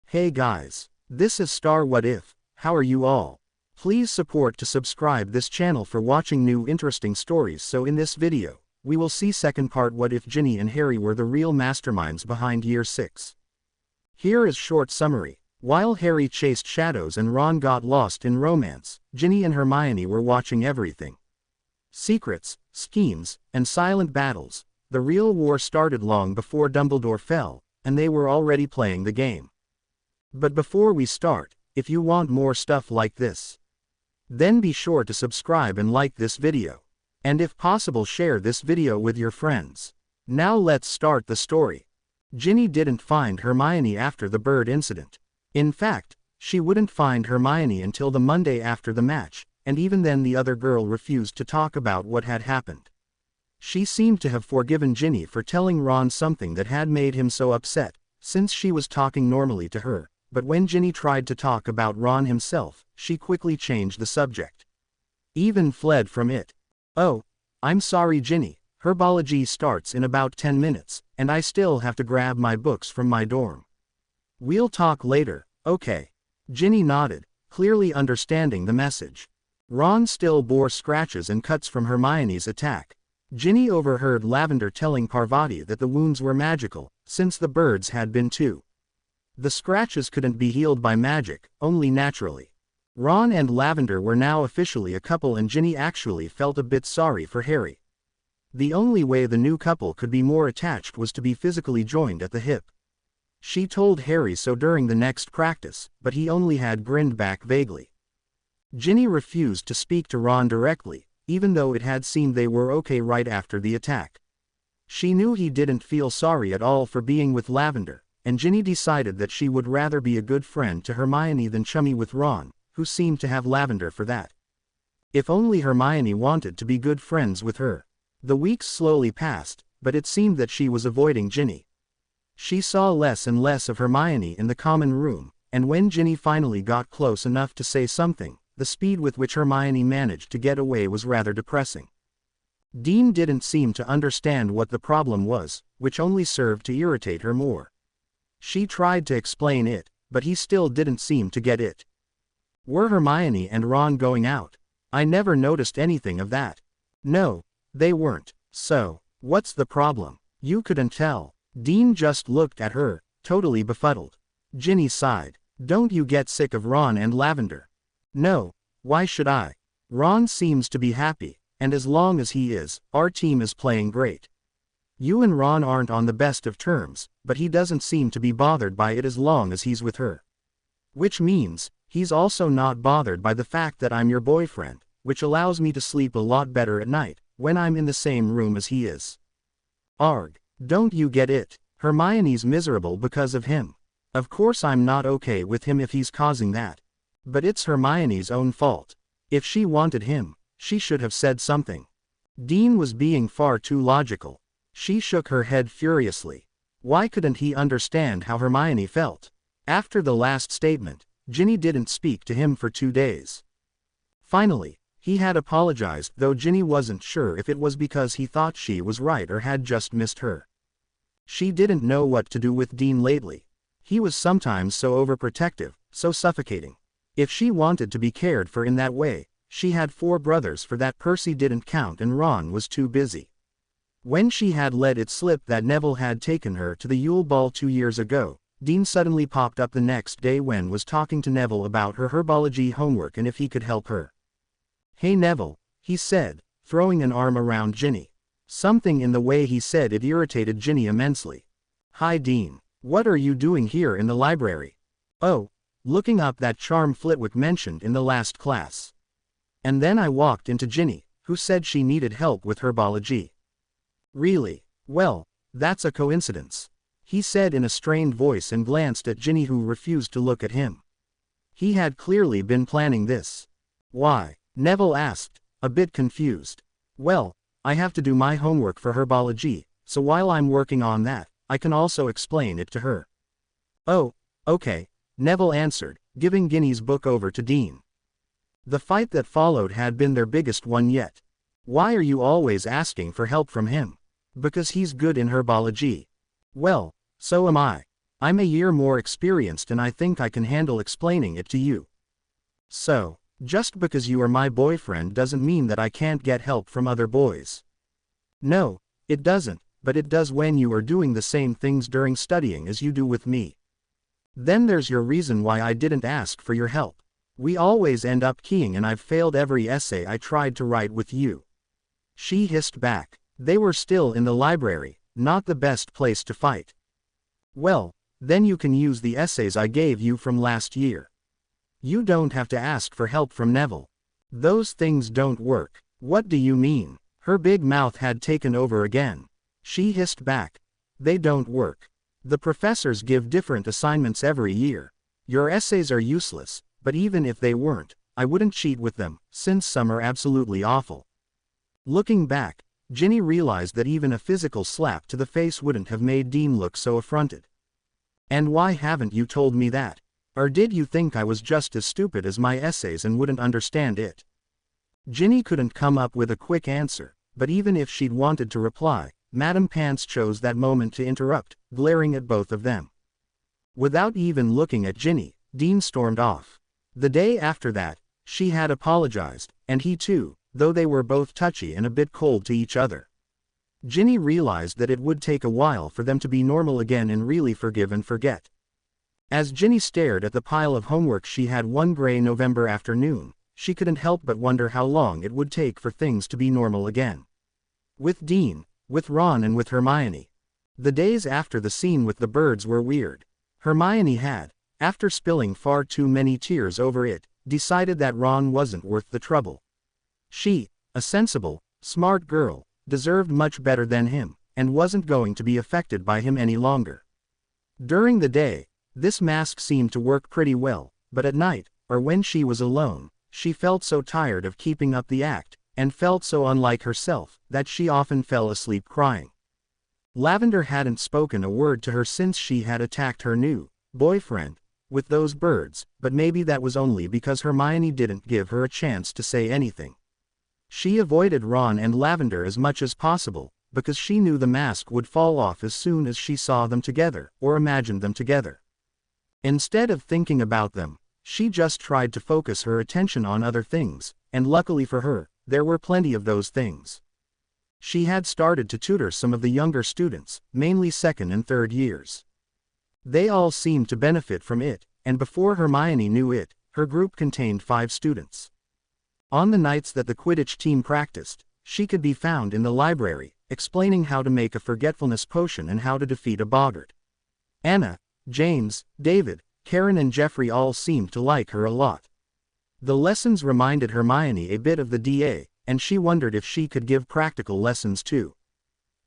Hey guys, this is Star What If. How are you all? Please support to subscribe this channel for watching new interesting stories. So in this video, we will see second part what if Ginny and Harry were the real masterminds behind Year 6. Here is short summary. While Harry chased shadows and Ron got lost in romance, Ginny and Hermione were watching everything. Secrets, schemes, and silent battles. The real war started long before Dumbledore fell, and they were already playing the game. But before we start, if you want more stuff like this, then be sure to subscribe and like this video. And if possible, share this video with your friends. Now let's start the story. Ginny didn't find Hermione after the bird incident. In fact, she wouldn't find Hermione until the Monday after the match, and even then the other girl refused to talk about what had happened. She seemed to have forgiven Ginny for telling Ron something that had made him so upset, since she was talking normally to her, but when Ginny tried to talk about Ron himself, she quickly changed the subject. Even fled from it. Oh, I'm sorry Ginny, herbology starts in about 10 minutes, and I still have to grab my books from my dorm. We'll talk later, okay? Ginny nodded, clearly understanding the message. Ron still bore scratches and cuts from Hermione's attack. Ginny overheard Lavender telling Parvati that the wounds were magical, since the birds had been too. The scratches couldn't be healed by magic, only naturally. Ron and Lavender were now officially a couple, and Ginny actually felt a bit sorry for Harry. The only way the new couple could be more attached was to be physically joined at the hip. She told Harry so during the next practice, but he only had grinned back vaguely. Ginny refused to speak to Ron directly, even though it had seemed they were okay right after the attack. She knew he didn't feel sorry at all for being with Lavender, and Ginny decided that she would rather be a good friend to Hermione than chummy with Ron, who seemed to have Lavender for that. If only Hermione wanted to be good friends with her. The weeks slowly passed, but it seemed that she was avoiding Ginny. She saw less and less of Hermione in the common room, and when Ginny finally got close enough to say something, the speed with which Hermione managed to get away was rather depressing. Dean didn't seem to understand what the problem was, which only served to irritate her more. She tried to explain it, but he still didn't seem to get it. Were Hermione and Ron going out? I never noticed anything of that. No, they weren't. So, what's the problem? You couldn't tell. Dean just looked at her, totally befuddled. Ginny sighed. Don't you get sick of Ron and Lavender? No, why should I? Ron seems to be happy, and as long as he is, our team is playing great. You and Ron aren't on the best of terms, but he doesn't seem to be bothered by it as long as he's with her. Which means, he's also not bothered by the fact that I'm your boyfriend, which allows me to sleep a lot better at night, when I'm in the same room as he is. Arg, don't you get it? Hermione's miserable because of him. Of course I'm not okay with him if he's causing that. But it's Hermione's own fault. If she wanted him, she should have said something. Dean was being far too logical. She shook her head furiously. Why couldn't he understand how Hermione felt? After the last statement, Ginny didn't speak to him for 2 days. Finally, he had apologized, though Ginny wasn't sure if it was because he thought she was right or had just missed her. She didn't know what to do with Dean lately. He was sometimes so overprotective, so suffocating. If she wanted to be cared for in that way, she had 4 brothers for that. Percy didn't count and Ron was too busy. When she had let it slip that Neville had taken her to the Yule Ball 2 years ago, Dean suddenly popped up the next day when was talking to Neville about her herbology homework and if he could help her. Hey Neville, he said, throwing an arm around Ginny. Something in the way he said it irritated Ginny immensely. Hi Dean, what are you doing here in the library? Oh, looking up that charm Flitwick mentioned in the last class. And then I walked into Ginny, who said she needed help with herbology. Really? Well, that's a coincidence, he said in a strained voice and glanced at Ginny, who refused to look at him. He had clearly been planning this. Why? Neville asked, a bit confused. Well, I have to do my homework for herbology, so while I'm working on that, I can also explain it to her. Oh, okay, Neville answered, giving Ginny's book over to Dean. The fight that followed had been their biggest one yet. Why are you always asking for help from him? Because he's good in herbology. Well, so am I. I'm a year more experienced and I think I can handle explaining it to you. So, just because you are my boyfriend doesn't mean that I can't get help from other boys. No, it doesn't, but it does when you are doing the same things during studying as you do with me. Then there's your reason why I didn't ask for your help. We always end up keying and I've failed every essay I tried to write with you. She hissed back. They were still in the library, not the best place to fight. Well, then you can use the essays I gave you from last year. You don't have to ask for help from Neville. Those things don't work. What do you mean? Her big mouth had taken over again. She hissed back. They don't work. The professors give different assignments every year. Your essays are useless, but even if they weren't, I wouldn't cheat with them, since some are absolutely awful. Looking back, Ginny realized that even a physical slap to the face wouldn't have made Dean look so affronted. And why haven't you told me that? Or did you think I was just as stupid as my essays and wouldn't understand it? Ginny couldn't come up with a quick answer, but even if she'd wanted to reply, Madame Pants chose that moment to interrupt, glaring at both of them. Without even looking at Ginny, Dean stormed off. The day after that, she had apologized, and he too, though they were both touchy and a bit cold to each other. Ginny realized that it would take a while for them to be normal again and really forgive and forget. As Ginny stared at the pile of homework she had one gray November afternoon, she couldn't help but wonder how long it would take for things to be normal again. With Dean, with Ron and with Hermione. The days after the scene with the birds were weird. Hermione had, after spilling far too many tears over it, decided that Ron wasn't worth the trouble. She, a sensible, smart girl, deserved much better than him, and wasn't going to be affected by him any longer. During the day, this mask seemed to work pretty well, but at night, or when she was alone, she felt so tired of keeping up the act, and felt so unlike herself, that she often fell asleep crying. Lavender hadn't spoken a word to her since she had attacked her new boyfriend with those birds, but maybe that was only because Hermione didn't give her a chance to say anything. She avoided Ron and Lavender as much as possible, because she knew the mask would fall off as soon as she saw them together, or imagined them together. Instead of thinking about them, she just tried to focus her attention on other things, and luckily for her, there were plenty of those things. She had started to tutor some of the younger students, mainly second and third years. They all seemed to benefit from it, and before Hermione knew it, her group contained 5 students. On the nights that the Quidditch team practiced, she could be found in the library, explaining how to make a forgetfulness potion and how to defeat a boggart. Anna, James, David, Karen and Jeffrey all seemed to like her a lot. The lessons reminded Hermione a bit of the DA, and she wondered if she could give practical lessons too.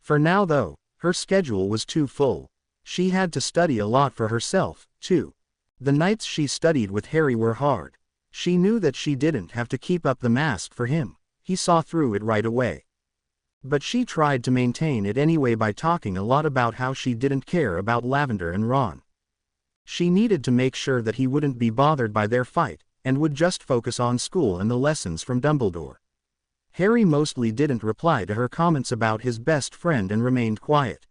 For now though, her schedule was too full. She had to study a lot for herself, too. The nights she studied with Harry were hard. She knew that she didn't have to keep up the mask for him, he saw through it right away. But she tried to maintain it anyway by talking a lot about how she didn't care about Lavender and Ron. She needed to make sure that he wouldn't be bothered by their fight, and would just focus on school and the lessons from Dumbledore. Harry mostly didn't reply to her comments about his best friend and remained quiet.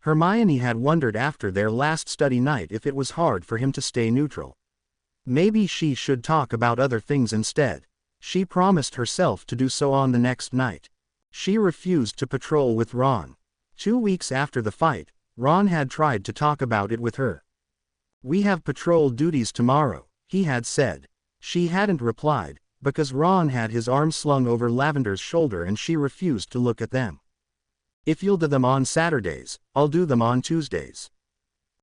Hermione had wondered after their last study night if it was hard for him to stay neutral. Maybe she should talk about other things instead. She promised herself to do so on the next night. She refused to patrol with Ron. 2 weeks after the fight, Ron had tried to talk about it with her. "We have patrol duties tomorrow," he had said. She hadn't replied, because Ron had his arm slung over Lavender's shoulder and she refused to look at them. "If you'll do them on Saturdays, I'll do them on Tuesdays."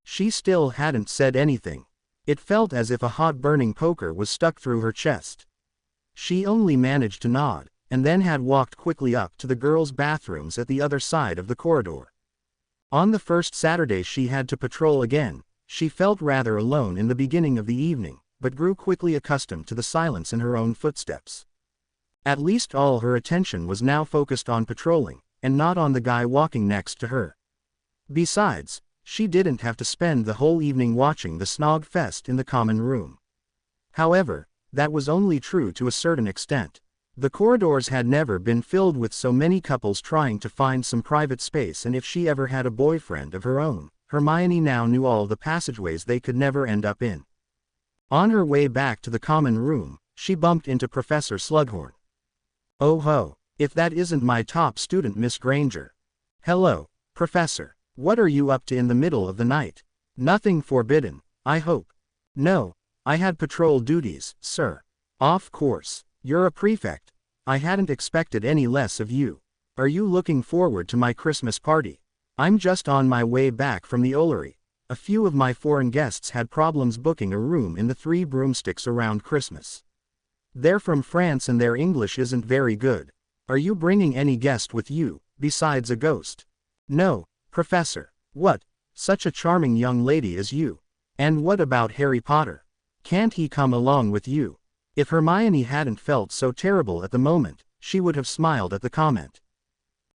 She still hadn't said anything. It felt as if a hot burning poker was stuck through her chest. She only managed to nod, and then had walked quickly up to the girls' bathrooms at the other side of the corridor. On the first Saturday she had to patrol again, she felt rather alone in the beginning of the evening, but grew quickly accustomed to the silence in her own footsteps. At least all her attention was now focused on patrolling, and not on the guy walking next to her. Besides, she didn't have to spend the whole evening watching the Snog Fest in the common room. However, that was only true to a certain extent. The corridors had never been filled with so many couples trying to find some private space, and if she ever had a boyfriend of her own, Hermione now knew all the passageways they could never end up in. On her way back to the common room, she bumped into Professor Slughorn. "Oh ho, if that isn't my top student, Miss Granger." "Hello, Professor. What are you up to in the middle of the night? Nothing forbidden, I hope." "No, I had patrol duties, sir." "Off course. You're a prefect. I hadn't expected any less of you. Are you looking forward to my Christmas party?" "I'm just on my way back from the Ollery. A few of my foreign guests had problems booking a room in the Three Broomsticks around Christmas. They're from France and their English isn't very good. Are you bringing any guest with you, besides a ghost?" "No, Professor. What? Such a charming young lady as you. And what about Harry Potter? Can't he come along with you?" If Hermione hadn't felt so terrible at the moment, she would have smiled at the comment.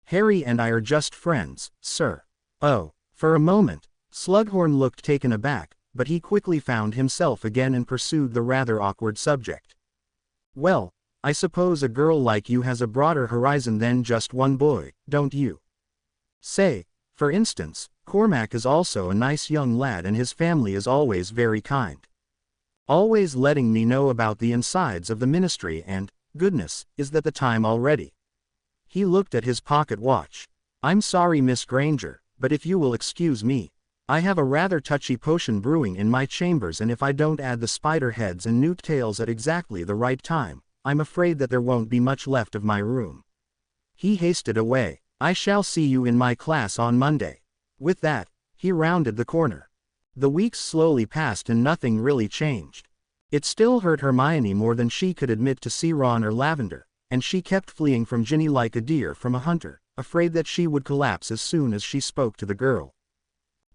"Harry and I are just friends, sir." "Oh." For a moment, Slughorn looked taken aback, but he quickly found himself again and pursued the rather awkward subject. "Well, I suppose a girl like you has a broader horizon than just one boy, don't you? Say, for instance, Cormac is also a nice young lad and his family is always very kind. Always letting me know about the insides of the ministry and, goodness, is that the time already?" He looked at his pocket watch. "I'm sorry, Miss Granger, but if you will excuse me, I have a rather touchy potion brewing in my chambers, and if I don't add the spider heads and newt tails at exactly the right time, I'm afraid that there won't be much left of my room." He hasted away. "I shall see you in my class on Monday." With that, he rounded the corner. The weeks slowly passed and nothing really changed. It still hurt Hermione more than she could admit to see Ron or Lavender, and she kept fleeing from Ginny like a deer from a hunter, afraid that she would collapse as soon as she spoke to the girl.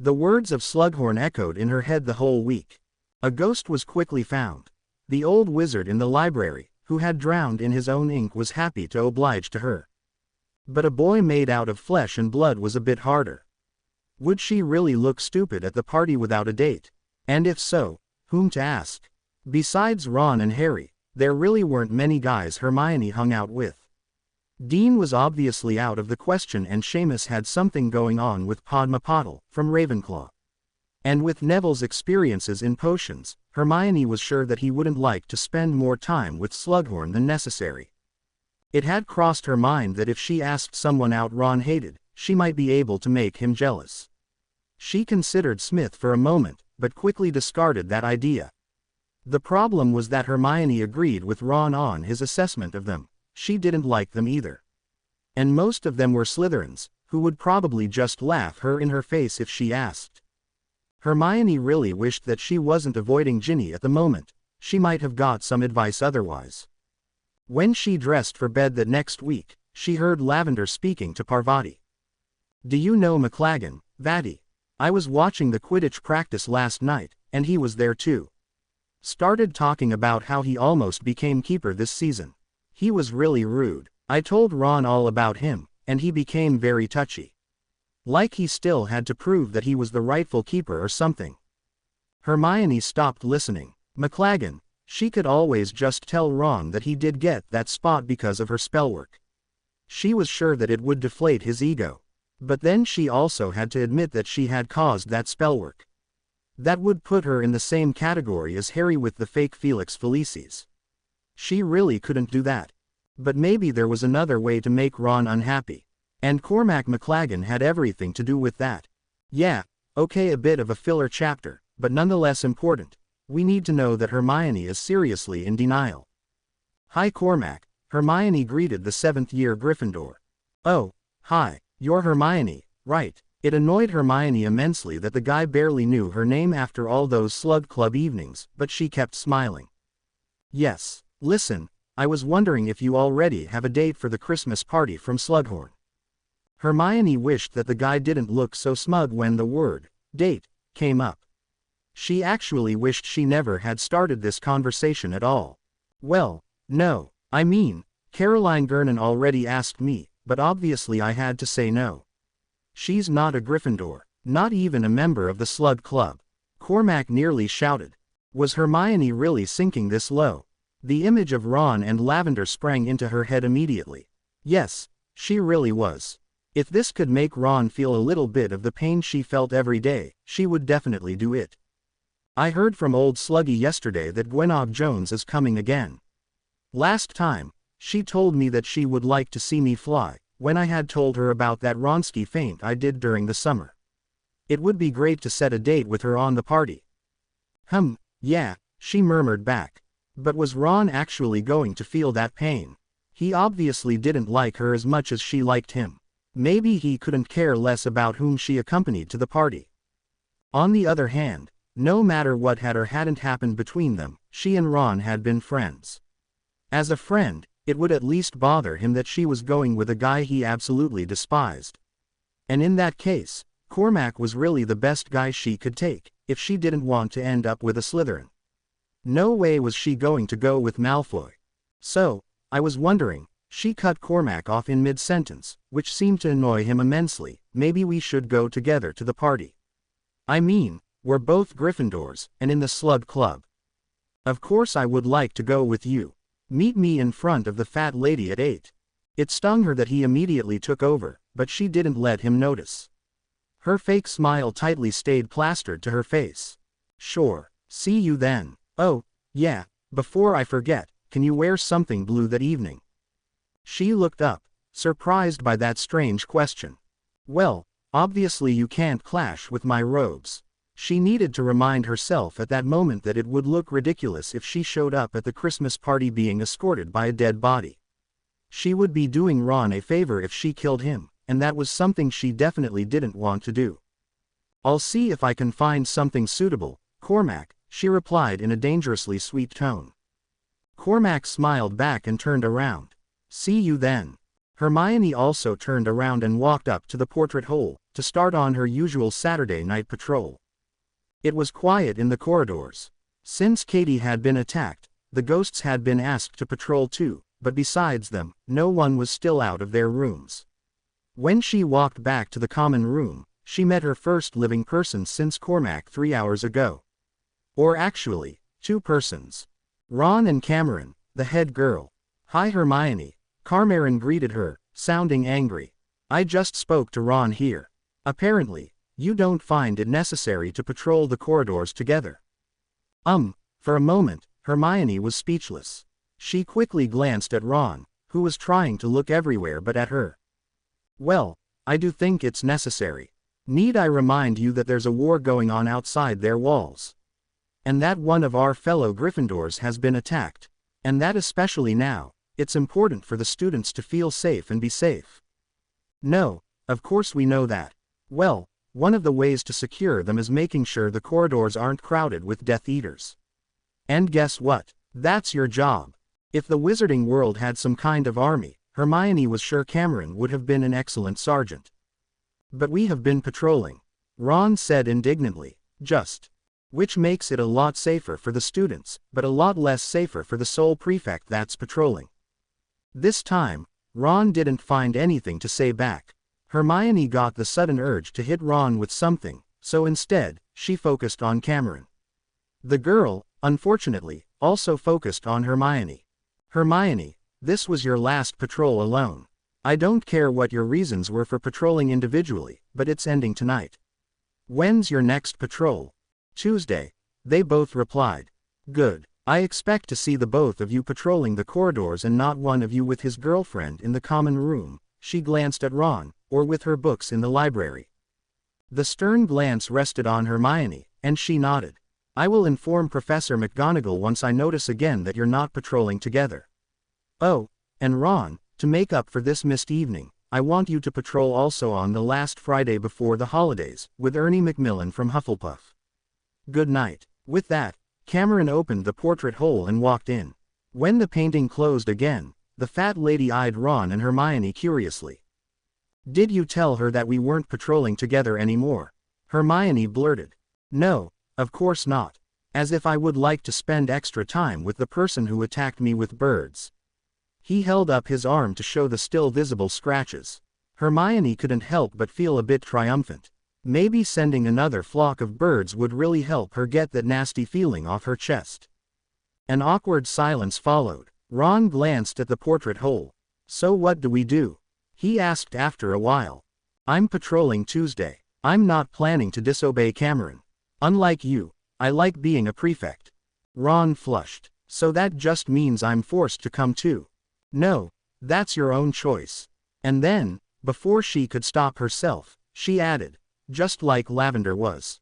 The words of Slughorn echoed in her head the whole week. A ghost was quickly found. The old wizard in the library, who had drowned in his own ink, was happy to oblige to her. But a boy made out of flesh and blood was a bit harder. Would she really look stupid at the party without a date? And if so, whom to ask? Besides Ron and Harry, there really weren't many guys Hermione hung out with. Dean was obviously out of the question, and Seamus had something going on with Padma Patil, from Ravenclaw. And with Neville's experiences in potions, Hermione was sure that he wouldn't like to spend more time with Slughorn than necessary. It had crossed her mind that if she asked someone out Ron hated, she might be able to make him jealous. She considered Smith for a moment, but quickly discarded that idea. The problem was that Hermione agreed with Ron on his assessment of them. She didn't like them either. And most of them were Slytherins, who would probably just laugh her in her face if she asked. Hermione really wished that she wasn't avoiding Ginny at the moment. She might have got some advice otherwise. When she dressed for bed that next week, she heard Lavender speaking to Parvati. "Do you know McLaggen, Vati? I was watching the Quidditch practice last night, and he was there too. Started talking about how he almost became keeper this season. He was really rude. I told Ron all about him, and he became very touchy. Like he still had to prove that he was the rightful keeper or something." Hermione stopped listening. McLaggen, she could always just tell Ron that he did get that spot because of her spellwork. She was sure that it would deflate his ego. But then she also had to admit that she had caused that spellwork. That would put her in the same category as Harry with the fake Felix Felicis. She really couldn't do that. But maybe there was another way to make Ron unhappy. And Cormac McLaggen had everything to do with that. Yeah, okay, a bit of a filler chapter, but nonetheless important. We need to know that Hermione is seriously in denial. "Hi Cormac," Hermione greeted the 7th-year Gryffindor. "Oh, hi. You're Hermione, right?" It annoyed Hermione immensely that the guy barely knew her name after all those Slug Club evenings, but she kept smiling. "Yes. Listen, I was wondering if you already have a date for the Christmas party from Slughorn." Hermione wished that the guy didn't look so smug when the word, date, came up. She actually wished she never had started this conversation at all. "Well, no. I mean, Caroline Gernon already asked me, but obviously I had to say no. She's not a Gryffindor, not even a member of the Slug Club." Cormac nearly shouted. Was Hermione really sinking this low? The image of Ron and Lavender sprang into her head immediately. Yes, she really was. If this could make Ron feel a little bit of the pain she felt every day, she would definitely do it. I heard from old Sluggy yesterday that Gwenog Jones is coming again. Last time, she told me that she would like to see me fly, when I had told her about that Ronsky feint I did during the summer. It would be great to set a date with her on the party. Yeah, she murmured back. But was Ron actually going to feel that pain? He obviously didn't like her as much as she liked him. Maybe he couldn't care less about whom she accompanied to the party. On the other hand, no matter what had or hadn't happened between them, she and Ron had been friends. As a friend, it would at least bother him that she was going with a guy he absolutely despised. And in that case, Cormac was really the best guy she could take, if she didn't want to end up with a Slytherin. No way was she going to go with Malfoy. So, I was wondering, she cut Cormac off in mid-sentence, which seemed to annoy him immensely. Maybe we should go together to the party. I mean, we're both Gryffindors, and in the Slug Club. Of course I would like to go with you. Meet me in front of the fat lady at 8. It stung her that he immediately took over, but she didn't let him notice. Her fake smile tightly stayed plastered to her face. Sure, see you then. Oh, yeah, before I forget, can you wear something blue that evening? She looked up, surprised by that strange question. Well, obviously you can't clash with my robes. She needed to remind herself at that moment that it would look ridiculous if she showed up at the Christmas party being escorted by a dead body. She would be doing Ron a favor if she killed him, and that was something she definitely didn't want to do. I'll see if I can find something suitable, Cormac, she replied in a dangerously sweet tone. Cormac smiled back and turned around. See you then. Hermione also turned around and walked up to the portrait hole, to start on her usual Saturday night patrol. It was quiet in the corridors. Since Katie had been attacked, the ghosts had been asked to patrol too, but besides them, no one was still out of their rooms. When she walked back to the common room, she met her first living person since Cormac 3 hours ago. Or actually, 2 persons. Ron and Cameron, the head girl. Hi Hermione. Carmarin greeted her, sounding angry. I just spoke to Ron here. Apparently, you don't find it necessary to patrol the corridors together. For a moment, Hermione was speechless. She quickly glanced at Ron, who was trying to look everywhere but at her. Well, I do think it's necessary. Need I remind you that there's a war going on outside their walls? And that one of our fellow Gryffindors has been attacked. And that especially now, it's important for the students to feel safe and be safe. No, of course we know that. Well, one of the ways to secure them is making sure the corridors aren't crowded with Death Eaters. And guess what? That's your job. If the wizarding world had some kind of army, Hermione was sure Cameron would have been an excellent sergeant. But we have been patrolling, Ron said indignantly. Which makes it a lot safer for the students, but a lot less safer for the sole prefect that's patrolling. This time, Ron didn't find anything to say back. Hermione got the sudden urge to hit Ron with something, so instead, she focused on Cameron. The girl, unfortunately, also focused on Hermione. Hermione, this was your last patrol alone. I don't care what your reasons were for patrolling individually, but it's ending tonight. When's your next patrol? Tuesday, they both replied. Good. I expect to see the both of you patrolling the corridors and not one of you with his girlfriend in the common room. She glanced at Ron, or with her books in the library. The stern glance rested on Hermione, and she nodded. I will inform Professor McGonagall once I notice again that you're not patrolling together. Oh, and Ron, to make up for this missed evening, I want you to patrol also on the last Friday before the holidays, with Ernie Macmillan from Hufflepuff. Good night. With that, Cameron opened the portrait hole and walked in. When the painting closed again, the fat lady eyed Ron and Hermione curiously. Did you tell her that we weren't patrolling together anymore? Hermione blurted. No, of course not. As if I would like to spend extra time with the person who attacked me with birds. He held up his arm to show the still visible scratches. Hermione couldn't help but feel a bit triumphant. Maybe sending another flock of birds would really help her get that nasty feeling off her chest. An awkward silence followed. Ron glanced at the portrait hole. So what do we do? He asked after a while. I'm patrolling Tuesday. I'm not planning to disobey Cameron. Unlike you, I like being a prefect. Ron flushed. So that just means I'm forced to come too. No, that's your own choice. And then, before she could stop herself, she added, just like Lavender was.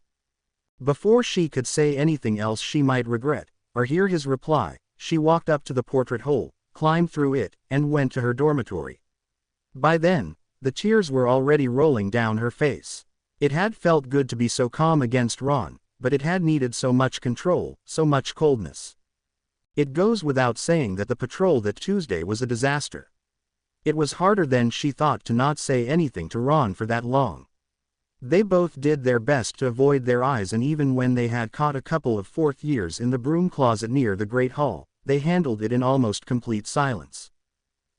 Before she could say anything else she might regret, or hear his reply, she walked up to the portrait hole, climbed through it, and went to her dormitory. By then, the tears were already rolling down her face. It had felt good to be so calm against Ron, but it had needed so much control, so much coldness. It goes without saying that the patrol that Tuesday was a disaster. It was harder than she thought to not say anything to Ron for that long. They both did their best to avoid their eyes, and even when they had caught a couple of fourth years in the broom closet near the Great Hall, they handled it in almost complete silence.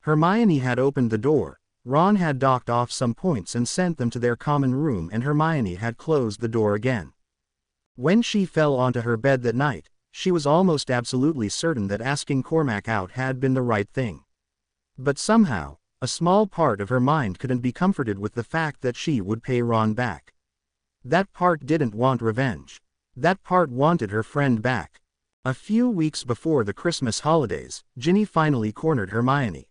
Hermione had opened the door, Ron had docked off some points and sent them to their common room, and Hermione had closed the door again. When she fell onto her bed that night, she was almost absolutely certain that asking Cormac out had been the right thing. But somehow, a small part of her mind couldn't be comforted with the fact that she would pay Ron back. That part didn't want revenge. That part wanted her friend back. A few weeks before the Christmas holidays, Ginny finally cornered Hermione.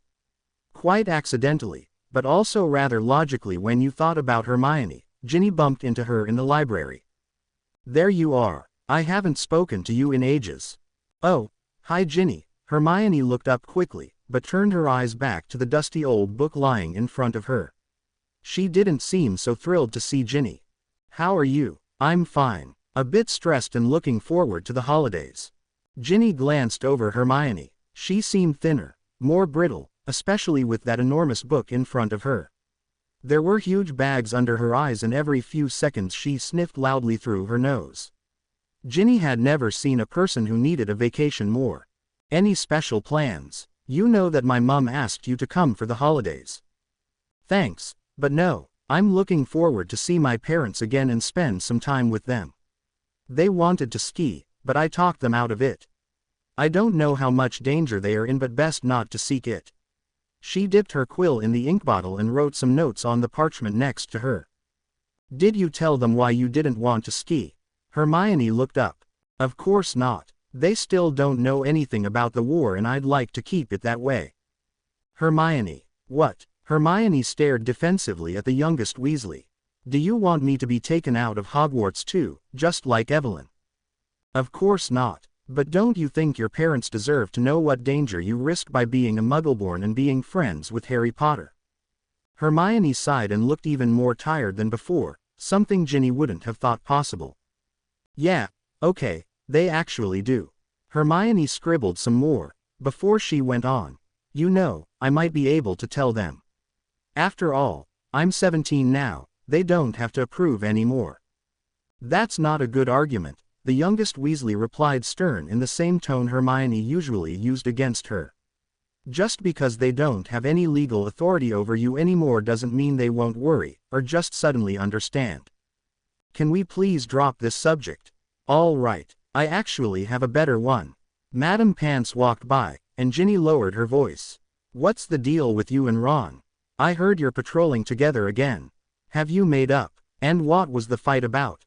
Quite accidentally, but also rather logically when you thought about Hermione, Ginny bumped into her in the library. There you are. I haven't spoken to you in ages. Oh, hi Ginny. Hermione looked up quickly, but turned her eyes back to the dusty old book lying in front of her. She didn't seem so thrilled to see Ginny. How are you? I'm fine. A bit stressed and looking forward to the holidays. Ginny glanced over Hermione. She seemed thinner, more brittle, especially with that enormous book in front of her. There were huge bags under her eyes, and every few seconds she sniffed loudly through her nose. Ginny had never seen a person who needed a vacation more. Any special plans? You know that my mum asked you to come for the holidays. Thanks, but no, I'm looking forward to see my parents again and spend some time with them. They wanted to ski, but I talked them out of it. I don't know how much danger they are in, but best not to seek it. She dipped her quill in the ink bottle and wrote some notes on the parchment next to her. Did you tell them why you didn't want to ski? Hermione looked up. Of course not. They still don't know anything about the war, and I'd like to keep it that way. Hermione. What? Hermione stared defensively at the youngest Weasley. Do you want me to be taken out of Hogwarts too, just like Evelyn? Of course not. But don't you think your parents deserve to know what danger you risk by being a Muggleborn and being friends with Harry Potter? Hermione sighed and looked even more tired than before, something Ginny wouldn't have thought possible. Yeah, okay, they actually do. Hermione scribbled some more, before she went on. You know, I might be able to tell them. After all, I'm 17 now, they don't have to approve anymore. That's not a good argument, the youngest Weasley replied, stern in the same tone Hermione usually used against her. Just because they don't have any legal authority over you anymore doesn't mean they won't worry, or just suddenly understand. Can we please drop this subject? All right, I actually have a better one. Madame Pants walked by, and Ginny lowered her voice. What's the deal with you and Ron? I heard you're patrolling together again. Have you made up? And what was the fight about?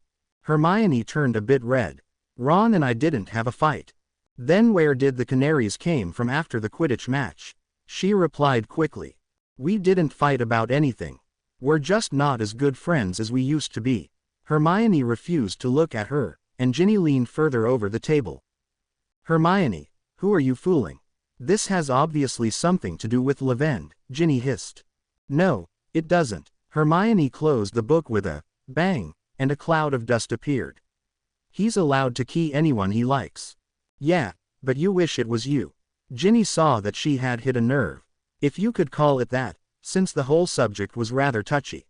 Hermione turned a bit red. Ron and I didn't have a fight. Then where did the canaries came from after the Quidditch match? She replied quickly. We didn't fight about anything. We're just not as good friends as we used to be. Hermione refused to look at her, and Ginny leaned further over the table. Hermione, who are you fooling? This has obviously something to do with Lavend, Ginny hissed. No, it doesn't. Hermione closed the book with a bang, and a cloud of dust appeared. He's allowed to key anyone he likes. Yeah, but you wish it was you. Ginny saw that she had hit a nerve. If you could call it that, since the whole subject was rather touchy.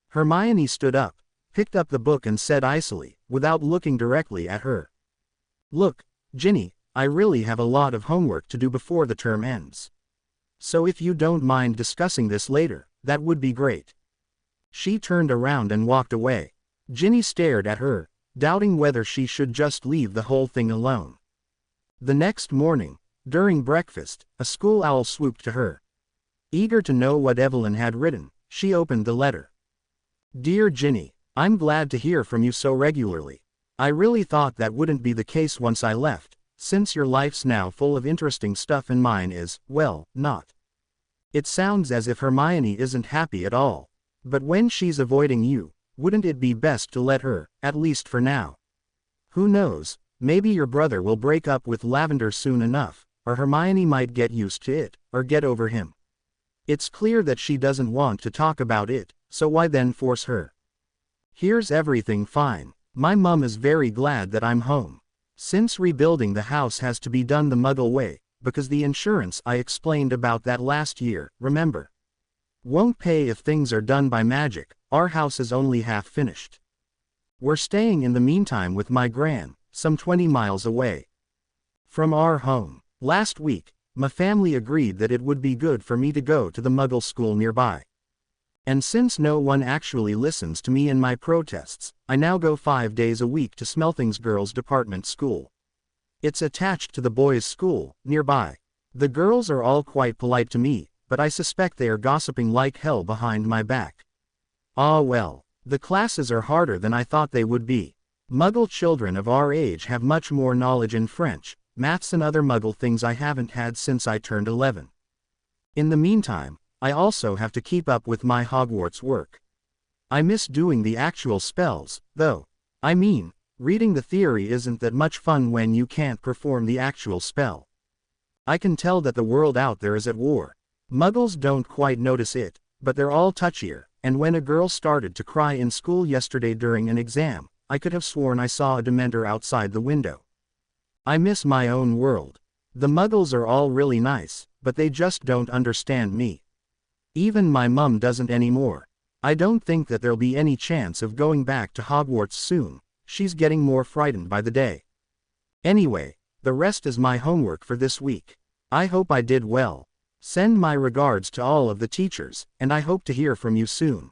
Hermione stood up, picked up the book and said icily, without looking directly at her. Look, Ginny, I really have a lot of homework to do before the term ends. So if you don't mind discussing this later, that would be great. She turned around and walked away. Ginny stared at her, doubting whether she should just leave the whole thing alone. The next morning, during breakfast, a school owl swooped to her. Eager to know what Evelyn had written, she opened the letter. Dear Ginny, I'm glad to hear from you so regularly. I really thought that wouldn't be the case once I left, since your life's now full of interesting stuff and mine is, well, not. It sounds as if Hermione isn't happy at all. But when she's avoiding you, wouldn't it be best to let her, at least for now? Who knows, maybe your brother will break up with Lavender soon enough, or Hermione might get used to it, or get over him. It's clear that she doesn't want to talk about it, so why then force her? Here's everything fine. My mum is very glad that I'm home. Since rebuilding the house has to be done the Muggle way, because the insurance I explained about that last year, remember? Won't pay if things are done by magic. Our house is only half finished. We're staying in the meantime with my gran, some 20 miles away from our home. Last week, my family agreed that it would be good for me to go to the Muggle school nearby. And since no one actually listens to me in my protests, I now go 5 days a week to Smelthing's girls' department school. It's attached to the boys' school, nearby. The girls are all quite polite to me, but I suspect they are gossiping like hell behind my back. Ah well, the classes are harder than I thought they would be. Muggle children of our age have much more knowledge in French, maths and other Muggle things I haven't had since I turned 11. In the meantime, I also have to keep up with my Hogwarts work. I miss doing the actual spells, though. I mean, reading the theory isn't that much fun when you can't perform the actual spell. I can tell that the world out there is at war. Muggles don't quite notice it, but they're all touchier, and when a girl started to cry in school yesterday during an exam, I could have sworn I saw a Dementor outside the window. I miss my own world. The Muggles are all really nice, but they just don't understand me. Even my mum doesn't anymore. I don't think that there'll be any chance of going back to Hogwarts soon. She's getting more frightened by the day. Anyway, the rest is my homework for this week. I hope I did well. Send my regards to all of the teachers, and I hope to hear from you soon.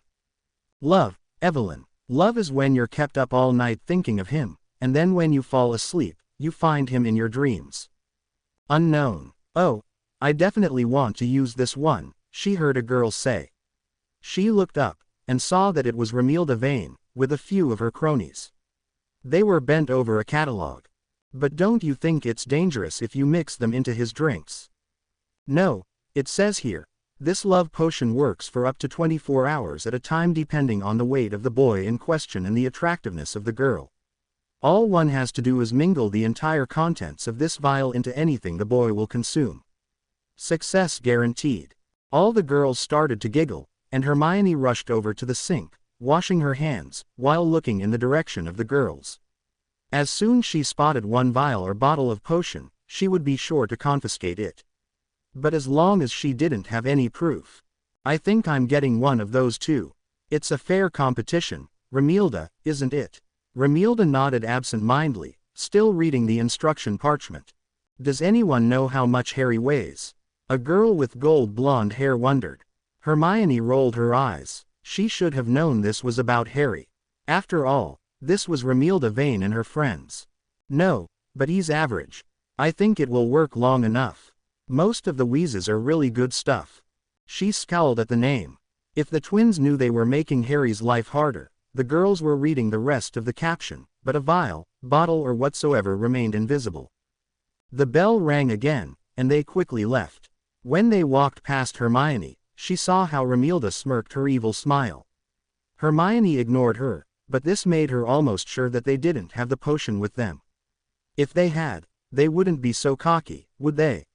Love, Evelyn. Love is when you're kept up all night thinking of him, and then when you fall asleep, you find him in your dreams. Unknown. Oh, I definitely want to use this one, she heard a girl say. She looked up, and saw that it was Romilda Vane, with a few of her cronies. They were bent over a catalog. But don't you think it's dangerous if you mix them into his drinks? No, it says here, this love potion works for up to 24 hours at a time depending on the weight of the boy in question and the attractiveness of the girl. All one has to do is mingle the entire contents of this vial into anything the boy will consume. Success guaranteed. All the girls started to giggle, and Hermione rushed over to the sink, washing her hands, while looking in the direction of the girls. As soon as she spotted one vial or bottle of potion, she would be sure to confiscate it. But as long as she didn't have any proof. I think I'm getting one of those too. It's a fair competition, Romilda, isn't it? Romilda nodded absent-mindedly, still reading the instruction parchment. Does anyone know how much Harry weighs? A girl with gold blonde hair wondered. Hermione rolled her eyes. She should have known this was about Harry. After all, this was Romilda Vane and her friends. No, but he's average. I think it will work long enough. Most of the wheezes are really good stuff. She scowled at the name. If the twins knew they were making Harry's life harder, the girls were reading the rest of the caption, but a vial, bottle or whatsoever remained invisible. The bell rang again, and they quickly left. When they walked past Hermione, she saw how Romilda smirked her evil smile. Hermione ignored her, but this made her almost sure that they didn't have the potion with them. If they had, they wouldn't be so cocky, would they?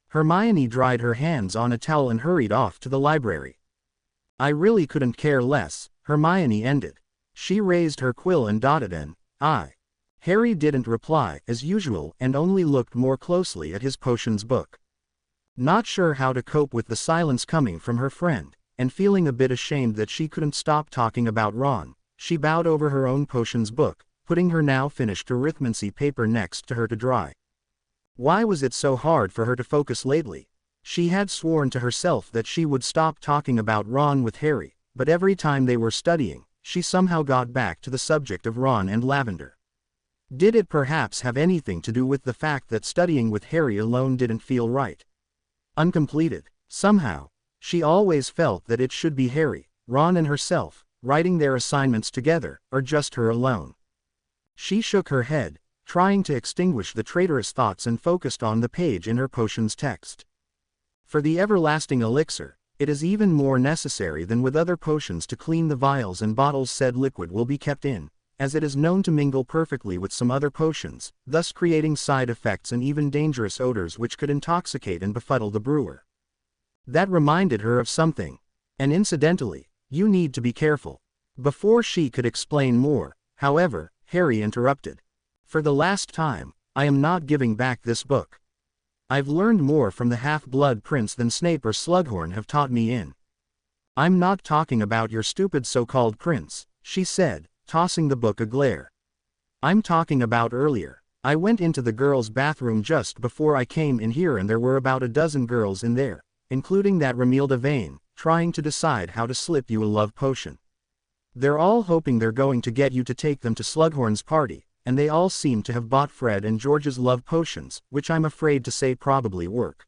Hermione dried her hands on a towel and hurried off to the library. I really couldn't care less, Hermione ended. She raised her quill and dotted an I. Harry didn't reply as usual and only looked more closely at his potions book. Not sure how to cope with the silence coming from her friend, and feeling a bit ashamed that she couldn't stop talking about Ron, she bowed over her own potions book, putting her now finished arithmancy paper next to her to dry. Why was it so hard for her to focus lately? She had sworn to herself that she would stop talking about Ron with Harry, but every time they were studying, she somehow got back to the subject of Ron and Lavender. Did it perhaps have anything to do with the fact that studying with Harry alone didn't feel right? Uncompleted. Somehow, she always felt that it should be Harry, Ron and herself, writing their assignments together, or just her alone? She shook her head, trying to extinguish the traitorous thoughts, and focused on the page in her potion's text. For the everlasting elixir, it is even more necessary than with other potions to clean the vials and bottles said liquid will be kept in, as it is known to mingle perfectly with some other potions, thus creating side effects and even dangerous odors which could intoxicate and befuddle the brewer. That reminded her of something. And incidentally, you need to be careful. Before she could explain more, however, Harry interrupted. For the last time, I am not giving back this book. I've learned more from the Half-Blood Prince than Snape or Slughorn have taught me in. I'm not talking about your stupid so-called prince, she said, tossing the book a glare. I'm talking about earlier. I went into the girls' bathroom just before I came in here, and there were about a dozen girls in there, including that Romilda Vane, trying to decide how to slip you a love potion. They're all hoping they're going to get you to take them to Slughorn's party, and they all seem to have bought Fred and George's love potions, which I'm afraid to say probably work.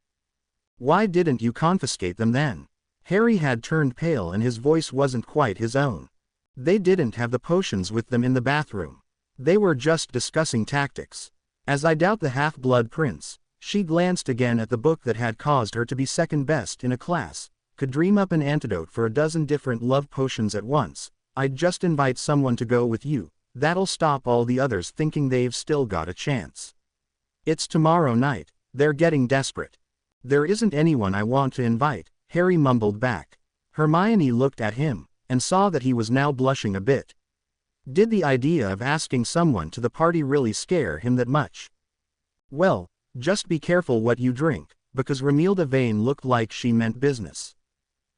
Why didn't you confiscate them then? Harry had turned pale and his voice wasn't quite his own. They didn't have the potions with them in the bathroom. They were just discussing tactics. As I doubt the Half-Blood Prince, she glanced again at the book that had caused her to be second best in a class, could dream up an antidote for a dozen different love potions at once. I'd just invite someone to go with you. That'll stop all the others thinking they've still got a chance. It's tomorrow night. They're getting desperate. There isn't anyone I want to invite, Harry mumbled back. Hermione looked at him, and saw that he was now blushing a bit. Did the idea of asking someone to the party really scare him that much? Well, just be careful what you drink, because Romilda Vane looked like she meant business.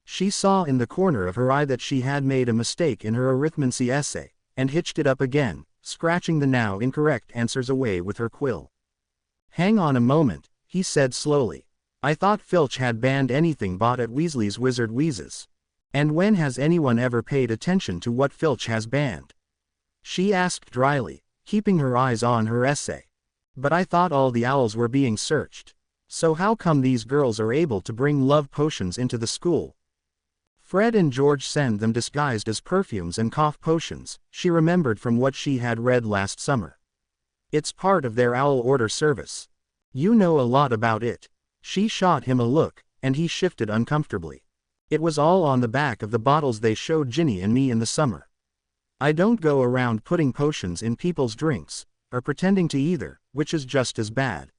She saw in the corner of her eye that she had made a mistake in her arithmancy essay, and hitched it up again, scratching the now incorrect answers away with her quill. Hang on a moment, he said slowly. I thought Filch had banned anything bought at Weasley's Wizard Wheezes. And when has anyone ever paid attention to what Filch has banned? She asked dryly, keeping her eyes on her essay. But I thought all the owls were being searched. So how come these girls are able to bring love potions into the school? Fred and George send them disguised as perfumes and cough potions, she remembered from what she had read last summer. It's part of their owl order service. You know a lot about it. She shot him a look, and he shifted uncomfortably. It was all on the back of the bottles they showed Ginny and me in the summer. I don't go around putting potions in people's drinks, or pretending to either, which is just as bad.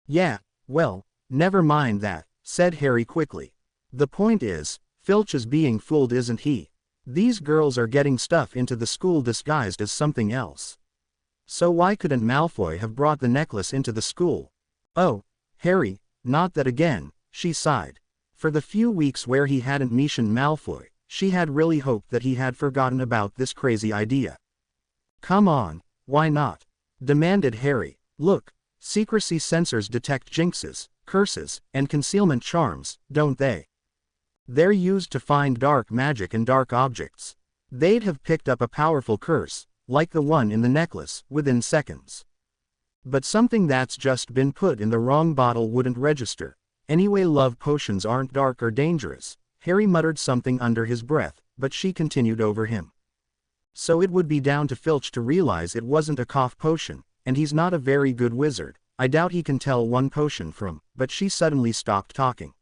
Yeah, well, never mind that, said Harry quickly. The point is, Filch is being fooled, isn't he? These girls are getting stuff into the school disguised as something else. So why couldn't Malfoy have brought the necklace into the school? Oh, Harry, not that again, she sighed. For the few weeks where he hadn't mentioned Malfoy, she had really hoped that he had forgotten about this crazy idea. Come on, why not? Demanded Harry. Look, secrecy sensors detect jinxes, curses, and concealment charms, don't they? They're used to find dark magic and dark objects. They'd have picked up a powerful curse, like the one in the necklace, within seconds. But something that's just been put in the wrong bottle wouldn't register. Anyway, love potions aren't dark or dangerous. Harry muttered something under his breath, but she continued over him. So it would be down to Filch to realize it wasn't a cough potion, and he's not a very good wizard. I doubt he can tell one potion from, but she suddenly stopped talking.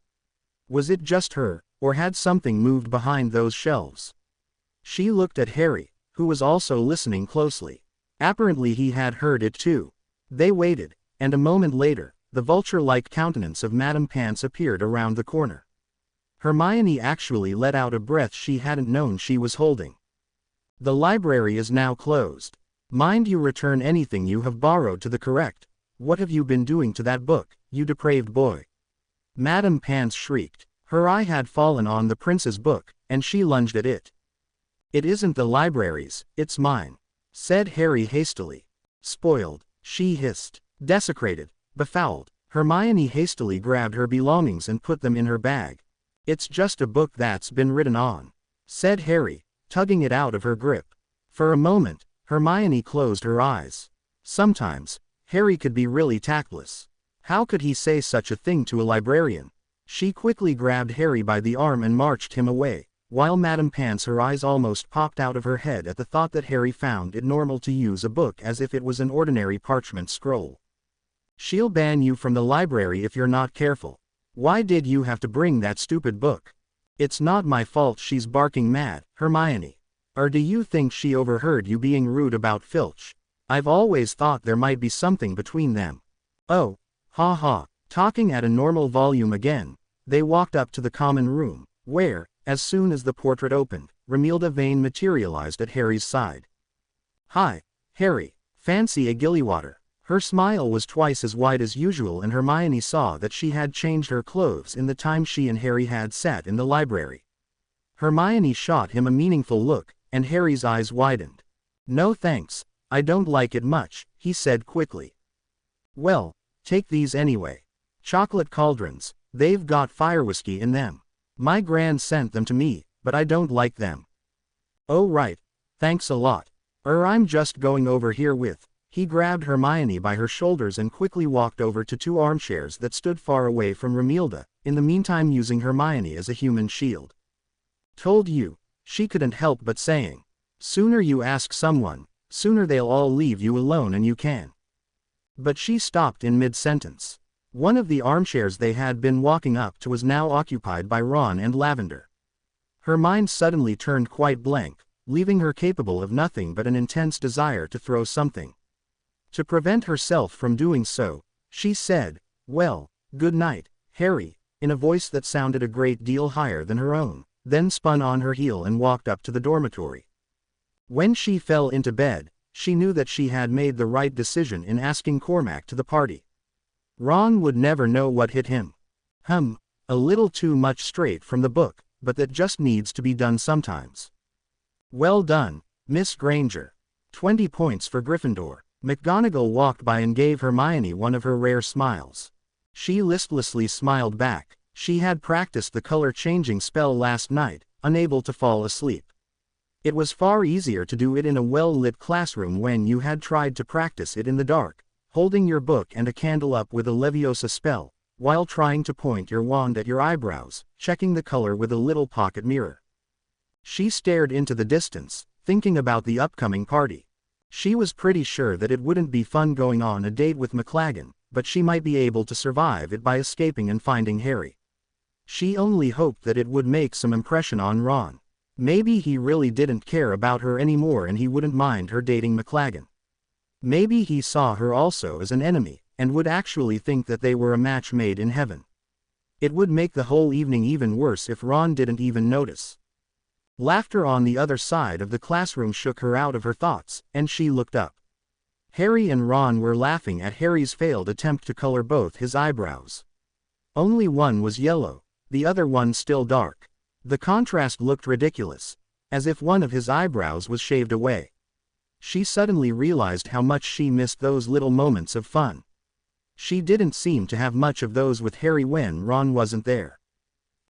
Was it just her, or had something moved behind those shelves? She looked at Harry, who was also listening closely. Apparently he had heard it too. They waited, and a moment later, the vulture-like countenance of Madame Pants appeared around the corner. Hermione actually let out a breath she hadn't known she was holding. The library is now closed. Mind you return anything you have borrowed to the correct. What have you been doing to that book, you depraved boy? Madame Pants shrieked. Her eye had fallen on the prince's book, and she lunged at it. It isn't the library's, it's mine, said Harry hastily. Spoiled, she hissed. Desecrated, befouled. Hermione hastily grabbed her belongings and put them in her bag. It's just a book that's been written on, said Harry, tugging it out of her grip. For a moment, Hermione closed her eyes. Sometimes, Harry could be really tactless. How could he say such a thing to a librarian? She quickly grabbed Harry by the arm and marched him away. while Madame Pants her eyes almost popped out of her head at the thought that Harry found it normal to use a book as if it was an ordinary parchment scroll. "She'll ban you from the library if you're not careful. Why did you have to bring that stupid book?" "It's not my fault she's barking mad, Hermione. Or do you think she overheard you being rude about Filch? I've always thought there might be something between them." "Oh, ha ha." Talking at a normal volume again, they walked up to the common room, where, as soon as the portrait opened, Romilda Vane materialized at Harry's side. "Hi, Harry. Fancy a gillywater." Her smile was twice as wide as usual, and Hermione saw that she had changed her clothes in the time she and Harry had sat in the library. Hermione shot him a meaningful look, and Harry's eyes widened. "No thanks, I don't like it much," he said quickly. "Well, take these anyway. Chocolate cauldrons, they've got fire whiskey in them. My gran sent them to me, but I don't like them." "Oh right, thanks a lot. I'm just going over here with." He grabbed Hermione by her shoulders and quickly walked over to two armchairs that stood far away from Romilda, in the meantime using Hermione as a human shield. "Told you," she couldn't help but saying. "Sooner you ask someone, sooner they'll all leave you alone and you can." But she stopped in mid-sentence. One of the armchairs they had been walking up to was now occupied by Ron and Lavender. Her mind suddenly turned quite blank, leaving her capable of nothing but an intense desire to throw something. To prevent herself from doing so, she said, "Well, good night, Harry," in a voice that sounded a great deal higher than her own, then spun on her heel and walked up to the dormitory. When she fell into bed, she knew that she had made the right decision in asking Cormac to the party. Ron would never know what hit him. A little too much straight from the book, but that just needs to be done sometimes. "Well done, Miss Granger. 20 points for Gryffindor." McGonagall walked by and gave Hermione one of her rare smiles. She listlessly smiled back. She had practiced the color-changing spell last night, unable to fall asleep. It was far easier to do it in a well-lit classroom when you had tried to practice it in the dark, holding your book and a candle up with a Leviosa spell, while trying to point your wand at your eyebrows, checking the color with a little pocket mirror. She stared into the distance, thinking about the upcoming party. She was pretty sure that it wouldn't be fun going on a date with McLaggen, but she might be able to survive it by escaping and finding Harry. She only hoped that it would make some impression on Ron. Maybe he really didn't care about her anymore and he wouldn't mind her dating McLaggen. Maybe he saw her also as an enemy, and would actually think that they were a match made in heaven. It would make the whole evening even worse if Ron didn't even notice. Laughter on the other side of the classroom shook her out of her thoughts, and she looked up. Harry and Ron were laughing at Harry's failed attempt to color both his eyebrows. Only one was yellow, the other one still dark. The contrast looked ridiculous, as if one of his eyebrows was shaved away. She suddenly realized how much she missed those little moments of fun. She didn't seem to have much of those with Harry when Ron wasn't there.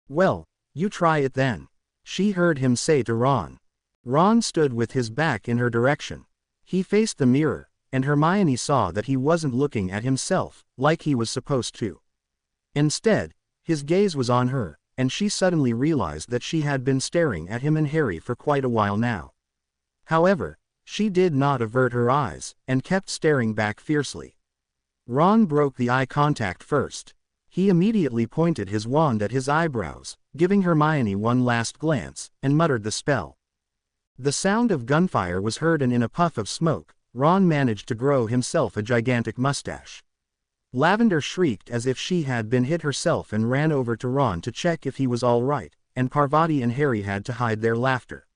"Well, you try it then," she heard him say to Ron. Ron stood with his back in her direction. He faced the mirror, and Hermione saw that he wasn't looking at himself, like he was supposed to. Instead, his gaze was on her, and she suddenly realized that she had been staring at him and Harry for quite a while now. However, she did not avert her eyes, and kept staring back fiercely. Ron broke the eye contact first. He immediately pointed his wand at his eyebrows, giving Hermione one last glance, and muttered the spell. The sound of gunfire was heard, and in a puff of smoke, Ron managed to grow himself a gigantic mustache. Lavender shrieked as if she had been hit herself and ran over to Ron to check if he was all right, and Parvati and Harry had to hide their laughter.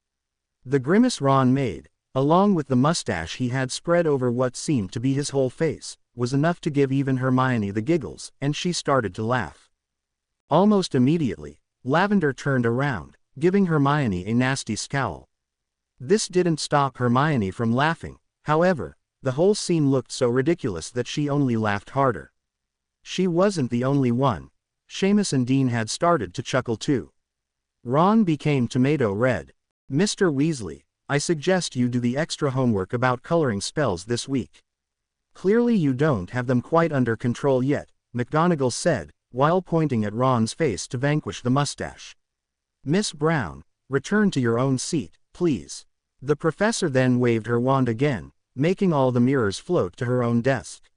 The grimace Ron made, along with the mustache he had spread over what seemed to be his whole face, was enough to give even Hermione the giggles, and she started to laugh. Almost immediately, Lavender turned around, giving Hermione a nasty scowl. This didn't stop Hermione from laughing, however. The whole scene looked so ridiculous that she only laughed harder. She wasn't the only one. Seamus and Dean had started to chuckle too. Ron became tomato red. "Mr. Weasley, I suggest you do the extra homework about coloring spells this week. Clearly you don't have them quite under control yet," McGonagall said, while pointing at Ron's face to vanquish the mustache. "Miss Brown, Return to your own seat, please. The professor then waved her wand again, making all the mirrors float to her own desk.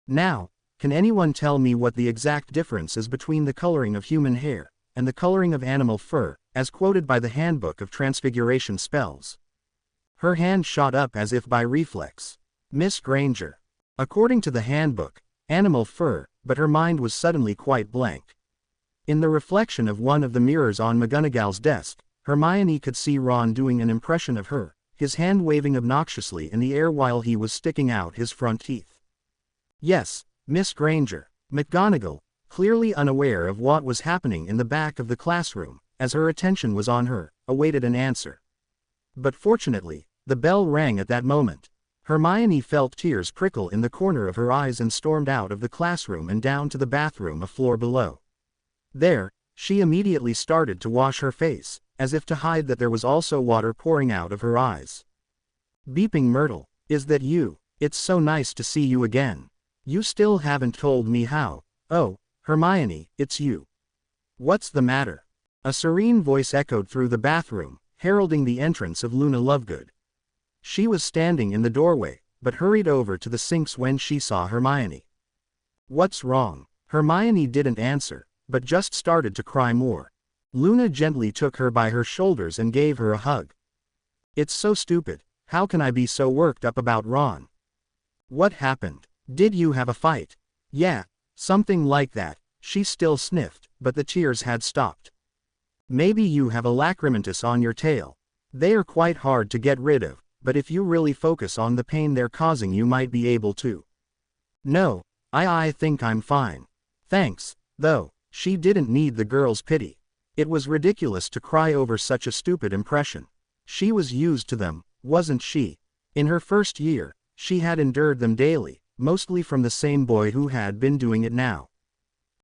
Now, can anyone tell me what the exact difference is between the coloring of human hair and the coloring of animal fur, as quoted by the Handbook of Transfiguration Spells? Her hand shot up as if by reflex. Miss Granger. According to the handbook, animal fur, but her mind was suddenly quite blank. In the reflection of one of the mirrors on McGonagall's desk, Hermione could see Ron doing an impression of her, his hand waving obnoxiously in the air while he was sticking out his front teeth. Yes, Miss Granger. McGonagall, clearly unaware of what was happening in the back of the classroom, as her attention was on her, awaited an answer. But fortunately, the bell rang at that moment. Hermione felt tears prickle in the corner of her eyes and stormed out of the classroom and down to the bathroom a floor below. There, she immediately started to wash her face, as if to hide that there was also water pouring out of her eyes. Beeping Myrtle, is that you? It's so nice to see you again. You still haven't told me how. Oh, Hermione, it's you. What's the matter? A serene voice echoed through the bathroom, heralding the entrance of Luna Lovegood. She was standing in the doorway, but hurried over to the sinks when she saw Hermione. What's wrong? Hermione didn't answer, but just started to cry more. Luna gently took her by her shoulders and gave her a hug. It's so stupid, how can I be so worked up about Ron? What happened? Did you have a fight? Yeah, something like that. She still sniffed, but the tears had stopped. Maybe you have a lacrimatus on your tail. They are quite hard to get rid of, but if you really focus on the pain they're causing you might be able to. No, I think I'm fine. Thanks, though. She didn't need the girl's pity. It was ridiculous to cry over such a stupid impression. She was used to them, wasn't she? In her first year, she had endured them daily, mostly from the same boy who had been doing it now.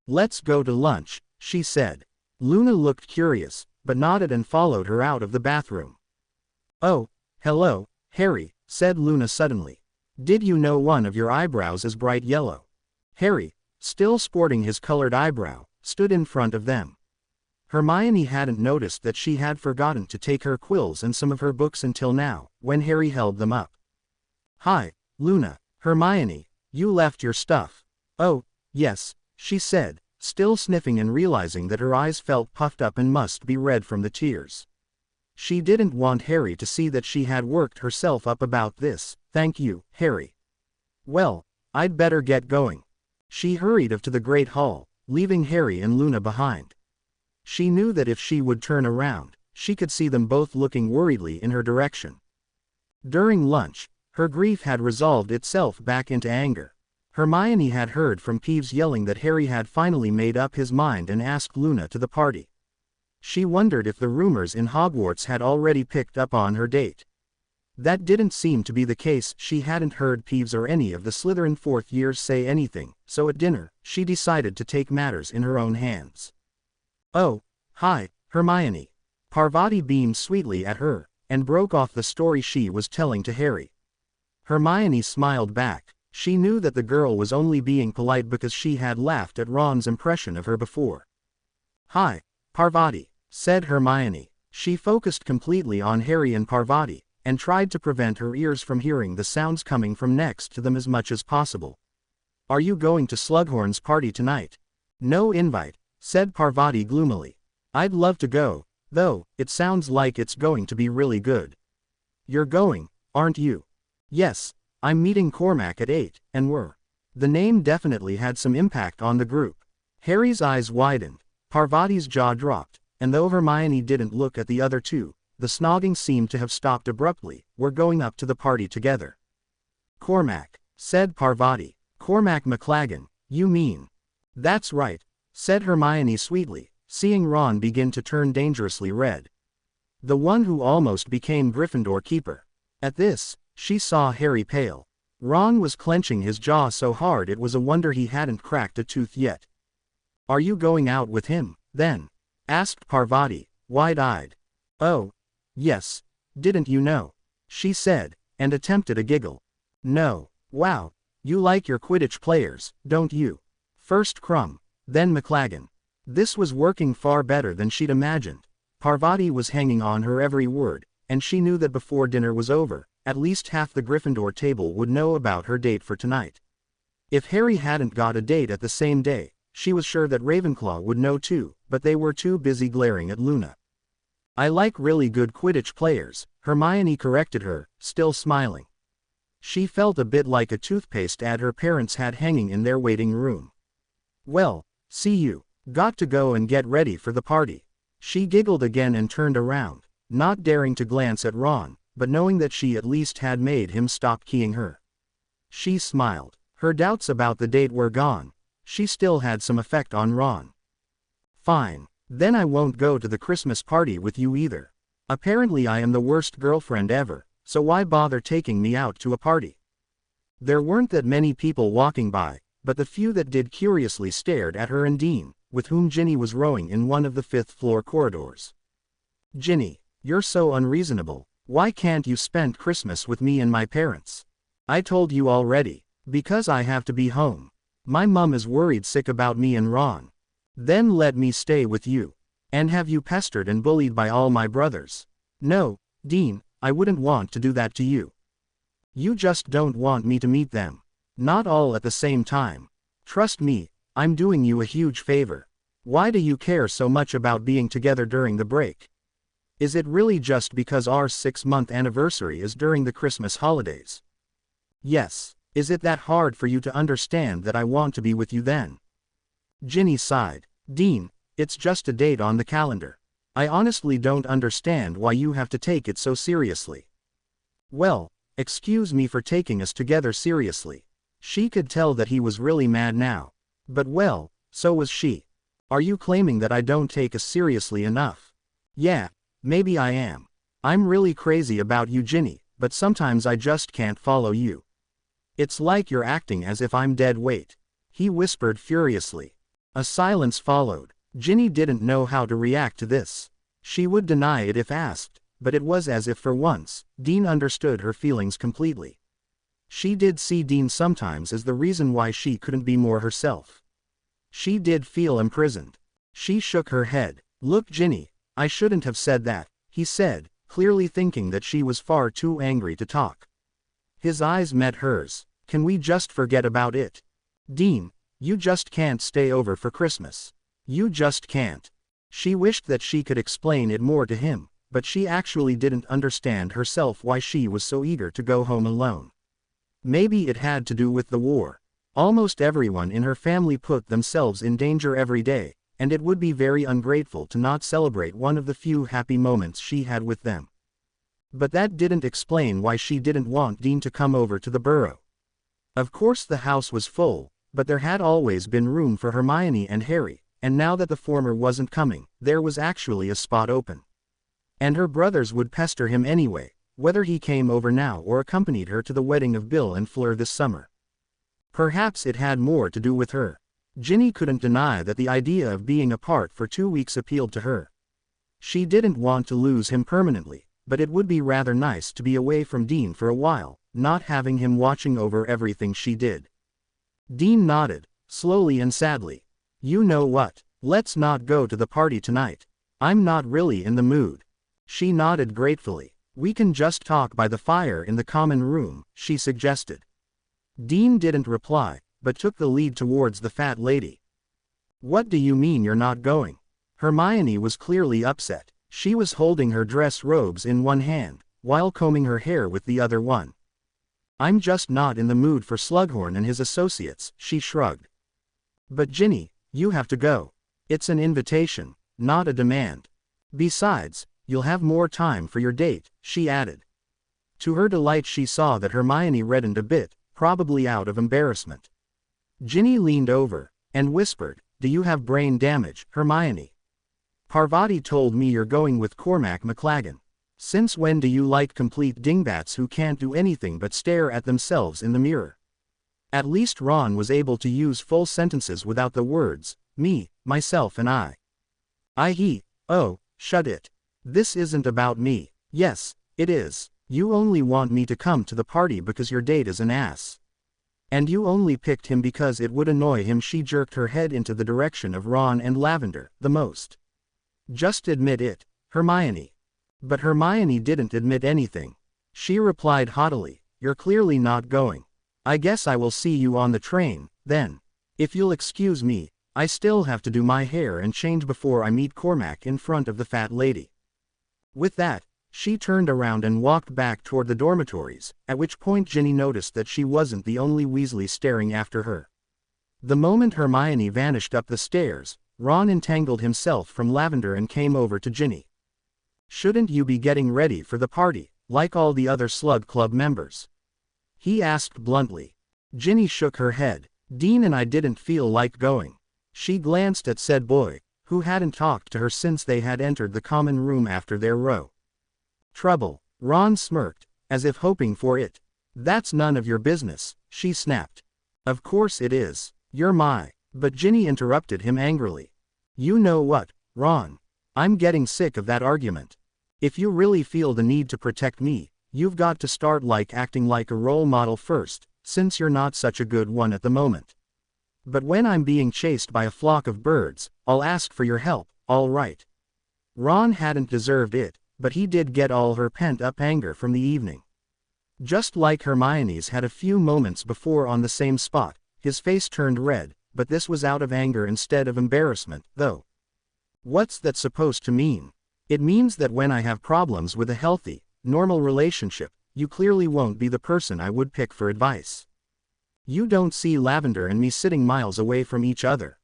Let's go to lunch, she said. Luna looked curious, but nodded and followed her out of the bathroom. Oh, hello, Harry, said Luna suddenly. Did you know one of your eyebrows is bright yellow? Harry, still sporting his colored eyebrow, stood in front of them. Hermione hadn't noticed that she had forgotten to take her quills and some of her books until now, when Harry held them up. Hi, Luna. Hermione, you left your stuff. Oh, yes, she said, still sniffing and realizing that her eyes felt puffed up and must be red from the tears. She didn't want Harry to see that she had worked herself up about this. Thank you, Harry. Well, I'd better get going. She hurried off to the Great Hall, leaving Harry and Luna behind. She knew that if she would turn around, she could see them both looking worriedly in her direction. During lunch, her grief had resolved itself back into anger. Hermione had heard from Peeves yelling that Harry had finally made up his mind and asked Luna to the party. She wondered if the rumors in Hogwarts had already picked up on her date. That didn't seem to be the case. She hadn't heard Peeves or any of the Slytherin fourth years say anything, so at dinner, she decided to take matters in her own hands. Oh, hi, Hermione. Parvati beamed sweetly at her, and broke off the story she was telling to Harry. Hermione smiled back. She knew that the girl was only being polite because she had laughed at Ron's impression of her before. Hi, Parvati, said Hermione. She focused completely on Harry and Parvati, and tried to prevent her ears from hearing the sounds coming from next to them as much as possible. Are you going to Slughorn's party tonight? No invite, said Parvati gloomily. I'd love to go, though. It sounds like it's going to be really good. You're going, aren't you? Yes, I'm meeting Cormac at 8, and we're. The name definitely had some impact on the group. Harry's eyes widened, Parvati's jaw dropped, and though Hermione didn't look at the other two, the snogging seemed to have stopped abruptly. We're going up to the party together. Cormac, said Parvati. Cormac McLaggen, you mean? That's right, said Hermione sweetly, seeing Ron begin to turn dangerously red. The one who almost became Gryffindor keeper. At this, she saw Harry pale. Ron was clenching his jaw so hard it was a wonder he hadn't cracked a tooth yet. Are you going out with him, then? Asked Parvati, wide-eyed. Oh, yes, didn't you know? She said, and attempted a giggle. No, wow, you like your Quidditch players, don't you? First Crumb, then McLaggen. This was working far better than she'd imagined. Parvati was hanging on her every word, and she knew that before dinner was over, at least half the Gryffindor table would know about her date for tonight. If Harry hadn't got a date at the same day, she was sure that Ravenclaw would know too, but they were too busy glaring at Luna. "I like really good Quidditch players," Hermione corrected her, still smiling. She felt a bit like a toothpaste ad her parents had hanging in their waiting room. "Well, see you. Got to go and get ready for the party." She giggled again and turned around, not daring to glance at Ron, but knowing that she at least had made him stop keying her. She smiled. Her doubts about the date were gone. She still had some effect on Ron. "Fine. Then I won't go to the Christmas party with you either. Apparently I am the worst girlfriend ever, so why bother taking me out to a party?" There weren't that many people walking by, but the few that did curiously stared at her and Dean, with whom Ginny was rowing in one of the fifth-floor corridors. "Ginny, you're so unreasonable. Why can't you spend Christmas with me and my parents?" "I told you already. Because I have to be home. My mum is worried sick about me and Ron." "Then let me stay with you. And have you pestered and bullied by all my brothers?" "No, Dean, I wouldn't want to do that to you. You just don't want me to meet them. Not all at the same time. Trust me, I'm doing you a huge favor. Why do you care so much about being together during the break? Is it really just because our 6-month anniversary is during the Christmas holidays?" "Yes. Is it that hard for you to understand that I want to be with you then?" Ginny sighed. "Dean, it's just a date on the calendar. I honestly don't understand why you have to take it so seriously." "Well, excuse me for taking us together seriously." She could tell that he was really mad now. But well, so was she. "Are you claiming that I don't take us seriously enough?" "Yeah, maybe I am. I'm really crazy about you, Ginny, but sometimes I just can't follow you. It's like you're acting as if I'm dead weight," he whispered furiously. A silence followed. Ginny didn't know how to react to this. She would deny it if asked, but it was as if for once, Dean understood her feelings completely. She did see Dean sometimes as the reason why she couldn't be more herself. She did feel imprisoned. She shook her head. "Look, Ginny, I shouldn't have said that," he said, clearly thinking that she was far too angry to talk. His eyes met hers. "Can we just forget about it? Dean, you just can't stay over for Christmas. You just can't." She wished that she could explain it more to him, but she actually didn't understand herself why she was so eager to go home alone. Maybe it had to do with the war. Almost everyone in her family put themselves in danger every day, and it would be very ungrateful to not celebrate one of the few happy moments she had with them. But that didn't explain why she didn't want Dean to come over to the burrow. Of course the house was full, but there had always been room for Hermione and Harry, and now that the former wasn't coming, there was actually a spot open. And her brothers would pester him anyway, whether he came over now or accompanied her to the wedding of Bill and Fleur this summer. Perhaps it had more to do with her. Ginny couldn't deny that the idea of being apart for 2 weeks appealed to her. She didn't want to lose him permanently, but it would be rather nice to be away from Dean for a while, not having him watching over everything she did. Dean nodded, slowly and sadly. "You know what? Let's not go to the party tonight. I'm not really in the mood." She nodded gratefully. "We can just talk by the fire in the common room," she suggested. Dean didn't reply, but took the lead towards the fat lady. "What do you mean you're not going?" Hermione was clearly upset. She was holding her dress robes in one hand, while combing her hair with the other one. "I'm just not in the mood for Slughorn and his associates," she shrugged. "But Ginny, you have to go. It's an invitation, not a demand. Besides, you'll have more time for your date," she added. To her delight she saw that Hermione reddened a bit, probably out of embarrassment. Ginny leaned over, and whispered, "Do you have brain damage, Hermione? Parvati told me you're going with Cormac McLaggen. Since when do you like complete dingbats who can't do anything but stare at themselves in the mirror?" At least Ron was able to use full sentences without the words, "me, myself and I." Oh, shut it. This isn't about me." "Yes, it is. You only want me to come to the party because your date is an ass. And you only picked him because it would annoy him." She jerked her head into the direction of Ron and Lavender, the most. "Just admit it." Hermione. But Hermione didn't admit anything. She replied haughtily, "You're clearly not going. I guess I will see you on the train, then. If you'll excuse me, I still have to do my hair and change before I meet Cormac in front of the fat lady." With that, she turned around and walked back toward the dormitories, at which point Ginny noticed that she wasn't the only Weasley staring after her. The moment Hermione vanished up the stairs, Ron entangled himself from Lavender and came over to Ginny. "Shouldn't you be getting ready for the party, like all the other Slug Club members?" he asked bluntly. Ginny shook her head. "Dean and I didn't feel like going." She glanced at said boy, who hadn't talked to her since they had entered the common room after their row. "Trouble?" Ron smirked, as if hoping for it. "That's none of your business," she snapped. "Of course it is. You're my—" But Ginny interrupted him angrily. "You know what, Ron? I'm getting sick of that argument. If you really feel the need to protect me, you've got to start acting like a role model first, since you're not such a good one at the moment. But when I'm being chased by a flock of birds, I'll ask for your help, all right." Ron hadn't deserved it, but he did get all her pent-up anger from the evening. Just like Hermione's had a few moments before on the same spot, his face turned red, but this was out of anger instead of embarrassment, though. "What's that supposed to mean?" "It means that when I have problems with a healthy, normal relationship, you clearly won't be the person I would pick for advice. You don't see Lavender and me sitting miles away from each other."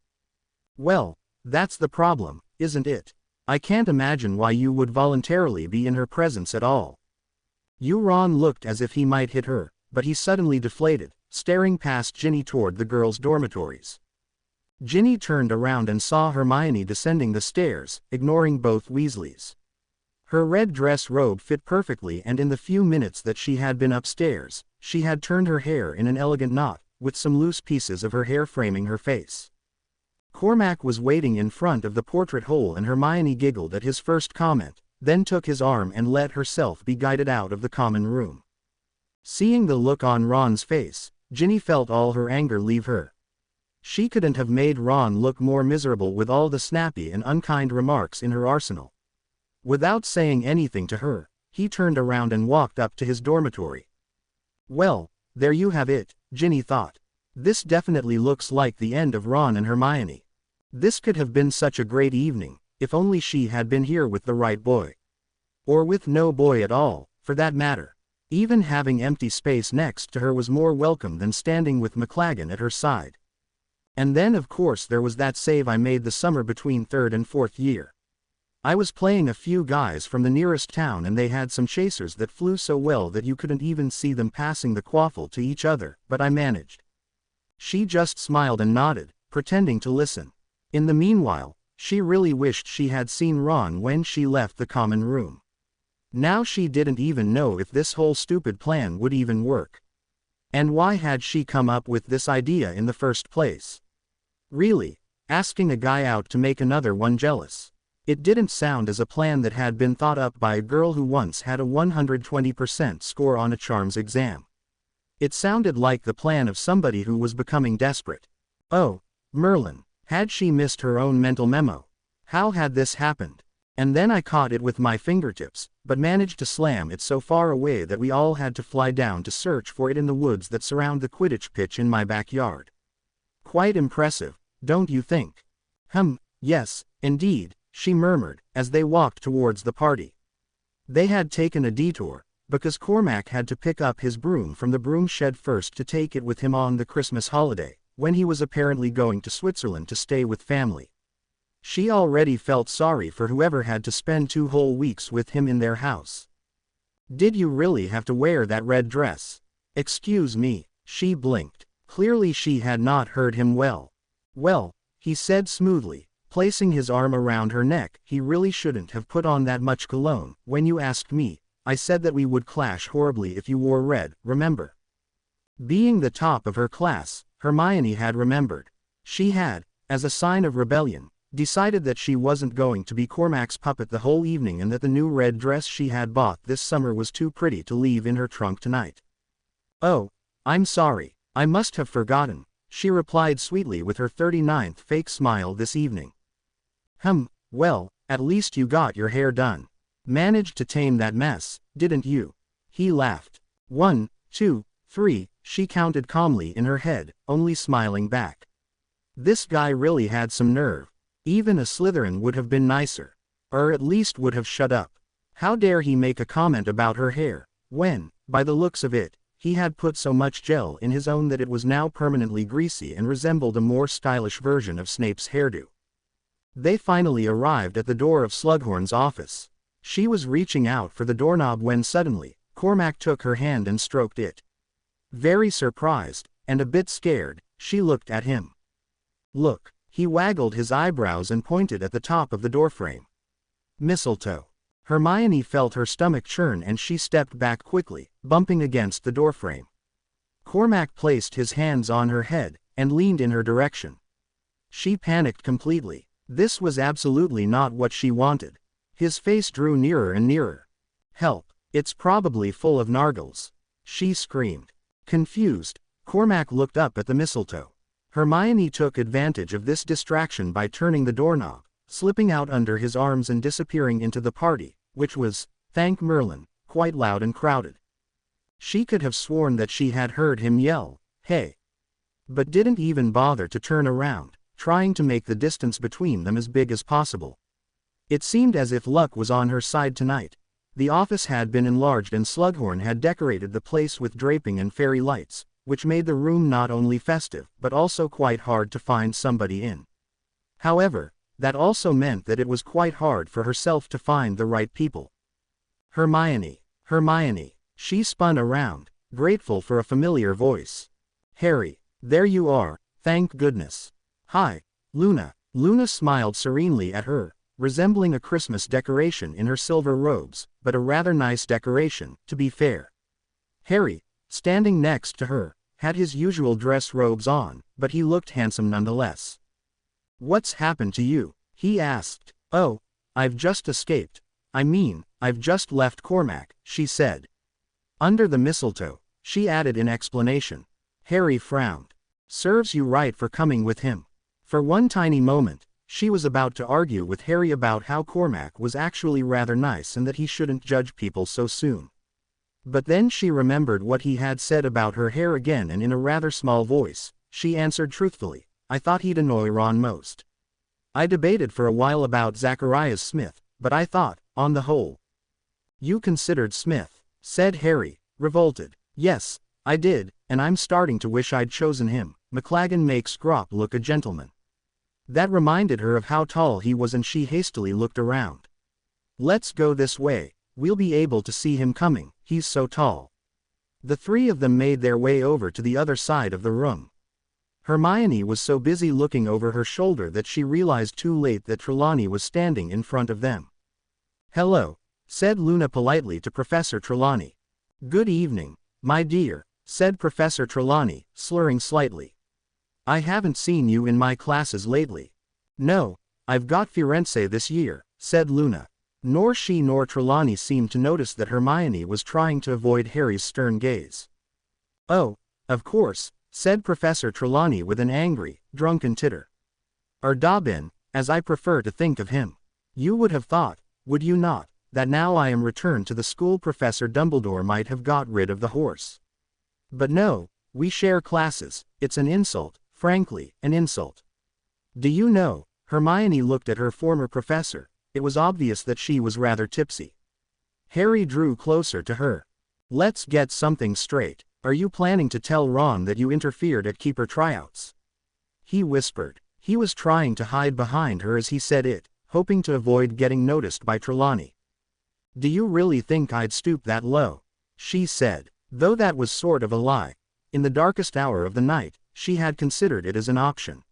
"Well, that's the problem, isn't it? I can't imagine why you would voluntarily be in her presence at all." Ron looked as if he might hit her, but he suddenly deflated, staring past Ginny toward the girls' dormitories. Ginny turned around and saw Hermione descending the stairs, ignoring both Weasleys. Her red dress robe fit perfectly, and in the few minutes that she had been upstairs, she had turned her hair in an elegant knot, with some loose pieces of her hair framing her face. Cormac was waiting in front of the portrait hole, and Hermione giggled at his first comment, then took his arm and let herself be guided out of the common room. Seeing the look on Ron's face, Ginny felt all her anger leave her. She couldn't have made Ron look more miserable with all the snappy and unkind remarks in her arsenal. Without saying anything to her, he turned around and walked up to his dormitory. "Well, there you have it," Ginny thought. "This definitely looks like the end of Ron and Hermione. This could have been such a great evening, if only she had been here with the right boy. Or with no boy at all, for that matter. Even having empty space next to her was more welcome than standing with McLaggen at her side. And then of course there was that save I made the summer between 3rd and 4th year. I was playing a few guys from the nearest town, and they had some chasers that flew so well that you couldn't even see them passing the quaffle to each other, but I managed." She just smiled and nodded, pretending to listen. In the meanwhile, she really wished she had seen Ron when she left the common room. Now she didn't even know if this whole stupid plan would even work. And why had she come up with this idea in the first place? Really, asking a guy out to make another one jealous. It didn't sound as a plan that had been thought up by a girl who once had a 120% score on a charms exam. It sounded like the plan of somebody who was becoming desperate. Oh, Merlin, had she missed her own mental memo? How had this happened? And then I caught it with my fingertips, but managed to slam it so far away that we all had to fly down to search for it in the woods that surround the Quidditch pitch in my backyard. Quite impressive, don't you think? Yes, indeed, she murmured, as they walked towards the party. They had taken a detour, because Cormac had to pick up his broom from the broom shed first to take it with him on the Christmas holiday, when he was apparently going to Switzerland to stay with family. She already felt sorry for whoever had to spend 2 whole weeks with him in their house. "Did you really have to wear that red dress?" "Excuse me," she blinked. Clearly she had not heard him well. "Well," he said smoothly, placing his arm around her neck, "he really shouldn't have put on that much cologne. When you asked me, I said that we would clash horribly if you wore red, remember?" Being the top of her class, Hermione had remembered. She had, as a sign of rebellion, decided that she wasn't going to be Cormac's puppet the whole evening, and that the new red dress she had bought this summer was too pretty to leave in her trunk tonight. "Oh, I'm sorry, I must have forgotten," she replied sweetly with her 39th fake smile this evening. Well, At least you got your hair done. Managed to tame that mess, didn't you? He laughed. 1, 2, 3, she counted calmly in her head, only smiling back. This guy really had some nerve. Even a Slytherin would have been nicer. Or at least would have shut up. How dare he make a comment about her hair, when, by the looks of it, he had put so much gel in his own that it was now permanently greasy and resembled a more stylish version of Snape's hairdo. They finally arrived at the door of Slughorn's office. She was reaching out for the doorknob when suddenly, Cormac took her hand and stroked it. Very surprised, and a bit scared, she looked at him. Look, he waggled his eyebrows and pointed at the top of the doorframe. Mistletoe. Hermione felt her stomach churn and she stepped back quickly, bumping against the doorframe. Cormac placed his hands on her head, and leaned in her direction. She panicked completely. This was absolutely not what she wanted. His face drew nearer and nearer. Help, it's probably full of nargles. She screamed. Confused, Cormac looked up at the mistletoe. Hermione took advantage of this distraction by turning the doorknob, slipping out under his arms and disappearing into the party, which was, thank Merlin, quite loud and crowded. She could have sworn that she had heard him yell, "Hey!" but didn't even bother to turn around, trying to make the distance between them as big as possible. It seemed as if luck was on her side tonight. The office had been enlarged and Slughorn had decorated the place with draping and fairy lights, which made the room not only festive but also quite hard to find somebody in. However, that also meant that it was quite hard for herself to find the right people. Hermione, Hermione, she spun around, grateful for a familiar voice. Harry, there you are, thank goodness. Hi, Luna. Luna smiled serenely at her, resembling a Christmas decoration in her silver robes, but a rather nice decoration, to be fair. Harry, standing next to her, had his usual dress robes on, but he looked handsome nonetheless. What's happened to you? He asked. Oh, I've just escaped. I mean, I've just left Cormac, she said. Under the mistletoe, she added in explanation. Harry frowned. Serves you right for coming with him. For one tiny moment, she was about to argue with Harry about how Cormac was actually rather nice and that he shouldn't judge people so soon. But then she remembered what he had said about her hair again, and in a rather small voice, she answered truthfully, I thought he'd annoy Ron most. I debated for a while about Zacharias Smith, but I thought, on the whole. You considered Smith, said Harry, revolted. Yes, I did, and I'm starting to wish I'd chosen him. McLaggen makes Scrop look a gentleman. That reminded her of how tall he was and she hastily looked around. Let's go this way, we'll be able to see him coming, he's so tall. The three of them made their way over to the other side of the room. Hermione was so busy looking over her shoulder that she realized too late that Trelawney was standing in front of them. Hello, said Luna politely to Professor Trelawney. Good evening, my dear, said Professor Trelawney, slurring slightly. I haven't seen you in my classes lately. No, I've got Firenze this year, said Luna. Nor she nor Trelawney seemed to notice that Hermione was trying to avoid Harry's stern gaze. Oh, of course, said Professor Trelawney with an angry, drunken titter. Or Dobbin, as I prefer to think of him. You would have thought, would you not, that now I am returned to the school Professor Dumbledore might have got rid of the horse. But no, we share classes, it's an insult, frankly, an insult. Do you know, Hermione looked at her former professor, it was obvious that she was rather tipsy. Harry drew closer to her. Let's get something straight, are you planning to tell Ron that you interfered at keeper tryouts? He whispered. He was trying to hide behind her as he said it, hoping to avoid getting noticed by Trelawney. Do you really think I'd stoop that low? She said, though that was sort of a lie. In the darkest hour of the night, she had considered it as an option.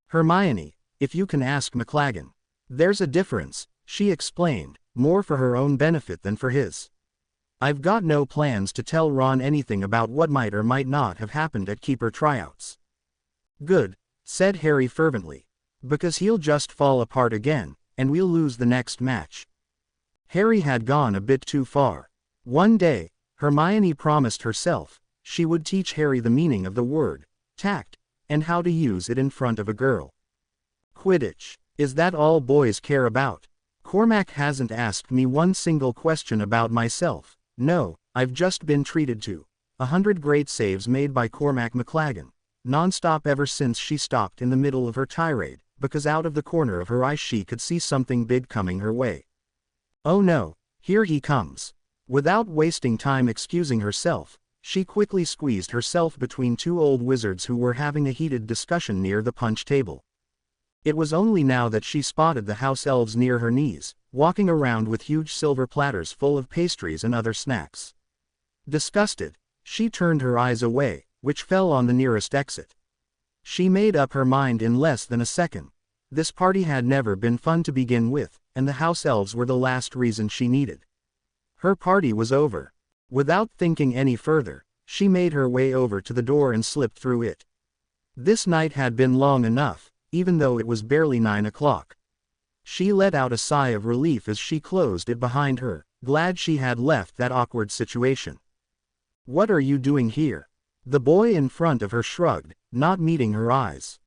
Hermione, if you can ask McLaggen. There's a difference, she explained, more for her own benefit than for his. I've got no plans to tell Ron anything about what might or might not have happened at keeper tryouts. Good, said Harry fervently. Because he'll just fall apart again, and we'll lose the next match. Harry had gone a bit too far. One day, Hermione promised herself, she would teach Harry the meaning of the word, tact, and how to use it in front of a girl. Quidditch, is that all boys care about? Cormac hasn't asked me one single question about myself. No, I've just been treated to 100 great saves made by Cormac McLagan, non-stop ever since she stopped in the middle of her tirade, because out of the corner of her eye she could see something big coming her way. Oh no, here he comes. Without wasting time excusing herself, she quickly squeezed herself between two old wizards who were having a heated discussion near the punch table. It was only now that she spotted the house elves near her knees, walking around with huge silver platters full of pastries and other snacks. Disgusted, she turned her eyes away, which fell on the nearest exit. She made up her mind in less than a second. This party had never been fun to begin with, and the house elves were the last reason she needed. Her party was over. Without thinking any further, she made her way over to the door and slipped through it. This night had been long enough, even though it was barely 9 o'clock. She let out a sigh of relief as she closed it behind her, glad she had left that awkward situation. "What are you doing here?" The boy in front of her shrugged, not meeting her eyes.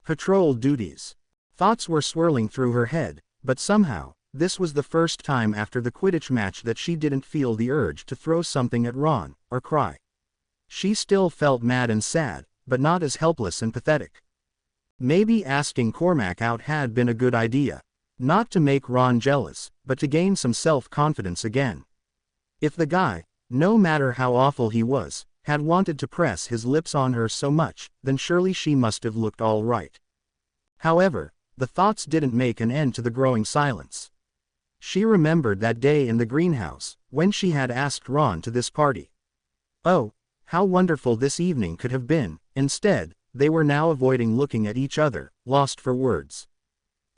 Patrol duties. Thoughts were swirling through her head, but somehow, this was the first time after the Quidditch match that she didn't feel the urge to throw something at Ron, or cry. She still felt mad and sad, but not as helpless and pathetic. Maybe asking Cormac out had been a good idea. Not to make Ron jealous, but to gain some self-confidence again. If the guy, no matter how awful he was, had wanted to press his lips on her so much, then surely she must have looked all right. However, the thoughts didn't make an end to the growing silence. She remembered that day in the greenhouse, when she had asked Ron to this party. Oh, how wonderful this evening could have been. Instead, they were now avoiding looking at each other, lost for words.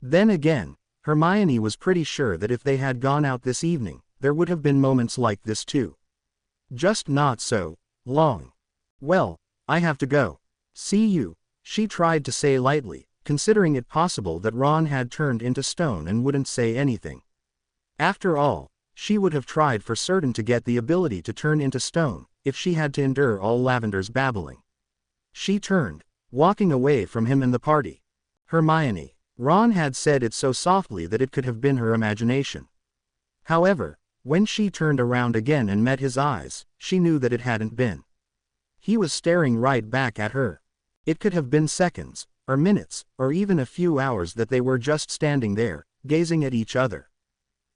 Then again, Hermione was pretty sure that if they had gone out this evening, there would have been moments like this too. Just not so long. "Well, I have to go. See you," she tried to say lightly, considering it possible that Ron had turned into stone and wouldn't say anything. After all, she would have tried for certain to get the ability to turn into stone, if she had to endure all Lavender's babbling. She turned, walking away from him and the party. Hermione. Ron had said it so softly that it could have been her imagination. However, when she turned around again and met his eyes, she knew that it hadn't been. He was staring right back at her. It could have been seconds, or minutes, or even a few hours that they were just standing there, gazing at each other.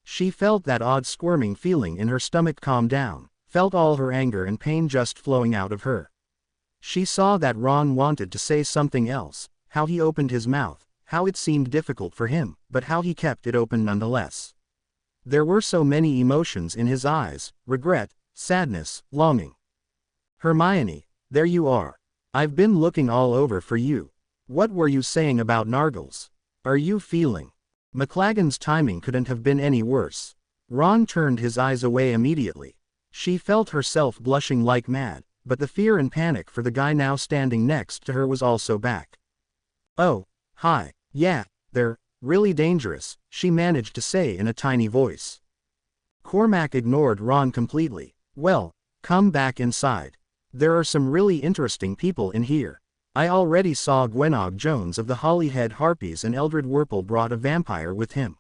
She felt that odd squirming feeling in her stomach calm down, felt all her anger and pain just flowing out of her. She saw that Ron wanted to say something else, how he opened his mouth, how it seemed difficult for him, but how he kept it open nonetheless. There were so many emotions in his eyes: regret, sadness, longing. "Hermione, there you are. I've been looking all over for you. What were you saying about Nargles? Are you feeling?" McLagan's timing couldn't have been any worse. Ron turned his eyes away immediately. She felt herself blushing like mad, but the fear and panic for the guy now standing next to her was also back. "Oh, hi, yeah, they're really dangerous," she managed to say in a tiny voice. Cormac ignored Ron completely. "Well, come back inside. There are some really interesting people in here. I already saw Gwenog Jones of the Holyhead Harpies, and Eldred Wurple brought a vampire with him."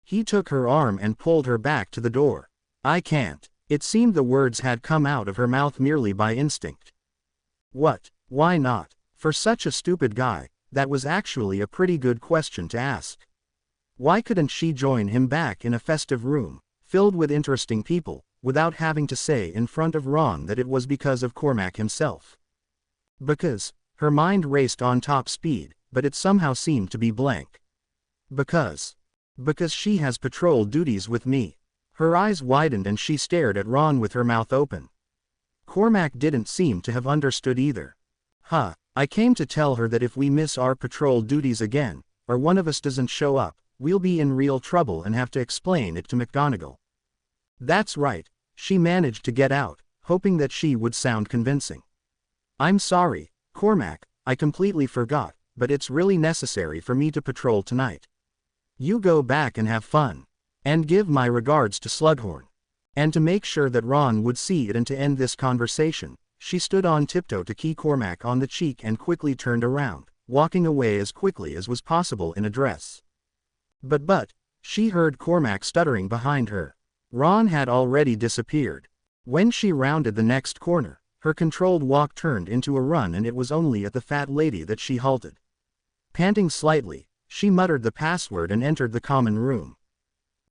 He took her arm and pulled her back to the door. "I can't." It seemed the words had come out of her mouth merely by instinct. What? Why not? For such a stupid guy, that was actually a pretty good question to ask. Why couldn't she join him back in a festive room, filled with interesting people, without having to say in front of Ron that it was because of Cormac himself? Because, her mind raced on top speed, but it somehow seemed to be blank. Because she has patrol duties with me. Her eyes widened and she stared at Ron with her mouth open. Cormac didn't seem to have understood either. I came to tell her that if we miss our patrol duties again, or one of us doesn't show up, we'll be in real trouble and have to explain it to McGonagall." "That's right," she managed to get out, hoping that she would sound convincing. "I'm sorry, Cormac, I completely forgot, but it's really necessary for me to patrol tonight. You go back and have fun. And give my regards to Slughorn." And to make sure that Ron would see it and to end this conversation, she stood on tiptoe to key Cormac on the cheek and quickly turned around, walking away as quickly as was possible in a dress. But, She heard Cormac stuttering behind her. Ron had already disappeared. When she rounded the next corner, her controlled walk turned into a run, and it was only at the fat lady that she halted. Panting slightly, she muttered the password and entered the common room.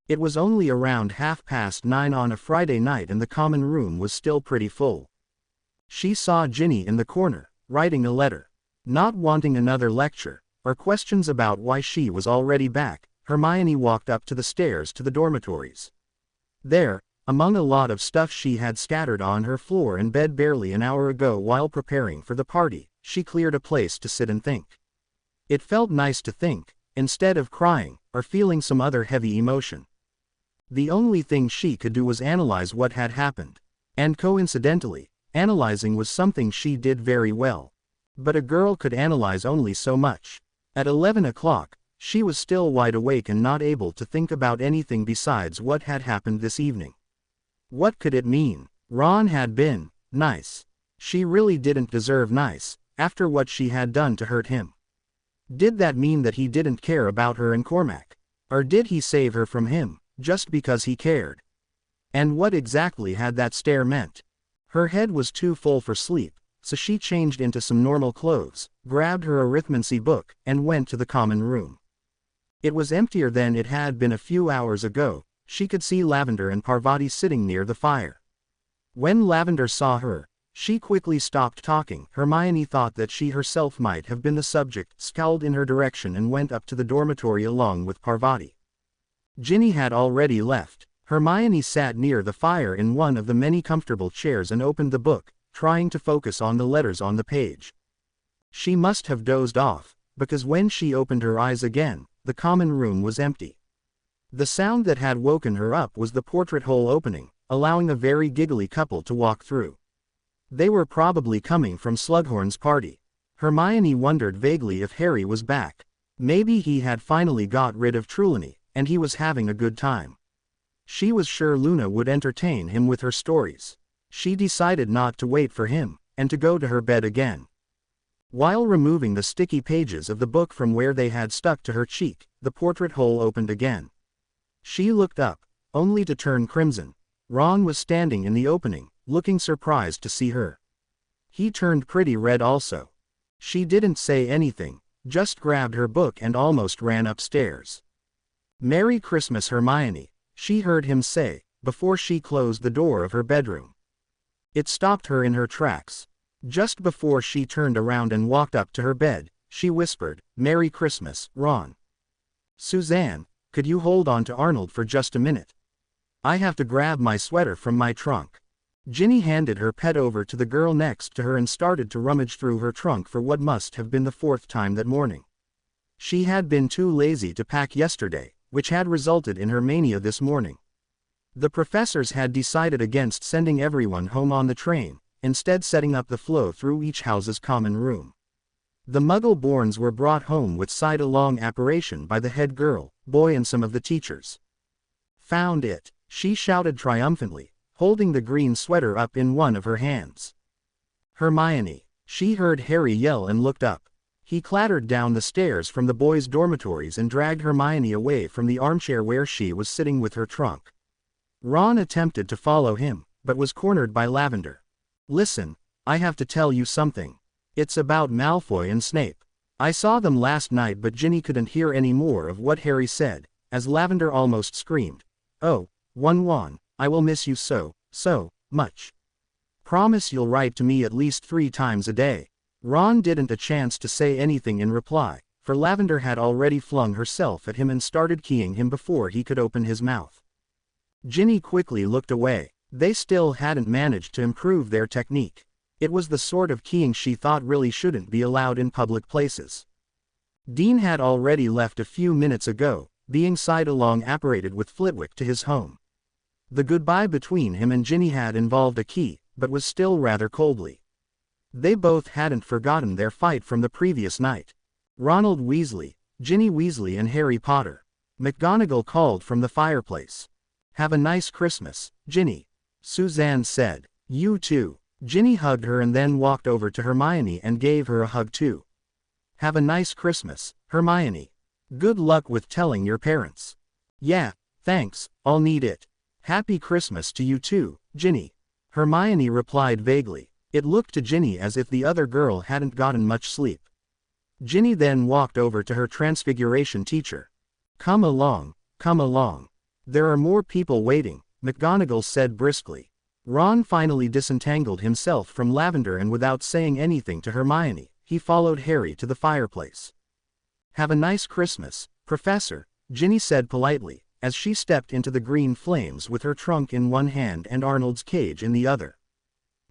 It was only around 9:30 on a Friday night, and the common room was still pretty full. She saw Ginny in the corner, writing a letter. Not wanting another lecture, or questions about why she was already back, Hermione walked up to the stairs to the dormitories. There, among a lot of stuff she had scattered on her floor in bed barely an hour ago while preparing for the party, she cleared a place to sit and think. It felt nice to think, instead of crying, or feeling some other heavy emotion. The only thing she could do was analyze what had happened. And coincidentally, analyzing was something she did very well. But a girl could analyze only so much. At 11 o'clock, she was still wide awake and not able to think about anything besides what had happened this evening. What could it mean? Ron had been nice. She really didn't deserve nice, after what she had done to hurt him. Did that mean that he didn't care about her and Cormac? Or did he save her from him, just because he cared? And what exactly had that stare meant? Her head was too full for sleep, so she changed into some normal clothes, grabbed her arithmancy book, and went to the common room. It was emptier than it had been a few hours ago. She could see Lavender and Parvati sitting near the fire. When Lavender saw her, she quickly stopped talking. Hermione thought that she herself might have been the subject, scowled in her direction and went up to the dormitory along with Parvati. Ginny had already left. Hermione sat near the fire in one of the many comfortable chairs and opened the book, trying to focus on the letters on the page. She must have dozed off, because when she opened her eyes again, the common room was empty. The sound that had woken her up was the portrait hole opening, allowing a very giggly couple to walk through. They were probably coming from Slughorn's party. Hermione wondered vaguely if Harry was back. Maybe he had finally got rid of Trelawney, and he was having a good time. She was sure Luna would entertain him with her stories. She decided not to wait for him, and to go to her bed again. While removing the sticky pages of the book from where they had stuck to her cheek, the portrait hole opened again. She looked up, only to turn crimson. Ron was standing in the opening, looking surprised to see her. He turned pretty red also. She didn't say anything, just grabbed her book and almost ran upstairs. "Merry Christmas, Hermione," she heard him say, before she closed the door of her bedroom. It stopped her in her tracks. Just before she turned around and walked up to her bed, she whispered, "Merry Christmas, Ron. Suzanne, could you hold on to Arnold for just a minute? I have to grab my sweater from my trunk." Ginny handed her pet over to the girl next to her and started to rummage through her trunk for what must have been the fourth time that morning. She had been too lazy to pack yesterday, which had resulted in her mania this morning. The professors had decided against sending everyone home on the train, instead setting up the flow through each house's common room. The Muggle-borns were brought home with side-along apparition by the head girl, boy and some of the teachers. "Found it," she shouted triumphantly, holding the green sweater up in one of her hands. "Hermione," she heard Harry yell and looked up. He clattered down the stairs from the boys' dormitories and dragged Hermione away from the armchair where she was sitting with her trunk. Ron attempted to follow him, but was cornered by Lavender. "Listen, I have to tell you something. It's about Malfoy and Snape. I saw them last night," but Ginny couldn't hear any more of what Harry said, as Lavender almost screamed. "Oh, Won, I will miss you so much. Promise you'll write to me at least 3 times a day." Ron didn't a chance to say anything in reply, for Lavender had already flung herself at him and started keying him before he could open his mouth. Ginny quickly looked away. They still hadn't managed to improve their technique. It was the sort of keying she thought really shouldn't be allowed in public places. Dean had already left a few minutes ago, being side-along apparated with Flitwick to his home. The goodbye between him and Ginny had involved a key, but was still rather coldly. They both hadn't forgotten their fight from the previous night. Ronald Weasley, Ginny Weasley and Harry Potter. McGonagall called from the fireplace. "Have a nice Christmas, Ginny," Suzanne said. "You too." Ginny hugged her and then walked over to Hermione and gave her a hug too. "Have a nice Christmas, Hermione. Good luck with telling your parents." Yeah, thanks, I'll need it. Happy Christmas to you too, Ginny. Hermione replied vaguely. It looked to Ginny as if the other girl hadn't gotten much sleep. Ginny then walked over to her Transfiguration teacher. Come along, come along. There are more people waiting, McGonagall said briskly. Ron finally disentangled himself from Lavender and without saying anything to Hermione, he followed Harry to the fireplace. Have a nice Christmas, Professor, Ginny said politely, as she stepped into the green flames with her trunk in one hand and Arnold's cage in the other.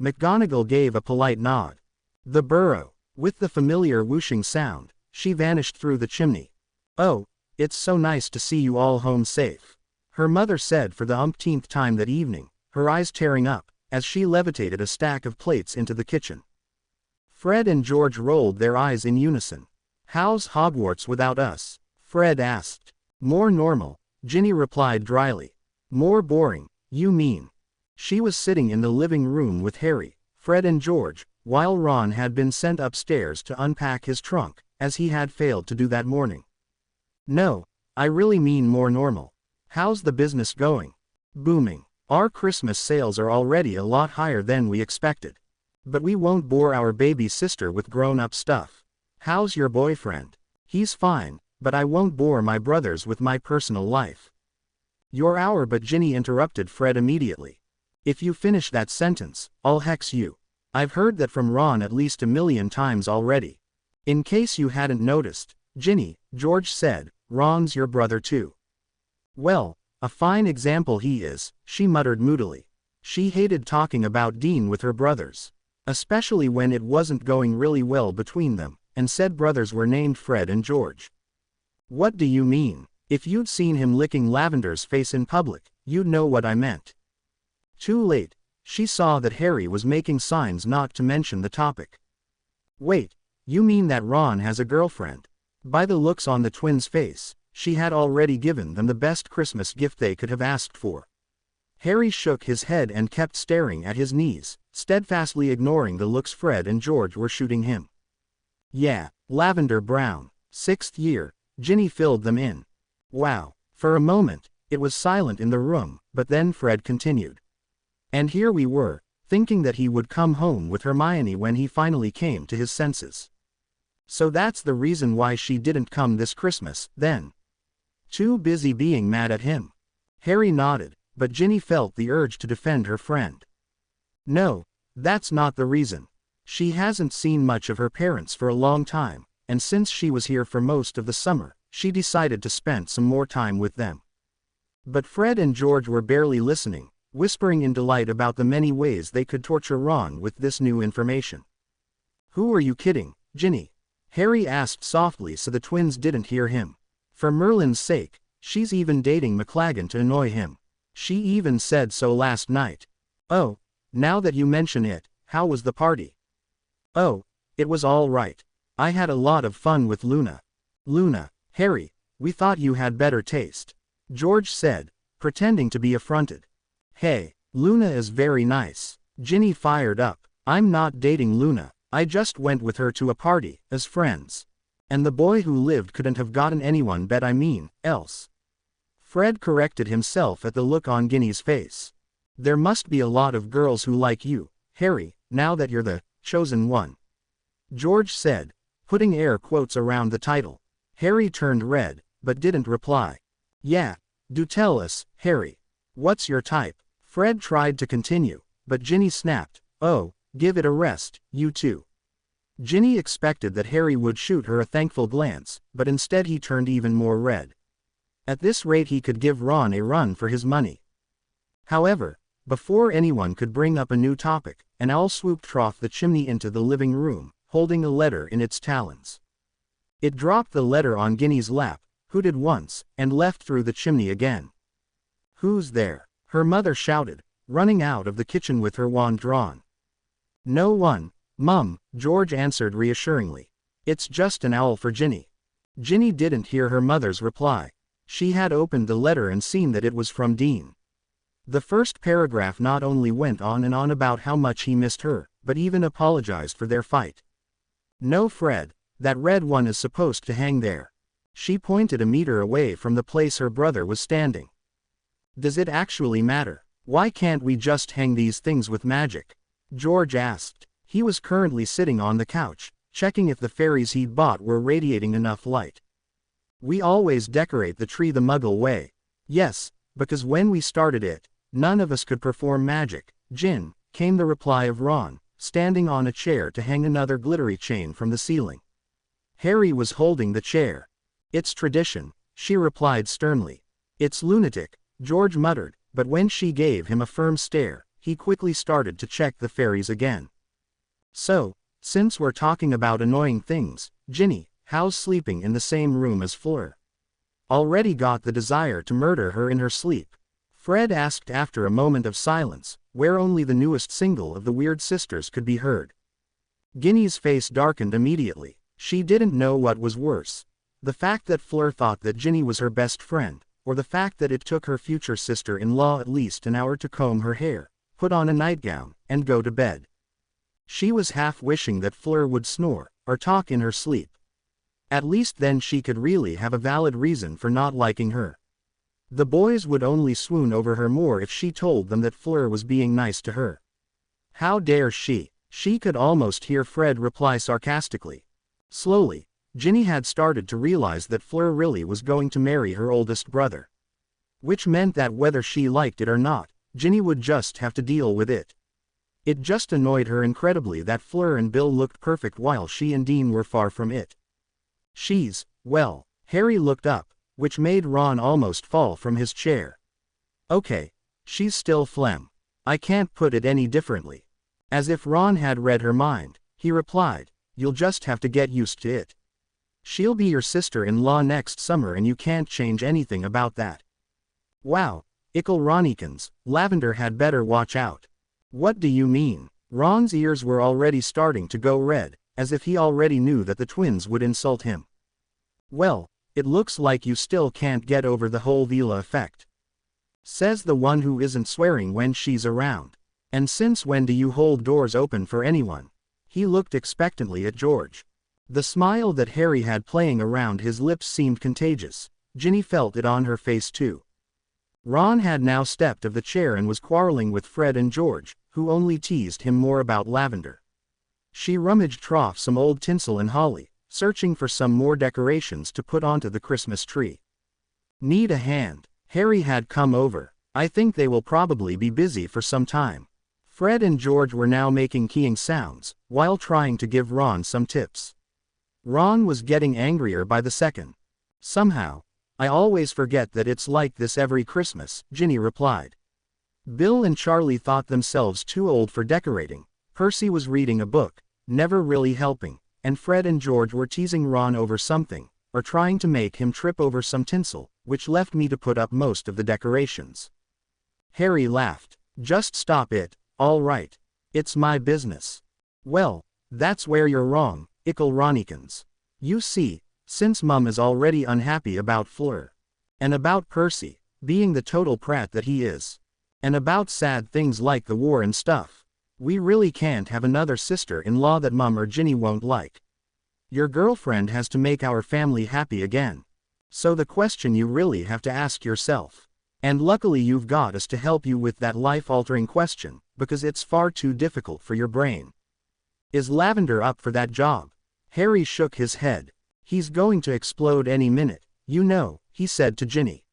McGonagall gave a polite nod. The burrow. With the familiar whooshing sound, she vanished through the chimney. Oh, it's so nice to see you all home safe, her mother said for the umpteenth time that evening, her eyes tearing up, as she levitated a stack of plates into the kitchen. Fred and George rolled their eyes in unison. How's Hogwarts without us? Fred asked. More normal, Ginny replied dryly. More boring, you mean? She was sitting in the living room with Harry, Fred and George, while Ron had been sent upstairs to unpack his trunk, as he had failed to do that morning. No, I really mean more normal. How's the business going? Booming. Our Christmas sales are already a lot higher than we expected. But we won't bore our baby sister with grown-up stuff. How's your boyfriend? He's fine, but I won't bore my brothers with my personal life. But Ginny interrupted Fred immediately. If you finish that sentence, I'll hex you. I've heard that from Ron at least 1,000,000 times already. In case you hadn't noticed, Ginny, George said, Ron's your brother too. Well, a fine example he is, she muttered moodily. She hated talking about Dean with her brothers. Especially when it wasn't going really well between them, and said brothers were named Fred and George. What do you mean? If you'd seen him licking Lavender's face in public, you'd know what I meant. Too late. She saw that Harry was making signs not to mention the topic. Wait, you mean that Ron has a girlfriend? By the looks on the twins' face, she had already given them the best Christmas gift they could have asked for. Harry shook his head and kept staring at his knees, steadfastly ignoring the looks Fred and George were shooting him. Yeah, Lavender Brown, 6th year, Ginny filled them in. Wow. For a moment, it was silent in the room, but then Fred continued. And here we were, thinking that he would come home with Hermione when he finally came to his senses. So that's the reason why she didn't come this Christmas, then. Too busy being mad at him. Harry nodded, but Ginny felt the urge to defend her friend. No, that's not the reason. She hasn't seen much of her parents for a long time, and since she was here for most of the summer, she decided to spend some more time with them. But Fred and George were barely listening, whispering in delight about the many ways they could torture Ron with this new information. Who are you kidding, Ginny? Harry asked softly so the twins didn't hear him. For Merlin's sake, she's even dating McLaggen to annoy him. She even said so last night. Oh, now that you mention it, how was the party? Oh, it was all right. I had a lot of fun with Luna. Luna, Harry, we thought you had better taste, George said, pretending to be affronted. Hey, Luna is very nice. Ginny fired up. I'm not dating Luna, I just went with her to a party, as friends. And the boy who lived couldn't have gotten anyone else. Fred corrected himself at the look on Ginny's face. There must be a lot of girls who like you, Harry, now that you're the chosen one. George said, putting air quotes around the title. Harry turned red, but didn't reply. Yeah, do tell us, Harry. What's your type? Fred tried to continue, but Ginny snapped, oh, give it a rest, you two. Ginny expected that Harry would shoot her a thankful glance, but instead he turned even more red. At this rate he could give Ron a run for his money. However, before anyone could bring up a new topic, an owl swooped off the chimney into the living room, holding a letter in its talons. It dropped the letter on Ginny's lap, hooted once, and left through the chimney again. Who's there? Her mother shouted, running out of the kitchen with her wand drawn. No one, Mum, George answered reassuringly. It's just an owl for Ginny. Ginny didn't hear her mother's reply. She had opened the letter and seen that it was from Dean. The first paragraph not only went on and on about how much he missed her, but even apologized for their fight. No, Fred, that red one is supposed to hang there. She pointed a meter away from the place her brother was standing. Does it actually matter? Why can't we just hang these things with magic? George asked. He was currently sitting on the couch, checking if the fairies he'd bought were radiating enough light. We always decorate the tree the Muggle way. Yes, because when we started it, none of us could perform magic, Jin, came the reply of Ron, standing on a chair to hang another glittery chain from the ceiling. Harry was holding the chair. It's tradition, she replied sternly. It's lunatic, George muttered, but when she gave him a firm stare, he quickly started to check the fairies again. So, since we're talking about annoying things, Ginny, how's sleeping in the same room as Fleur? Already got the desire to murder her in her sleep? Fred asked after a moment of silence, where only the newest single of the Weird Sisters could be heard. Ginny's face darkened immediately. She didn't know what was worse. The fact that Fleur thought that Ginny was her best friend, or the fact that it took her future sister-in-law at least an hour to comb her hair, put on a nightgown, and go to bed. She was half wishing that Fleur would snore, or talk in her sleep. At least then she could really have a valid reason for not liking her. The boys would only swoon over her more if she told them that Fleur was being nice to her. How dare she? She could almost hear Fred reply sarcastically. Slowly, Ginny had started to realize that Fleur really was going to marry her oldest brother. Which meant that whether she liked it or not, Ginny would just have to deal with it. It just annoyed her incredibly that Fleur and Bill looked perfect while she and Dean were far from it. Well, Harry looked up, which made Ron almost fall from his chair. Okay, she's still phlegm. I can't put it any differently. As if Ron had read her mind, he replied, you'll just have to get used to it. She'll be your sister-in-law next summer and you can't change anything about that. Wow, Ickle Ronikins, Lavender had better watch out. What do you mean? Ron's ears were already starting to go red, as if he already knew that the twins would insult him. Well, it looks like you still can't get over the whole Vila effect. Says the one who isn't swearing when she's around. And since when do you hold doors open for anyone? He looked expectantly at George. The smile that Harry had playing around his lips seemed contagious. Ginny felt it on her face too. Ron had now stepped off the chair and was quarreling with Fred and George, who only teased him more about Lavender. She rummaged off some old tinsel and holly, searching for some more decorations to put onto the Christmas tree. Need a hand? Harry had come over. I think they will probably be busy for some time. Fred and George were now making keying sounds, while trying to give Ron some tips. Ron was getting angrier by the second. Somehow, I always forget that it's like this every Christmas, Ginny replied. Bill and Charlie thought themselves too old for decorating. Percy was reading a book, never really helping, and Fred and George were teasing Ron over something, or trying to make him trip over some tinsel, which left me to put up most of the decorations. Harry laughed. Just stop it, all right. It's my business. Well, that's where you're wrong, Ickle Ronikins. You see, since Mum is already unhappy about Fleur, and about Percy, being the total prat that he is, and about sad things like the war and stuff, we really can't have another sister-in-law that Mum or Ginny won't like. Your girlfriend has to make our family happy again. So the question you really have to ask yourself. And luckily you've got us to help you with that life-altering question, because it's far too difficult for your brain. Is Lavender up for that job? Harry shook his head. He's going to explode any minute, you know, he said to Ginny.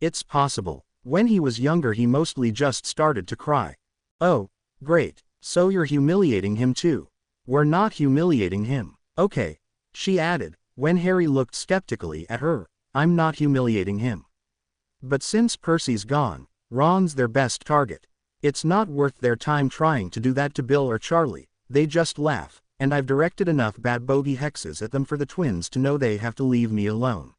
It's possible. When he was younger he mostly just started to cry. Oh, great, so you're humiliating him too. We're not humiliating him. Okay, she added, when Harry looked skeptically at her, I'm not humiliating him. But since Percy's gone, Ron's their best target. It's not worth their time trying to do that to Bill or Charlie, they just laugh, and I've directed enough bad bogey hexes at them for the twins to know they have to leave me alone.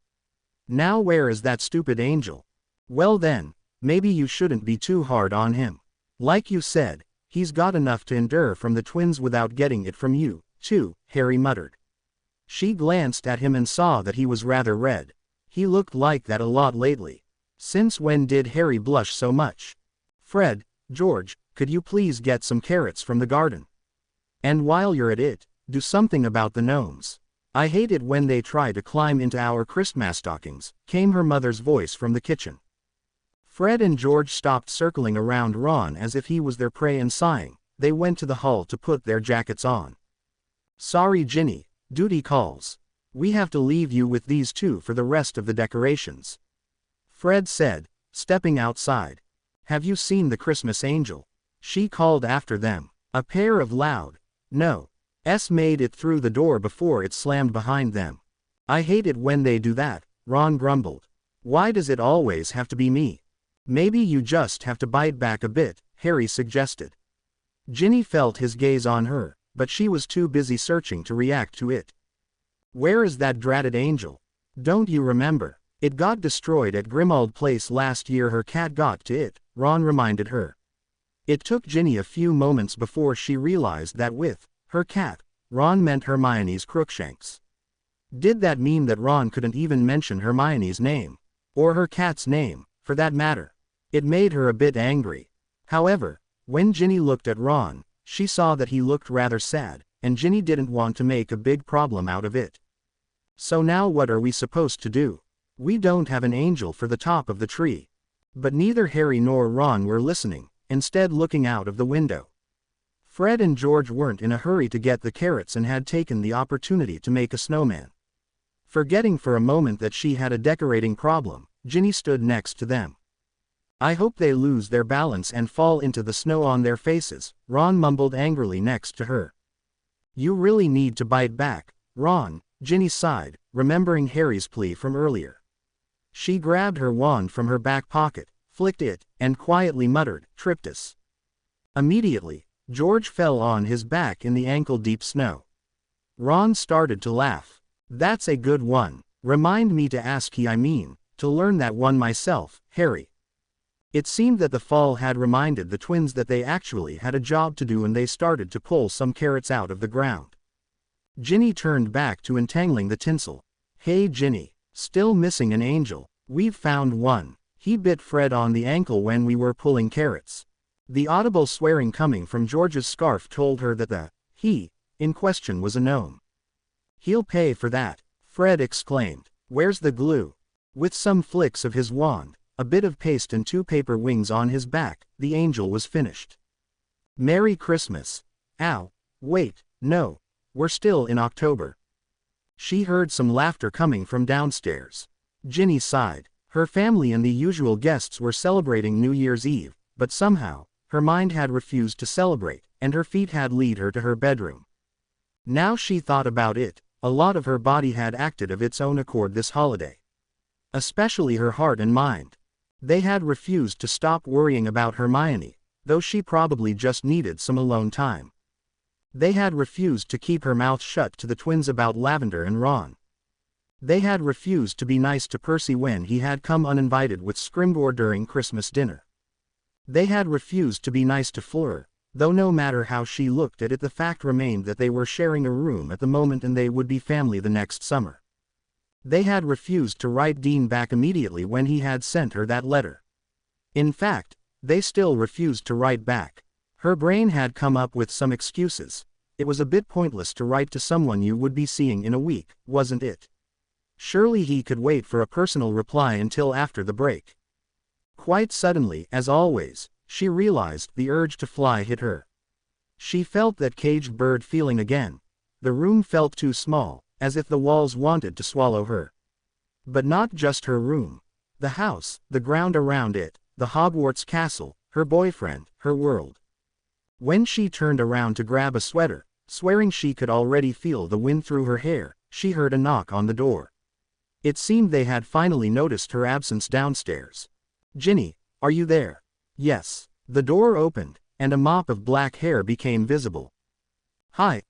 Now where is that stupid angel? Well then, maybe you shouldn't be too hard on him. Like you said, he's got enough to endure from the twins without getting it from you, too, Harry muttered. She glanced at him and saw that he was rather red. He looked like that a lot lately. Since when did Harry blush so much? Fred, George, could you please get some carrots from the garden? And while you're at it, do something about the gnomes. I hate it when they try to climb into our Christmas stockings, came her mother's voice from the kitchen. Fred and George stopped circling around Ron as if he was their prey and sighing. They went to the hall to put their jackets on. Sorry Ginny, duty calls. We have to leave you with these two for the rest of the decorations. Fred said, stepping outside. Have you seen the Christmas angel? She called after them. A pair of loud no's made it through the door before it slammed behind them. I hate it when they do that, Ron grumbled. Why does it always have to be me? Maybe you just have to bite back a bit, Harry suggested. Ginny felt his gaze on her, but she was too busy searching to react to it. Where is that dratted angel? Don't you remember? It got destroyed at Grimmauld Place last year. Her cat got to it, Ron reminded her. It took Ginny a few moments before she realized that with her cat, Ron meant Hermione's Crookshanks. Did that mean that Ron couldn't even mention Hermione's name? Or her cat's name, for that matter? It made her a bit angry. However, when Ginny looked at Ron, she saw that he looked rather sad, and Ginny didn't want to make a big problem out of it. So now what are we supposed to do? We don't have an angel for the top of the tree. But neither Harry nor Ron were listening, instead looking out of the window. Fred and George weren't in a hurry to get the carrots and had taken the opportunity to make a snowman. Forgetting for a moment that she had a decorating problem, Ginny stood next to them. I hope they lose their balance and fall into the snow on their faces, Ron mumbled angrily next to her. You really need to bite back, Ron, Ginny sighed, remembering Harry's plea from earlier. She grabbed her wand from her back pocket, flicked it, and quietly muttered, Triptus. Immediately, George fell on his back in the ankle-deep snow. Ron started to laugh. That's a good one. Remind me to ask to learn that one myself, Harry. It seemed that the fall had reminded the twins that they actually had a job to do, and they started to pull some carrots out of the ground. Ginny turned back to untangling the tinsel. Hey Ginny, still missing an angel? We've found one. He bit Fred on the ankle when we were pulling carrots. The audible swearing coming from George's scarf told her that the he in question was a gnome. He'll pay for that, Fred exclaimed. Where's the glue? With some flicks of his wand, a bit of paste and 2 paper wings on his back, the angel was finished. Merry Christmas. Ow, wait, no, we're still in October. She heard some laughter coming from downstairs. Ginny sighed. Her family and the usual guests were celebrating New Year's Eve, but somehow, her mind had refused to celebrate, and her feet had led her to her bedroom. Now she thought about it, a lot of her body had acted of its own accord this holiday. Especially her heart and mind. They had refused to stop worrying about Hermione, though she probably just needed some alone time. They had refused to keep her mouth shut to the twins about Lavender and Ron. They had refused to be nice to Percy when he had come uninvited with Scrimgeour during Christmas dinner. They had refused to be nice to Fleur, though no matter how she looked at it, the fact remained that they were sharing a room at the moment and they would be family the next summer. They had refused to write Dean back immediately when he had sent her that letter. In fact, they still refused to write back. Her brain had come up with some excuses. It was a bit pointless to write to someone you would be seeing in a week, wasn't it? Surely he could wait for a personal reply until after the break. Quite suddenly, as always, she realized the urge to fly hit her. She felt that caged bird feeling again. The room felt too small, as if the walls wanted to swallow her. But not just her room. The house, the ground around it, the Hogwarts castle, her boyfriend, her world. When she turned around to grab a sweater, swearing she could already feel the wind through her hair, she heard a knock on the door. It seemed they had finally noticed her absence downstairs. Ginny, are you there? Yes. The door opened, and a mop of black hair became visible. Hi,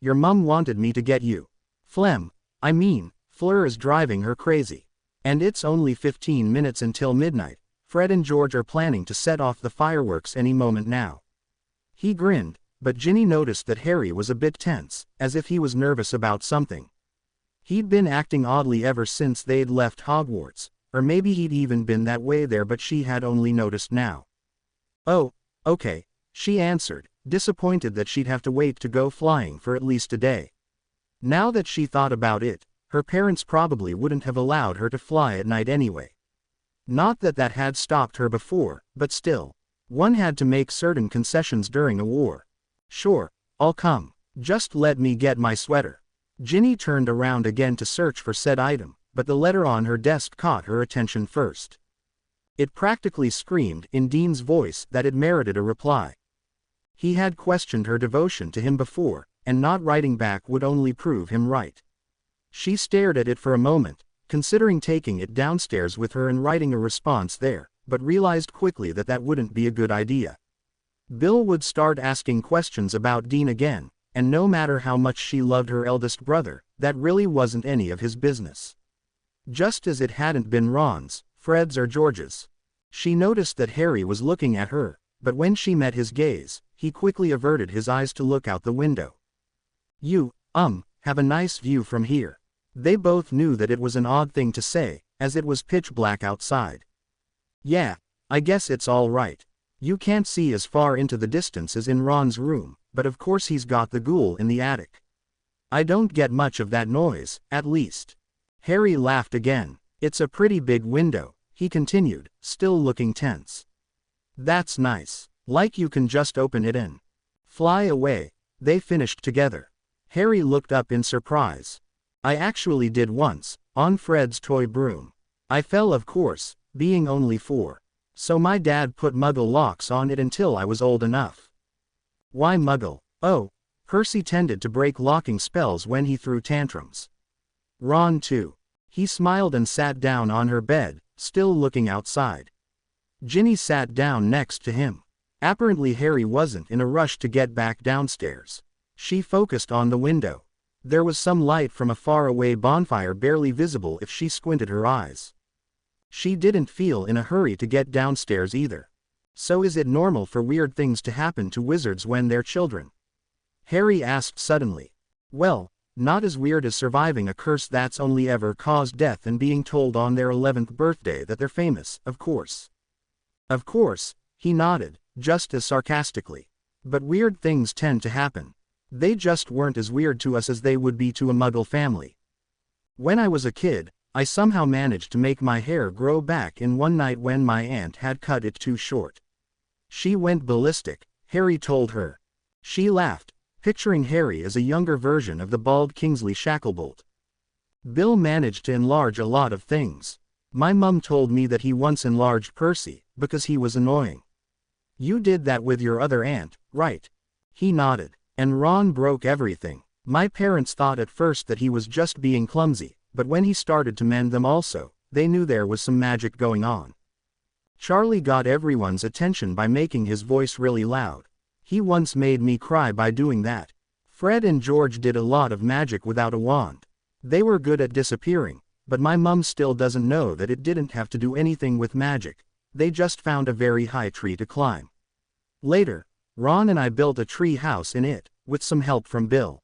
your mum wanted me to get you. Fleur is driving her crazy. And it's only 15 minutes until midnight. Fred and George are planning to set off the fireworks any moment now. He grinned, but Ginny noticed that Harry was a bit tense, as if he was nervous about something. He'd been acting oddly ever since they'd left Hogwarts, or maybe he'd even been that way there, but she had only noticed now. Oh, okay, she answered, disappointed that she'd have to wait to go flying for at least a day. Now that she thought about it, her parents probably wouldn't have allowed her to fly at night anyway. Not that that had stopped her before, but still. One had to make certain concessions during a war. Sure, I'll come. Just let me get my sweater. Ginny turned around again to search for said item, but the letter on her desk caught her attention first. It practically screamed in Dean's voice that it merited a reply. He had questioned her devotion to him before, and not writing back would only prove him right. She stared at it for a moment, considering taking it downstairs with her and writing a response there, but realized quickly that that wouldn't be a good idea. Bill would start asking questions about Dean again, and no matter how much she loved her eldest brother, that really wasn't any of his business. Just as it hadn't been Ron's, Fred's or George's. She noticed that Harry was looking at her, but when she met his gaze, he quickly averted his eyes to look out the window. "You, have a nice view from here." They both knew that it was an odd thing to say, as it was pitch black outside. "Yeah, I guess it's all right. You can't see as far into the distance as in Ron's room, but of course he's got the ghoul in the attic. I don't get much of that noise, at least." Harry laughed again. "It's a pretty big window," he continued, still looking tense. "That's nice. Like you can just open it and fly away." They finished together. Harry looked up in surprise. "I actually did once, on Fred's toy broom. I fell, of course, being only 4. So my dad put muggle locks on it until I was old enough." "Why muggle?" "Oh, Percy tended to break locking spells when he threw tantrums. Ron too." He smiled and sat down on her bed, still looking outside. Ginny sat down next to him. Apparently Harry wasn't in a rush to get back downstairs. She focused on the window. There was some light from a faraway bonfire barely visible if she squinted her eyes. She didn't feel in a hurry to get downstairs either. "So is it normal for weird things to happen to wizards when they're children?" Harry asked suddenly. "Well, not as weird as surviving a curse that's only ever caused death and being told on their 11th birthday that they're famous, of course." "Of course," he nodded, just as sarcastically. "But weird things tend to happen. They just weren't as weird to us as they would be to a muggle family. When I was a kid, I somehow managed to make my hair grow back in one night when my aunt had cut it too short." She went ballistic, Harry told her. She laughed, picturing Harry as a younger version of the bald Kingsley Shacklebolt. "Bill managed to enlarge a lot of things. My mum told me that he once enlarged Percy, because he was annoying." "You did that with your other aunt, right?" He nodded. "And Ron broke everything. My parents thought at first that he was just being clumsy, but when he started to mend them also, they knew there was some magic going on. Charlie got everyone's attention by making his voice really loud. He once made me cry by doing that. Fred and George did a lot of magic without a wand. They were good at disappearing, but my mum still doesn't know that it didn't have to do anything with magic. They just found a very high tree to climb. Later, Ron and I built a tree house in it, with some help from Bill."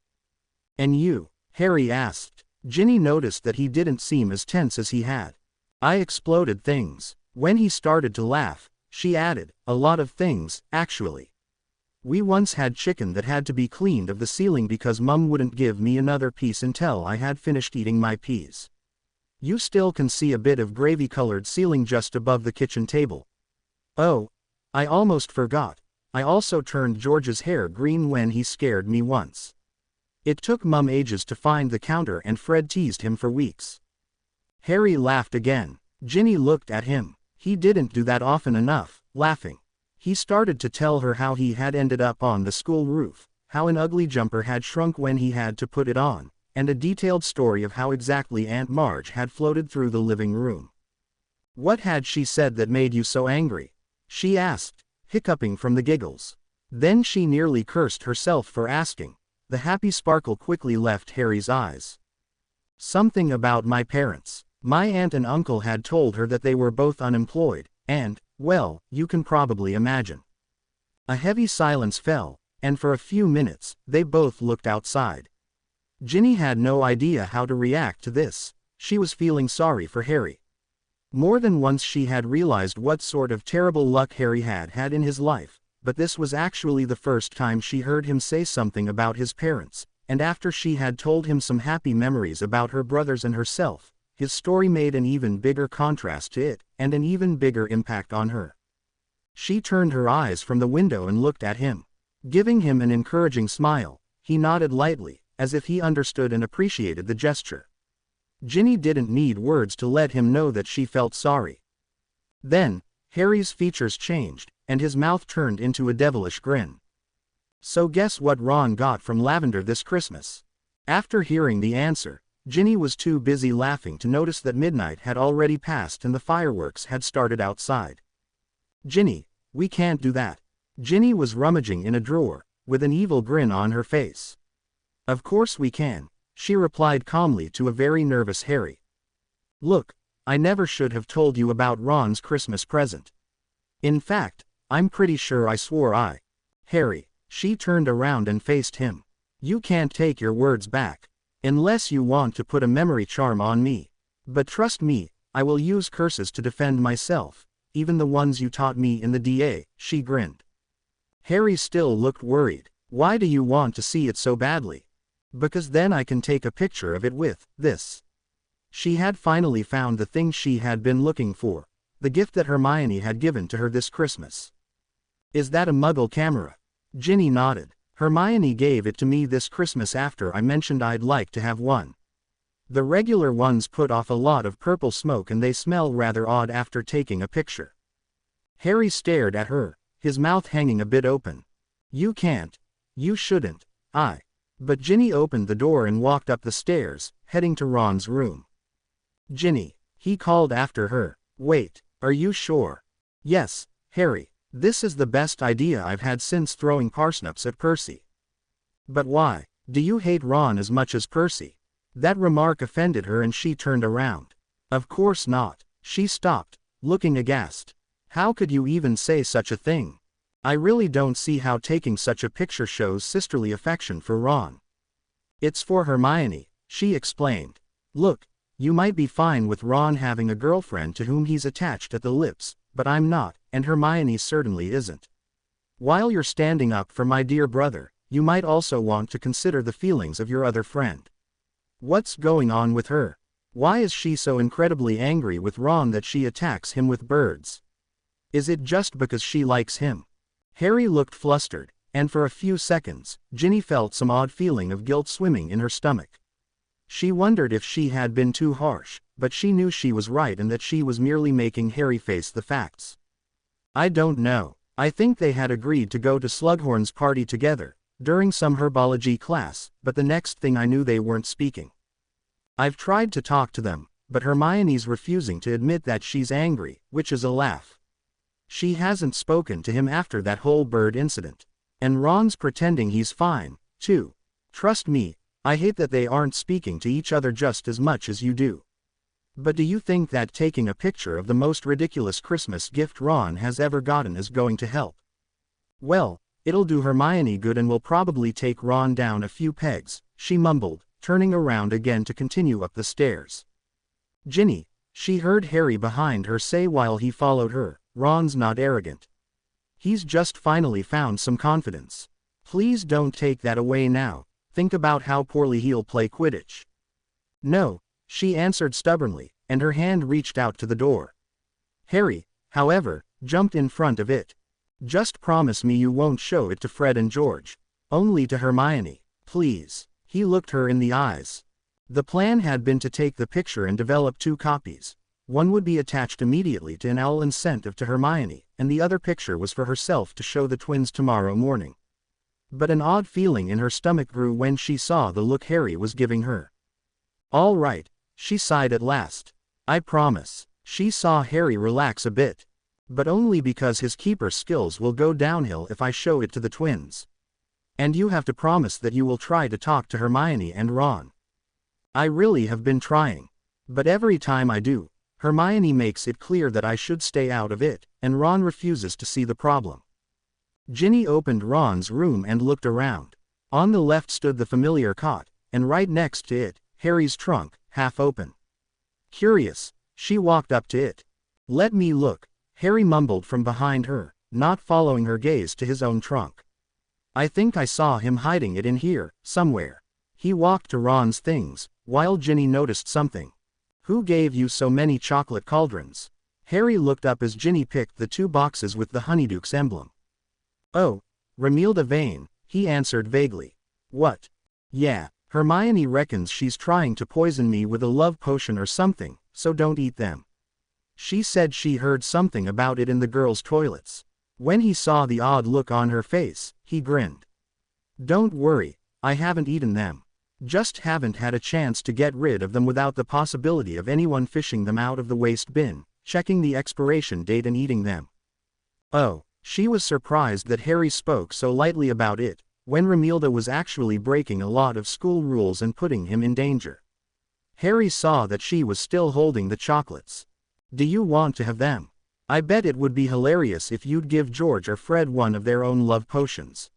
"And you?" Harry asked. Ginny noticed that he didn't seem as tense as he had. "I exploded things." When he started to laugh, she added, "A lot of things, actually. We once had chicken that had to be cleaned of the ceiling because Mum wouldn't give me another piece until I had finished eating my peas. You still can see a bit of gravy-colored ceiling just above the kitchen table. Oh, I almost forgot. I also turned George's hair green when he scared me once. It took Mum ages to find the counter and Fred teased him for weeks." Harry laughed again. Ginny looked at him. He didn't do that often enough, laughing. He started to tell her how he had ended up on the school roof, how an ugly jumper had shrunk when he had to put it on, and a detailed story of how exactly Aunt Marge had floated through the living room. "What had she said that made you so angry?" she asked, hiccuping from the giggles. Then she nearly cursed herself for asking. The happy sparkle quickly left Harry's eyes. "Something about my parents. My aunt and uncle had told her that they were both unemployed, and, well, you can probably imagine." A heavy silence fell, and for a few minutes, they both looked outside. Ginny had no idea how to react to this. She was feeling sorry for Harry. More than once she had realized what sort of terrible luck Harry had had in his life, but this was actually the first time she heard him say something about his parents, and after she had told him some happy memories about her brothers and herself, his story made an even bigger contrast to it, and an even bigger impact on her. She turned her eyes from the window and looked at him. Giving him an encouraging smile, he nodded lightly, as if he understood and appreciated the gesture. Ginny didn't need words to let him know that she felt sorry. Then, Harry's features changed, and his mouth turned into a devilish grin. "So guess what Ron got from Lavender this Christmas?" After hearing the answer, Ginny was too busy laughing to notice that midnight had already passed and the fireworks had started outside. "Ginny, we can't do that." Ginny was rummaging in a drawer, with an evil grin on her face. "Of course we can," she replied calmly to a very nervous Harry. "Look, I never should have told you about Ron's Christmas present. In fact, I'm pretty sure I swore I—" "Harry," she turned around and faced him. "You can't take your words back. Unless you want to put a memory charm on me. But trust me, I will use curses to defend myself, even the ones you taught me in the DA," she grinned. Harry still looked worried. "Why do you want to see it so badly?" "Because then I can take a picture of it with this." She had finally found the thing she had been looking for, the gift that Hermione had given to her this Christmas. "Is that a Muggle camera?" Ginny nodded. "Hermione gave it to me this Christmas after I mentioned I'd like to have one. The regular ones put off a lot of purple smoke and they smell rather odd after taking a picture." Harry stared at her, his mouth hanging a bit open. "You can't. You shouldn't. But Ginny opened the door and walked up the stairs, heading to Ron's room. "Ginny," he called after her. "Wait, are you sure?" "Yes, Harry. This is the best idea I've had since throwing parsnips at Percy." "But why? Do you hate Ron as much as Percy?" That remark offended her and she turned around. "Of course not." She stopped, looking aghast. "How could you even say such a thing? I really don't see how taking such a picture shows sisterly affection for Ron." "It's for Hermione," she explained. "Look, you might be fine with Ron having a girlfriend to whom he's attached at the lips, but I'm not, and Hermione certainly isn't. While you're standing up for my dear brother, you might also want to consider the feelings of your other friend. What's going on with her? Why is she so incredibly angry with Ron that she attacks him with birds? Is it just because she likes him?" Harry looked flustered, and for a few seconds, Ginny felt some odd feeling of guilt swimming in her stomach. She wondered if she had been too harsh, but she knew she was right and that she was merely making Harry face the facts. "I don't know. I think they had agreed to go to Slughorn's party together, during some herbology class, but the next thing I knew they weren't speaking. I've tried to talk to them, but Hermione's refusing to admit that she's angry, which is a laugh. She hasn't spoken to him after that whole bird incident. And Ron's pretending he's fine, too. Trust me, I hate that they aren't speaking to each other just as much as you do. But do you think that taking a picture of the most ridiculous Christmas gift Ron has ever gotten is going to help? Well, it'll do Hermione good and will probably take Ron down a few pegs," she mumbled, turning around again to continue up the stairs. "Ginny," she heard Harry behind her say while he followed her, "Ron's not arrogant. He's just finally found some confidence. Please don't take that away now. Think about how poorly he'll play Quidditch." "No," she answered stubbornly, and her hand reached out to the door. Harry, however, jumped in front of it. "Just promise me you won't show it to Fred and George. Only to Hermione, please." He looked her in the eyes. The plan had been to take the picture and develop 2 copies. One would be attached immediately to an owl incentive to Hermione, and the other picture was for herself to show the twins tomorrow morning. But an odd feeling in her stomach grew when she saw the look Harry was giving her. "All right," she sighed at last. "I promise." She saw Harry relax a bit. "But only because his keeper skills will go downhill if I show it to the twins. And you have to promise that you will try to talk to Hermione and Ron." "I really have been trying. But every time I do, Hermione makes it clear that I should stay out of it, and Ron refuses to see the problem." Ginny opened Ron's room and looked around. On the left stood the familiar cot, and right next to it, Harry's trunk, half open. Curious, she walked up to it. "Let me look," Harry mumbled from behind her, not following her gaze to his own trunk. "I think I saw him hiding it in here, somewhere." He walked to Ron's things, while Ginny noticed something. Who gave you so many chocolate cauldrons? Harry looked up as Ginny picked the 2 boxes with the Honeydukes emblem. Oh, Romilda Vane, he answered vaguely. What? Yeah, Hermione reckons she's trying to poison me with a love potion or something, so don't eat them. She said she heard something about it in the girls' toilets. When he saw the odd look on her face, he grinned. Don't worry, I haven't eaten them. Just haven't had a chance to get rid of them without the possibility of anyone fishing them out of the waste bin, checking the expiration date and eating them. Oh, she was surprised that Harry spoke so lightly about it, when Romilda was actually breaking a lot of school rules and putting him in danger. Harry saw that she was still holding the chocolates. Do you want to have them? I bet it would be hilarious if you'd give George or Fred one of their own love potions.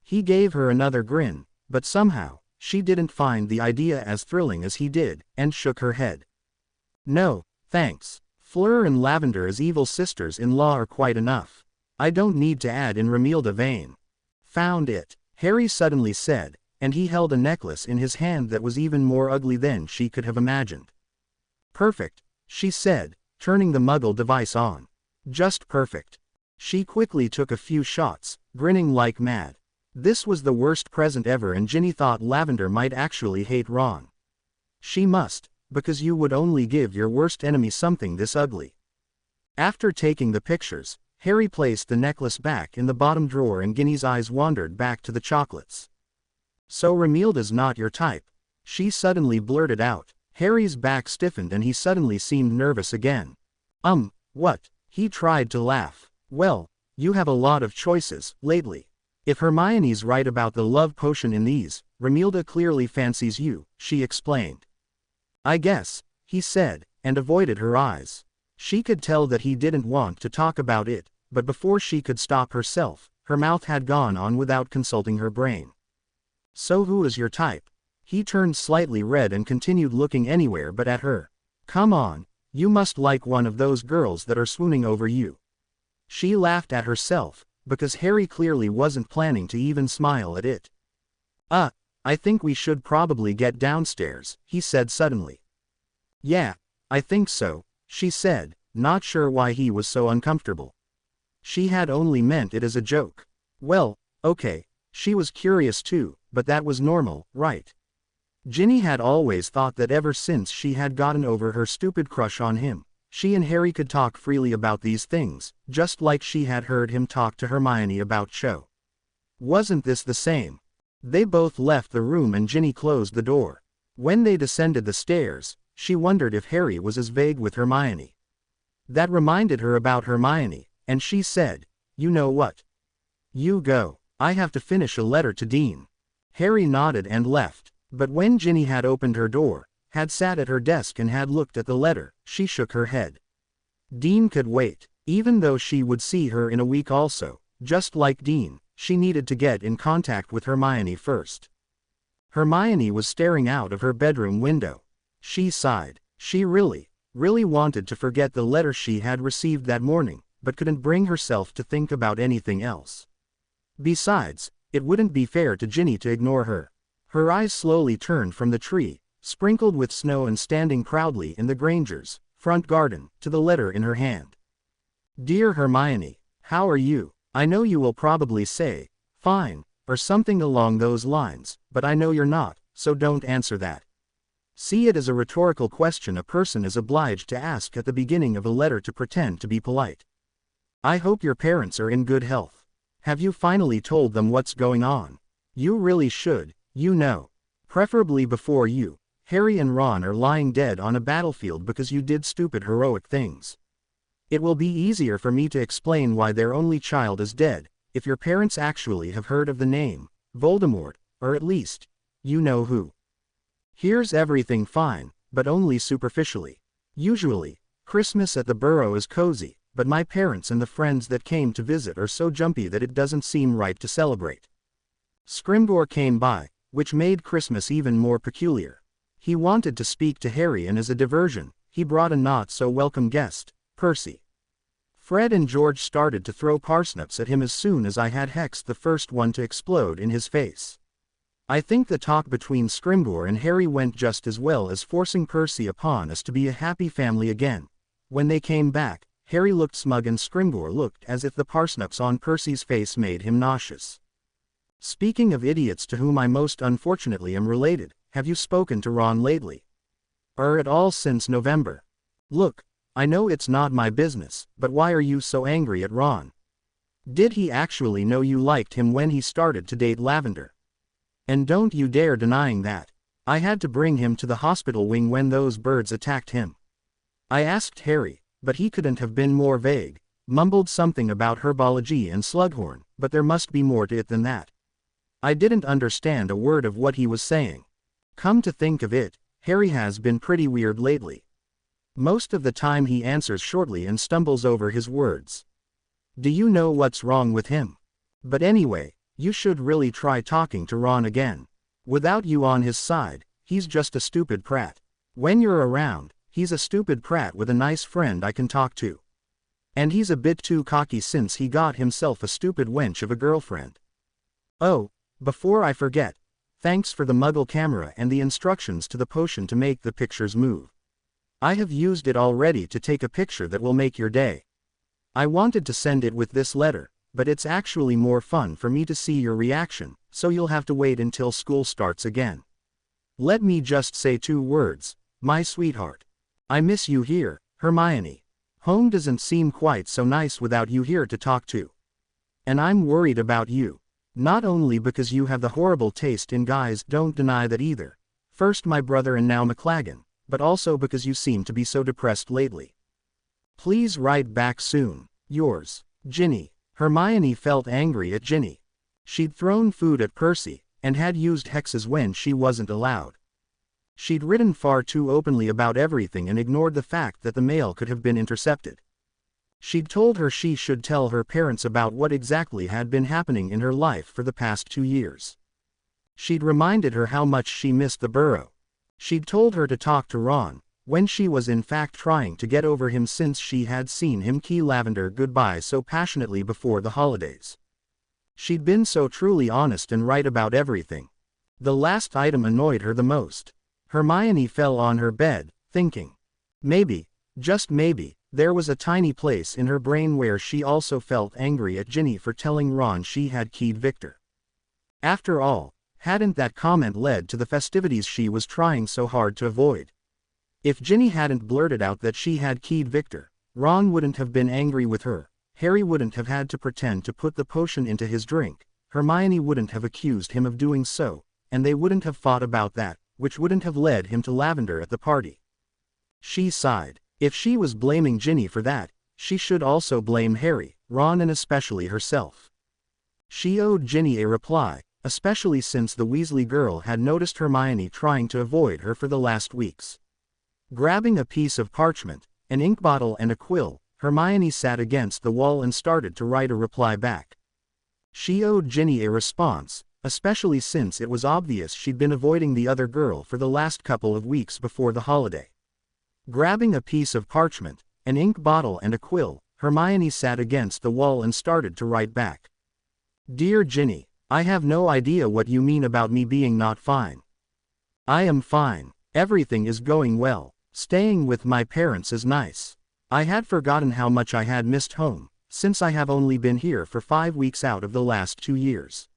He gave her another grin, but somehow, she didn't find the idea as thrilling as he did, and shook her head. No, thanks. Fleur and Lavender as evil sisters-in-law are quite enough. I don't need to add in Romilda Vane. Found it, Harry suddenly said, and he held a necklace in his hand that was even more ugly than she could have imagined. Perfect, she said, turning the Muggle device on. Just perfect. She quickly took a few shots, grinning like mad. This was the worst present ever, and Ginny thought Lavender might actually hate Ron. She must, because you would only give your worst enemy something this ugly. After taking the pictures, Harry placed the necklace back in the bottom drawer and Ginny's eyes wandered back to the chocolates. So Romilda's not your type? She suddenly blurted out. Harry's back stiffened and he suddenly seemed nervous again. What? He tried to laugh. Well, you have a lot of choices, lately. If Hermione's right about the love potion in these, Romilda clearly fancies you, she explained. I guess, he said, and avoided her eyes. She could tell that he didn't want to talk about it, but before she could stop herself, her mouth had gone on without consulting her brain. So who is your type? He turned slightly red and continued looking anywhere but at her. Come on, you must like one of those girls that are swooning over you. She laughed at herself, because Harry clearly wasn't planning to even smile at it. I think we should probably get downstairs, he said suddenly. Yeah, I think so, she said, not sure why he was so uncomfortable. She had only meant it as a joke. Well, okay, she was curious too, but that was normal, right? Ginny had always thought that ever since she had gotten over her stupid crush on him, she and Harry could talk freely about these things, just like she had heard him talk to Hermione about Cho. Wasn't this the same? They both left the room and Ginny closed the door. When they descended the stairs, she wondered if Harry was as vague with Hermione. That reminded her about Hermione, and she said, you know what? You go, I have to finish a letter to Dean. Harry nodded and left, but when Ginny had opened her door, had sat at her desk and had looked at the letter, she shook her head. Dean could wait, even though she would see her in a week also, just like Dean, she needed to get in contact with Hermione first. Hermione was staring out of her bedroom window. She sighed. She really wanted to forget the letter she had received that morning, but couldn't bring herself to think about anything else. Besides, it wouldn't be fair to Ginny to ignore her. Her eyes slowly turned from the tree, sprinkled with snow and standing proudly in the Grangers' front garden, to the letter in her hand. Dear Hermione, how are you? I know you will probably say, fine, or something along those lines, but I know you're not, so don't answer that. See it as a rhetorical question a person is obliged to ask at the beginning of a letter to pretend to be polite. I hope your parents are in good health. Have you finally told them what's going on? You really should, you know. Preferably before you, Harry and Ron are lying dead on a battlefield because you did stupid heroic things. It will be easier for me to explain why their only child is dead, if your parents actually have heard of the name, Voldemort, or at least, you know who. Here's everything fine, but only superficially. Usually, Christmas at the Burrow is cozy, but my parents and the friends that came to visit are so jumpy that it doesn't seem right to celebrate. Scrimgeour came by, which made Christmas even more peculiar. He wanted to speak to Harry and as a diversion, he brought a not-so-welcome guest, Percy. Fred and George started to throw parsnips at him as soon as I had hexed the first one to explode in his face. I think the talk between Scrimgeour and Harry went just as well as forcing Percy upon us to be a happy family again. When they came back, Harry looked smug and Scrimgeour looked as if the parsnips on Percy's face made him nauseous. Speaking of idiots to whom I most unfortunately am related, have you spoken to Ron lately? Or at all since November? Look, I know it's not my business, but why are you so angry at Ron? Did he actually know you liked him when he started to date Lavender? And don't you dare denying that. I had to bring him to the hospital wing when those birds attacked him. I asked Harry, but he couldn't have been more vague, mumbled something about herbology and Slughorn, but there must be more to it than that. I didn't understand a word of what he was saying. Come to think of it, Harry has been pretty weird lately. Most of the time he answers shortly and stumbles over his words. Do you know what's wrong with him? But anyway, you should really try talking to Ron again. Without you on his side, he's just a stupid prat. When you're around, he's a stupid prat with a nice friend I can talk to. And he's a bit too cocky since he got himself a stupid wench of a girlfriend. Oh, before I forget, thanks for the Muggle camera and the instructions to the potion to make the pictures move. I have used it already to take a picture that will make your day. I wanted to send it with this letter, but it's actually more fun for me to see your reaction, so you'll have to wait until school starts again. Let me just say 2 words, my sweetheart. I miss you here, Hermione. Home doesn't seem quite so nice without you here to talk to. And I'm worried about you. Not only because you have the horrible taste in guys, don't deny that either. First my brother and now McLaggen, but also because you seem to be so depressed lately. Please write back soon. Yours, Ginny. Hermione felt angry at Ginny. She'd thrown food at Percy, and had used hexes when she wasn't allowed. She'd written far too openly about everything and ignored the fact that the mail could have been intercepted. She'd told her she should tell her parents about what exactly had been happening in her life for the past 2 years. She'd reminded her how much she missed the burrow. She'd told her to talk to Ron, when she was in fact trying to get over him since she had seen him key Lavender goodbye so passionately before the holidays. She'd been so truly honest and right about everything. The last item annoyed her the most. Hermione fell on her bed, thinking. Maybe, just maybe, there was a tiny place in her brain where she also felt angry at Ginny for telling Ron she had keyed Victor. After all, hadn't that comment led to the festivities she was trying so hard to avoid? If Ginny hadn't blurted out that she had keyed Victor, Ron wouldn't have been angry with her, Harry wouldn't have had to pretend to put the potion into his drink, Hermione wouldn't have accused him of doing so, and they wouldn't have fought about that, which wouldn't have led him to Lavender at the party. She sighed. If she was blaming Ginny for that, she should also blame Harry, Ron and especially herself. She owed Ginny a reply, especially since the Weasley girl had noticed Hermione trying to avoid her for the last weeks. Grabbing a piece of parchment, an ink bottle and a quill, Hermione sat against the wall and started to write a reply back. She owed Ginny a response, especially since it was obvious she'd been avoiding the other girl for the last couple of weeks before the holiday. Grabbing a piece of parchment, an ink bottle and a quill, Hermione sat against the wall and started to write back. Dear Ginny, I have no idea what you mean about me being not fine. I am fine. Everything is going well. Staying with my parents is nice. I had forgotten how much I had missed home, since I have only been here for 5 weeks out of the last 2 years.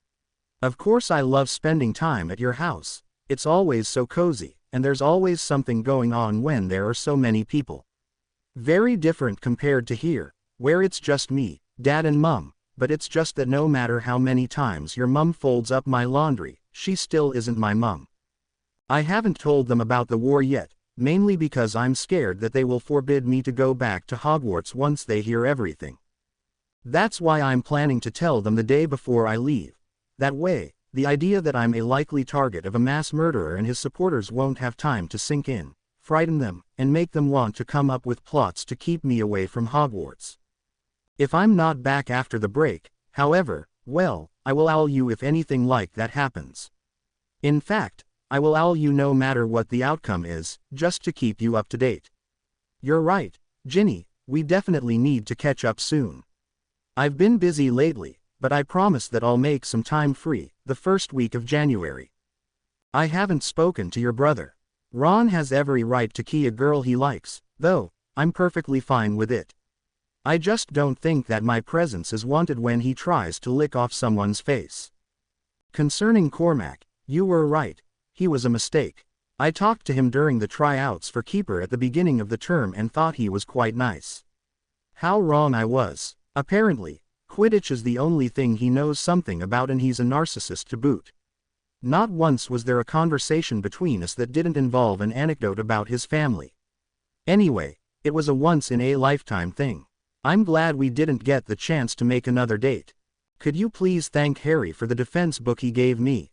Of course I love spending time at your house. It's always so cozy, and there's always something going on when there are so many people. Very different compared to here, where it's just me, Dad and Mum, but it's just that no matter how many times your mum folds up my laundry, she still isn't my mum. I haven't told them about the war yet, mainly because I'm scared that they will forbid me to go back to Hogwarts once they hear everything. That's why I'm planning to tell them the day before I leave. That way, the idea that I'm a likely target of a mass murderer and his supporters won't have time to sink in, frighten them, and make them want to come up with plots to keep me away from Hogwarts. If I'm not back after the break, however, well, I will owl you if anything like that happens. In fact, I will owl you no matter what the outcome is, just to keep you up to date. You're right, Ginny, we definitely need to catch up soon. I've been busy lately, but I promise that I'll make some time free, the first week of January. I haven't spoken to your brother. Ron has every right to key a girl he likes, though, I'm perfectly fine with it. I just don't think that my presence is wanted when he tries to lick off someone's face. Concerning Cormac, you were right, he was a mistake. I talked to him during the tryouts for keeper at the beginning of the term and thought he was quite nice. How wrong I was. Apparently, Quidditch is the only thing he knows something about, and he's a narcissist to boot. Not once was there a conversation between us that didn't involve an anecdote about his family. Anyway, it was a once-in-a-lifetime thing. I'm glad we didn't get the chance to make another date. Could you please thank Harry for the defense book he gave me?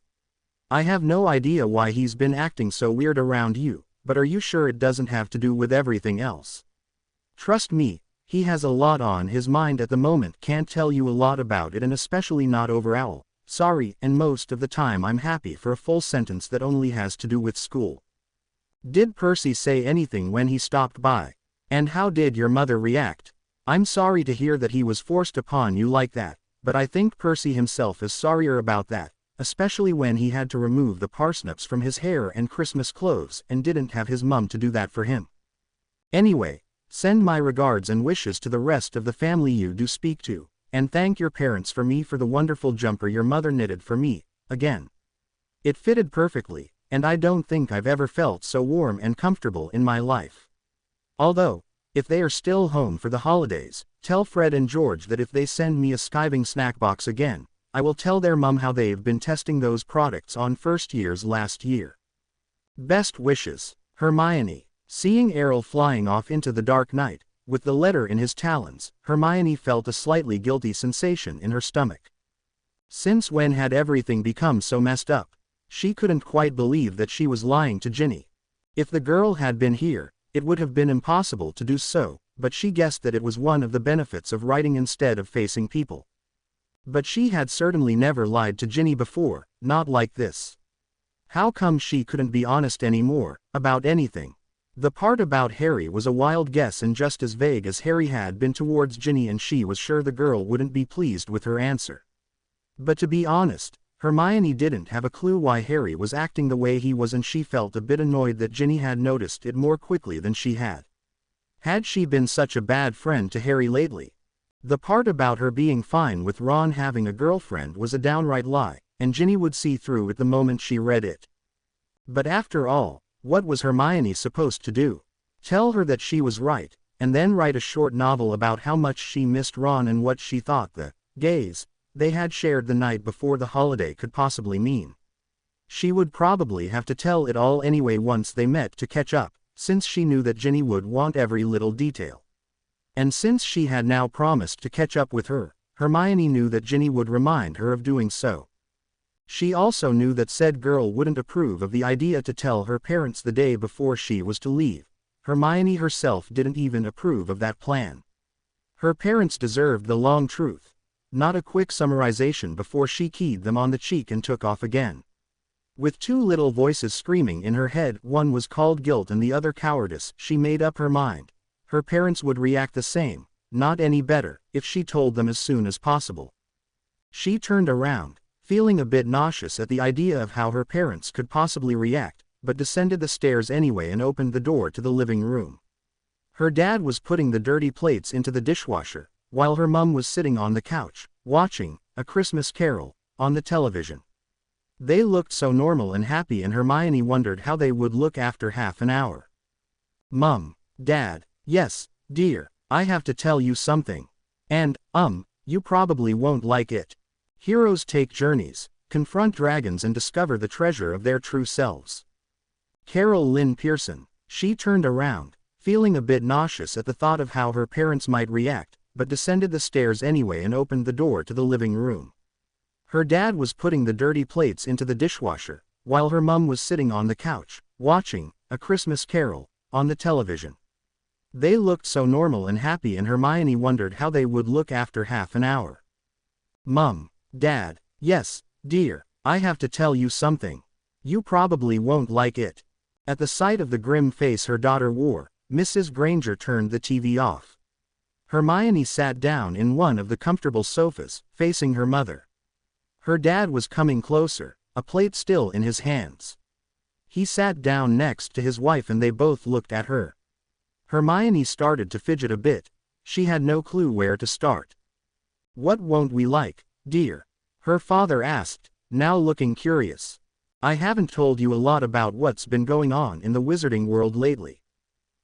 I have no idea why he's been acting so weird around you, but are you sure it doesn't have to do with everything else? Trust me, he has a lot on his mind at the moment. Can't tell you a lot about it, and especially not over owl. Sorry, and most of the time I'm happy for a full sentence that only has to do with school. Did Percy say anything when he stopped by? And how did your mother react? I'm sorry to hear that he was forced upon you like that, but I think Percy himself is sorrier about that, especially when he had to remove the parsnips from his hair and Christmas clothes and didn't have his mum to do that for him. Anyway, send my regards and wishes to the rest of the family you do speak to. And thank your parents for me for the wonderful jumper your mother knitted for me, again. It fitted perfectly, and I don't think I've ever felt so warm and comfortable in my life. Although, if they are still home for the holidays, tell Fred and George that if they send me a skiving snack box again, I will tell their mum how they've been testing those products on first years last year. Best wishes, Hermione. Seeing Errol flying off into the dark night, with the letter in his talons, Hermione felt a slightly guilty sensation in her stomach. Since when had everything become so messed up? She couldn't quite believe that she was lying to Ginny. If the girl had been here, it would have been impossible to do so, but she guessed that it was one of the benefits of writing instead of facing people. But she had certainly never lied to Ginny before, not like this. How come she couldn't be honest anymore, about anything? The part about Harry was a wild guess and just as vague as Harry had been towards Ginny, and she was sure the girl wouldn't be pleased with her answer. But to be honest, Hermione didn't have a clue why Harry was acting the way he was, and she felt a bit annoyed that Ginny had noticed it more quickly than she had. Had she been such a bad friend to Harry lately? The part about her being fine with Ron having a girlfriend was a downright lie, and Ginny would see through it the moment she read it. But after all, what was Hermione supposed to do? Tell her that she was right, and then write a short novel about how much she missed Ron and what she thought the gays they had shared the night before the holiday could possibly mean. She would probably have to tell it all anyway once they met to catch up, since she knew that Ginny would want every little detail. And since she had now promised to catch up with her, Hermione knew that Ginny would remind her of doing so. She also knew that said girl wouldn't approve of the idea to tell her parents the day before she was to leave. Hermione herself didn't even approve of that plan. Her parents deserved the long truth, not a quick summarization before she keyed them on the cheek and took off again. With two little voices screaming in her head, one was called guilt and the other cowardice, she made up her mind. Her parents would react the same, not any better, if she told them as soon as possible. She turned around, feeling a bit nauseous at the idea of how her parents could possibly react, but descended the stairs anyway and opened the door to the living room. Her dad was putting the dirty plates into the dishwasher, while her mum was sitting on the couch, watching A Christmas Carol on the television. They looked so normal and happy, and Hermione wondered how they would look after half an hour. Mum, Dad, yes, dear, I have to tell you something. And, you probably won't like it. Heroes take journeys, confront dragons and discover the treasure of their true selves. Carol Lynn Pearson. She turned around, feeling a bit nauseous at the thought of how her parents might react, but descended the stairs anyway and opened the door to the living room. Her dad was putting the dirty plates into the dishwasher, while her mum was sitting on the couch, watching A Christmas Carol on the television. They looked so normal and happy, and Hermione wondered how they would look after half an hour. Mum, Dad, yes, dear, I have to tell you something. You probably won't like it. At the sight of the grim face her daughter wore, Mrs. Granger turned the TV off. Hermione sat down in one of the comfortable sofas, facing her mother. Her dad was coming closer, a plate still in his hands. He sat down next to his wife and they both looked at her. Hermione started to fidget a bit. She had no clue where to start. "What won't we like, dear?" her father asked, now looking curious. "I haven't told you a lot about what's been going on in the wizarding world lately.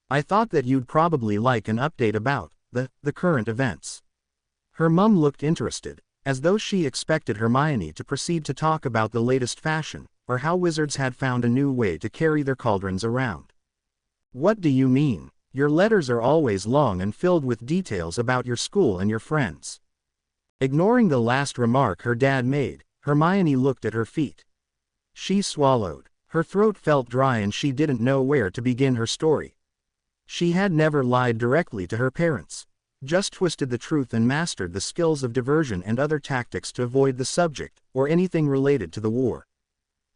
I thought that you'd probably like an update about the current events." Her mum looked interested, as though she expected Hermione to proceed to talk about the latest fashion, or how wizards had found a new way to carry their cauldrons around. "What do you mean? Your letters are always long and filled with details about your school and your friends." Ignoring the last remark her dad made, Hermione looked at her feet. She swallowed. Her throat felt dry and she didn't know where to begin her story. She had never lied directly to her parents, just twisted the truth and mastered the skills of diversion and other tactics to avoid the subject, or anything related to the war.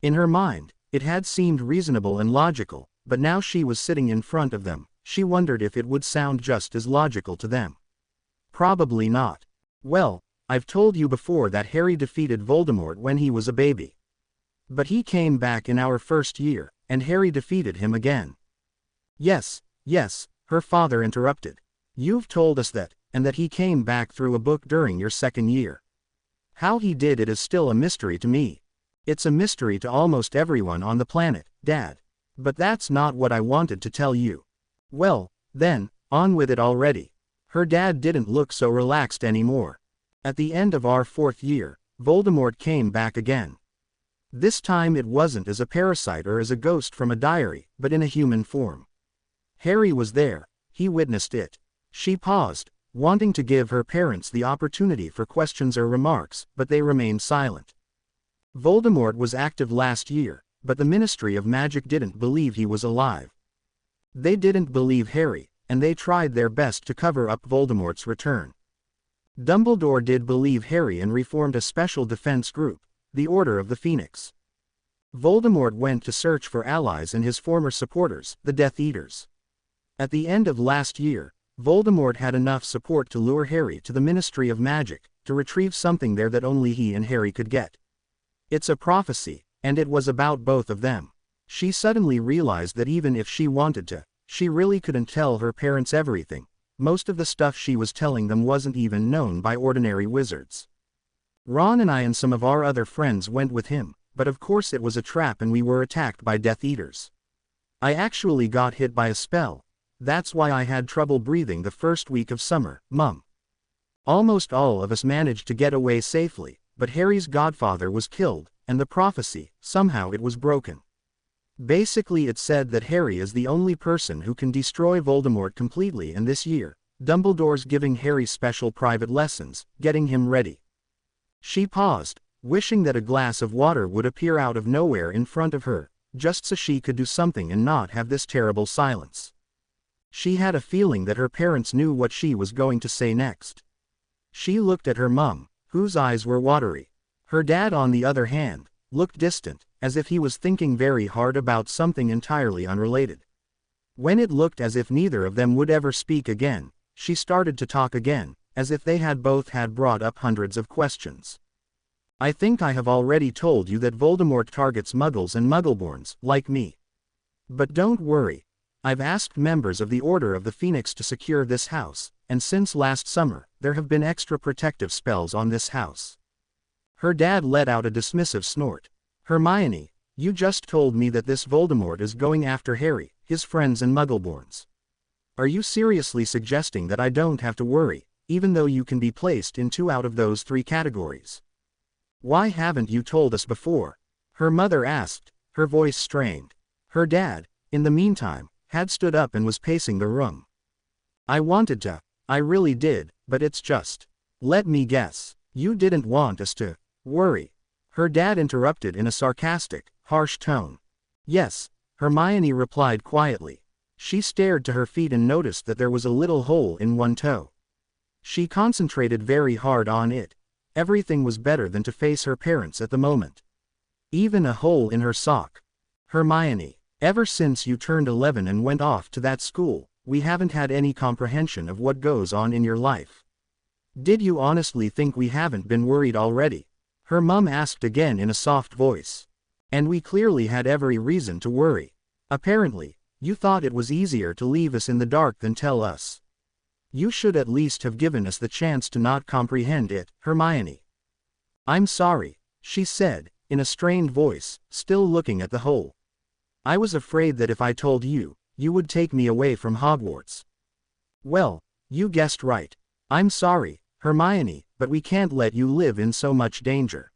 In her mind, it had seemed reasonable and logical, but now she was sitting in front of them. She wondered if it would sound just as logical to them. Probably not. "Well, I've told you before that Harry defeated Voldemort when he was a baby. But he came back in our first year, and Harry defeated him again." Yes, her father interrupted. "You've told us that, and that he came back through a book during your second year. How he did it is still a mystery to me. It's a mystery to almost everyone on the planet, Dad. But that's not what I wanted to tell you." "Well, then, on with it already." Her dad didn't look so relaxed anymore. "At the end of our fourth year, Voldemort came back again. This time it wasn't as a parasite or as a ghost from a diary, but in a human form. Harry was there. He witnessed it." She paused, wanting to give her parents the opportunity for questions or remarks, but they remained silent. "Voldemort was active last year, but the Ministry of Magic didn't believe he was alive. They didn't believe Harry, and they tried their best to cover up Voldemort's return. Dumbledore did believe Harry and reformed a special defense group, the Order of the Phoenix. Voldemort went to search for allies and his former supporters, the Death Eaters. At the end of last year, Voldemort had enough support to lure Harry to the Ministry of Magic, to retrieve something there that only he and Harry could get. It's a prophecy, and it was about both of them." She suddenly realized that even if she wanted to, she really couldn't tell her parents everything. Most of the stuff she was telling them wasn't even known by ordinary wizards. "Ron and I and some of our other friends went with him, but of course it was a trap and we were attacked by Death Eaters. I actually got hit by a spell. That's why I had trouble breathing the first week of summer, Mum. Almost all of us managed to get away safely, but Harry's godfather was killed, and the prophecy, somehow it was broken. Basically it said that Harry is the only person who can destroy Voldemort completely, and this year, Dumbledore's giving Harry special private lessons, getting him ready." She paused, wishing that a glass of water would appear out of nowhere in front of her, just so she could do something and not have this terrible silence. She had a feeling that her parents knew what she was going to say next. She looked at her mum, whose eyes were watery. Her dad, on the other hand, looked distant, as if he was thinking very hard about something entirely unrelated. When it looked as if neither of them would ever speak again, she started to talk again, as if they had both had brought up hundreds of questions. "I think I have already told you that Voldemort targets Muggles and Muggleborns, like me. But don't worry. I've asked members of the Order of the Phoenix to secure this house, and since last summer, there have been extra protective spells on this house." Her dad let out a dismissive snort. "Hermione, you just told me that this Voldemort is going after Harry, his friends and Muggleborns. Are you seriously suggesting that I don't have to worry, even though you can be placed in 2 out of those 3 categories? Why haven't you told us before?" her mother asked, her voice strained. Her dad, in the meantime, had stood up and was pacing the room. "I wanted to, I really did, but it's just. Let me guess, you didn't want us to worry," her dad interrupted in a sarcastic, harsh tone. "Yes," Hermione replied quietly. She stared to her feet and noticed that there was a little hole in one toe. She concentrated very hard on it. Everything was better than to face her parents at the moment. Even a hole in her sock. "Hermione, ever since you turned 11 and went off to that school, we haven't had any comprehension of what goes on in your life. Did you honestly think we haven't been worried already?" her mum asked again in a soft voice. And we clearly had every reason to worry. Apparently, you thought it was easier to leave us in the dark than tell us. You should at least have given us the chance to not comprehend it, Hermione. I'm sorry, she said, in a strained voice, still looking at the hole. I was afraid that if I told you, you would take me away from Hogwarts. Well, you guessed right. I'm sorry, Hermione, but we can't let you live in so much danger.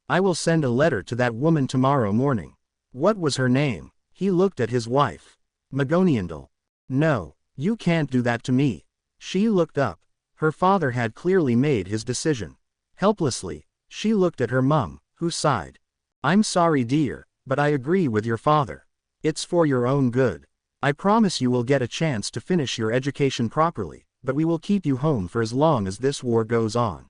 I will send a letter to that woman tomorrow morning. What was her name? He looked at his wife. McGonagall. No, you can't do that to me. She looked up. Her father had clearly made his decision. Helplessly, she looked at her mum, who sighed. I'm sorry, dear, but I agree with your father. It's for your own good. I promise you will get a chance to finish your education properly, but we will keep you home for as long as this war goes on.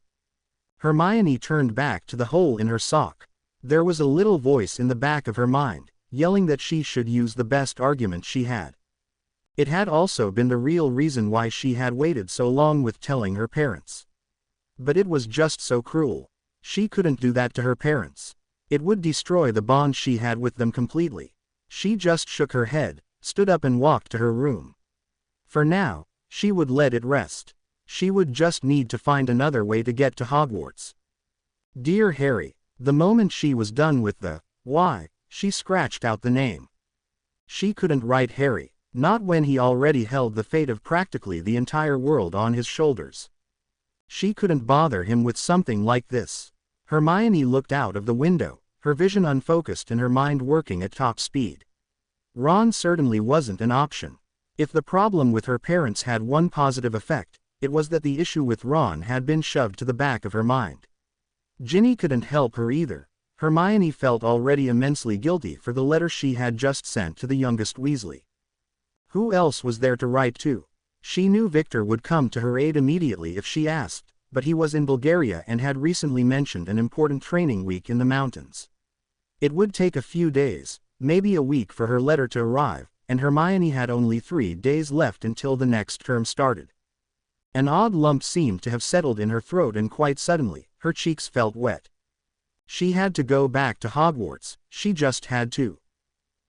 Hermione turned back to the hole in her sock. There was a little voice in the back of her mind, yelling that she should use the best argument she had. It had also been the real reason why she had waited so long with telling her parents. But it was just so cruel. She couldn't do that to her parents. It would destroy the bond she had with them completely. She just shook her head, stood up and walked to her room. For now, she would let it rest. She would just need to find another way to get to Hogwarts. Dear Harry, the moment she was done with the why, she scratched out the name. She couldn't write Harry, not when he already held the fate of practically the entire world on his shoulders. She couldn't bother him with something like this. Hermione looked out of the window, her vision unfocused and her mind working at top speed. Ron certainly wasn't an option. If the problem with her parents had one positive effect, it was that the issue with Ron had been shoved to the back of her mind. Ginny couldn't help her either. Hermione felt already immensely guilty for the letter she had just sent to the youngest Weasley. Who else was there to write to? She knew Victor would come to her aid immediately if she asked, but he was in Bulgaria and had recently mentioned an important training week in the mountains. It would take a few days, maybe a week for her letter to arrive, and Hermione had only 3 days left until the next term started. An odd lump seemed to have settled in her throat and quite suddenly, her cheeks felt wet. She had to go back to Hogwarts, she just had to.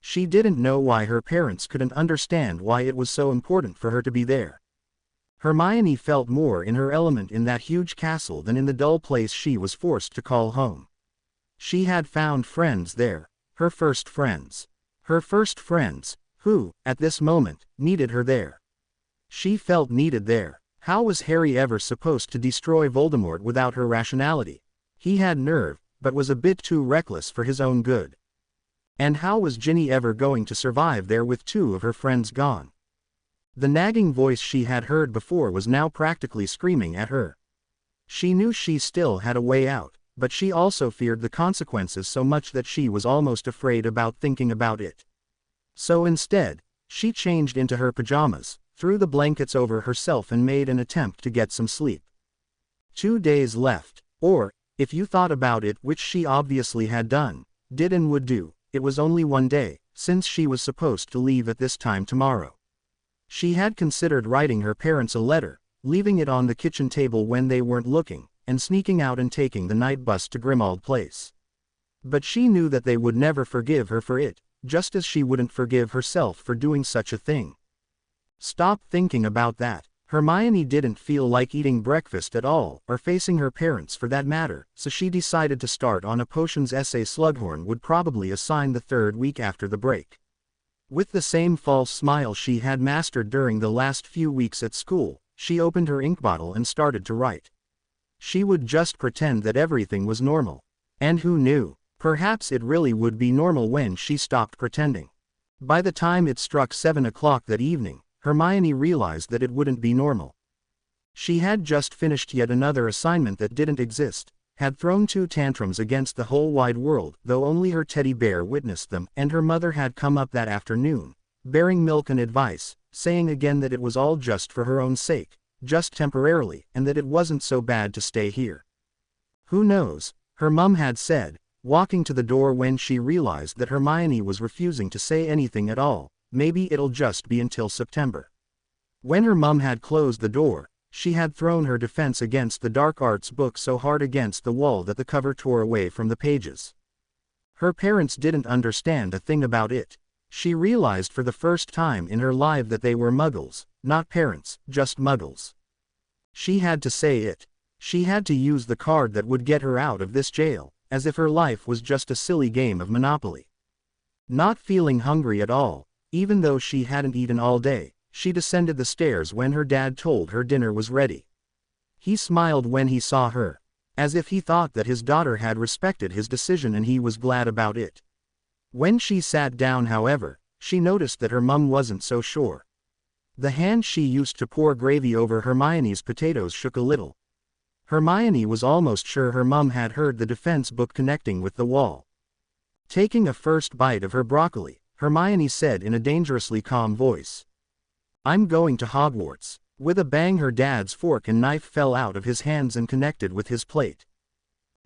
She didn't know why her parents couldn't understand why it was so important for her to be there. Hermione felt more in her element in that huge castle than in the dull place she was forced to call home. She had found friends there, her first friends. Her first friends, who, at this moment, needed her there. She felt needed there. How was Harry ever supposed to destroy Voldemort without her rationality? He had nerve, but was a bit too reckless for his own good. And how was Ginny ever going to survive there with 2 of her friends gone? The nagging voice she had heard before was now practically screaming at her. She knew she still had a way out, but she also feared the consequences so much that she was almost afraid about thinking about it. So instead, she changed into her pajamas, threw the blankets over herself and made an attempt to get some sleep. 2 days left, or, if you thought about it, which she obviously had done, did and would do, it was only 1 day, since she was supposed to leave at this time tomorrow. She had considered writing her parents a letter, leaving it on the kitchen table when they weren't looking, and sneaking out and taking the night bus to Grimmauld Place. But she knew that they would never forgive her for it, just as she wouldn't forgive herself for doing such a thing. Stop thinking about that. Hermione didn't feel like eating breakfast at all, or facing her parents for that matter, so she decided to start on a potions essay Slughorn would probably assign the 3rd week after the break. With the same false smile she had mastered during the last few weeks at school, she opened her ink bottle and started to write. She would just pretend that everything was normal. And who knew? Perhaps it really would be normal when she stopped pretending. By the time it struck 7 o'clock that evening, Hermione realized that it wouldn't be normal. She had just finished yet another assignment that didn't exist, had thrown 2 tantrums against the whole wide world, though only her teddy bear witnessed them, and her mother had come up that afternoon, bearing milk and advice, saying again that it was all just for her own sake, just temporarily, and that it wasn't so bad to stay here. Who knows, her mum had said, walking to the door when she realized that Hermione was refusing to say anything at all. Maybe it'll just be until September. When her mum had closed the door, she had thrown her Defense Against the Dark Arts book so hard against the wall that the cover tore away from the pages. Her parents didn't understand a thing about it. She realized for the first time in her life that they were muggles, not parents, just muggles. She had to say it. She had to use the card that would get her out of this jail, as if her life was just a silly game of Monopoly. Not feeling hungry at all, even though she hadn't eaten all day, she descended the stairs when her dad told her dinner was ready. He smiled when he saw her, as if he thought that his daughter had respected his decision and he was glad about it. When she sat down, however, she noticed that her mum wasn't so sure. The hand she used to pour gravy over Hermione's potatoes shook a little. Hermione was almost sure her mum had heard the defense book connecting with the wall. Taking a first bite of her broccoli, Hermione said in a dangerously calm voice, "I'm going to Hogwarts." With a bang, her dad's fork and knife fell out of his hands and connected with his plate.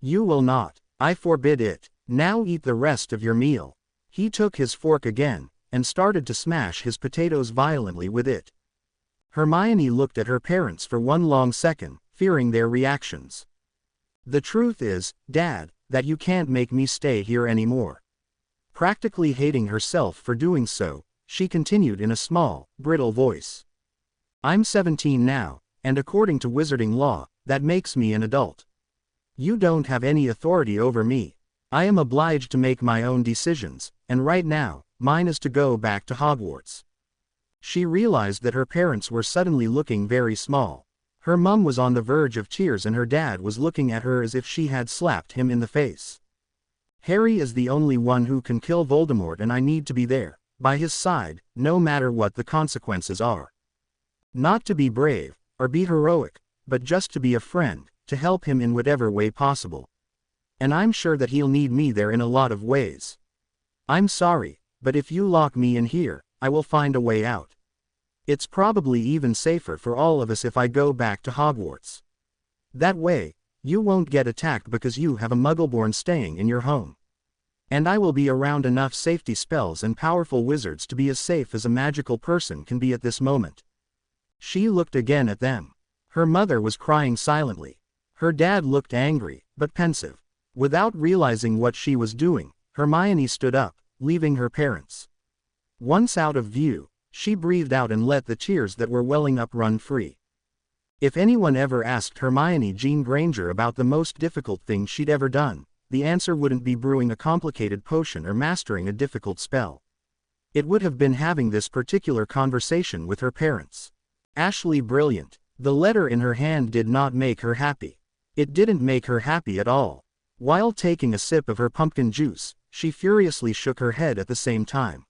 "You will not. I forbid it. Now eat the rest of your meal." He took his fork again, and started to smash his potatoes violently with it. Hermione looked at her parents for one long second, fearing their reactions. "The truth is, Dad, that you can't make me stay here anymore." Practically hating herself for doing so, she continued in a small, brittle voice. "I'm 17 now, and according to wizarding law, that makes me an adult. You don't have any authority over me. I am obliged to make my own decisions, and right now, mine is to go back to Hogwarts." She realized that her parents were suddenly looking very small. Her mum was on the verge of tears and her dad was looking at her as if she had slapped him in the face. "Harry is the only one who can kill Voldemort and I need to be there, by his side, no matter what the consequences are. Not to be brave, or be heroic, but just to be a friend, to help him in whatever way possible. And I'm sure that he'll need me there in a lot of ways. I'm sorry, but if you lock me in here, I will find a way out. It's probably even safer for all of us if I go back to Hogwarts. That way, you won't get attacked because you have a Muggleborn staying in your home. And I will be around enough safety spells and powerful wizards to be as safe as a magical person can be at this moment." She looked again at them. Her mother was crying silently. Her dad looked angry, but pensive. Without realizing what she was doing, Hermione stood up, leaving her parents. Once out of view, she breathed out and let the tears that were welling up run free. If anyone ever asked Hermione Jean Granger about the most difficult thing she'd ever done, the answer wouldn't be brewing a complicated potion or mastering a difficult spell. It would have been having this particular conversation with her parents. Ashley brilliant. The letter in her hand did not make her happy. It didn't make her happy at all. While taking a sip of her pumpkin juice, she furiously shook her head at the same time.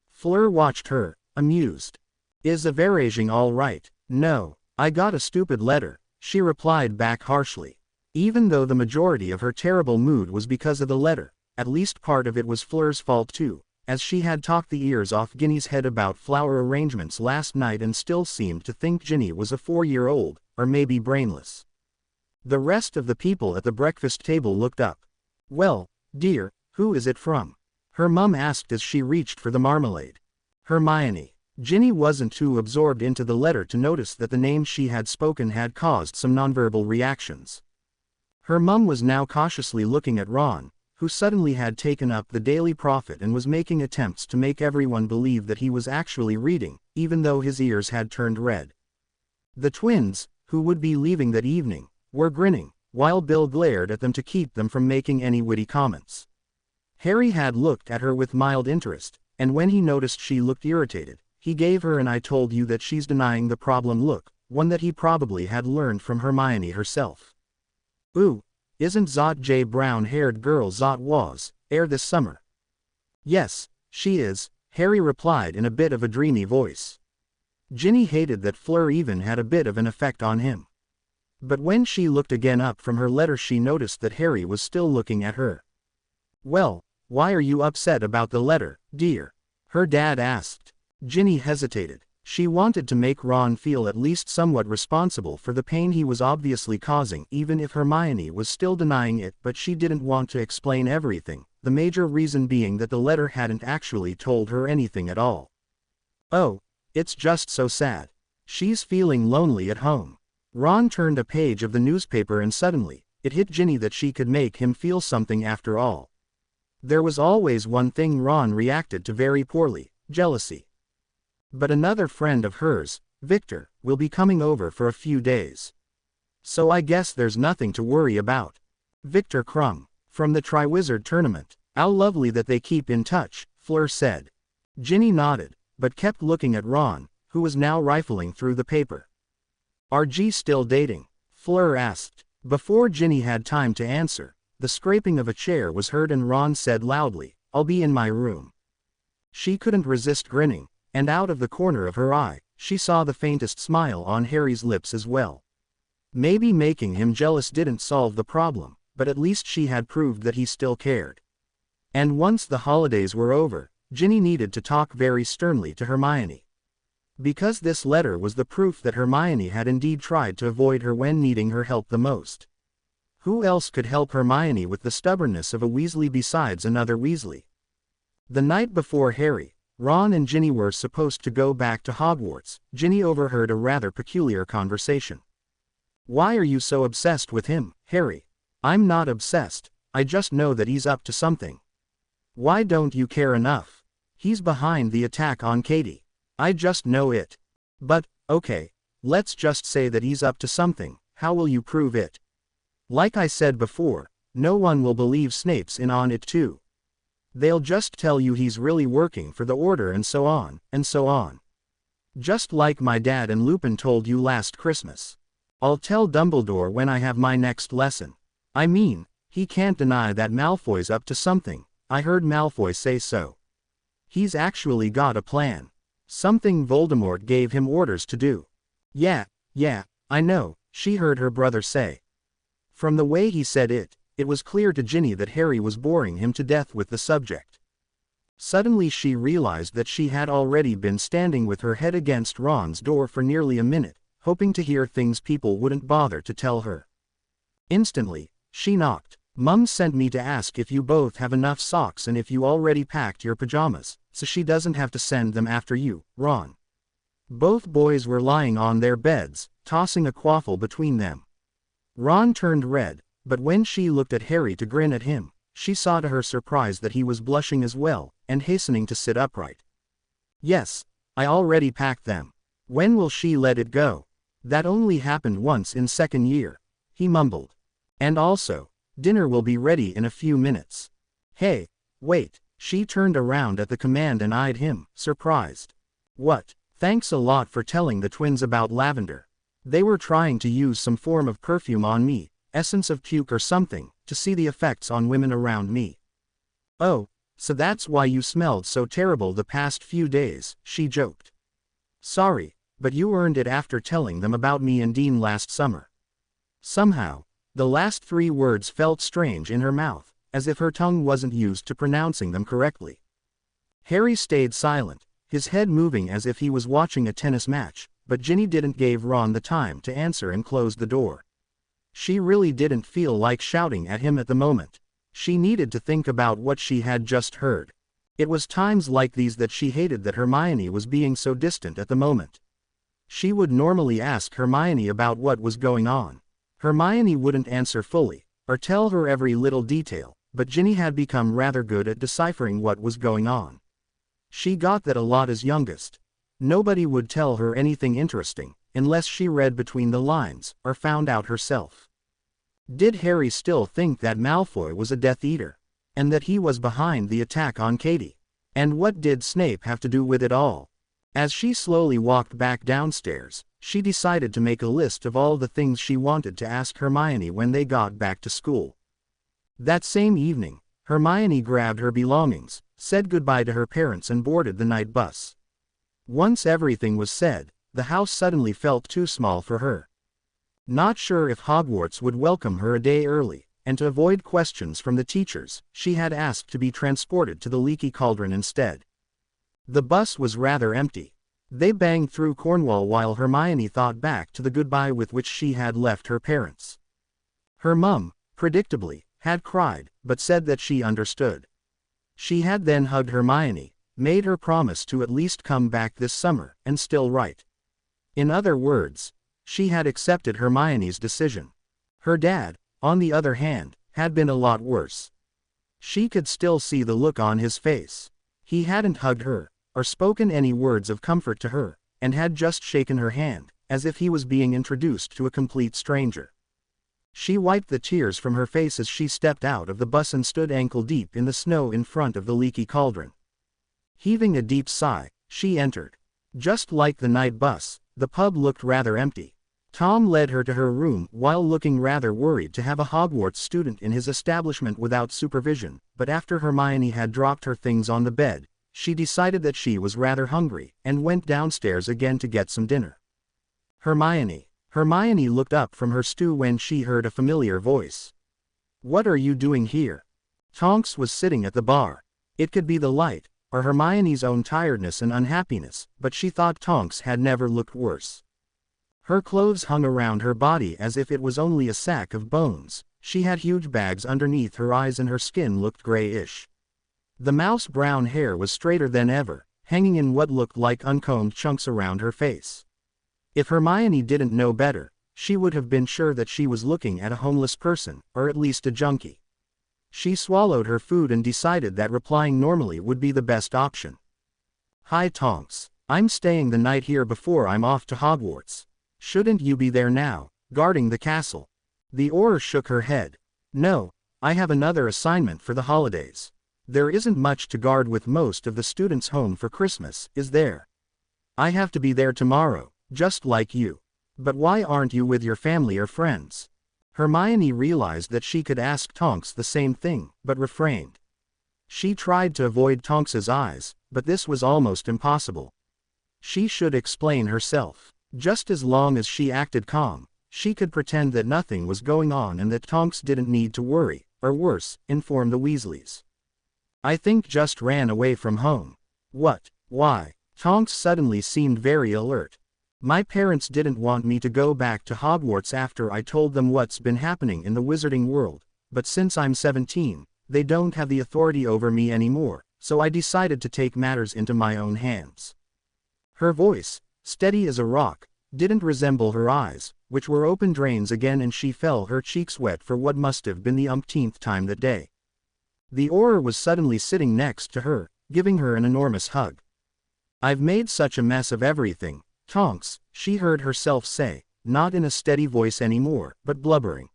Fleur watched her, amused. "Is Averaging all right?" "No, I got a stupid letter," she replied back harshly. Even though the majority of her terrible mood was because of the letter, at least part of it was Fleur's fault too, as she had talked the ears off Ginny's head about flower arrangements last night and still seemed to think Ginny was a 4-year-old, or maybe brainless. The rest of the people at the breakfast table looked up. "Well, dear, who is it from?" her mum asked as she reached for the marmalade. "Hermione." Ginny wasn't too absorbed into the letter to notice that the name she had spoken had caused some nonverbal reactions. Her mum was now cautiously looking at Ron, who suddenly had taken up the Daily Prophet and was making attempts to make everyone believe that he was actually reading, even though his ears had turned red. The twins, who would be leaving that evening, were grinning, while Bill glared at them to keep them from making any witty comments. Harry had looked at her with mild interest, and when he noticed she looked irritated, he gave her an "I told you that she's denying the problem" look, one that he probably had learned from Hermione herself. "Ooh, isn't Zot J brown-haired girl Zot was, this summer?" "Yes, she is," Harry replied in a bit of a dreamy voice. Ginny hated that Fleur even had a bit of an effect on him. But when she looked again up from her letter she noticed that Harry was still looking at her. "Well, why are you upset about the letter, dear?" her dad asked. Ginny hesitated. She wanted to make Ron feel at least somewhat responsible for the pain he was obviously causing even if Hermione was still denying it, but she didn't want to explain everything, the major reason being that the letter hadn't actually told her anything at all. "Oh, it's just so sad. She's feeling lonely at home." Ron turned a page of the newspaper and suddenly, it hit Ginny that she could make him feel something after all. There was always one thing Ron reacted to very poorly: jealousy. But another friend of hers, Victor, will be coming over for a few days. So I guess there's nothing to worry about. Victor Crumb, from the Triwizard Tournament. How lovely that they keep in touch, Fleur said. Ginny nodded, but kept looking at Ron, who was now rifling through the paper. Are G still dating? Fleur asked. Before Ginny had time to answer, the scraping of a chair was heard and Ron said loudly, I'll be in my room. She couldn't resist grinning, and out of the corner of her eye, she saw the faintest smile on Harry's lips as well. Maybe making him jealous didn't solve the problem, but at least she had proved that he still cared. And once the holidays were over, Ginny needed to talk very sternly to Hermione. Because this letter was the proof that Hermione had indeed tried to avoid her when needing her help the most. Who else could help Hermione with the stubbornness of a Weasley besides another Weasley? The night before Harry, Ron and Ginny were supposed to go back to Hogwarts, Ginny overheard a rather peculiar conversation. Why are you so obsessed with him, Harry? I'm not obsessed, I just know that he's up to something. Why don't you care enough? He's behind the attack on Katie. I just know it. But, okay, let's just say that he's up to something. How will you prove it? Like I said before, no one will believe Snape's in on it too. They'll just tell you he's really working for the Order and so on, and so on. Just like my dad and Lupin told you last Christmas. I'll tell Dumbledore when I have my next lesson. I mean, he can't deny that Malfoy's up to something. I heard Malfoy say so. He's actually got a plan. Something Voldemort gave him orders to do. Yeah, I know, she heard her brother say. From the way he said it, it was clear to Ginny that Harry was boring him to death with the subject. Suddenly she realized that she had already been standing with her head against Ron's door for nearly a minute, hoping to hear things people wouldn't bother to tell her. Instantly, she knocked. Mum sent me to ask if you both have enough socks and if you already packed your pajamas, so she doesn't have to send them after you, Ron. Both boys were lying on their beds, tossing a quaffle between them. Ron turned red, but when she looked at Harry to grin at him, she saw to her surprise that he was blushing as well, and hastening to sit upright. Yes, I already packed them. When will she let it go? That only happened once in second year, he mumbled. And also, dinner will be ready in a few minutes. Hey, wait, she turned around at the command and eyed him, surprised. What? Thanks a lot for telling the twins about lavender. They were trying to use some form of perfume on me, essence of puke or something, to see the effects on women around me. Oh, so that's why you smelled so terrible the past few days, she joked. Sorry, but you earned it after telling them about me and Dean last summer. Somehow, the last 3 words felt strange in her mouth, as if her tongue wasn't used to pronouncing them correctly. Harry stayed silent, his head moving as if he was watching a tennis match, but Ginny didn't give Ron the time to answer and closed the door. She really didn't feel like shouting at him at the moment. She needed to think about what she had just heard. It was times like these that she hated that Hermione was being so distant at the moment. She would normally ask Hermione about what was going on. Hermione wouldn't answer fully, or tell her every little detail, but Ginny had become rather good at deciphering what was going on. She got that a lot as youngest. Nobody would tell her anything interesting, unless she read between the lines, or found out herself. Did Harry still think that Malfoy was a Death Eater? And that he was behind the attack on Katie? And what did Snape have to do with it all? As she slowly walked back downstairs, she decided to make a list of all the things she wanted to ask Hermione when they got back to school. That same evening, Hermione grabbed her belongings, said goodbye to her parents and boarded the night bus. Once everything was said, the house suddenly felt too small for her. Not sure if Hogwarts would welcome her a day early, and to avoid questions from the teachers, she had asked to be transported to the Leaky Cauldron instead. The bus was rather empty. They banged through Cornwall while Hermione thought back to the goodbye with which she had left her parents. Her mum, predictably, had cried, but said that she understood. She had then hugged Hermione, made her promise to at least come back this summer, and still write. In other words, she had accepted Hermione's decision. Her dad, on the other hand, had been a lot worse. She could still see the look on his face. He hadn't hugged her, or spoken any words of comfort to her, and had just shaken her hand, as if he was being introduced to a complete stranger. She wiped the tears from her face as she stepped out of the bus and stood ankle-deep in the snow in front of the leaky cauldron. Heaving a deep sigh, she entered. Just like the night bus, the pub looked rather empty. Tom led her to her room while looking rather worried to have a Hogwarts student in his establishment without supervision, but after Hermione had dropped her things on the bed, she decided that she was rather hungry, and went downstairs again to get some dinner. Hermione. Hermione looked up from her stew when she heard a familiar voice. "What are you doing here?" Tonks was sitting at the bar. It could be the light, or Hermione's own tiredness and unhappiness, but she thought Tonks had never looked worse. Her clothes hung around her body as if it was only a sack of bones. She had huge bags underneath her eyes and her skin looked grayish. The mouse brown hair was straighter than ever, hanging in what looked like uncombed chunks around her face. If Hermione didn't know better, she would have been sure that she was looking at a homeless person, or at least a junkie. She swallowed her food and decided that replying normally would be the best option. "Hi Tonks. I'm staying the night here before I'm off to Hogwarts. Shouldn't you be there now, guarding the castle?" The Auror shook her head. "No, I have another assignment for the holidays. There isn't much to guard with most of the students home for Christmas, is there? I have to be there tomorrow, just like you. But why aren't you with your family or friends?" Hermione realized that she could ask Tonks the same thing, but refrained. She tried to avoid Tonks's eyes, but this was almost impossible. She should explain herself. Just as long as she acted calm, she could pretend that nothing was going on and that Tonks didn't need to worry, or worse, inform the Weasleys. "I think just ran away from home." "What? Why?" Tonks suddenly seemed very alert. "My parents didn't want me to go back to Hogwarts after I told them what's been happening in the wizarding world, but since I'm 17, they don't have the authority over me anymore, so I decided to take matters into my own hands." Her voice, steady as a rock, didn't resemble her eyes, which were open drains again, and she felt her cheeks wet for what must have been the umpteenth time that day. The Auror was suddenly sitting next to her, giving her an enormous hug. "I've made such a mess of everything, Tonks," she heard herself say, not in a steady voice anymore, but blubbering.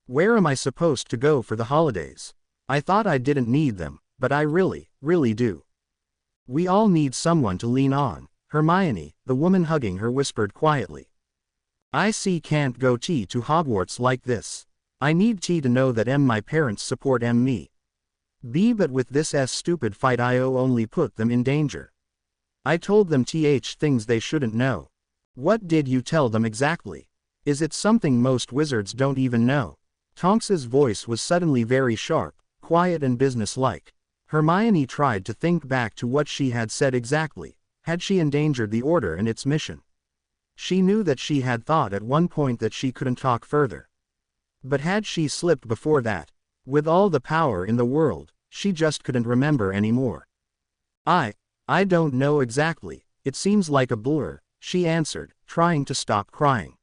"Where am I supposed to go for the holidays? I thought I didn't need them, but I really, really do. We all need someone to lean on." Hermione, the woman hugging her, whispered quietly. "I can't go to Hogwarts like this. I need to know that my parents support me. But with this stupid fight I'll only put them in danger. I told them things they shouldn't know." "What did you tell them exactly? Is it something most wizards don't even know?" Tonks's voice was suddenly very sharp, quiet and businesslike. Hermione tried to think back to what she had said exactly. Had she endangered the Order and its mission? She knew that she had thought at one point that she couldn't talk further. But had she slipped before that? With all the power in the world, she just couldn't remember anymore. I don't know exactly, it seems like a blur," she answered, trying to stop crying.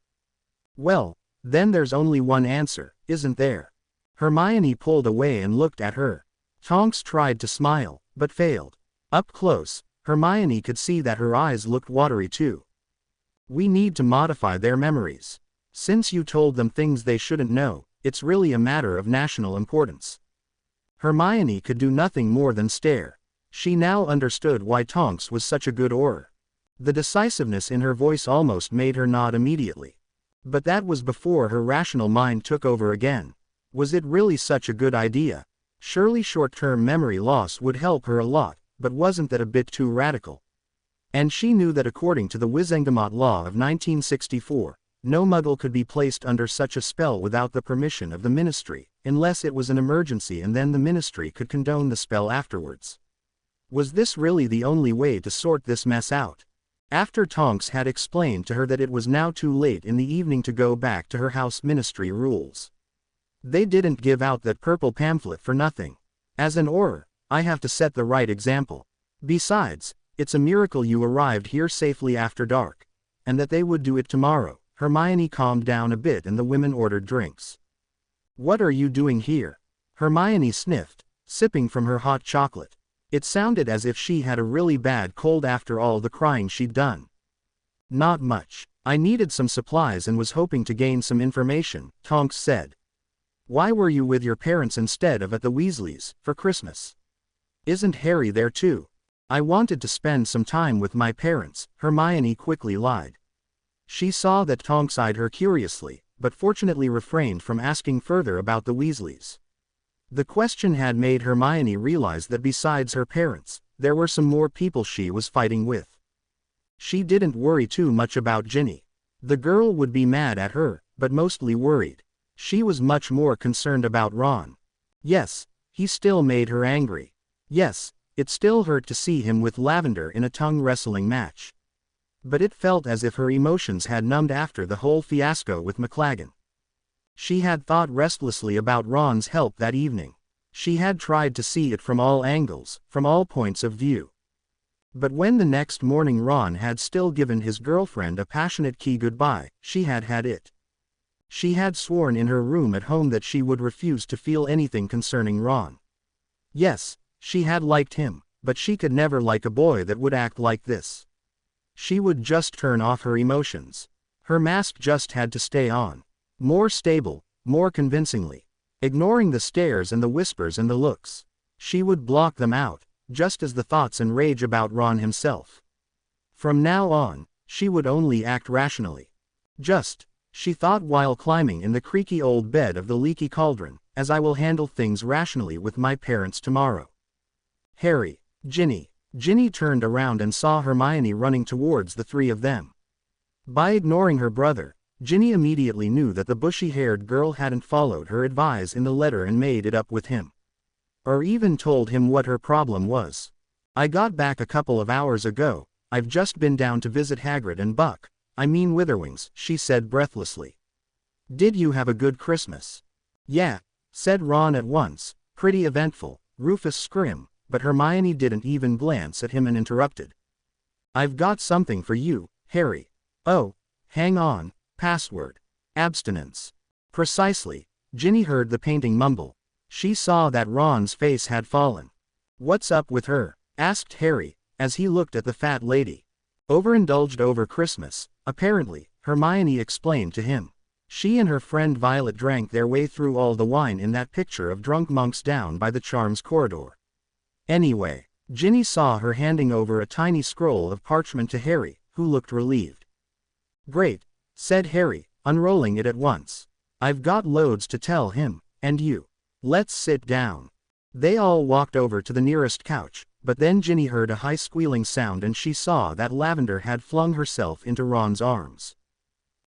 "Well, then there's only one answer, isn't there?" Hermione pulled away and looked at her. Tonks tried to smile, but failed. Up close, Hermione could see that her eyes looked watery too. "We need to modify their memories. Since you told them things they shouldn't know, it's really a matter of national importance." Hermione could do nothing more than stare. She now understood why Tonks was such a good Auror. The decisiveness in her voice almost made her nod immediately. But that was before her rational mind took over again. Was it really such a good idea? Surely short-term memory loss would help her a lot, but wasn't that a bit too radical? And she knew that according to the Wizengamot law of 1964, no Muggle could be placed under such a spell without the permission of the Ministry, unless it was an emergency, and then the Ministry could condone the spell afterwards. Was this really the only way to sort this mess out? After Tonks had explained to her that it was now too late in the evening to go back to her house, Ministry rules. They didn't give out that purple pamphlet for nothing. As an Auror, I have to set the right example. Besides, it's a miracle you arrived here safely after dark. And that they would do it tomorrow. Hermione calmed down a bit and the women ordered drinks. "What are you doing here?" Hermione sniffed. sipping from her hot chocolate. It sounded as if she had a really bad cold after all the crying she'd done. Not much. I needed some supplies and was hoping to gain some information, Tonks said. Why were you with your parents instead of at the Weasleys, for Christmas? Isn't Harry there too? I wanted to spend some time with my parents, Hermione quickly lied. She saw that Tonks eyed her curiously, but fortunately refrained from asking further about the Weasleys. The question had made Hermione realize that besides her parents, there were some more people she was fighting with. She didn't worry too much about Ginny. The girl would be mad at her, but mostly worried. She was much more concerned about Ron. Yes, he still made her angry. Yes, it still hurt to see him with Lavender in a tongue wrestling match. But it felt as if her emotions had numbed after the whole fiasco with McLaggen. She had thought restlessly about Ron's help that evening. She had tried to see it from all angles, from all points of view. But when the next morning Ron had still given his girlfriend a passionate key goodbye, she had had it. She had sworn in her room at home that she would refuse to feel anything concerning Ron. Yes, she had liked him, but she could never like a boy that would act like this. She would just turn off her emotions. Her mask just had to stay on. More stable, more convincingly. Ignoring the stares and the whispers and the looks. She would block them out, just as the thoughts and rage about Ron himself. From now on, she would only act rationally. She thought while climbing in the creaky old bed of the leaky cauldron, as I will handle things rationally with my parents tomorrow. Harry, Ginny. Ginny turned around and saw Hermione running towards the three of them. By ignoring her brother, Ginny immediately knew that the bushy-haired girl hadn't followed her advice in the letter and made it up with him. Or even told him what her problem was. I got back a couple of hours ago. I've just been down to visit Hagrid and Buck. I mean Witherwings, she said breathlessly. Did you have a good Christmas? Yeah, said Ron at once. Pretty eventful, Rufus scrimmed, but Hermione didn't even glance at him and interrupted. I've got something for you, Harry. Oh, hang on, password. Abstinence. Precisely, Ginny heard the painting mumble. She saw that Ron's face had fallen. What's up with her? Asked Harry, as he looked at the fat lady. Overindulged over Christmas, apparently, Hermione explained to him. She and her friend Violet drank their way through all the wine in that picture of drunk monks down by the charms corridor. Anyway, Ginny saw her handing over a tiny scroll of parchment to Harry, who looked relieved. Great, said Harry, unrolling it at once. I've got loads to tell him, and you. Let's sit down. They all walked over to the nearest couch, but then Ginny heard a high squealing sound and she saw that Lavender had flung herself into Ron's arms.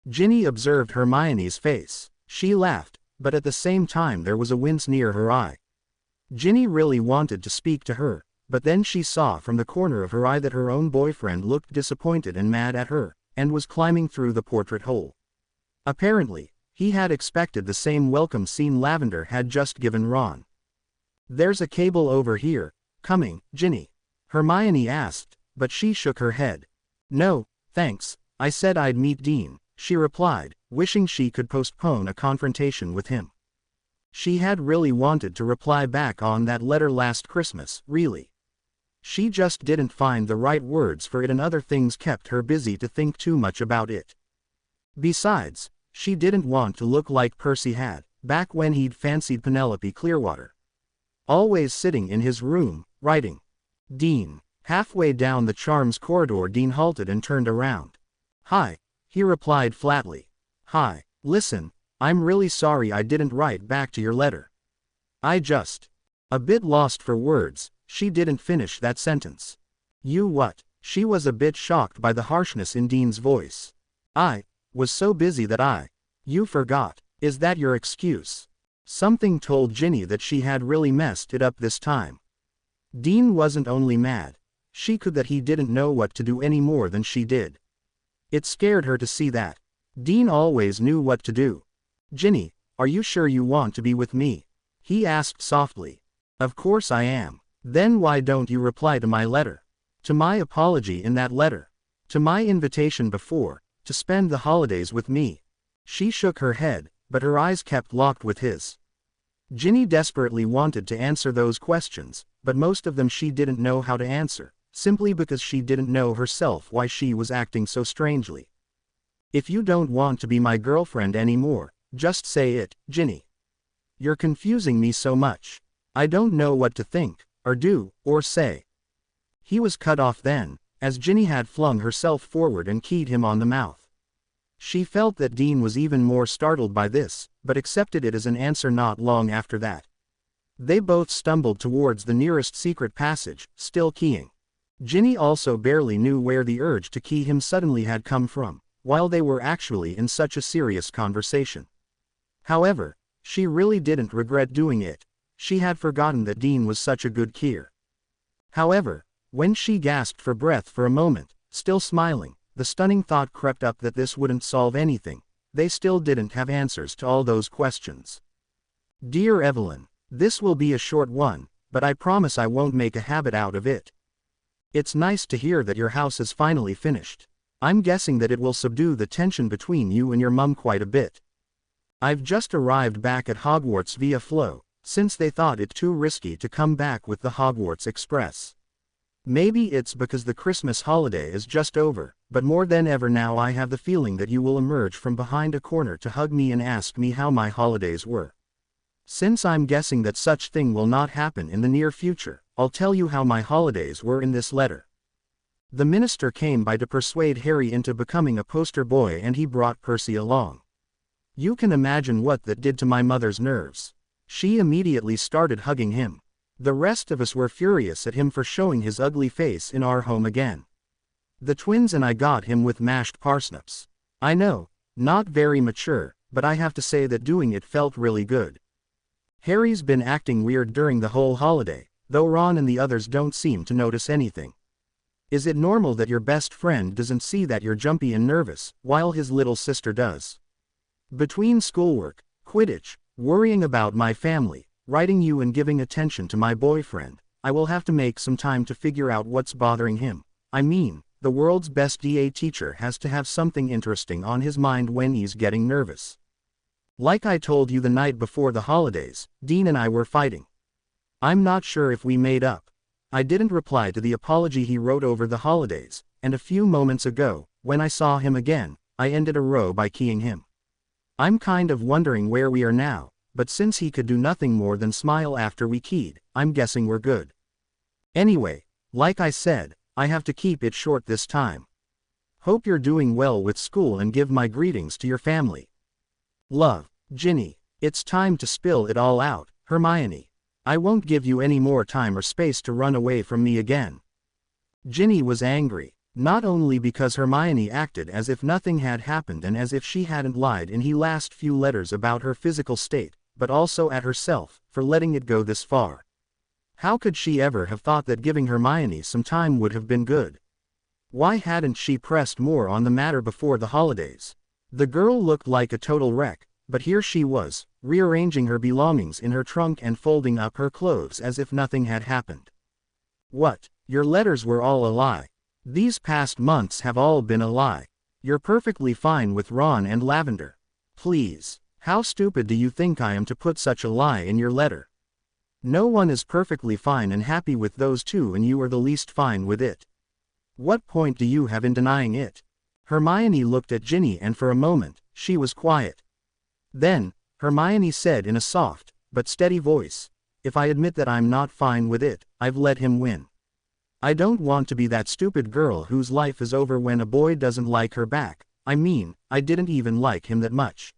Ginny observed Hermione's face. She laughed, but at the same time there was a wince near her eye. Ginny really wanted to speak to her, but then she saw from the corner of her eye that her own boyfriend looked disappointed and mad at her, and was climbing through the portrait hole. Apparently, he had expected the same welcome scene Lavender had just given Ron. There's a cable over here, coming, Ginny. Hermione asked, but she shook her head. No, thanks, I said I'd meet Dean, she replied, wishing she could postpone a confrontation with him. She had really wanted to reply back on that letter last Christmas, really. She just didn't find the right words for it and other things kept her busy to think too much about it. Besides, she didn't want to look like Percy had, back when he'd fancied Penelope Clearwater. Always sitting in his room, writing. Dean. Halfway down the charms corridor Dean halted and turned around. Hi, he replied flatly. Hi, listen, I'm really sorry I didn't write back to your letter. I just. A bit lost for words, she didn't finish that sentence. You what? She was a bit shocked by the harshness in Dean's voice. I was so busy that You forgot. Is that your excuse? Something told Ginny that she had really messed it up this time. Dean wasn't only mad. She could that he didn't know what to do any more than she did. It scared her to see that. Dean always knew what to do. Ginny, are you sure you want to be with me? He asked softly. Of course I am. Then why don't you reply to my letter? To my apology in that letter? To my invitation before, to spend the holidays with me? She shook her head, but her eyes kept locked with his. Ginny desperately wanted to answer those questions, but most of them she didn't know how to answer, simply because she didn't know herself why she was acting so strangely. If you don't want to be my girlfriend anymore, just say it, Ginny. You're confusing me so much. I don't know what to think, or do, or say. He was cut off then, as Ginny had flung herself forward and keyed him on the mouth. She felt that Dean was even more startled by this, but accepted it as an answer not long after that. They both stumbled towards the nearest secret passage, still keying. Ginny also barely knew where the urge to key him suddenly had come from, while they were actually in such a serious conversation. However, she really didn't regret doing it. She had forgotten that Dean was such a good keyer. However, when she gasped for breath for a moment, still smiling, the stunning thought crept up that this wouldn't solve anything. They still didn't have answers to all those questions. Dear Evelyn, this will be a short one, but I promise I won't make a habit out of it. It's nice to hear that your house is finally finished. I'm guessing that it will subdue the tension between you and your mum quite a bit. I've just arrived back at Hogwarts via Flow, since they thought it too risky to come back with the Hogwarts Express. Maybe it's because the Christmas holiday is just over, but more than ever now I have the feeling that you will emerge from behind a corner to hug me and ask me how my holidays were. Since I'm guessing that such thing will not happen in the near future, I'll tell you how my holidays were in this letter. The minister came by to persuade Harry into becoming a poster boy, and he brought Percy along. You can imagine what that did to my mother's nerves. She immediately started hugging him. The rest of us were furious at him for showing his ugly face in our home again. The twins and I got him with mashed parsnips. I know, not very mature, but I have to say that doing it felt really good. Harry's been acting weird during the whole holiday, though Ron and the others don't seem to notice anything. Is it normal that your best friend doesn't see that you're jumpy and nervous, while his little sister does? Between schoolwork, Quidditch, worrying about my family, writing you and giving attention to my boyfriend, I will have to make some time to figure out what's bothering him. I mean, the world's best DA teacher has to have something interesting on his mind when he's getting nervous. Like I told you the night before the holidays, Dean and I were fighting. I'm not sure if we made up. I didn't reply to the apology he wrote over the holidays, and a few moments ago, when I saw him again, I ended a row by keying him. I'm kind of wondering where we are now, but since he could do nothing more than smile after we keyed, I'm guessing we're good. Anyway, like I said, I have to keep it short this time. Hope you're doing well with school and give my greetings to your family. Love, Ginny. It's time to spill it all out, Hermione. I won't give you any more time or space to run away from me again. Ginny was angry, not only because Hermione acted as if nothing had happened and as if she hadn't lied in the last few letters about her physical state, but also at herself, for letting it go this far. How could she ever have thought that giving Hermione some time would have been good? Why hadn't she pressed more on the matter before the holidays? The girl looked like a total wreck, but here she was, rearranging her belongings in her trunk and folding up her clothes as if nothing had happened. What? Your letters were all a lie. These past months have all been a lie. You're perfectly fine with Ron and Lavender. Please. How stupid do you think I am to put such a lie in your letter? No one is perfectly fine and happy with those two, and you are the least fine with it. What point do you have in denying it? Hermione looked at Ginny, and for a moment, she was quiet. Then, Hermione said in a soft, but steady voice, "If I admit that I'm not fine with it, I've let him win. I don't want to be that stupid girl whose life is over when a boy doesn't like her back. I mean, I didn't even like him that much."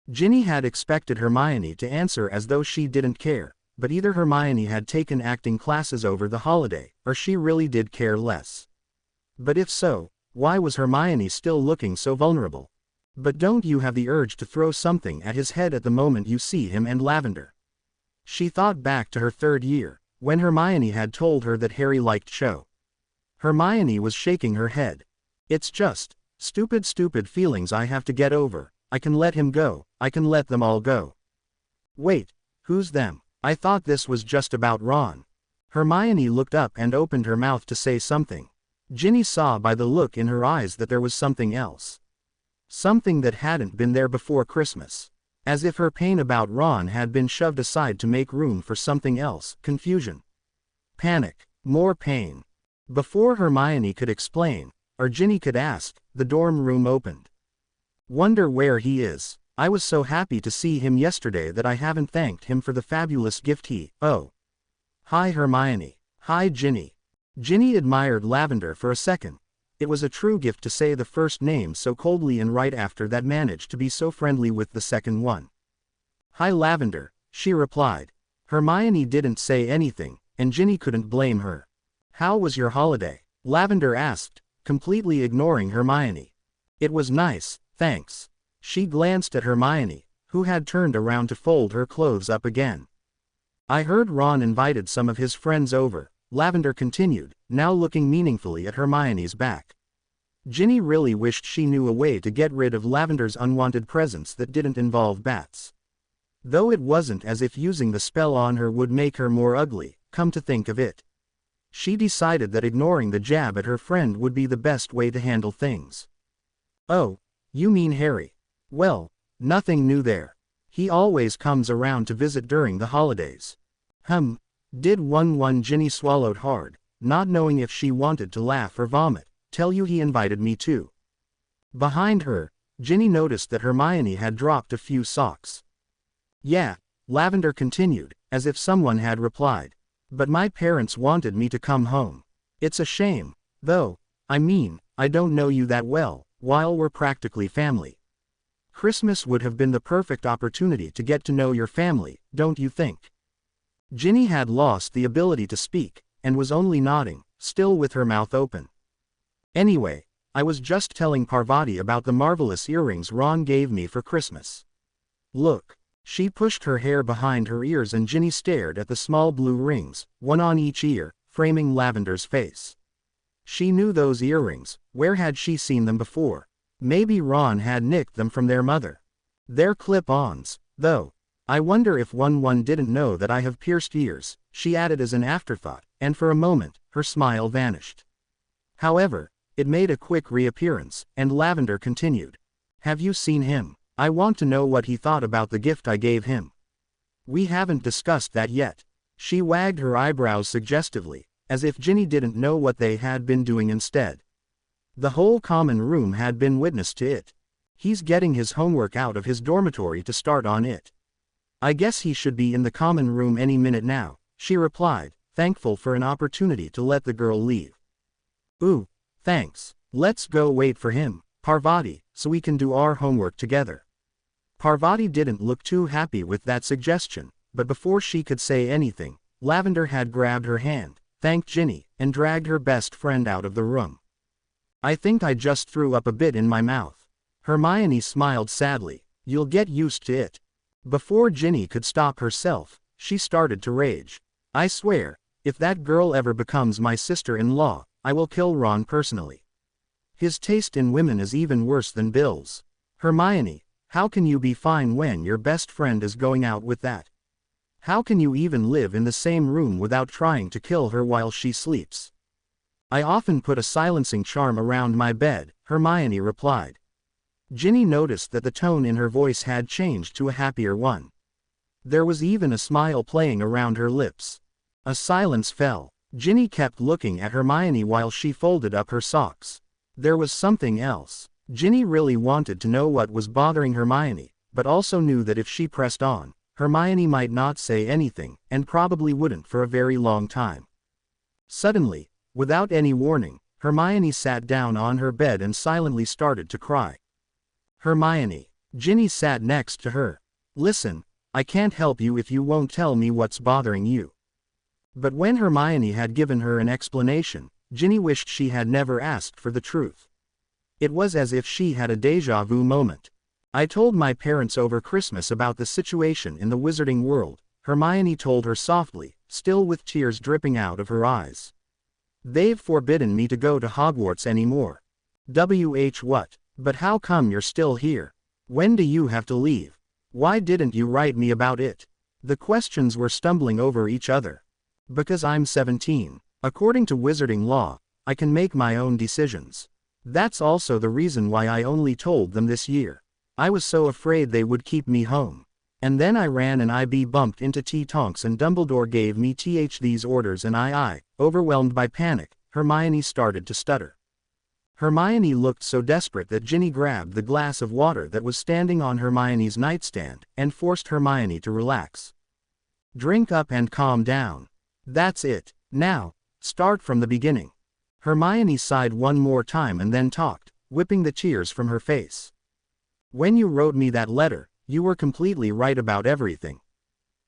Ginny had expected Hermione to answer as though she didn't care, but either Hermione had taken acting classes over the holiday, or she really did care less. But if so, why was Hermione still looking so vulnerable? But don't you have the urge to throw something at his head at the moment you see him and Lavender? She thought back to her third year, when Hermione had told her that Harry liked Cho. Hermione was shaking her head. It's just stupid feelings I have to get over. I can let him go, I can let them all go. Wait, who's them? I thought this was just about Ron. Hermione looked up and opened her mouth to say something. Ginny saw by the look in her eyes that there was something else. Something that hadn't been there before Christmas. As if her pain about Ron had been shoved aside to make room for something else, confusion. Panic. More pain. Before Hermione could explain, or Ginny could ask, the dorm room opened. Wonder where he is. I was so happy to see him yesterday that I haven't thanked him for the fabulous gift he, oh. Hi Hermione. Hi Ginny. Ginny admired Lavender for a second. It was a true gift to say the first name so coldly and right after that managed to be so friendly with the second one. Hi Lavender, she replied. Hermione didn't say anything, and Ginny couldn't blame her. How was your holiday? Lavender asked, completely ignoring Hermione. It was nice, thanks. She glanced at Hermione, who had turned around to fold her clothes up again. I heard Ron invited some of his friends over, Lavender continued, now looking meaningfully at Hermione's back. Ginny really wished she knew a way to get rid of Lavender's unwanted presence that didn't involve bats. Though it wasn't as if using the spell on her would make her more ugly, come to think of it. She decided that ignoring the jab at her friend would be the best way to handle things. Oh, you mean Harry? Well, nothing new there. He always comes around to visit during the holidays. Did Ginny swallowed hard, not knowing if she wanted to laugh or vomit. Tell you he invited me too. Behind her, Ginny noticed that Hermione had dropped a few socks. Yeah, Lavender continued, as if someone had replied. But my parents wanted me to come home. It's a shame, though. I mean, I don't know you that well, while we're practically family. Christmas would have been the perfect opportunity to get to know your family, don't you think? Ginny had lost the ability to speak, and was only nodding, still with her mouth open. Anyway, I was just telling Parvati about the marvelous earrings Ron gave me for Christmas. Look. She pushed her hair behind her ears and Ginny stared at the small blue rings, one on each ear, framing Lavender's face. She knew those earrings. Where had she seen them before? Maybe Ron had nicked them from their mother. They're clip-ons, though. I wonder if One didn't know that I have pierced ears, she added as an afterthought, and for a moment, her smile vanished. However, it made a quick reappearance, and Lavender continued. Have you seen him? I want to know what he thought about the gift I gave him. We haven't discussed that yet. She wagged her eyebrows suggestively, as if Ginny didn't know what they had been doing instead. The whole common room had been witness to it. He's getting his homework out of his dormitory to start on it. I guess he should be in the common room any minute now, she replied, thankful for an opportunity to let the girl leave. Ooh, thanks. Let's go wait for him, Parvati, so we can do our homework together. Parvati didn't look too happy with that suggestion, but before she could say anything, Lavender had grabbed her hand, thanked Ginny, and dragged her best friend out of the room. I think I just threw up a bit in my mouth. Hermione smiled sadly. You'll get used to it. Before Ginny could stop herself, she started to rage. I swear, if that girl ever becomes my sister-in-law, I will kill Ron personally. His taste in women is even worse than Bill's. Hermione, how can you be fine when your best friend is going out with that? How can you even live in the same room without trying to kill her while she sleeps? I often put a silencing charm around my bed, Hermione replied. Ginny noticed that the tone in her voice had changed to a happier one. There was even a smile playing around her lips. A silence fell. Ginny kept looking at Hermione while she folded up her socks. There was something else. Ginny really wanted to know what was bothering Hermione, but also knew that if she pressed on, Hermione might not say anything, and probably wouldn't for a very long time. Suddenly, without any warning, Hermione sat down on her bed and silently started to cry. Hermione. Ginny sat next to her. Listen, I can't help you if you won't tell me what's bothering you. But when Hermione had given her an explanation, Ginny wished she had never asked for the truth. It was as if she had a déjà vu moment. I told my parents over Christmas about the situation in the wizarding world, Hermione told her softly, still with tears dripping out of her eyes. They've forbidden me to go to Hogwarts anymore. What? But how come you're still here? When do you have to leave? Why didn't you write me about it? The questions were stumbling over each other. Because I'm 17. According to wizarding law, I can make my own decisions. That's also the reason why I only told them this year. I was so afraid they would keep me home. And then I ran and I bumped into Tonks and Dumbledore gave me these orders and overwhelmed by panic, Hermione started to stutter. Hermione looked so desperate that Ginny grabbed the glass of water that was standing on Hermione's nightstand and forced Hermione to relax. Drink up and calm down. That's it. Now, start from the beginning. Hermione sighed one more time and then talked, whipping the tears from her face. When you wrote me that letter, you were completely right about everything.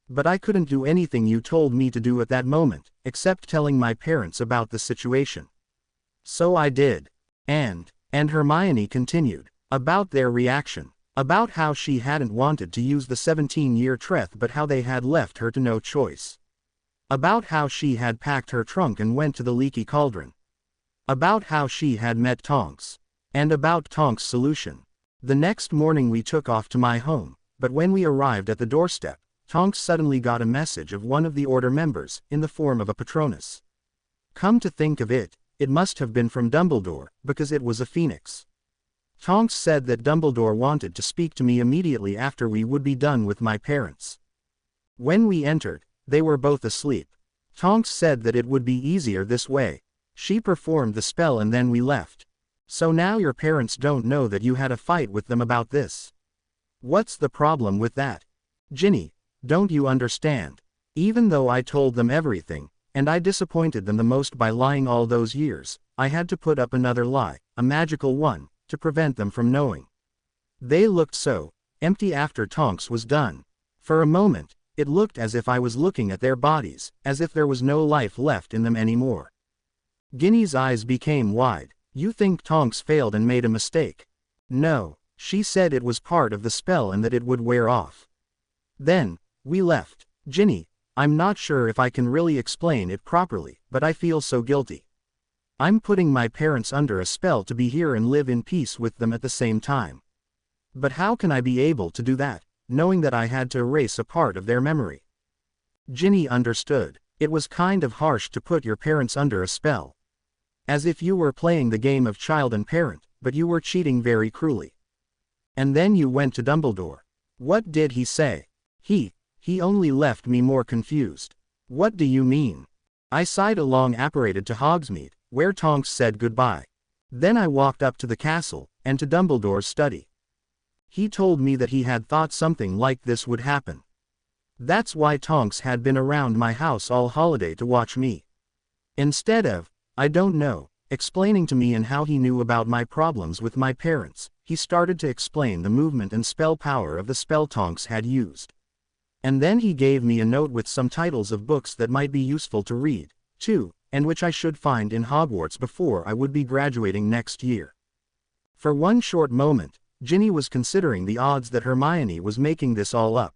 But I couldn't do anything you told me to do at that moment, except telling my parents about the situation. So I did. And Hermione continued, about their reaction, about how she hadn't wanted to use the 17-year treth but how they had left her to no choice. About how she had packed her trunk and went to the leaky cauldron. About how she had met Tonks. And about Tonks' solution. The next morning we took off to my home, but when we arrived at the doorstep, Tonks suddenly got a message of one of the Order members, in the form of a Patronus. Come to think of it, it must have been from Dumbledore, because it was a phoenix. Tonks said that Dumbledore wanted to speak to me immediately after we would be done with my parents. When we entered, they were both asleep. Tonks said that it would be easier this way. She performed the spell and then we left. So now your parents don't know that you had a fight with them about this. What's the problem with that? Ginny, don't you understand? Even though I told them everything, and I disappointed them the most by lying all those years, I had to put up another lie, a magical one, to prevent them from knowing. They looked so empty after Tonks was done. For a moment, it looked as if I was looking at their bodies, as if there was no life left in them anymore. Ginny's eyes became wide. You think Tonks failed and made a mistake? No, she said it was part of the spell and that it would wear off. Then, we left. Ginny, I'm not sure if I can really explain it properly, but I feel so guilty. I'm putting my parents under a spell to be here and live in peace with them at the same time. But how can I be able to do that, knowing that I had to erase a part of their memory? Ginny understood. It was kind of harsh to put your parents under a spell. As if you were playing the game of child and parent, but you were cheating very cruelly. And then you went to Dumbledore. What did he say? He only left me more confused. What do you mean? I sighed along apparated to Hogsmeade, where Tonks said goodbye. Then I walked up to the castle, and to Dumbledore's study. He told me that he had thought something like this would happen. That's why Tonks had been around my house all holiday to watch me. Instead of, I don't know, explaining to me and how he knew about my problems with my parents, he started to explain the movement and spell power of the spell Tonks had used. And then he gave me a note with some titles of books that might be useful to read, too, and which I should find in Hogwarts before I would be graduating next year. For one short moment, Ginny was considering the odds that Hermione was making this all up.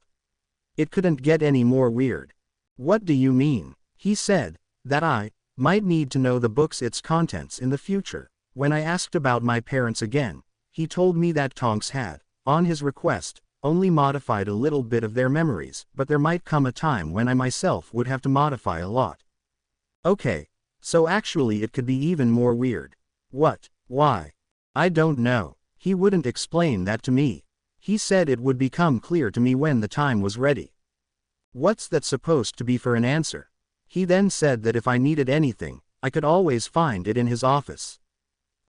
It couldn't get any more weird. What do you mean? He said, that I might need to know the book's its contents in the future. When I asked about my parents again, he told me that Tonks had, on his request, only modified a little bit of their memories, but there might come a time when I myself would have to modify a lot. Okay, so actually it could be even more weird. What? Why? I don't know. He wouldn't explain that to me. He said it would become clear to me when the time was ready. What's that supposed to be for an answer? He then said that if I needed anything, I could always find it in his office.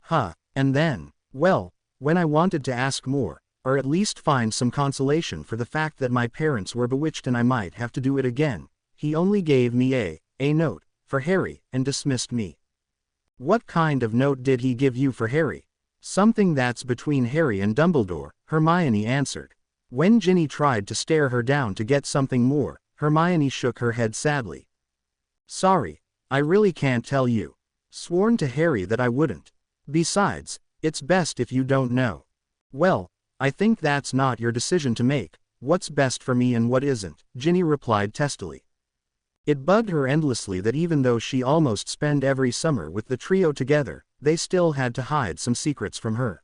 And then, well, when I wanted to ask more, or at least find some consolation for the fact that my parents were bewitched and I might have to do it again, he only gave me a note, for Harry, and dismissed me. What kind of note did he give you for Harry? Something that's between Harry and Dumbledore, Hermione answered. When Ginny tried to stare her down to get something more, Hermione shook her head sadly. Sorry, I really can't tell you. Sworn to Harry that I wouldn't. Besides, it's best if you don't know. Well, I think that's not your decision to make, what's best for me and what isn't, Ginny replied testily. It bugged her endlessly that even though she almost spent every summer with the trio together, they still had to hide some secrets from her.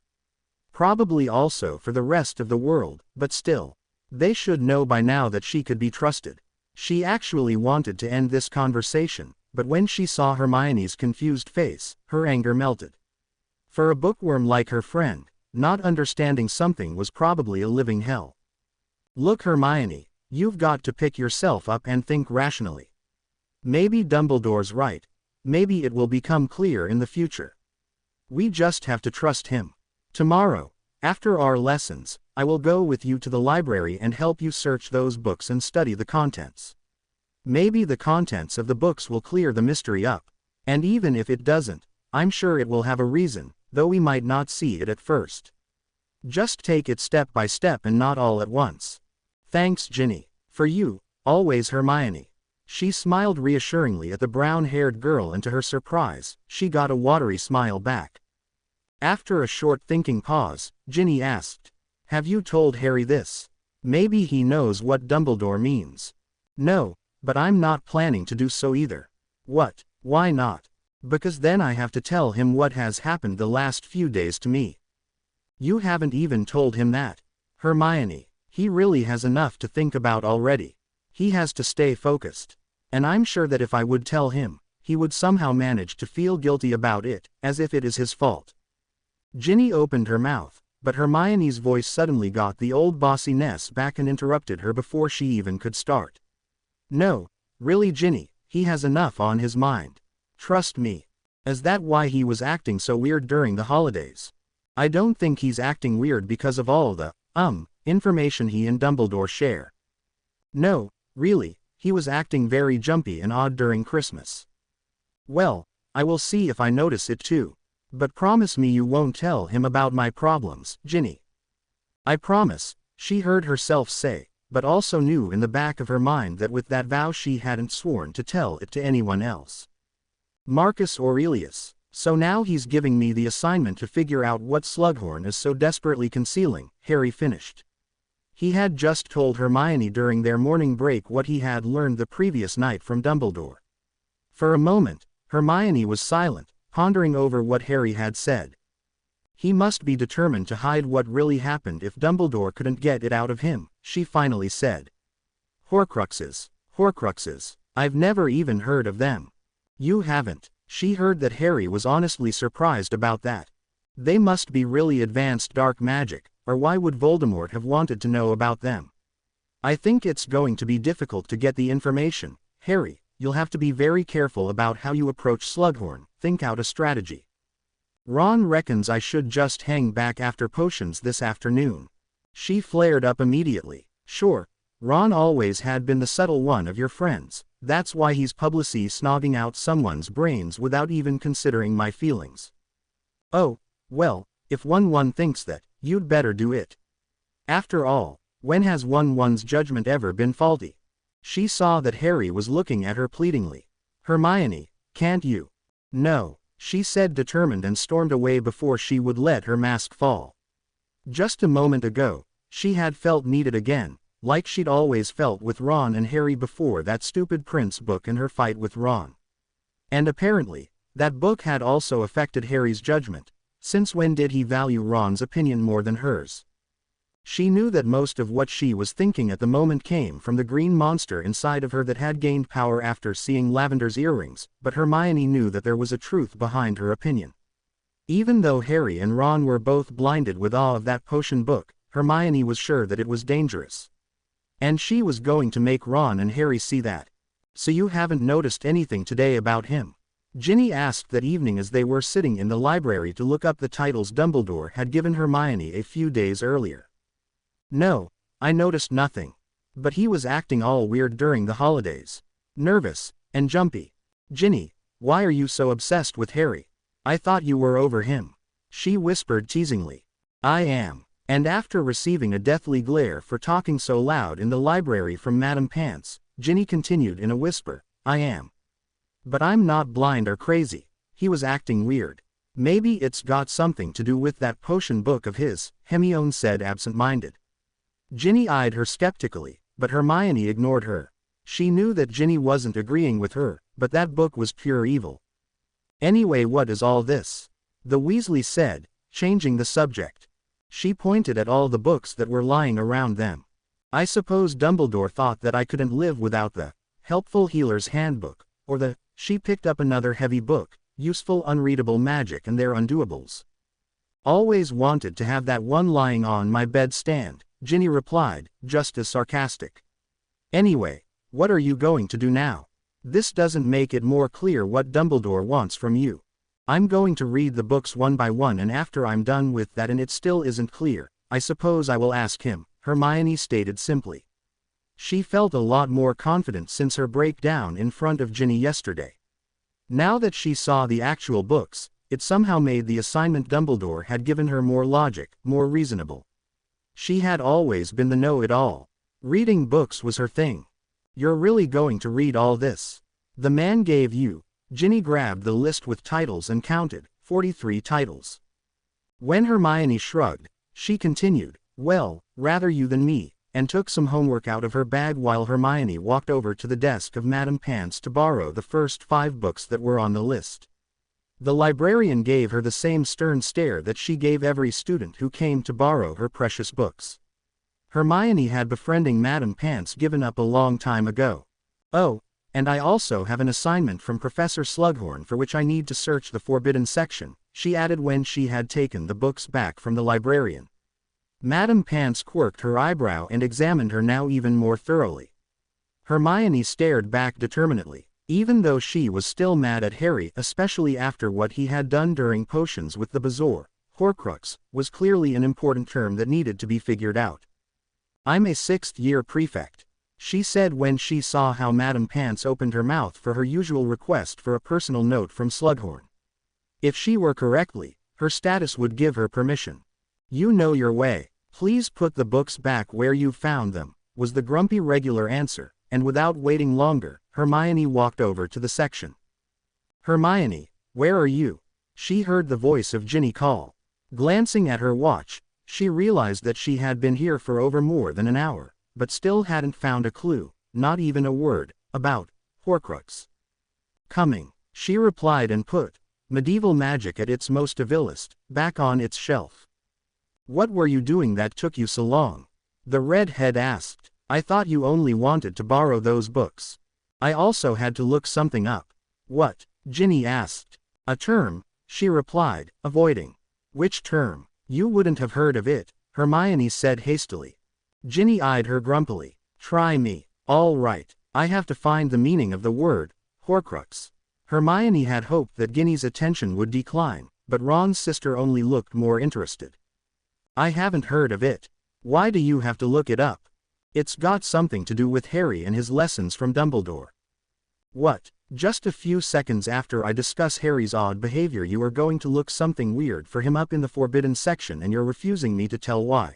Probably also for the rest of the world, but still. They should know by now that she could be trusted. She actually wanted to end this conversation, but when she saw Hermione's confused face, her anger melted. For a bookworm like her friend, Not understanding something was probably a living hell. Look, Hermione, you've got to pick yourself up and think rationally. Maybe Dumbledore's right. Maybe it will become clear in the future. We just have to trust him. Tomorrow, after our lessons, I will go with you to the library and help you search those books and study the contents. Maybe the contents of the books will clear the mystery up. And even if it doesn't, I'm sure it will have a reason, though we might not see it at first. Just take it step by step and not all at once. Thanks, Ginny. For you, always, Hermione. She smiled reassuringly at the brown-haired girl, and to her surprise, she got a watery smile back. After a short thinking pause, Ginny asked, "Have you told Harry this? Maybe he knows what Dumbledore means." "No, but I'm not planning to do so either." "What? Why not?" "Because then I have to tell him what has happened the last few days to me." "You haven't even told him that." "Hermione, he really has enough to think about already. He has to stay focused. And I'm sure that if I would tell him, he would somehow manage to feel guilty about it, as if it is his fault." Ginny opened her mouth, but Hermione's voice suddenly got the old bossiness back and interrupted her before she even could start. "No, really, Ginny, he has enough on his mind. Trust me. Is that why he was acting so weird during the holidays?" "I don't think he's acting weird because of all the, information he and Dumbledore share. No, really, he was acting very jumpy and odd during Christmas." "Well, I will see if I notice it too. But promise me you won't tell him about my problems, Ginny." "I promise," she heard herself say, but also knew in the back of her mind that with that vow she hadn't sworn to tell it to anyone else. Marcus Aurelius. So now he's giving me the assignment to figure out what Slughorn is so desperately concealing, Harry finished. He had just told Hermione during their morning break what he had learned the previous night from Dumbledore. For a moment, Hermione was silent, pondering over what Harry had said. He must be determined to hide what really happened if Dumbledore couldn't get it out of him, she finally said. Horcruxes. Horcruxes. I've never even heard of them." "You haven't?" She heard that Harry was honestly surprised about that. They must be really advanced dark magic, or why would Voldemort have wanted to know about them? "I think it's going to be difficult to get the information, Harry. You'll have to be very careful about how you approach Slughorn, think out a strategy. Ron reckons I should just hang back after potions this afternoon." She flared up immediately. "Sure, Ron always had been the subtle one of your friends. That's why he's publicly snogging out someone's brains without even considering my feelings." "Oh, well, if one thinks that, you'd better do it. After all, when has one's judgment ever been faulty?" She saw that Harry was looking at her pleadingly. "Hermione, can't you?" "No," she said, determined, and stormed away before she would let her mask fall. Just a moment ago, she had felt needed again, like she'd always felt with Ron and Harry before that stupid Prince book and her fight with Ron. And apparently, that book had also affected Harry's judgment. Since when did he value Ron's opinion more than hers? She knew that most of what she was thinking at the moment came from the green monster inside of her that had gained power after seeing Lavender's earrings, but Hermione knew that there was a truth behind her opinion. Even though Harry and Ron were both blinded with awe of that potion book, Hermione was sure that it was dangerous. And she was going to make Ron and Harry see that. "So you haven't noticed anything today about him?" Ginny asked that evening as they were sitting in the library to look up the titles Dumbledore had given Hermione a few days earlier. "No, I noticed nothing. But he was acting all weird during the holidays. Nervous, and jumpy." "Ginny, why are you so obsessed with Harry? I thought you were over him," she whispered teasingly. "I am." And after receiving a deathly glare for talking so loud in the library from Madame Pants, Ginny continued in a whisper, "I am. But I'm not blind or crazy. He was acting weird. Maybe it's got something to do with that potion book of his," Hermione said, absent-minded. Ginny eyed her skeptically, but Hermione ignored her. She knew that Ginny wasn't agreeing with her, but that book was pure evil. "Anyway, what is all this?" the Weasleys said, changing the subject. She pointed at all the books that were lying around them. "I suppose Dumbledore thought that I couldn't live without the Helpful Healer's Handbook, or the..." She picked up another heavy book, Useful Unreadable Magic and Their Undoables. Always wanted to have that one lying on my bedstand, Ginny replied, just as sarcastic. Anyway, what are you going to do now? This doesn't make it more clear what Dumbledore wants from you. I'm going to read the books one by one, and after I'm done with that and it still isn't clear, I suppose I will ask him, Hermione stated simply. She felt a lot more confident since her breakdown in front of Ginny yesterday. Now that she saw the actual books, it somehow made the assignment Dumbledore had given her more logic, more reasonable. She had always been the know-it-all. Reading books was her thing. You're really going to read all this? The man gave you. Ginny grabbed the list with titles and counted, 43 titles. When Hermione shrugged, she continued, well, rather you than me, and took some homework out of her bag while Hermione walked over to the desk of Madame Pants to borrow the first 5 books that were on the list. The librarian gave her the same stern stare that she gave every student who came to borrow her precious books. Hermione had befriending Madame Pants given up a long time ago. Oh, and I also have an assignment from Professor Slughorn for which I need to search the forbidden section, she added when she had taken the books back from the librarian. Madame Pants quirked her eyebrow and examined her now even more thoroughly. Hermione stared back determinedly. Even though she was still mad at Harry, especially after what he had done during potions with the Bezoar, Horcrux was clearly an important term that needed to be figured out. I'm a 6th-year prefect, she said when she saw how Madame Pants opened her mouth for her usual request for a personal note from Slughorn. If she were correctly, her status would give her permission. You know your way. Please put the books back where you found them, was the grumpy regular answer, and without waiting longer, Hermione walked over to the section. Hermione, where are you? She heard the voice of Ginny call. Glancing at her watch, she realized that she had been here for over more than an hour, but still hadn't found a clue, not even a word, about Horcrux. Coming, she replied and put Medieval Magic at its most vilest back on its shelf. What were you doing that took you so long? The redhead asked. I thought you only wanted to borrow those books. I also had to look something up. What? Ginny asked. A term, she replied, avoiding. Which term? You wouldn't have heard of it, Hermione said hastily. Ginny eyed her grumpily. Try me. All right, I have to find the meaning of the word, Horcrux. Hermione had hoped that Ginny's attention would decline, but Ron's sister only looked more interested. I haven't heard of it. Why do you have to look it up? It's got something to do with Harry and his lessons from Dumbledore. What? Just a few seconds after I discuss Harry's odd behavior you are going to look something weird for him up in the forbidden section and you're refusing me to tell why.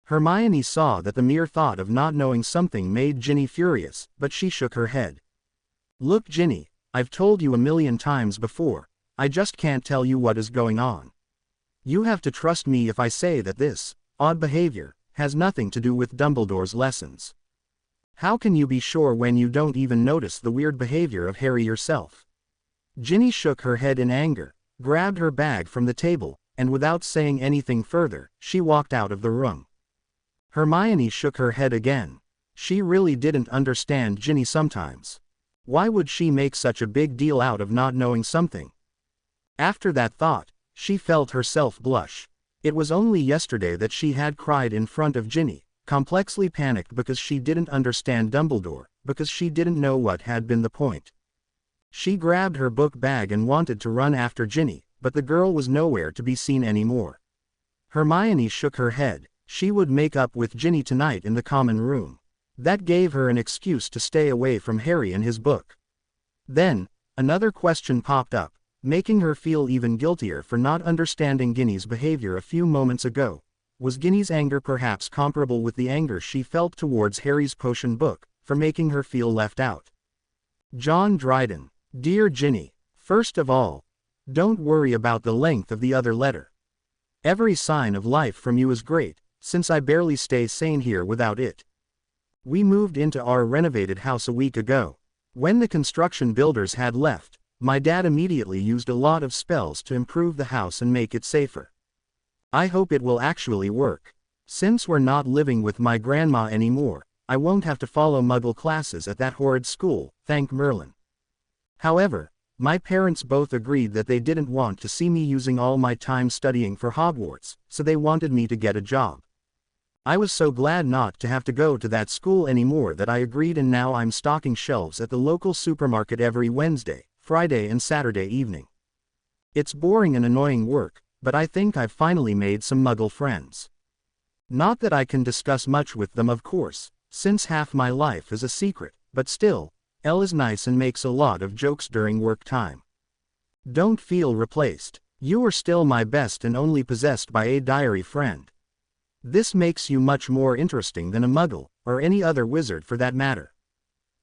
Hermione saw that the mere thought of not knowing something made Ginny furious, but she shook her head. Look Ginny, I've told you a million times before, I just can't tell you what is going on. You have to trust me if I say that this odd behavior has nothing to do with Dumbledore's lessons. How can you be sure when you don't even notice the weird behavior of Harry yourself? Ginny shook her head in anger, grabbed her bag from the table, and without saying anything further, she walked out of the room. Hermione shook her head again. She really didn't understand Ginny sometimes. Why would she make such a big deal out of not knowing something? After that thought, she felt herself blush. It was only yesterday that she had cried in front of Ginny, complexly panicked because she didn't understand Dumbledore, because she didn't know what had been the point. She grabbed her book bag and wanted to run after Ginny, but the girl was nowhere to be seen anymore. Hermione shook her head. She would make up with Ginny tonight in the common room. That gave her an excuse to stay away from Harry and his book. Then, another question popped up, making her feel even guiltier for not understanding Ginny's behavior a few moments ago. Was Ginny's anger perhaps comparable with the anger she felt towards Harry's potion book, for making her feel left out? John Dryden. Dear Ginny, first of all, don't worry about the length of the other letter. Every sign of life from you is great, since I barely stay sane here without it. We moved into our renovated house a week ago. When the construction builders had left, my dad immediately used a lot of spells to improve the house and make it safer. I hope it will actually work. Since we're not living with my grandma anymore, I won't have to follow Muggle classes at that horrid school, thank Merlin. However, My parents both agreed that they didn't want to see me using all my time studying for Hogwarts, so they wanted me to get a job. I was so glad not to have to go to that school anymore that I agreed, and now I'm stocking shelves at the local supermarket every Wednesday, Friday and Saturday evening. It's boring and annoying work, but I think I've finally made some Muggle friends. Not that I can discuss much with them, of course, since half my life is a secret, but still, Elle is nice and makes a lot of jokes during work time. Don't feel replaced. You are still my best and only possessed by a diary friend. This makes you much more interesting than a Muggle, or any other wizard for that matter.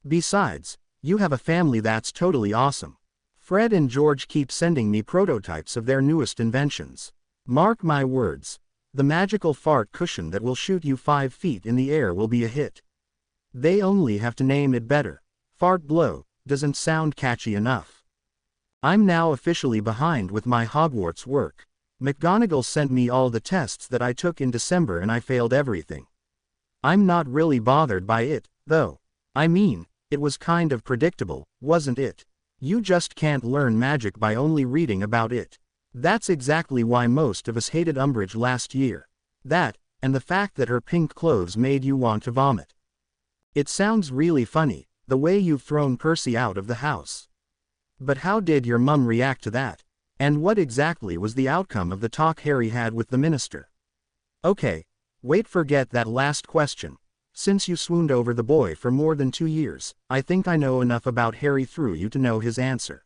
Besides, you have a family that's totally awesome. Fred and George keep sending me prototypes of their newest inventions. Mark my words, the magical fart cushion that will shoot you 5 feet in the air will be a hit. They only have to name it better. Fart blow doesn't sound catchy enough. I'm now officially behind with my Hogwarts work. McGonagall sent me all the tests that I took in December and I failed everything. I'm not really bothered by it, though. I mean, it was kind of predictable, wasn't it? You just can't learn magic by only reading about it. That's exactly why most of us hated Umbridge last year. That, and the fact that her pink clothes made you want to vomit. It sounds really funny, the way you've thrown Percy out of the house. But how did your mum react to that? And what exactly was the outcome of the talk Harry had with the minister? Okay, forget that last question. Since you swooned over the boy for more than 2 years, I think I know enough about Harry through you to know his answer.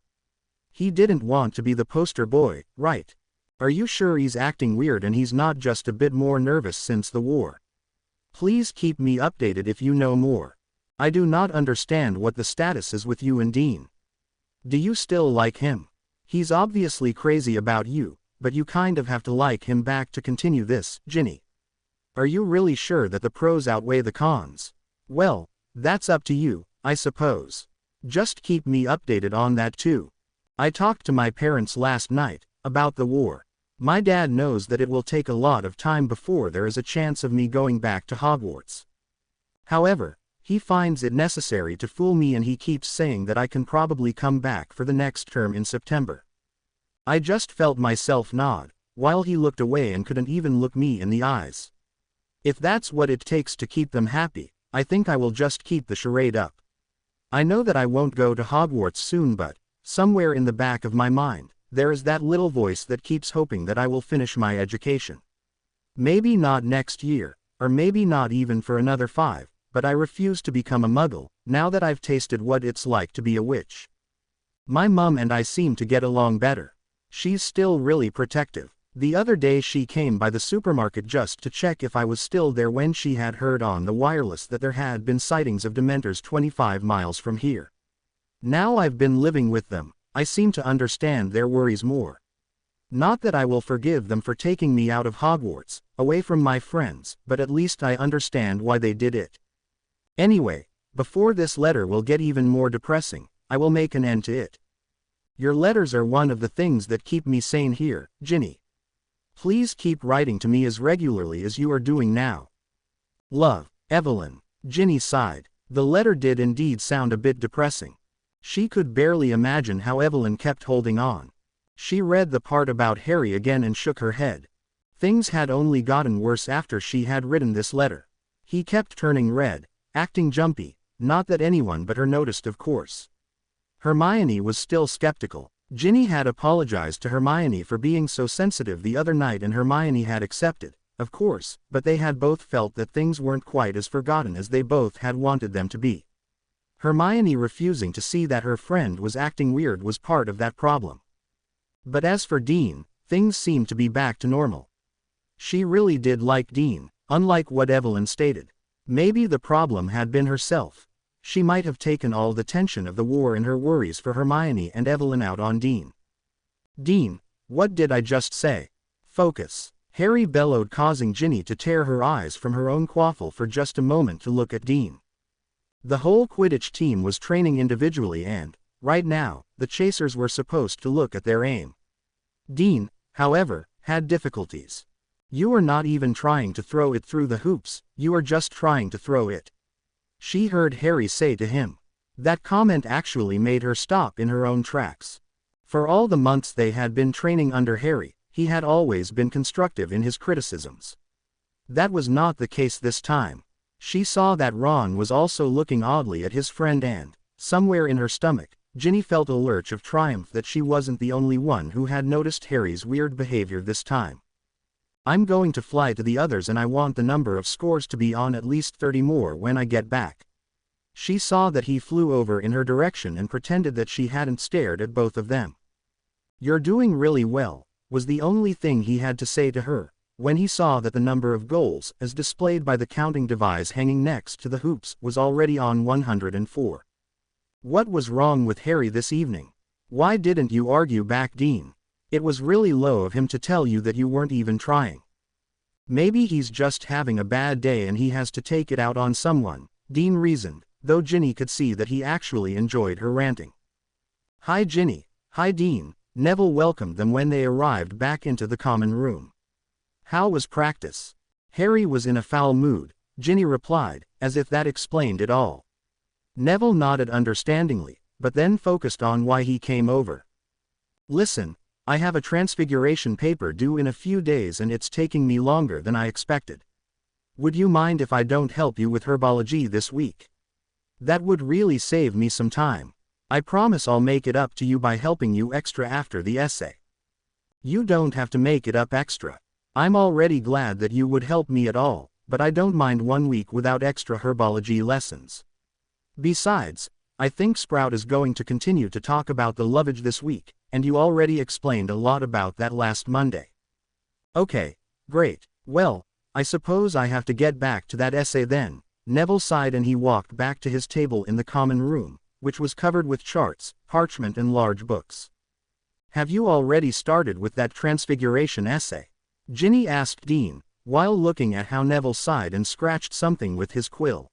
He didn't want to be the poster boy, right? Are you sure he's acting weird and he's not just a bit more nervous since the war? Please keep me updated if you know more. I do not understand what the status is with you and Dean. Do you still like him? He's obviously crazy about you, but you kind of have to like him back to continue this, Ginny. Are you really sure that the pros outweigh the cons? Well, that's up to you, I suppose. Just keep me updated on that too. I talked to my parents last night about the war. My dad knows that it will take a lot of time before there is a chance of me going back to Hogwarts. However, he finds it necessary to fool me and he keeps saying that I can probably come back for the next term in September. I just felt myself nod, while he looked away and couldn't even look me in the eyes. If that's what it takes to keep them happy, I think I will just keep the charade up. I know that I won't go to Hogwarts soon, but somewhere in the back of my mind, there is that little voice that keeps hoping that I will finish my education. Maybe not next year, or maybe not even for another 5. But I refuse to become a Muggle, now that I've tasted what it's like to be a witch. My mum and I seem to get along better. She's still really protective. The other day she came by the supermarket just to check if I was still there when she had heard on the wireless that there had been sightings of Dementors 25 miles from here. Now I've been living with them, I seem to understand their worries more. Not that I will forgive them for taking me out of Hogwarts, away from my friends, but at least I understand why they did it. Anyway, before this letter will get even more depressing, I will make an end to it. Your letters are one of the things that keep me sane here, Ginny. Please keep writing to me as regularly as you are doing now. Love, Evelyn. Ginny sighed. The letter did indeed sound a bit depressing. She could barely imagine how Evelyn kept holding on. She read the part about Harry again and shook her head. Things had only gotten worse after she had written this letter. He kept turning red, acting jumpy, not that anyone but her noticed, of course. Hermione was still skeptical. Ginny had apologized to Hermione for being so sensitive the other night and Hermione had accepted, of course, but they had both felt that things weren't quite as forgotten as they both had wanted them to be. Hermione refusing to see that her friend was acting weird was part of that problem. But as for Dean, things seemed to be back to normal. She really did like Dean, unlike what Evelyn stated. Maybe the problem had been herself. She might have taken all the tension of the war and her worries for Hermione and Evelyn out on Dean. Dean, what did I just say? Focus. Harry bellowed, causing Ginny to tear her eyes from her own quaffle for just a moment to look at Dean. The whole Quidditch team was training individually and, right now, the chasers were supposed to look at their aim. Dean, however, had difficulties. You are not even trying to throw it through the hoops, you are just trying to throw it. She heard Harry say to him. That comment actually made her stop in her own tracks. For all the months they had been training under Harry, he had always been constructive in his criticisms. That was not the case this time. She saw that Ron was also looking oddly at his friend and, somewhere in her stomach, Ginny felt a lurch of triumph that she wasn't the only one who had noticed Harry's weird behavior this time. I'm going to fly to the others and I want the number of scores to be on at least 30 more when I get back. She saw that he flew over in her direction and pretended that she hadn't stared at both of them. You're doing really well, was the only thing he had to say to her, when he saw that the number of goals, as displayed by the counting device hanging next to the hoops, was already on 104. What was wrong with Harry this evening? Why didn't you argue back, Dean? It was really low of him to tell you that you weren't even trying. Maybe he's just having a bad day and he has to take it out on someone, Dean reasoned, though Ginny could see that he actually enjoyed her ranting. Hi Ginny, hi Dean, Neville welcomed them when they arrived back into the common room. How was practice? Harry was in a foul mood, Ginny replied, as if that explained it all. Neville nodded understandingly, but then focused on why he came over. Listen, I have a transfiguration paper due in a few days and it's taking me longer than I expected. Would you mind if I don't help you with herbology this week? That would really save me some time. I promise I'll make it up to you by helping you extra after the essay. You don't have to make it up extra. I'm already glad that you would help me at all, but I don't mind 1 week without extra herbology lessons. Besides, I think Sprout is going to continue to talk about the lovage this week, and you already explained a lot about that last Monday. Okay, great. Well, I suppose I have to get back to that essay then. Neville sighed and he walked back to his table in the common room, which was covered with charts, parchment and large books. Have you already started with that transfiguration essay? Ginny asked Dean, while looking at how Neville sighed and scratched something with his quill.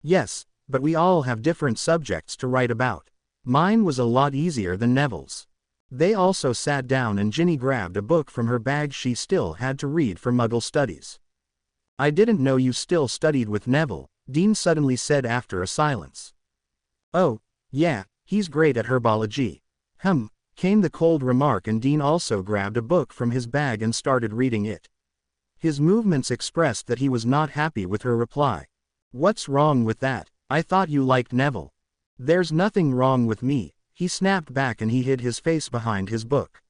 Yes, but we all have different subjects to write about. Mine was a lot easier than Neville's. They also sat down and Ginny grabbed a book from her bag she still had to read for Muggle studies. I didn't know you still studied with Neville, Dean suddenly said after a silence. Oh, yeah, he's great at herbology. Came the cold remark and Dean also grabbed a book from his bag and started reading it. His movements expressed that he was not happy with her reply. What's wrong with that? I thought you liked Neville. There's nothing wrong with me, he snapped back and he hid his face behind his book.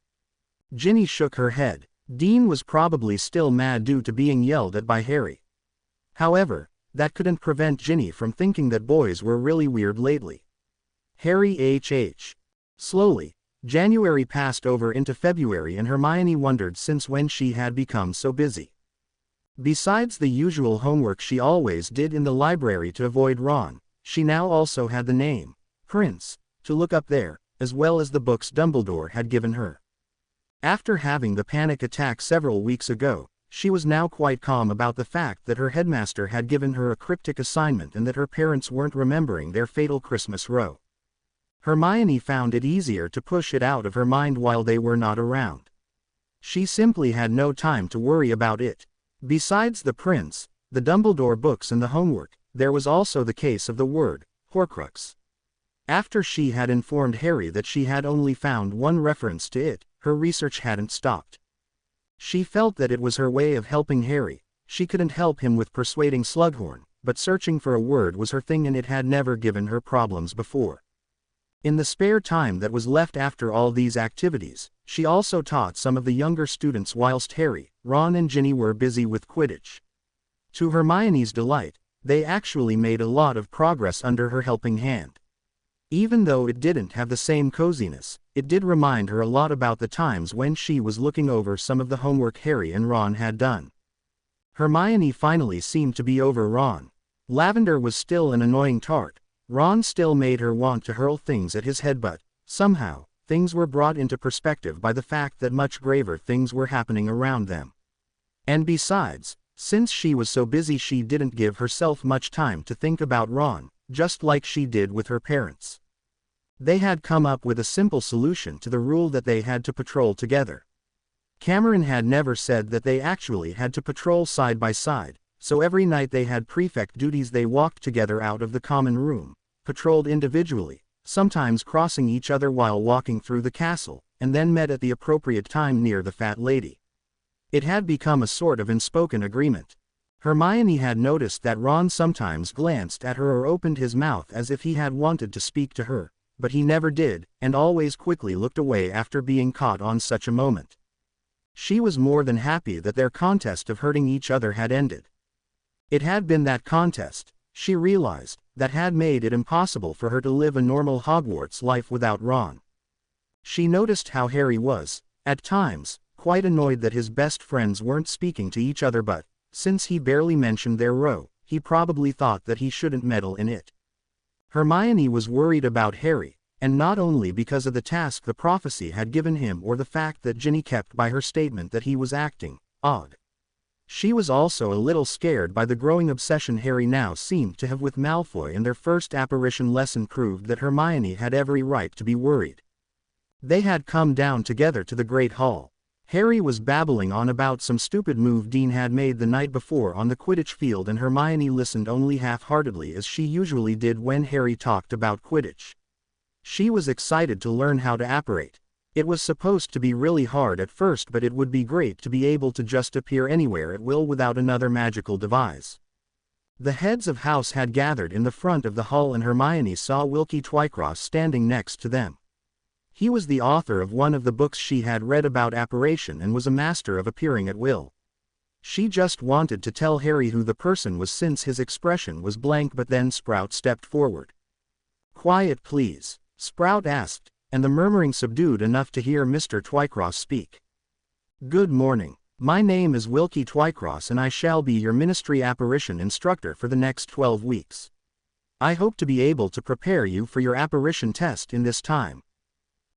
Ginny shook her head. Dean was probably still mad due to being yelled at by Harry. However, that couldn't prevent Ginny from thinking that boys were really weird lately. Harry HH. Slowly, January passed over into February and Hermione wondered since when she had become so busy. Besides the usual homework she always did in the library to avoid Ron, she now also had the name, Prince, to look up there, as well as the books Dumbledore had given her. After having the panic attack several weeks ago, she was now quite calm about the fact that her headmaster had given her a cryptic assignment and that her parents weren't remembering their fatal Christmas row. Hermione found it easier to push it out of her mind while they were not around. She simply had no time to worry about it. Besides the prince, the Dumbledore books and the homework, there was also the case of the word, Horcrux. After she had informed Harry that she had only found one reference to it, her research hadn't stopped. She felt that it was her way of helping Harry. She couldn't help him with persuading Slughorn, but searching for a word was her thing and it had never given her problems before. In the spare time that was left after all these activities, she also taught some of the younger students whilst Harry, Ron and Ginny were busy with Quidditch. To Hermione's delight, they actually made a lot of progress under her helping hand. Even though it didn't have the same coziness, it did remind her a lot about the times when she was looking over some of the homework Harry and Ron had done. Hermione finally seemed to be over Ron. Lavender was still an annoying tart. Ron still made her want to hurl things at his head, but, somehow, things were brought into perspective by the fact that much graver things were happening around them. And besides, since she was so busy she didn't give herself much time to think about Ron, just like she did with her parents. They had come up with a simple solution to the rule that they had to patrol together. Cameron had never said that they actually had to patrol side by side, so every night they had prefect duties. They walked together out of the common room, patrolled individually, sometimes crossing each other while walking through the castle, and then met at the appropriate time near the fat lady. It had become a sort of unspoken agreement. Hermione had noticed that Ron sometimes glanced at her or opened his mouth as if he had wanted to speak to her, but he never did, and always quickly looked away after being caught on such a moment. She was more than happy that their contest of hurting each other had ended. It had been that contest, she realized, that had made it impossible for her to live a normal Hogwarts life without Ron. She noticed how Harry was, at times, quite annoyed that his best friends weren't speaking to each other, but, since he barely mentioned their row, he probably thought that he shouldn't meddle in it. Hermione was worried about Harry, and not only because of the task the prophecy had given him or the fact that Ginny kept by her statement that he was acting odd. She was also a little scared by the growing obsession Harry now seemed to have with Malfoy, and their first apparition lesson proved that Hermione had every right to be worried. They had come down together to the Great Hall. Harry was babbling on about some stupid move Dean had made the night before on the Quidditch field, and Hermione listened only half-heartedly, as she usually did when Harry talked about Quidditch. She was excited to learn how to apparate. It was supposed to be really hard at first, but it would be great to be able to just appear anywhere at will without another magical device. The heads of house had gathered in the front of the hall, and Hermione saw Wilkie Twycross standing next to them. He was the author of one of the books she had read about apparition and was a master of appearing at will. She just wanted to tell Harry who the person was, since his expression was blank, but then Sprout stepped forward. "Quiet, please," Sprout asked, and the murmuring subdued enough to hear Mr. Twycross speak. "Good morning. My name is Wilkie Twycross, and I shall be your Ministry Apparition Instructor for the next 12 weeks. I hope to be able to prepare you for your apparition test in this time."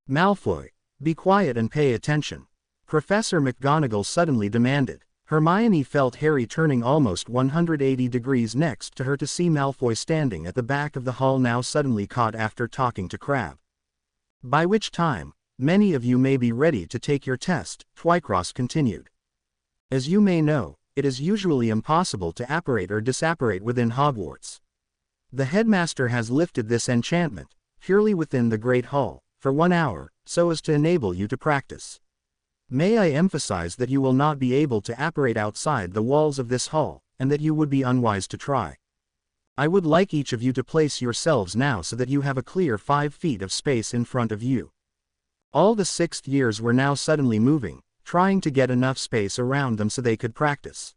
"Malfoy, be quiet and pay attention," Professor McGonagall suddenly demanded. Hermione felt Harry turning almost 180 degrees next to her to see Malfoy standing at the back of the hall, now suddenly caught after talking to Crabbe. "By which time, many of you may be ready to take your test," Twycross continued. "As you may know, it is usually impossible to apparate or disapparate within Hogwarts. The headmaster has lifted this enchantment, purely within the Great Hall, for 1 hour, so as to enable you to practice. May I emphasize that you will not be able to apparate outside the walls of this hall, and that you would be unwise to try. I would like each of you to place yourselves now so that you have a clear 5 feet of space in front of you." All the sixth years were now suddenly moving, trying to get enough space around them so they could practice.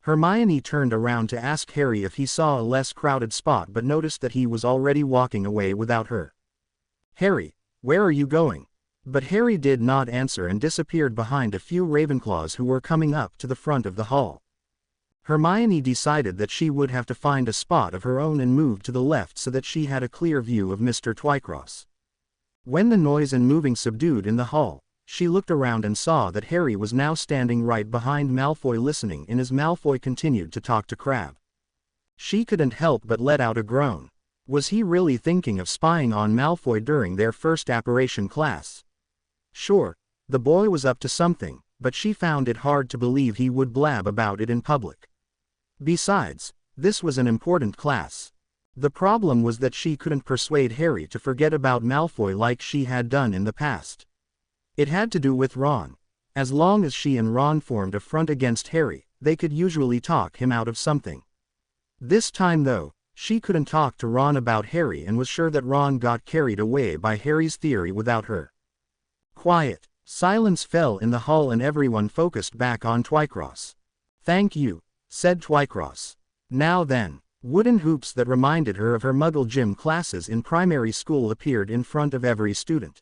Hermione turned around to ask Harry if he saw a less crowded spot, but noticed that he was already walking away without her. "Harry, where are you going?" But Harry did not answer and disappeared behind a few Ravenclaws who were coming up to the front of the hall. Hermione decided that she would have to find a spot of her own and move to the left so that she had a clear view of Mr. Twycross. When the noise and moving subdued in the hall, she looked around and saw that Harry was now standing right behind Malfoy, listening in as Malfoy continued to talk to Crabbe. She couldn't help but let out a groan. Was he really thinking of spying on Malfoy during their first apparition class? Sure, the boy was up to something, but she found it hard to believe he would blab about it in public. Besides, this was an important class. The problem was that she couldn't persuade Harry to forget about Malfoy like she had done in the past. It had to do with Ron. As long as she and Ron formed a front against Harry, they could usually talk him out of something. This time though, she couldn't talk to Ron about Harry and was sure that Ron got carried away by Harry's theory without her. Quiet. Silence fell in the hall and everyone focused back on Twycross. "Thank you," said Twycross. "Now then." Wooden hoops that reminded her of her Muggle gym classes in primary school appeared in front of every student.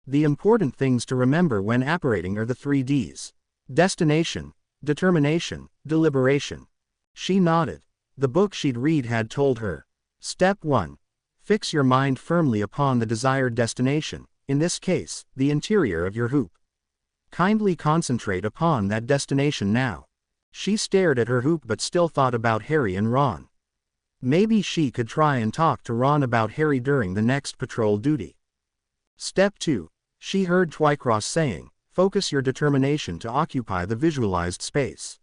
The important things to remember when apparating are the 3 Ds. Destination, determination, deliberation. She nodded. The book she'd read had told her. Step 1. Fix your mind firmly upon the desired destination, in this case, the interior of your hoop. Kindly concentrate upon that destination now. She stared at her hoop but still thought about Harry and Ron. Maybe she could try and talk to Ron about Harry during the next patrol duty. Step 2. She heard Twycross saying, focus your determination to occupy the visualized space.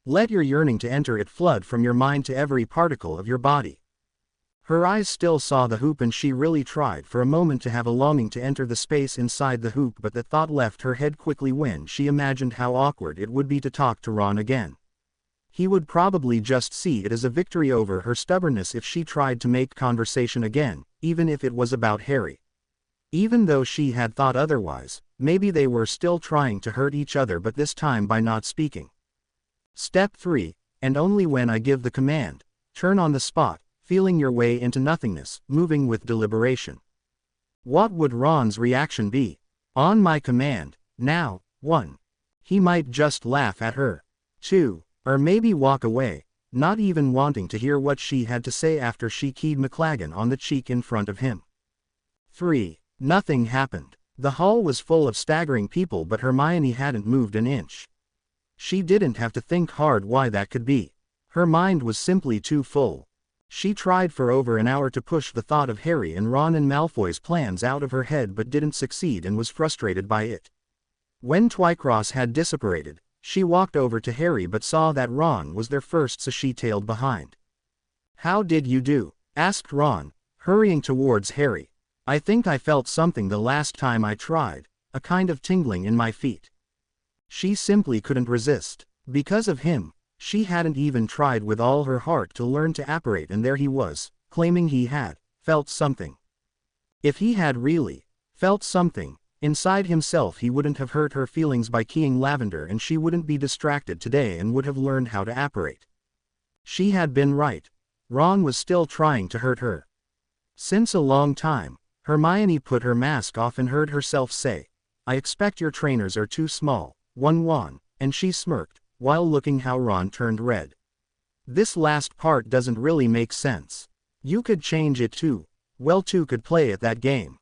Let your yearning to enter it flood from your mind to every particle of your body. Her eyes still saw the hoop and she really tried for a moment to have a longing to enter the space inside the hoop, but the thought left her head quickly when she imagined how awkward it would be to talk to Ron again. He would probably just see it as a victory over her stubbornness if she tried to make conversation again, even if it was about Harry. Even though she had thought otherwise, maybe they were still trying to hurt each other, but this time by not speaking. Step 3, and only when I give the command. Turn on the spot, feeling your way into nothingness, moving with deliberation. What would Ron's reaction be? On my command, now. 1. He might just laugh at her. 2. Or maybe walk away, not even wanting to hear what she had to say after she keyed McLaggen on the cheek in front of him. 3. Nothing happened. The hall was full of staggering people, but Hermione hadn't moved an inch. She didn't have to think hard why that could be. Her mind was simply too full. She tried for over an hour to push the thought of Harry and Ron and Malfoy's plans out of her head, but didn't succeed and was frustrated by it. When Twycross had dissipated, she walked over to Harry but saw that Ron was there first, so she tailed behind. "How did you do?" asked Ron, hurrying towards Harry. "I think I felt something the last time I tried, a kind of tingling in my feet." She simply couldn't resist. Because of him, she hadn't even tried with all her heart to learn to apparate, and there he was, claiming he had felt something. If he had really felt something inside himself, he wouldn't have hurt her feelings by keying Lavender, and she wouldn't be distracted today and would have learned how to apparate. She had been right. Ron was still trying to hurt her. Since a long time, Hermione put her mask off and heard herself say, "I expect your trainers are too small, 1-1, and she smirked, while looking how Ron turned red. "This last part doesn't really make sense. You could change it too. Well, two could play at that game."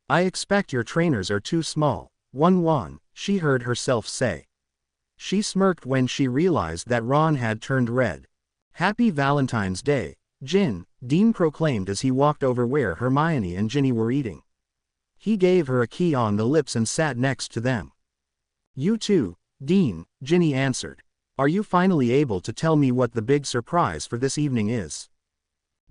"I expect your trainers are too small, 1-1, she heard herself say. She smirked when she realized that Ron had turned red. "Happy Valentine's Day, Gin," Dean proclaimed as he walked over where Hermione and Ginny were eating. He gave her a key on the lips and sat next to them. "You too, Dean," Ginny answered. "Are you finally able to tell me what the big surprise for this evening is?"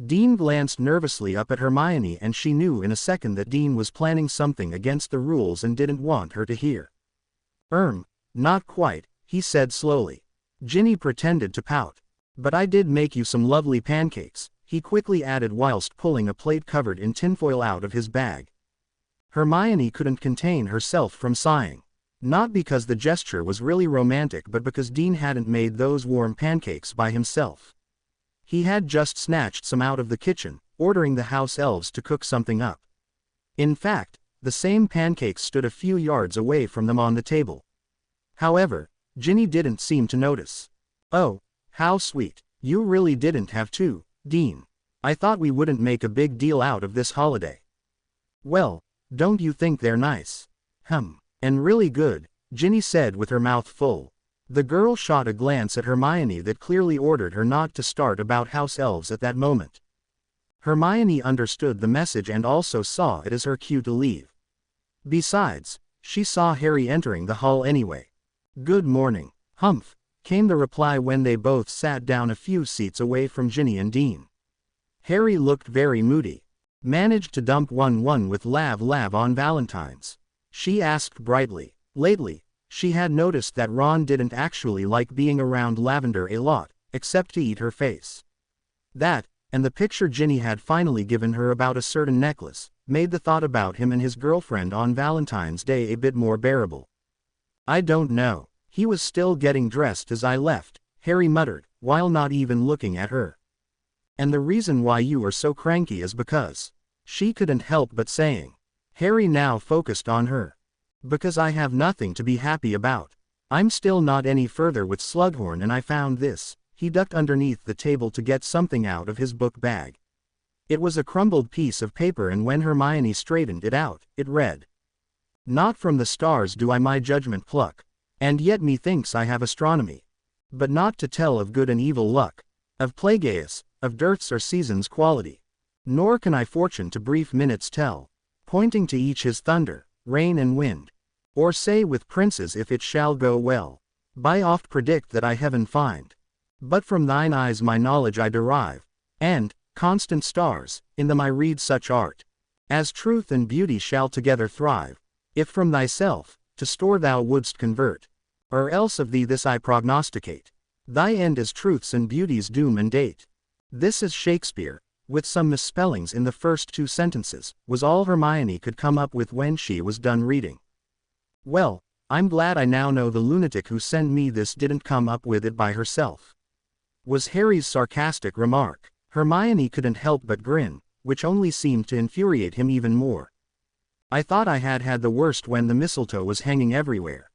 Dean glanced nervously up at Hermione, and she knew in a second that Dean was planning something against the rules and didn't want her to hear. Not quite," he said slowly. Ginny pretended to pout. "But I did make you some lovely pancakes," he quickly added whilst pulling a plate covered in tinfoil out of his bag. Hermione couldn't contain herself from sighing. Not because the gesture was really romantic, but because Dean hadn't made those warm pancakes by himself. He had just snatched some out of the kitchen, ordering the house elves to cook something up. In fact, the same pancakes stood a few yards away from them on the table. However, Ginny didn't seem to notice. "Oh, how sweet. You really didn't have to, Dean. I thought we wouldn't make a big deal out of this holiday." "Well, don't you think they're nice?" "And really good," Ginny said with her mouth full. The girl shot a glance at Hermione that clearly ordered her not to start about house elves at that moment. Hermione understood the message and also saw it as her cue to leave. Besides, she saw Harry entering the hall anyway. "Good morning." Came the reply when they both sat down a few seats away from Ginny and Dean. Harry looked very moody. "Managed to dump 1-1 with Lav on Valentine's?" she asked brightly. Lately, she had noticed that Ron didn't actually like being around Lavender a lot, except to eat her face. That, and the picture Ginny had finally given her about a certain necklace, made the thought about him and his girlfriend on Valentine's Day a bit more bearable. "I don't know. He was still getting dressed as I left," Harry muttered, while not even looking at her. "And the reason why you are so cranky is because..." She couldn't help but saying. Harry now focused on her. "Because I have nothing to be happy about. I'm still not any further with Slughorn, and I found this." He ducked underneath the table to get something out of his book bag. It was a crumbled piece of paper, and when Hermione straightened it out, it read, "Not from the stars do I my judgment pluck, and yet methinks I have astronomy. But not to tell of good and evil luck, of plagueis, of dearths or seasons quality. Nor can I fortune to brief minutes tell, pointing to each his thunder, rain and wind. Or say with princes if it shall go well. By oft predict that I heaven find. But from thine eyes my knowledge I derive, and, Constant stars, in them I read such art. As truth and beauty shall together thrive. If from thyself, to store thou wouldst convert. Or else of thee this I prognosticate. Thy end is truth's and beauty's doom and date. This is Shakespeare, with some misspellings in the first 2 sentences, was all Hermione could come up with when she was done reading. Well, I'm glad I now know the lunatic who sent me this didn't come up with it by herself. Was Harry's sarcastic remark. Hermione couldn't help but grin, which only seemed to infuriate him even more. I thought I had had the worst when the mistletoe was hanging everywhere.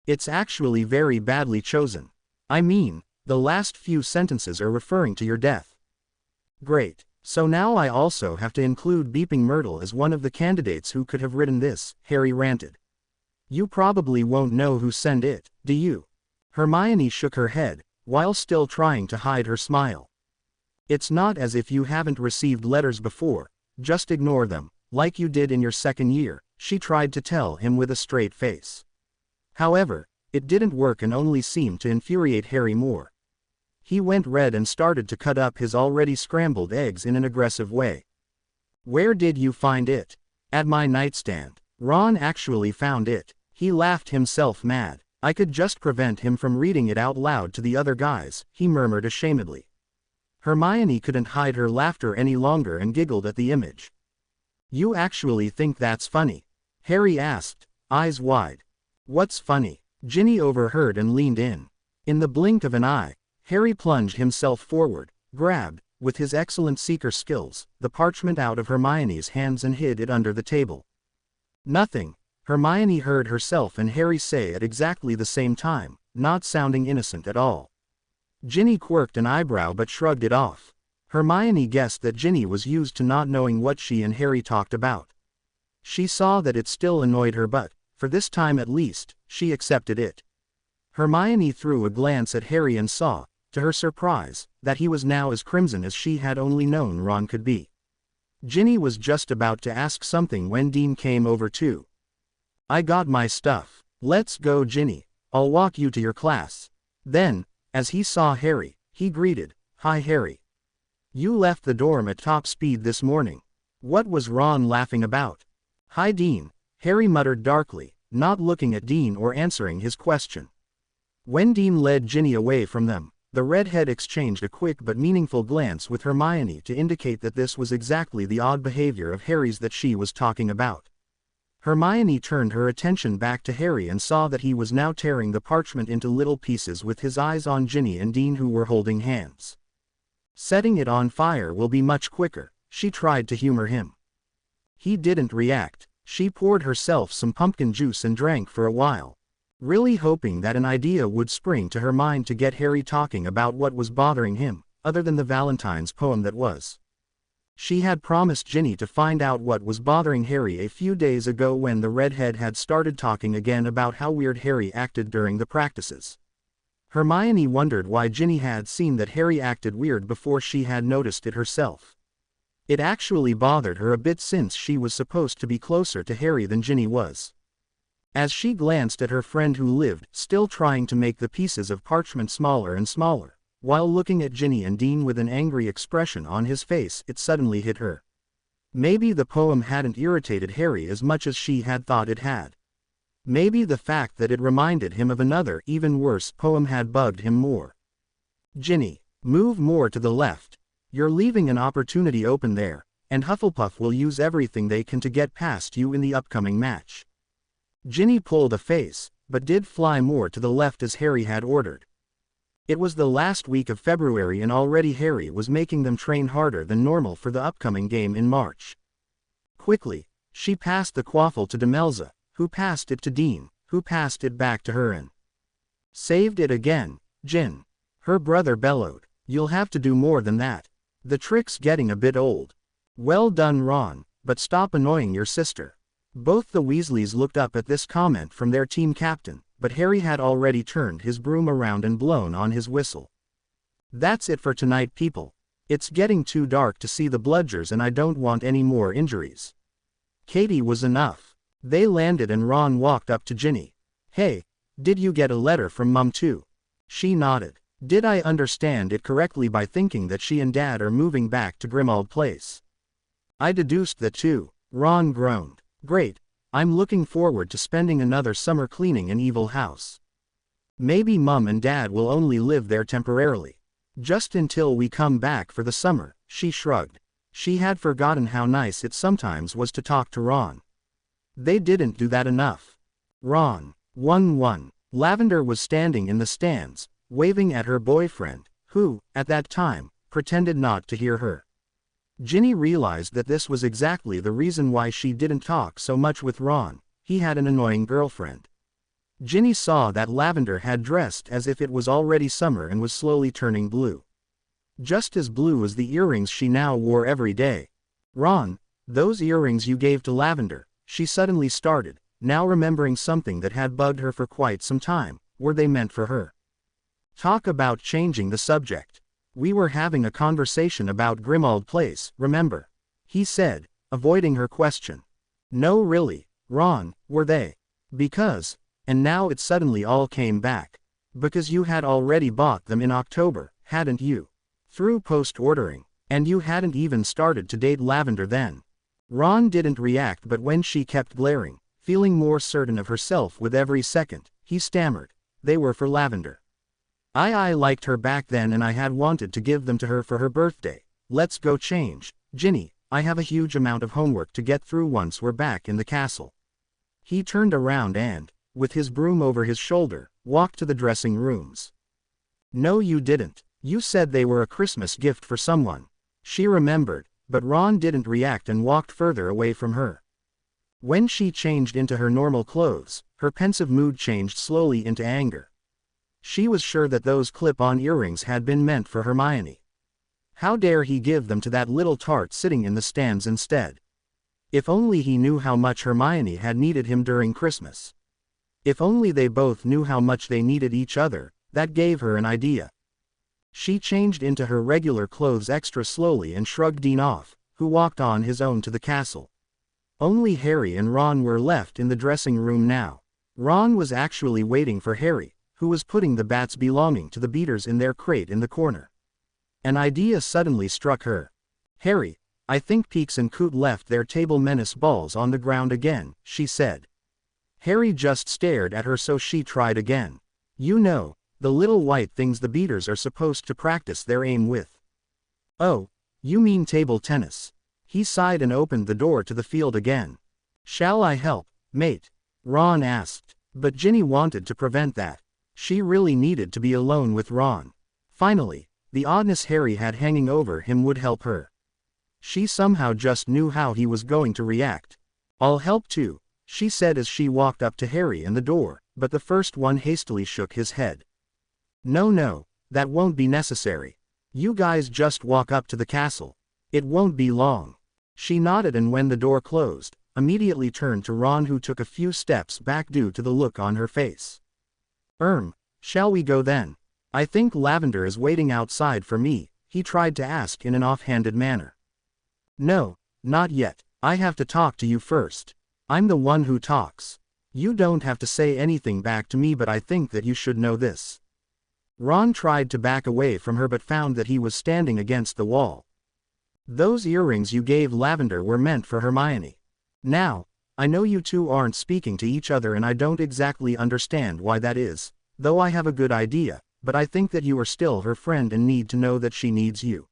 It's actually very badly chosen. I mean, the last few sentences are referring to your death. Great, so now I also have to include Beeping Myrtle as one of the candidates who could have written this, Harry ranted. You probably won't know who sent it, do you? Hermione shook her head, while still trying to hide her smile. It's not as if you haven't received letters before, just ignore them, like you did in your 2nd year, she tried to tell him with a straight face. However, it didn't work and only seemed to infuriate Harry more. He went red and started to cut up his already scrambled eggs in an aggressive way. Where did you find it? At my nightstand. Ron actually found it. He laughed himself mad. I could just prevent him from reading it out loud to the other guys, he murmured ashamedly. Hermione couldn't hide her laughter any longer and giggled at the image. You actually think that's funny? Harry asked, eyes wide. What's funny? Ginny overheard and leaned in. In the blink of an eye, Harry plunged himself forward, grabbed, with his excellent seeker skills, the parchment out of Hermione's hands and hid it under the table. Nothing, Hermione heard herself and Harry say at exactly the same time, not sounding innocent at all. Ginny quirked an eyebrow but shrugged it off. Hermione guessed that Ginny was used to not knowing what she and Harry talked about. She saw that it still annoyed her but, for this time at least, she accepted it. Hermione threw a glance at Harry and saw, to her surprise, that he was now as crimson as she had only known Ron could be. Ginny was just about to ask something when Dean came over too. I got my stuff. Let's go, Ginny. I'll walk you to your class. Then, as he saw Harry, he greeted, Hi Harry. You left the dorm at top speed this morning. What was Ron laughing about? Hi Dean, Harry muttered darkly, not looking at Dean or answering his question. When Dean led Ginny away from them, the redhead exchanged a quick but meaningful glance with Hermione to indicate that this was exactly the odd behavior of Harry's that she was talking about. Hermione turned her attention back to Harry and saw that he was now tearing the parchment into little pieces with his eyes on Ginny and Dean who were holding hands. Setting it on fire will be much quicker, she tried to humor him. He didn't react. She poured herself some pumpkin juice and drank for a while, really hoping that an idea would spring to her mind to get Harry talking about what was bothering him, other than the Valentine's poem that was. She had promised Ginny to find out what was bothering Harry a few days ago when the redhead had started talking again about how weird Harry acted during the practices. Hermione wondered why Ginny had seen that Harry acted weird before she had noticed it herself. It actually bothered her a bit since she was supposed to be closer to Harry than Ginny was. As she glanced at her friend who lived, still trying to make the pieces of parchment smaller and smaller, while looking at Ginny and Dean with an angry expression on his face, it suddenly hit her. Maybe the poem hadn't irritated Harry as much as she had thought it had. Maybe the fact that it reminded him of another, even worse poem had bugged him more. Ginny, move more to the left. You're leaving an opportunity open there, and Hufflepuff will use everything they can to get past you in the upcoming match. Ginny pulled a face, but did fly more to the left as Harry had ordered. It was the last week of February and already Harry was making them train harder than normal for the upcoming game in March. Quickly, she passed the quaffle to Demelza, who passed it to Dean, who passed it back to her and saved it again, Gin. Her brother bellowed, you'll have to do more than that. The trick's getting a bit old. Well done Ron, but stop annoying your sister. Both the Weasleys looked up at this comment from their team captain, but Harry had already turned his broom around and blown on his whistle. That's it for tonight people. It's getting too dark to see the bludgers and I don't want any more injuries. Katie was enough. They landed and Ron walked up to Ginny. Hey, did you get a letter from Mum too? She nodded. Did I understand it correctly by thinking that she and Dad are moving back to Grimmauld Place? I deduced that too. Ron groaned. Great, I'm looking forward to spending another summer cleaning an evil house. Maybe Mum and Dad will only live there temporarily. Just until we come back for the summer, she shrugged. She had forgotten how nice it sometimes was to talk to Ron. They didn't do that enough. Ron. 1-1. Lavender was standing in the stands, waving at her boyfriend, who, at that time, pretended not to hear her. Ginny realized that this was exactly the reason why she didn't talk so much with Ron. He had an annoying girlfriend. Ginny saw that Lavender had dressed as if it was already summer and was slowly turning blue. Just as blue as the earrings she now wore every day. Ron, those earrings you gave to Lavender, she suddenly started, now remembering something that had bugged her for quite some time. Were they meant for her? Talk about changing the subject. We were having a conversation about Grimmauld Place, remember? He said, avoiding her question. No really, Ron, were they? Because, and now it suddenly all came back. Because you had already bought them in October, hadn't you? Through post-ordering, and you hadn't even started to date Lavender then. Ron didn't react, but when she kept glaring, feeling more certain of herself with every second, he stammered, they were for Lavender. I liked her back then and I had wanted to give them to her for her birthday. Let's go change, Ginny, I have a huge amount of homework to get through once we're back in the castle. He turned around and, with his broom over his shoulder, walked to the dressing rooms. No you didn't, you said they were a Christmas gift for someone. She remembered, but Ron didn't react and walked further away from her. When she changed into her normal clothes, her pensive mood changed slowly into anger. She was sure that those clip-on earrings had been meant for Hermione. How dare he give them to that little tart sitting in the stands instead? If only he knew how much Hermione had needed him during Christmas. If only they both knew how much they needed each other, that gave her an idea. She changed into her regular clothes extra slowly and shrugged Dean off, who walked on his own to the castle. Only Harry and Ron were left in the dressing room now. Ron was actually waiting for Harry, who was putting the bats belonging to the beaters in their crate in the corner. An idea suddenly struck her. Harry, I think Peeks and Coot left their table menace balls on the ground again, she said. Harry just stared at her, so she tried again. You know, the little white things the beaters are supposed to practice their aim with. Oh, you mean table tennis. He sighed and opened the door to the field again. Shall I help, mate? Ron asked. But Ginny wanted to prevent that. She really needed to be alone with Ron. Finally, the oddness Harry had hanging over him would help her. She somehow just knew how he was going to react. I'll help too, she said as she walked up to Harry and the door, but the first one hastily shook his head. No, that won't be necessary. You guys just walk up to the castle. It won't be long. She nodded and when the door closed, immediately turned to Ron, who took a few steps back due to the look on her face. Shall we go then? I think Lavender is waiting outside for me, he tried to ask in an offhanded manner. No, not yet, I have to talk to you first. I'm the one who talks. You don't have to say anything back to me, but I think that you should know this. Ron tried to back away from her but found that he was standing against the wall. Those earrings you gave Lavender were meant for Hermione. Now, I know you two aren't speaking to each other and I don't exactly understand why that is, though I have a good idea, but I think that you are still her friend and need to know that she needs you.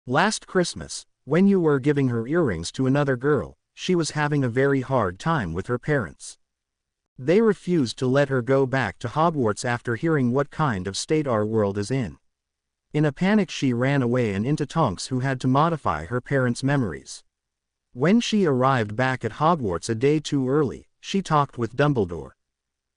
Last Christmas, when you were giving her earrings to another girl, she was having a very hard time with her parents. They refused to let her go back to Hogwarts after hearing what kind of state our world is in. In a panic she ran away and into Tonks, who had to modify her parents' memories. When she arrived back at Hogwarts a day too early, she talked with Dumbledore.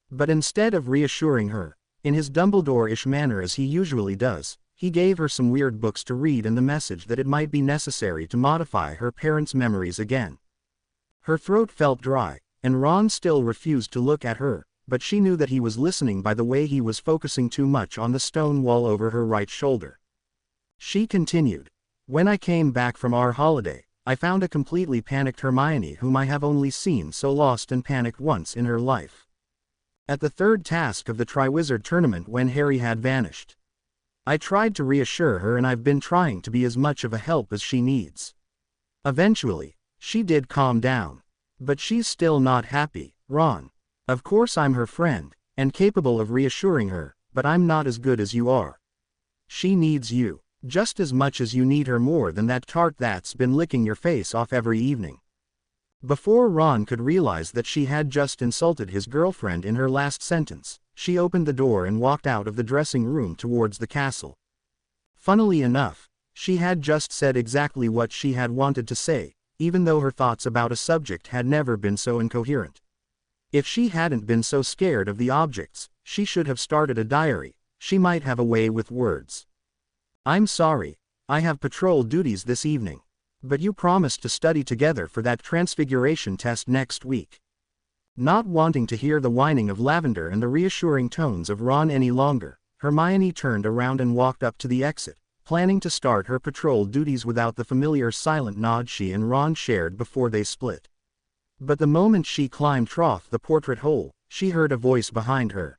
But instead of reassuring her, in his Dumbledore-ish manner as he usually does, he gave her some weird books to read and the message that it might be necessary to modify her parents' memories again. Her throat felt dry, and Ron still refused to look at her, but she knew that he was listening by the way he was focusing too much on the stone wall over her right shoulder. She continued, when I came back from our holiday, I found a completely panicked Hermione whom I have only seen so lost and panicked once in her life. At the third task of the Triwizard Tournament when Harry had vanished. I tried to reassure her and I've been trying to be as much of a help as she needs. Eventually, she did calm down. But she's still not happy, Ron. Of course I'm her friend, and capable of reassuring her, but I'm not as good as you are. She needs you, just as much as you need her more than that tart that's been licking your face off every evening. Before Ron could realize that she had just insulted his girlfriend in her last sentence, she opened the door and walked out of the dressing room towards the castle. Funnily enough, she had just said exactly what she had wanted to say, even though her thoughts about a subject had never been so incoherent. If she hadn't been so scared of the objects, she should have started a diary. She might have a way with words. I'm sorry, I have patrol duties this evening. But you promised to study together for that transfiguration test next week. Not wanting to hear the whining of Lavender and the reassuring tones of Ron any longer, Hermione turned around and walked up to the exit, planning to start her patrol duties without the familiar silent nod she and Ron shared before they split. But the moment she climbed the portrait hole, she heard a voice behind her.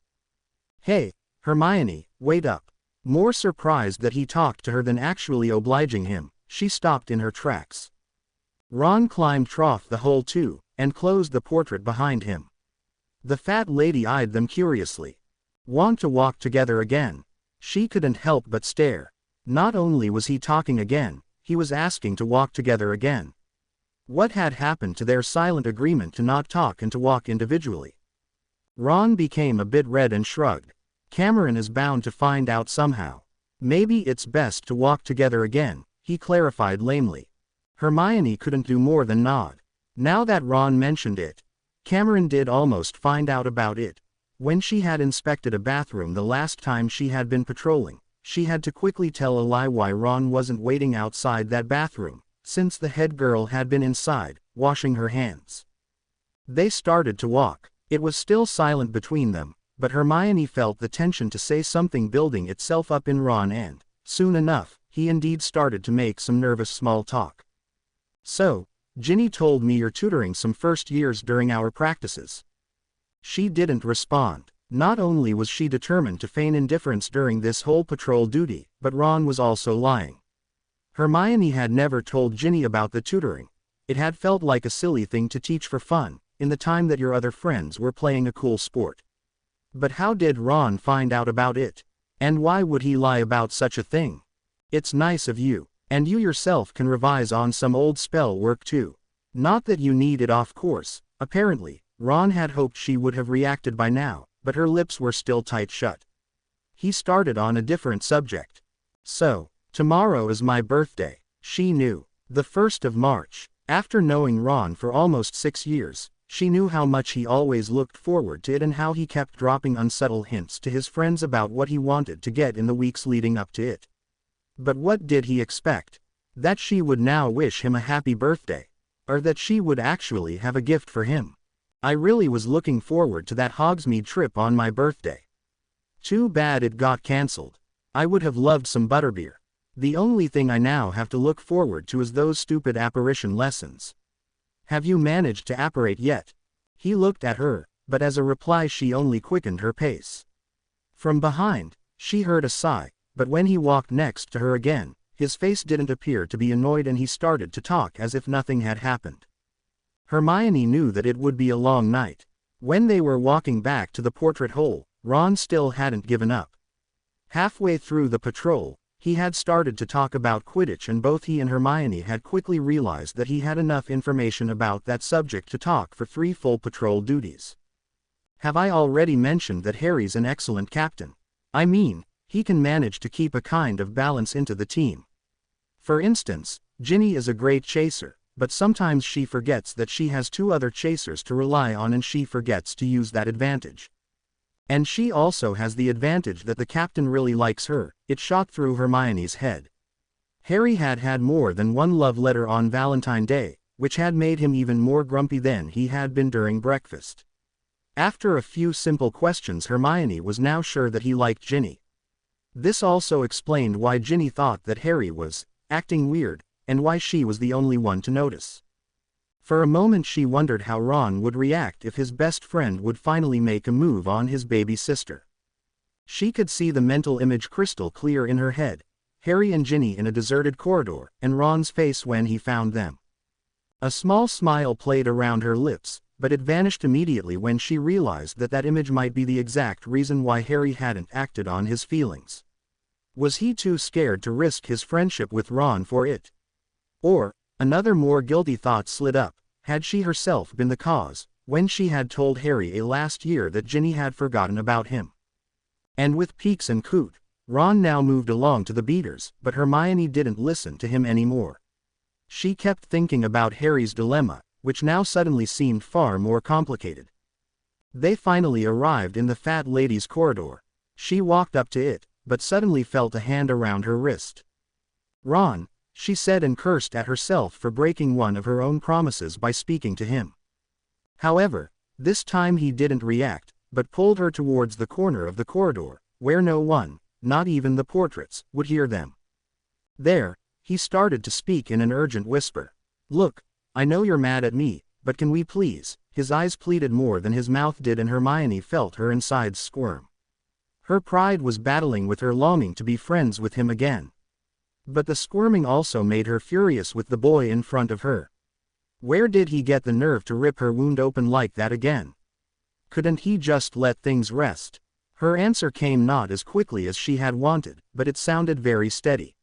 Hey, Hermione, wait up. More surprised that he talked to her than actually obliging him, she stopped in her tracks. Ron climbed the hole too, and closed the portrait behind him. The fat lady eyed them curiously. Want to walk together again? She couldn't help but stare. Not only was he talking again, he was asking to walk together again. What had happened to their silent agreement to not talk and to walk individually? Ron became a bit red and shrugged. Cameron is bound to find out somehow. Maybe it's best to walk together again, he clarified lamely. Hermione couldn't do more than nod. Now that Ron mentioned it, Cameron did almost find out about it. When she had inspected a bathroom the last time she had been patrolling, she had to quickly tell a lie why Ron wasn't waiting outside that bathroom, since the head girl had been inside, washing her hands. They started to walk. It was still silent between them, but Hermione felt the tension to say something building itself up in Ron and, soon enough, he indeed started to make some nervous small talk. So, Ginny told me you're tutoring some first years during our practices. She didn't respond. Not only was she determined to feign indifference during this whole patrol duty, but Ron was also lying. Hermione had never told Ginny about the tutoring. It had felt like a silly thing to teach for fun, in the time that your other friends were playing a cool sport. But how did Ron find out about it? And why would he lie about such a thing? It's nice of you, and you yourself can revise on some old spell work too. Not that you need it, of course. Apparently, Ron had hoped she would have reacted by now, but her lips were still tight shut. He started on a different subject. So, tomorrow is my birthday, she knew. The 1st of March. After knowing Ron for almost 6 years, she knew how much he always looked forward to it and how he kept dropping unsubtle hints to his friends about what he wanted to get in the weeks leading up to it. But what did he expect? That she would now wish him a happy birthday? Or that she would actually have a gift for him? I really was looking forward to that Hogsmeade trip on my birthday. Too bad it got cancelled. I would have loved some butterbeer. The only thing I now have to look forward to is those stupid apparition lessons. Have you managed to apparate yet? He looked at her, but as a reply she only quickened her pace. From behind, she heard a sigh, but when he walked next to her again, his face didn't appear to be annoyed and he started to talk as if nothing had happened. Hermione knew that it would be a long night. When they were walking back to the portrait hole, Ron still hadn't given up. Halfway through the patrol, he had started to talk about Quidditch and both he and Hermione had quickly realized that he had enough information about that subject to talk for 3 full patrol duties. Have I already mentioned that Harry's an excellent captain? I mean, he can manage to keep a kind of balance into the team. For instance, Ginny is a great chaser, but sometimes she forgets that she has 2 other chasers to rely on and she forgets to use that advantage. And she also has the advantage that the captain really likes her. It shot through Hermione's head. Harry had had more than one love letter on Valentine's Day, which had made him even more grumpy than he had been during breakfast. After a few simple questions, Hermione was now sure that he liked Ginny. This also explained why Ginny thought that Harry was acting weird, and why she was the only one to notice. For a moment she wondered how Ron would react if his best friend would finally make a move on his baby sister. She could see the mental image crystal clear in her head. Harry and Ginny in a deserted corridor, and Ron's face when he found them. A small smile played around her lips, but it vanished immediately when she realized that that image might be the exact reason why Harry hadn't acted on his feelings. Was he too scared to risk his friendship with Ron for it? Or, another more guilty thought slid up, had she herself been the cause, when she had told Harry last year that Ginny had forgotten about him? And with Peeks and Coot, Ron now moved along to the beaters, but Hermione didn't listen to him anymore. She kept thinking about Harry's dilemma, which now suddenly seemed far more complicated. They finally arrived in the fat lady's corridor. She walked up to it, but suddenly felt a hand around her wrist. "Ron," she said, and cursed at herself for breaking one of her own promises by speaking to him. However, this time he didn't react, but pulled her towards the corner of the corridor, where no one, not even the portraits, would hear them. There, he started to speak in an urgent whisper. "Look, I know you're mad at me, but can we please?" His eyes pleaded more than his mouth did, and Hermione felt her insides squirm. Her pride was battling with her longing to be friends with him again. But the squirming also made her furious with the boy in front of her. Where did he get the nerve to rip her wound open like that again? Couldn't he just let things rest? Her answer came not as quickly as she had wanted, but it sounded very steady.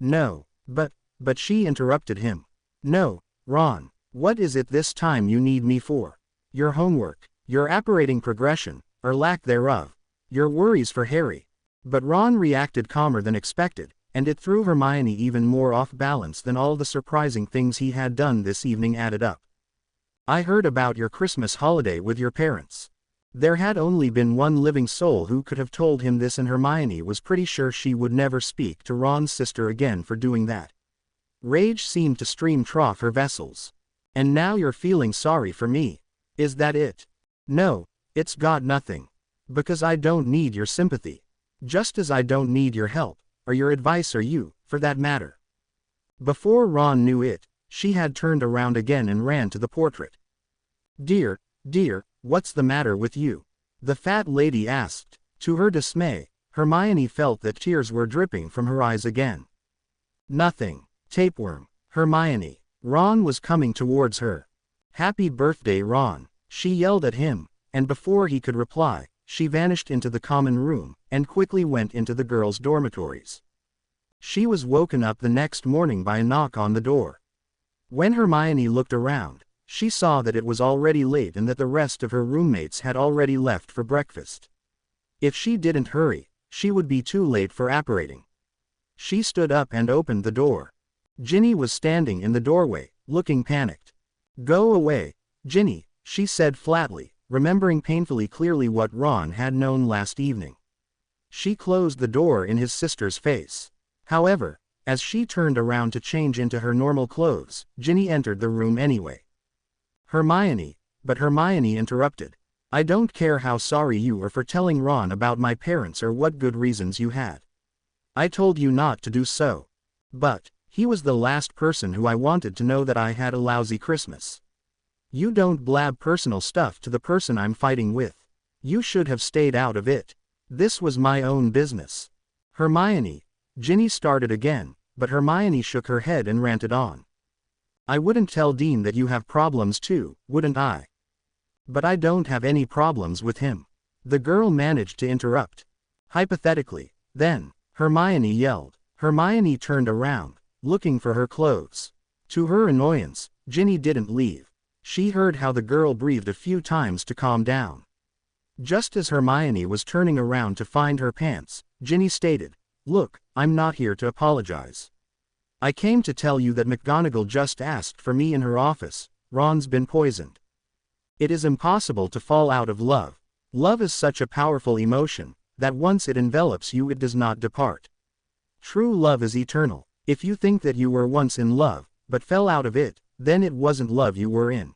"No, but she interrupted him. "No, Ron, what is it this time you need me for? Your homework, your apparating progression, or lack thereof, your worries for Harry." But Ron reacted calmer than expected, and it threw Hermione even more off balance than all the surprising things he had done this evening added up. "I heard about your Christmas holiday with your parents." There had only been one living soul who could have told him this, and Hermione was pretty sure she would never speak to Ron's sister again for doing that. Rage seemed to stream trough her vessels. "And now you're feeling sorry for me. Is that it?" "No, it's got nothing. Because I don't need your sympathy. Just as I don't need your help, or your advice, or you, for that matter." Before Ron knew it, she had turned around again and ran to the portrait. Dear, what's the matter with you?" the fat lady asked. To her dismay, Hermione felt that tears were dripping from her eyes again. "Nothing. Tapeworm." "Hermione." Ron was coming towards her. "Happy birthday, Ron," she yelled at him, and before he could reply, she vanished into the common room, and quickly went into the girls' dormitories. She was woken up the next morning by a knock on the door. When Hermione looked around, she saw that it was already late and that the rest of her roommates had already left for breakfast. If she didn't hurry, she would be too late for apparating. She stood up and opened the door. Ginny was standing in the doorway, looking panicked. "Go away, Ginny," she said flatly, remembering painfully clearly what Ron had known last evening. She closed the door in his sister's face. However, as she turned around to change into her normal clothes, Ginny entered the room anyway. "Hermione," but Hermione interrupted. "I don't care how sorry you are for telling Ron about my parents or what good reasons you had. I told you not to do so. But he was the last person who I wanted to know that I had a lousy Christmas. You don't blab personal stuff to the person I'm fighting with. You should have stayed out of it. This was my own business." "Hermione," Ginny started again, but Hermione shook her head and ranted on. "I wouldn't tell Dean that you have problems too, wouldn't I? But I don't have any problems with him." The girl managed to interrupt. "Hypothetically, then," Hermione yelled. Hermione turned around, looking for her clothes. To her annoyance, Ginny didn't leave. She heard how the girl breathed a few times to calm down. Just as Hermione was turning around to find her pants, Ginny stated, "Look, I'm not here to apologize. I came to tell you that McGonagall just asked for me in her office. Ron's been poisoned. It is impossible to fall out of love. Love is such a powerful emotion, that once it envelops you it does not depart. True love is eternal. If you think that you were once in love, but fell out of it, then it wasn't love you were in.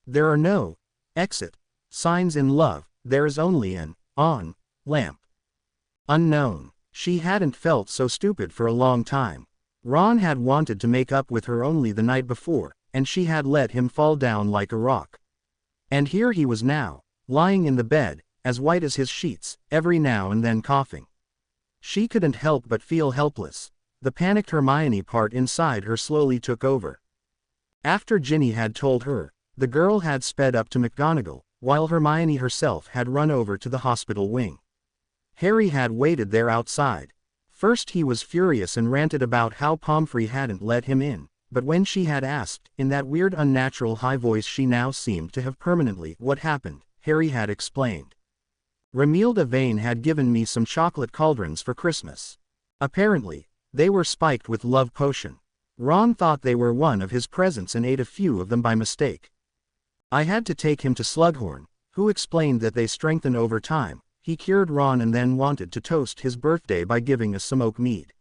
There are no exit signs in love, there is only an on lamp." Unknown. She hadn't felt so stupid for a long time. Ron had wanted to make up with her only the night before, and she had let him fall down like a rock. And here he was now, lying in the bed, as white as his sheets, every now and then coughing. She couldn't help but feel helpless. The panicked Hermione part inside her slowly took over. After Ginny had told her, the girl had sped up to McGonagall, while Hermione herself had run over to the hospital wing. Harry had waited there outside. First he was furious and ranted about how Pomfrey hadn't let him in, but when she had asked, in that weird unnatural high voice she now seemed to have permanently, what happened, Harry had explained. Romilda Vane had given me some chocolate cauldrons for Christmas. Apparently, they were spiked with love potion. Ron thought they were one of his presents and ate a few of them by mistake. I had to take him to Slughorn, who explained that they strengthen over time. He cured Ron and then wanted to toast his birthday by giving us some oak mead.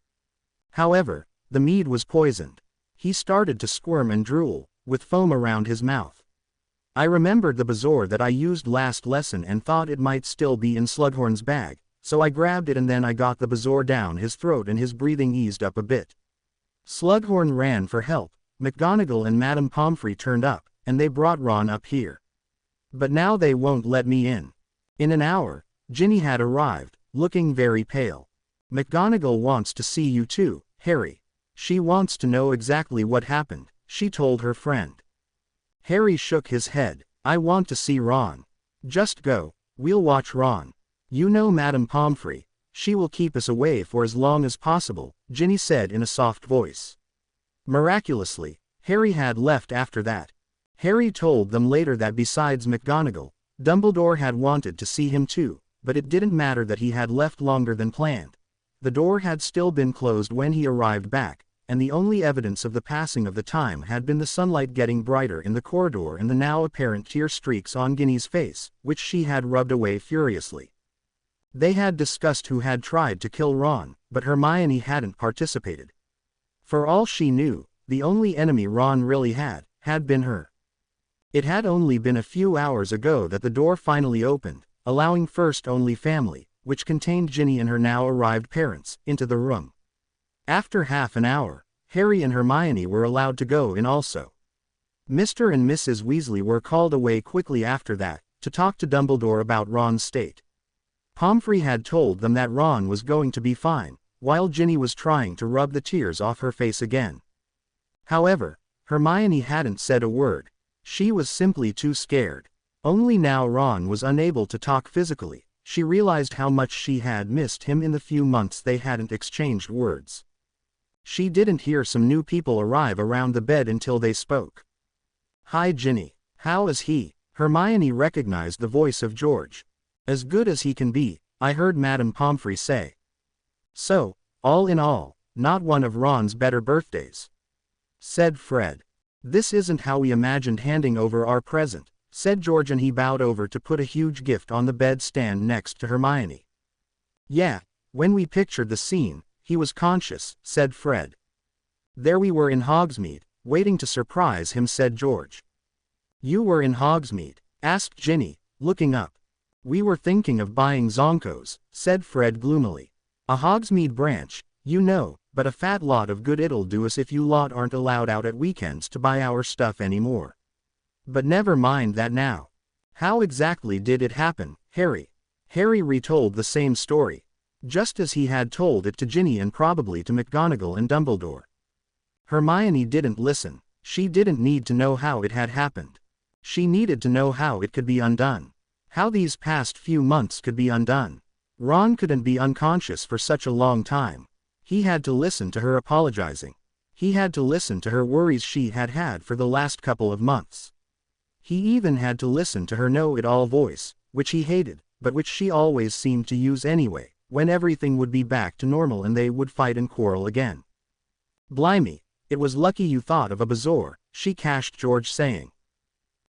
However, the mead was poisoned. He started to squirm and drool, with foam around his mouth. I remembered the bezoar that I used last lesson and thought it might still be in Slughorn's bag, so I grabbed it and then I got the bezoar down his throat and his breathing eased up a bit. Slughorn ran for help. McGonagall and Madame Pomfrey turned up, and they brought Ron up here. But now they won't let me in. In an hour, Ginny had arrived, looking very pale. McGonagall wants to see you too, Harry. She wants to know exactly what happened, she told her friend. Harry shook his head. I want to see Ron. Just go, we'll watch Ron. You know Madame Pomfrey, she will keep us away for as long as possible, Ginny said in a soft voice. Miraculously, Harry had left after that. Harry told them later that besides McGonagall, Dumbledore had wanted to see him too, but it didn't matter that he had left longer than planned. The door had still been closed when he arrived back, and the only evidence of the passing of the time had been the sunlight getting brighter in the corridor and the now apparent tear streaks on Ginny's face, which she had rubbed away furiously. They had discussed who had tried to kill Ron, but Hermione hadn't participated. For all she knew, the only enemy Ron really had been her. It had only been a few hours ago that the door finally opened, allowing First Only Family, which contained Ginny and her now arrived parents, into the room. After half an hour, Harry and Hermione were allowed to go in also. Mr. and Mrs. Weasley were called away quickly after that, to talk to Dumbledore about Ron's state. Pomfrey had told them that Ron was going to be fine, while Ginny was trying to rub the tears off her face again. However, Hermione hadn't said a word. She was simply too scared. Only now Ron was unable to talk physically. She realized how much she had missed him in the few months they hadn't exchanged words. She didn't hear some new people arrive around the bed until they spoke. Hi Ginny, how is he? Hermione recognized the voice of George. As good as he can be, I heard Madame Pomfrey say. So, all in all, not one of Ron's better birthdays, said Fred. This isn't how we imagined handing over our present, said George, and he bowed over to put a huge gift on the bed stand next to Hermione. Yeah, when we pictured the scene, he was conscious, said Fred. There we were in Hogsmeade, waiting to surprise him, said George. You were in Hogsmeade? Asked Ginny, looking up. We were thinking of buying Zonkos, said Fred gloomily. A Hogsmeade branch, you know, but a fat lot of good it'll do us if you lot aren't allowed out at weekends to buy our stuff anymore. But never mind that now. How exactly did it happen, Harry? Harry retold the same story, just as he had told it to Ginny and probably to McGonagall and Dumbledore. Hermione didn't listen. She didn't need to know how it had happened. She needed to know how it could be undone. How these past few months could be undone. Ron couldn't be unconscious for such a long time. He had to listen to her apologizing. He had to listen to her worries she had had for the last couple of months. He even had to listen to her know-it-all voice, which he hated, but which she always seemed to use anyway, when everything would be back to normal and they would fight and quarrel again. Blimey, it was lucky you thought of a bezoar, she cashed George, saying.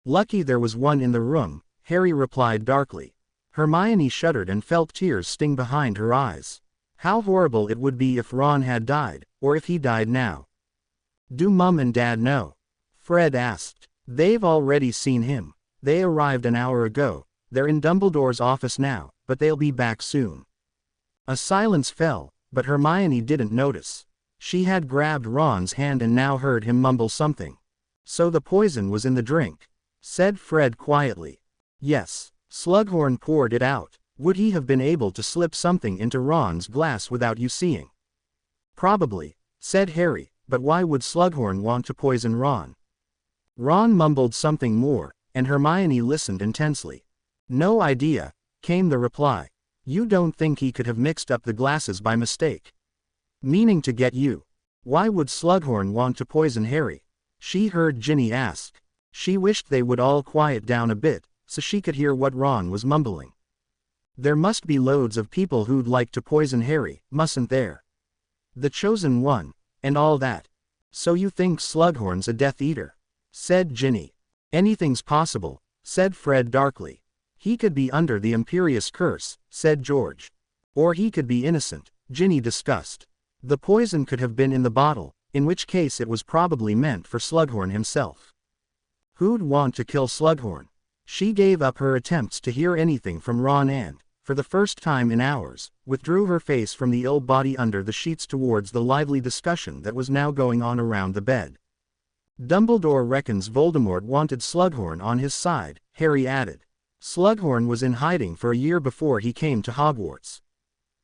Lucky there was one in the room, Harry replied darkly. Hermione shuddered and felt tears sting behind her eyes. How horrible it would be if Ron had died, or if he died now. Do Mum and Dad know? Fred asked. They've already seen him. They arrived an hour ago. They're in Dumbledore's office now, but they'll be back soon. A silence fell, but Hermione didn't notice. She had grabbed Ron's hand and now heard him mumble something. So the poison was in the drink, said Fred quietly. Yes, Slughorn poured it out. Would he have been able to slip something into Ron's glass without you seeing? Probably, said Harry, but why would Slughorn want to poison Ron? Ron mumbled something more, and Hermione listened intensely. No idea, came the reply. You don't think he could have mixed up the glasses by mistake? Meaning to get you. Why would Slughorn want to poison Harry? She heard Ginny ask. She wished they would all quiet down a bit, so she could hear what Ron was mumbling. There must be loads of people who'd like to poison Harry, mustn't there? The chosen one, and all that. So you think Slughorn's a Death Eater? Said Ginny. Anything's possible, said Fred darkly. He could be under the Imperious curse, said George. Or he could be innocent, Ginny discussed. The poison could have been in the bottle, in which case it was probably meant for Slughorn himself. Who'd want to kill Slughorn? She gave up her attempts to hear anything from Ron and, for the first time in hours, withdrew her face from the ill body under the sheets towards the lively discussion that was now going on around the bed. Dumbledore reckons Voldemort wanted Slughorn on his side, Harry added. Slughorn was in hiding for a year before he came to Hogwarts.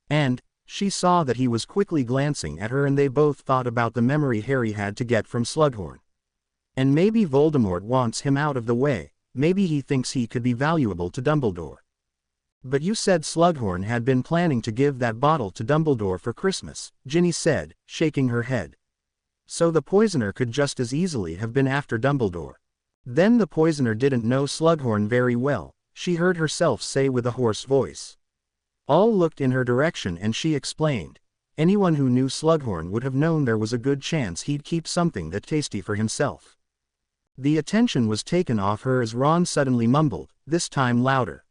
And, she saw that he was quickly glancing at her and they both thought about the memory Harry had to get from Slughorn. And maybe Voldemort wants him out of the way, maybe he thinks he could be valuable to Dumbledore. But you said Slughorn had been planning to give that bottle to Dumbledore for Christmas, Ginny said, shaking her head. So the poisoner could just as easily have been after Dumbledore. Then the poisoner didn't know Slughorn very well, she heard herself say with a hoarse voice. All looked in her direction and she explained. Anyone who knew Slughorn would have known there was a good chance he'd keep something that tasty for himself. The attention was taken off her as Ron suddenly mumbled, this time louder.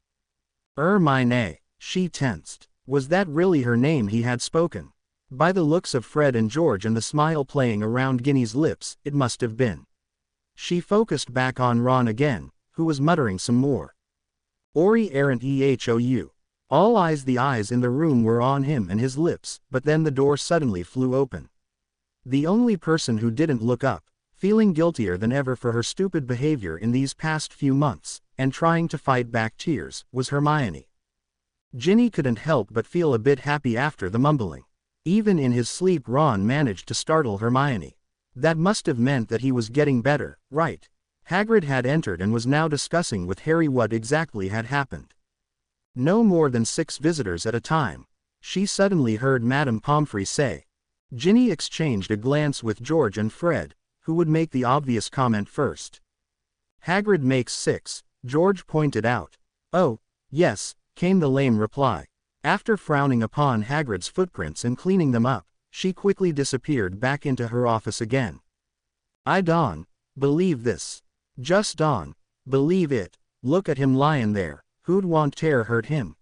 Hermione, she tensed. Was that really her name he had spoken? By the looks of Fred and George and the smile playing around Ginny's lips, it must have been. She focused back on Ron again, who was muttering some more. Ori errant ehou. All eyes the eyes in the room were on him and his lips, but then the door suddenly flew open. The only person who didn't look up, feeling guiltier than ever for her stupid behavior in these past few months, and trying to fight back tears, was Hermione. Ginny couldn't help but feel a bit happy after the mumbling. Even in his sleep Ron managed to startle Hermione. That must have meant that he was getting better, right? Hagrid had entered and was now discussing with Harry what exactly had happened. No more than 6 visitors at a time, she suddenly heard Madame Pomfrey say. Ginny exchanged a glance with George and Fred, who would make the obvious comment first. Hagrid makes 6, George pointed out. Oh, yes, came the lame reply. After frowning upon Hagrid's footprints and cleaning them up, she quickly disappeared back into her office again. I don't believe this. Just don't believe it. Look at him lying there. Who'd want to hurt him,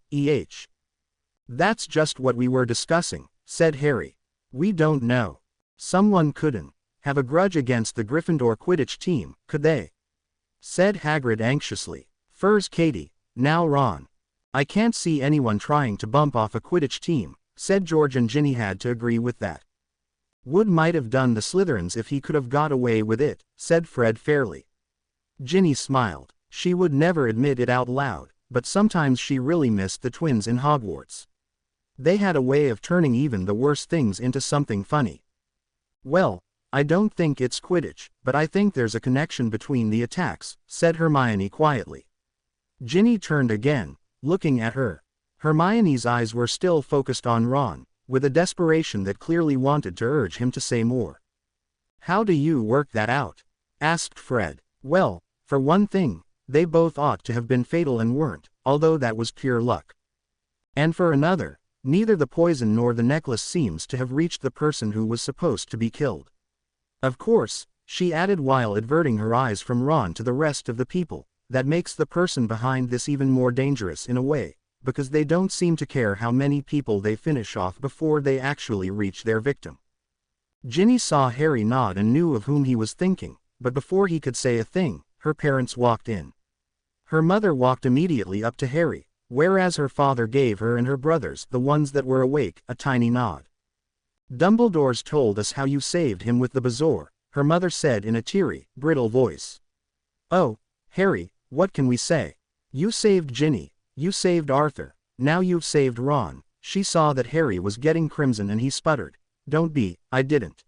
That's just what we were discussing, said Harry. We don't know. Someone couldn't have a grudge against the Gryffindor Quidditch team, could they? Said Hagrid anxiously. First Katie, now Ron. I can't see anyone trying to bump off a Quidditch team, said George, and Ginny had to agree with that. Wood might have done the Slytherins if he could have got away with it, said Fred fairly. Ginny smiled. She would never admit it out loud, but sometimes she really missed the twins in Hogwarts. They had a way of turning even the worst things into something funny. Well, I don't think it's Quidditch, but I think there's a connection between the attacks, said Hermione quietly. Ginny turned again, looking at her. Hermione's eyes were still focused on Ron, with a desperation that clearly wanted to urge him to say more. How do you work that out? Asked Fred. Well, for one thing, they both ought to have been fatal and weren't, although that was pure luck. And for another, neither the poison nor the necklace seems to have reached the person who was supposed to be killed. Of course, she added while averting her eyes from Ron to the rest of the people, that makes the person behind this even more dangerous in a way, because they don't seem to care how many people they finish off before they actually reach their victim. Ginny saw Harry nod and knew of whom he was thinking, but before he could say a thing, her parents walked in. Her mother walked immediately up to Harry, whereas her father gave her and her brothers, the ones that were awake, a tiny nod. Dumbledore's told us how you saved him with the Bazour, her mother said in a teary, brittle voice. Oh, Harry, what can we say? You saved Ginny, you saved Arthur, now you've saved Ron. She saw that Harry was getting crimson and he sputtered. Don't be, I didn't.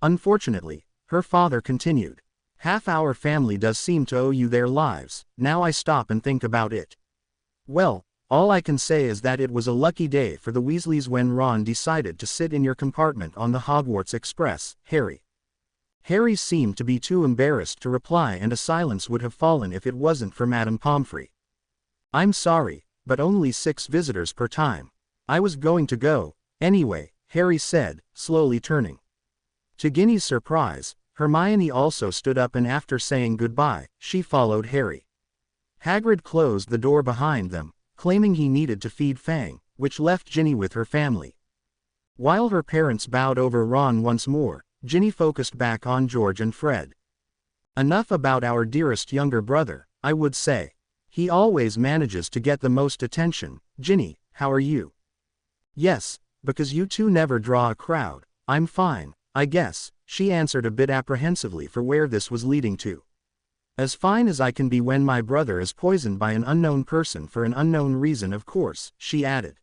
Unfortunately, her father continued. Half our family does seem to owe you their lives, now I stop and think about it. Well, all I can say is that it was a lucky day for the Weasleys when Ron decided to sit in your compartment on the Hogwarts Express, Harry. Harry seemed to be too embarrassed to reply and a silence would have fallen if it wasn't for Madame Pomfrey. I'm sorry, but only 6 visitors per time. I was going to go, anyway, Harry said, slowly turning. To Ginny's surprise, Hermione also stood up and after saying goodbye, she followed Harry. Hagrid closed the door behind them, claiming he needed to feed Fang, which left Ginny with her family. While her parents bowed over Ron once more, Ginny focused back on George and Fred. Enough about our dearest younger brother, I would say. He always manages to get the most attention. Ginny, how are you? Yes, because you two never draw a crowd. I'm fine, I guess, she answered a bit apprehensively for where this was leading to. As fine as I can be when my brother is poisoned by an unknown person for an unknown reason, of course, she added.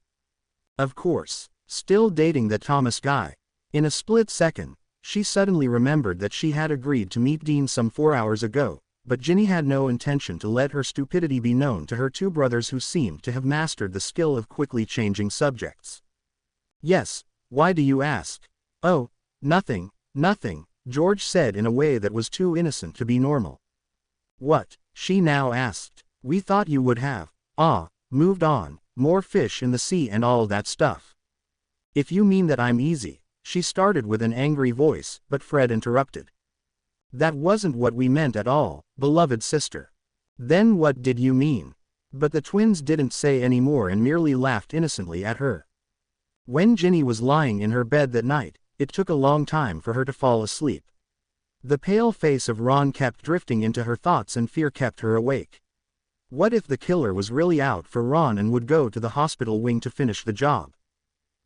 Of course, still dating that Thomas guy. In a split second, she suddenly remembered that she had agreed to meet Dean some 4 hours ago, but Ginny had no intention to let her stupidity be known to her 2 brothers who seemed to have mastered the skill of quickly changing subjects. Yes, why do you ask? Oh, nothing, nothing, George said in a way that was too innocent to be normal. What? She now asked. We thought you would have, moved on, more fish in the sea and all that stuff. If you mean that I'm easy, she started with an angry voice, but Fred interrupted. That wasn't what we meant at all, beloved sister. Then what did you mean? But the twins didn't say any more and merely laughed innocently at her. When Ginny was lying in her bed that night, it took a long time for her to fall asleep. The pale face of Ron kept drifting into her thoughts and fear kept her awake. What if the killer was really out for Ron and would go to the hospital wing to finish the job?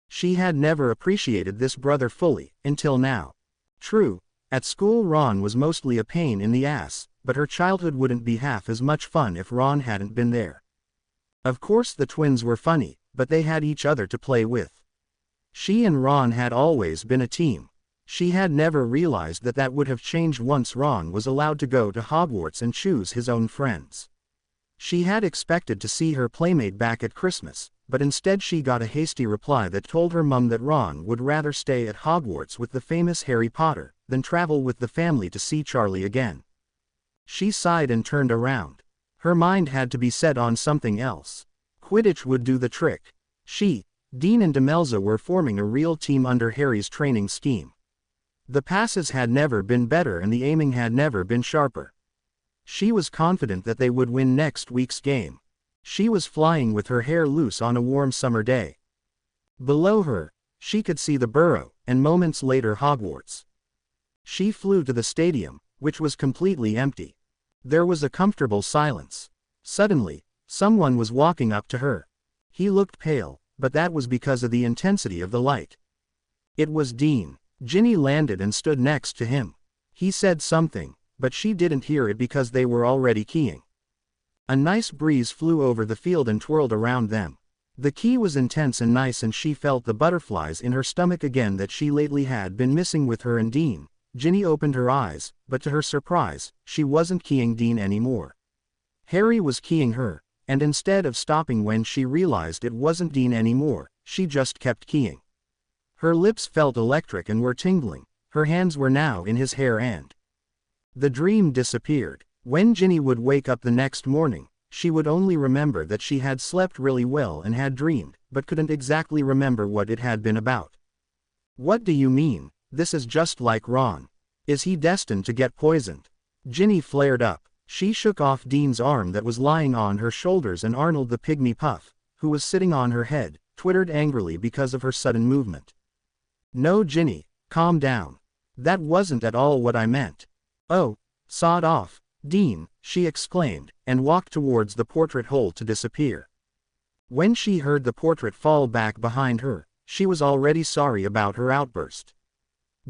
She had never appreciated this brother fully, until now. True, at school Ron was mostly a pain in the ass, but her childhood wouldn't be half as much fun if Ron hadn't been there. Of course the twins were funny, but they had each other to play with. She and Ron had always been a team. She had never realized that that would have changed once Ron was allowed to go to Hogwarts and choose his own friends. She had expected to see her playmate back at Christmas, but instead she got a hasty reply that told her mum that Ron would rather stay at Hogwarts with the famous Harry Potter than travel with the family to see Charlie again. She sighed and turned around. Her mind had to be set on something else. Quidditch would do the trick. She, Dean and Demelza were forming a real team under Harry's training scheme. The passes had never been better and the aiming had never been sharper. She was confident that they would win next week's game. She was flying with her hair loose on a warm summer day. Below her, she could see the Burrow, and moments later Hogwarts. She flew to the stadium, which was completely empty. There was a comfortable silence. Suddenly, someone was walking up to her. He looked pale, but that was because of the intensity of the light. It was Dean. Ginny landed and stood next to him. He said something, but she didn't hear it because they were already keying. A nice breeze flew over the field and twirled around them. The key was intense and nice and she felt the butterflies in her stomach again that she lately had been missing with her and Dean. Ginny opened her eyes, but to her surprise, she wasn't keying Dean anymore. Harry was keying her, and instead of stopping when she realized it wasn't Dean anymore, she just kept keying. Her lips felt electric and were tingling, her hands were now in his hair and the dream disappeared. When Ginny would wake up the next morning, she would only remember that she had slept really well and had dreamed, but couldn't exactly remember what it had been about. What do you mean? This is just like Ron. Is he destined to get poisoned? Ginny flared up. She shook off Dean's arm that was lying on her shoulders and Arnold the pygmy puff, who was sitting on her head, twittered angrily because of her sudden movement. No Ginny, calm down. That wasn't at all what I meant. Oh, sod off, Dean, she exclaimed, and walked towards the portrait hole to disappear. When she heard the portrait fall back behind her, she was already sorry about her outburst.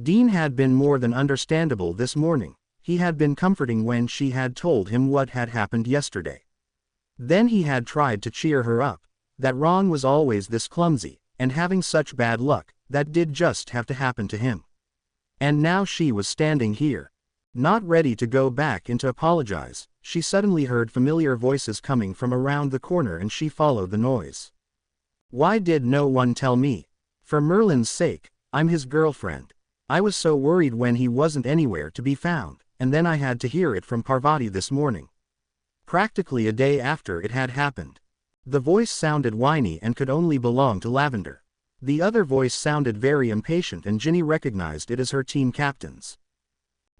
Dean had been more than understandable this morning. He had been comforting when she had told him what had happened yesterday. Then he had tried to cheer her up, that Ron was always this clumsy, and having such bad luck, that did just have to happen to him. And now she was standing here. Not ready to go back and to apologize, she suddenly heard familiar voices coming from around the corner and she followed the noise. Why did no one tell me? For Merlin's sake, I'm his girlfriend. I was so worried when he wasn't anywhere to be found, and then I had to hear it from Parvati this morning. Practically a day after it had happened. The voice sounded whiny and could only belong to Lavender. The other voice sounded very impatient and Ginny recognized it as her team captain's.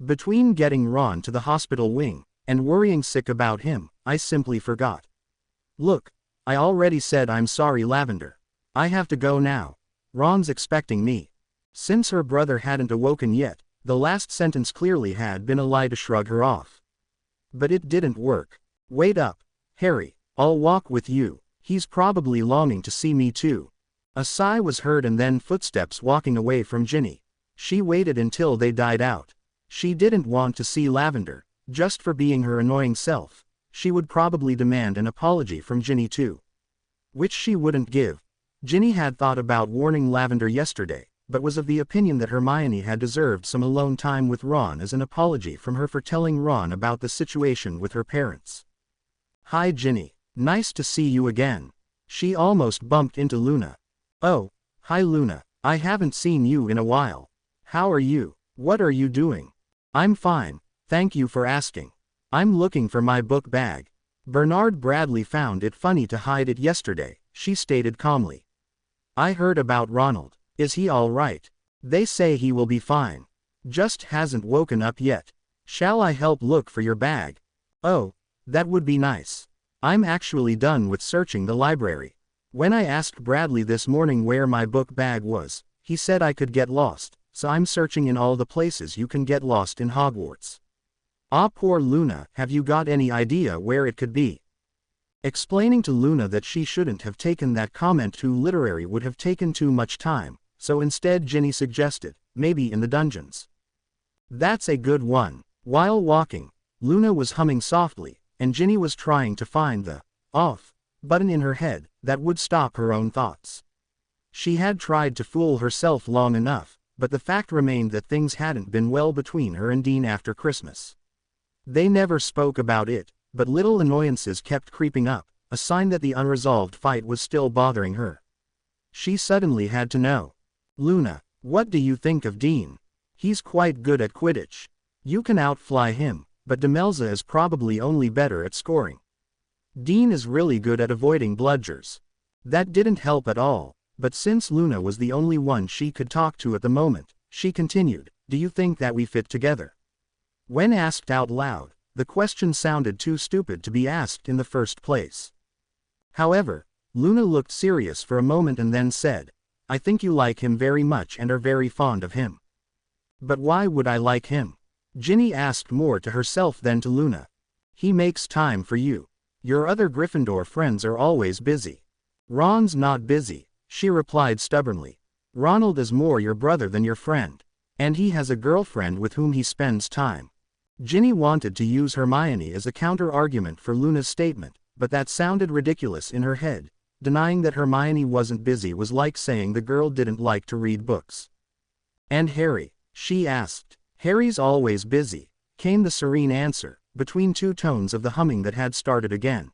Between getting Ron to the hospital wing, and worrying sick about him, I simply forgot. Look, I already said I'm sorry Lavender. I have to go now. Ron's expecting me. Since her brother hadn't awoken yet, the last sentence clearly had been a lie to shrug her off. But it didn't work. Wait up, Harry, I'll walk with you, he's probably longing to see me too. A sigh was heard and then footsteps walking away from Ginny. She waited until they died out. She didn't want to see Lavender, just for being her annoying self. She would probably demand an apology from Ginny too. Which she wouldn't give. Ginny had thought about warning Lavender yesterday, but was of the opinion that Hermione had deserved some alone time with Ron as an apology from her for telling Ron about the situation with her parents. Hi Ginny, nice to see you again. She almost bumped into Luna. Oh, hi Luna, I haven't seen you in a while. How are you? What are you doing? I'm fine, thank you for asking. I'm looking for my book bag. Bernard Bradley found it funny to hide it yesterday, she stated calmly. I heard about Ronald. Is he all right? They say he will be fine. Just hasn't woken up yet. Shall I help look for your bag? Oh, that would be nice. I'm actually done with searching the library. When I asked Bradley this morning where my book bag was, he said I could get lost, so I'm searching in all the places you can get lost in Hogwarts. Ah, poor Luna, have you got any idea where it could be? Explaining to Luna that she shouldn't have taken that comment too literary would have taken too much time, so instead Ginny suggested, maybe in the dungeons. That's a good one. While walking, Luna was humming softly, and Ginny was trying to find the off button in her head that would stop her own thoughts. She had tried to fool herself long enough, but the fact remained that things hadn't been well between her and Dean after Christmas. They never spoke about it, but little annoyances kept creeping up, a sign that the unresolved fight was still bothering her. She suddenly had to know. Luna, what do you think of Dean? He's quite good at Quidditch. You can outfly him, but Demelza is probably only better at scoring. Dean is really good at avoiding bludgers. That didn't help at all, but since Luna was the only one she could talk to at the moment, she continued, do you think that we fit together? When asked out loud, the question sounded too stupid to be asked in the first place. However, Luna looked serious for a moment and then said, I think you like him very much and are very fond of him. But why would I like him? Ginny asked more to herself than to Luna. He makes time for you. Your other Gryffindor friends are always busy. Ron's not busy, she replied stubbornly. Ronald is more your brother than your friend. And he has a girlfriend with whom he spends time. Ginny wanted to use Hermione as a counter-argument for Luna's statement, but that sounded ridiculous in her head. Denying that Hermione wasn't busy was like saying the girl didn't like to read books. And Harry? She asked. Harry's always busy, came the serene answer, between two tones of the humming that had started again.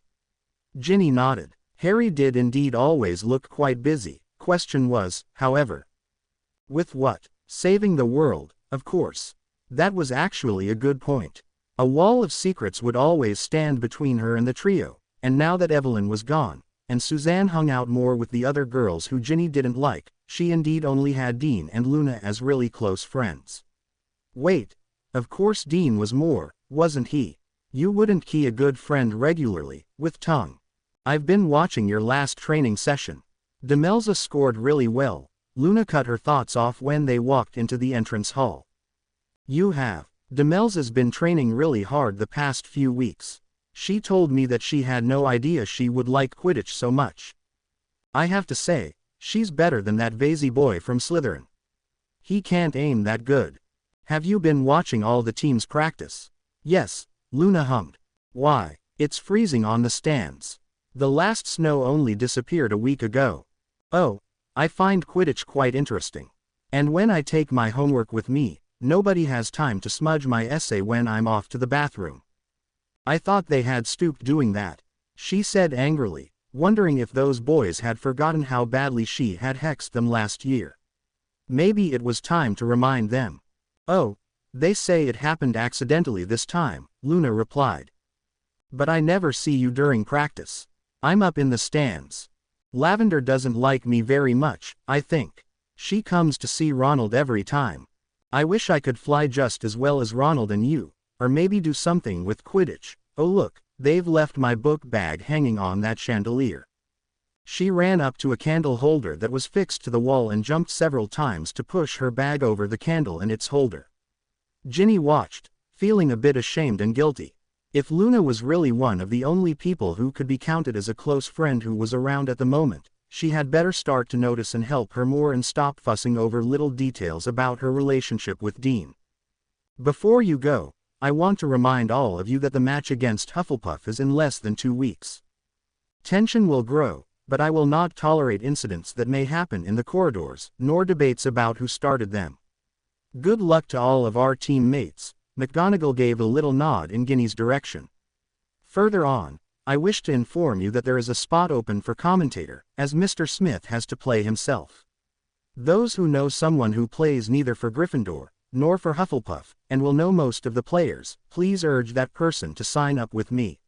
Ginny nodded. Harry did indeed always look quite busy. Question was, however. With what? Saving the world, of course. That was actually a good point. A wall of secrets would always stand between her and the trio, and now that Evelyn was gone, and Suzanne hung out more with the other girls who Ginny didn't like, she indeed only had Dean and Luna as really close friends. Wait. Of course Dean was more, wasn't he? You wouldn't key a good friend regularly, with tongue. I've been watching your last training session. Demelza scored really well. Luna cut her thoughts off when they walked into the entrance hall. You have. Demelza's been training really hard the past few weeks. She told me that she had no idea she would like Quidditch so much. I have to say, she's better than that Vasey boy from Slytherin. He can't aim that good. Have you been watching all the teams practice? Yes, Luna hummed. Why, It's freezing on the stands. The last snow only disappeared a week ago. Oh, I find Quidditch quite interesting. And when I take my homework with me, nobody has time to smudge my essay when I'm off to the bathroom. I thought they had stopped doing that, she said angrily, wondering if those boys had forgotten how badly she had hexed them last year. Maybe it was time to remind them. Oh, they say it happened accidentally this time, Luna replied. But I never see you during practice. I'm up in the stands. Lavender doesn't like me very much, I think. She comes to see Ronald every time. I wish I could fly just as well as Ronald and you, or maybe do something with Quidditch. Oh look, they've left my book bag hanging on that chandelier. She ran up to a candle holder that was fixed to the wall and jumped several times to push her bag over the candle and its holder. Ginny watched, feeling a bit ashamed and guilty. If Luna was really one of the only people who could be counted as a close friend who was around at the moment, she had better start to notice and help her more and stop fussing over little details about her relationship with Dean. Before you go, I want to remind all of you that the match against Hufflepuff is in less than 2 weeks. Tension will grow, but I will not tolerate incidents that may happen in the corridors, nor debates about who started them. Good luck to all of our teammates. McGonagall gave a little nod in Ginny's direction. Further on, I wish to inform you that there is a spot open for commentator, as Mr. Smith has to play himself. Those who know someone who plays neither for Gryffindor, nor for Hufflepuff, and will know most of the players, please urge that person to sign up with me.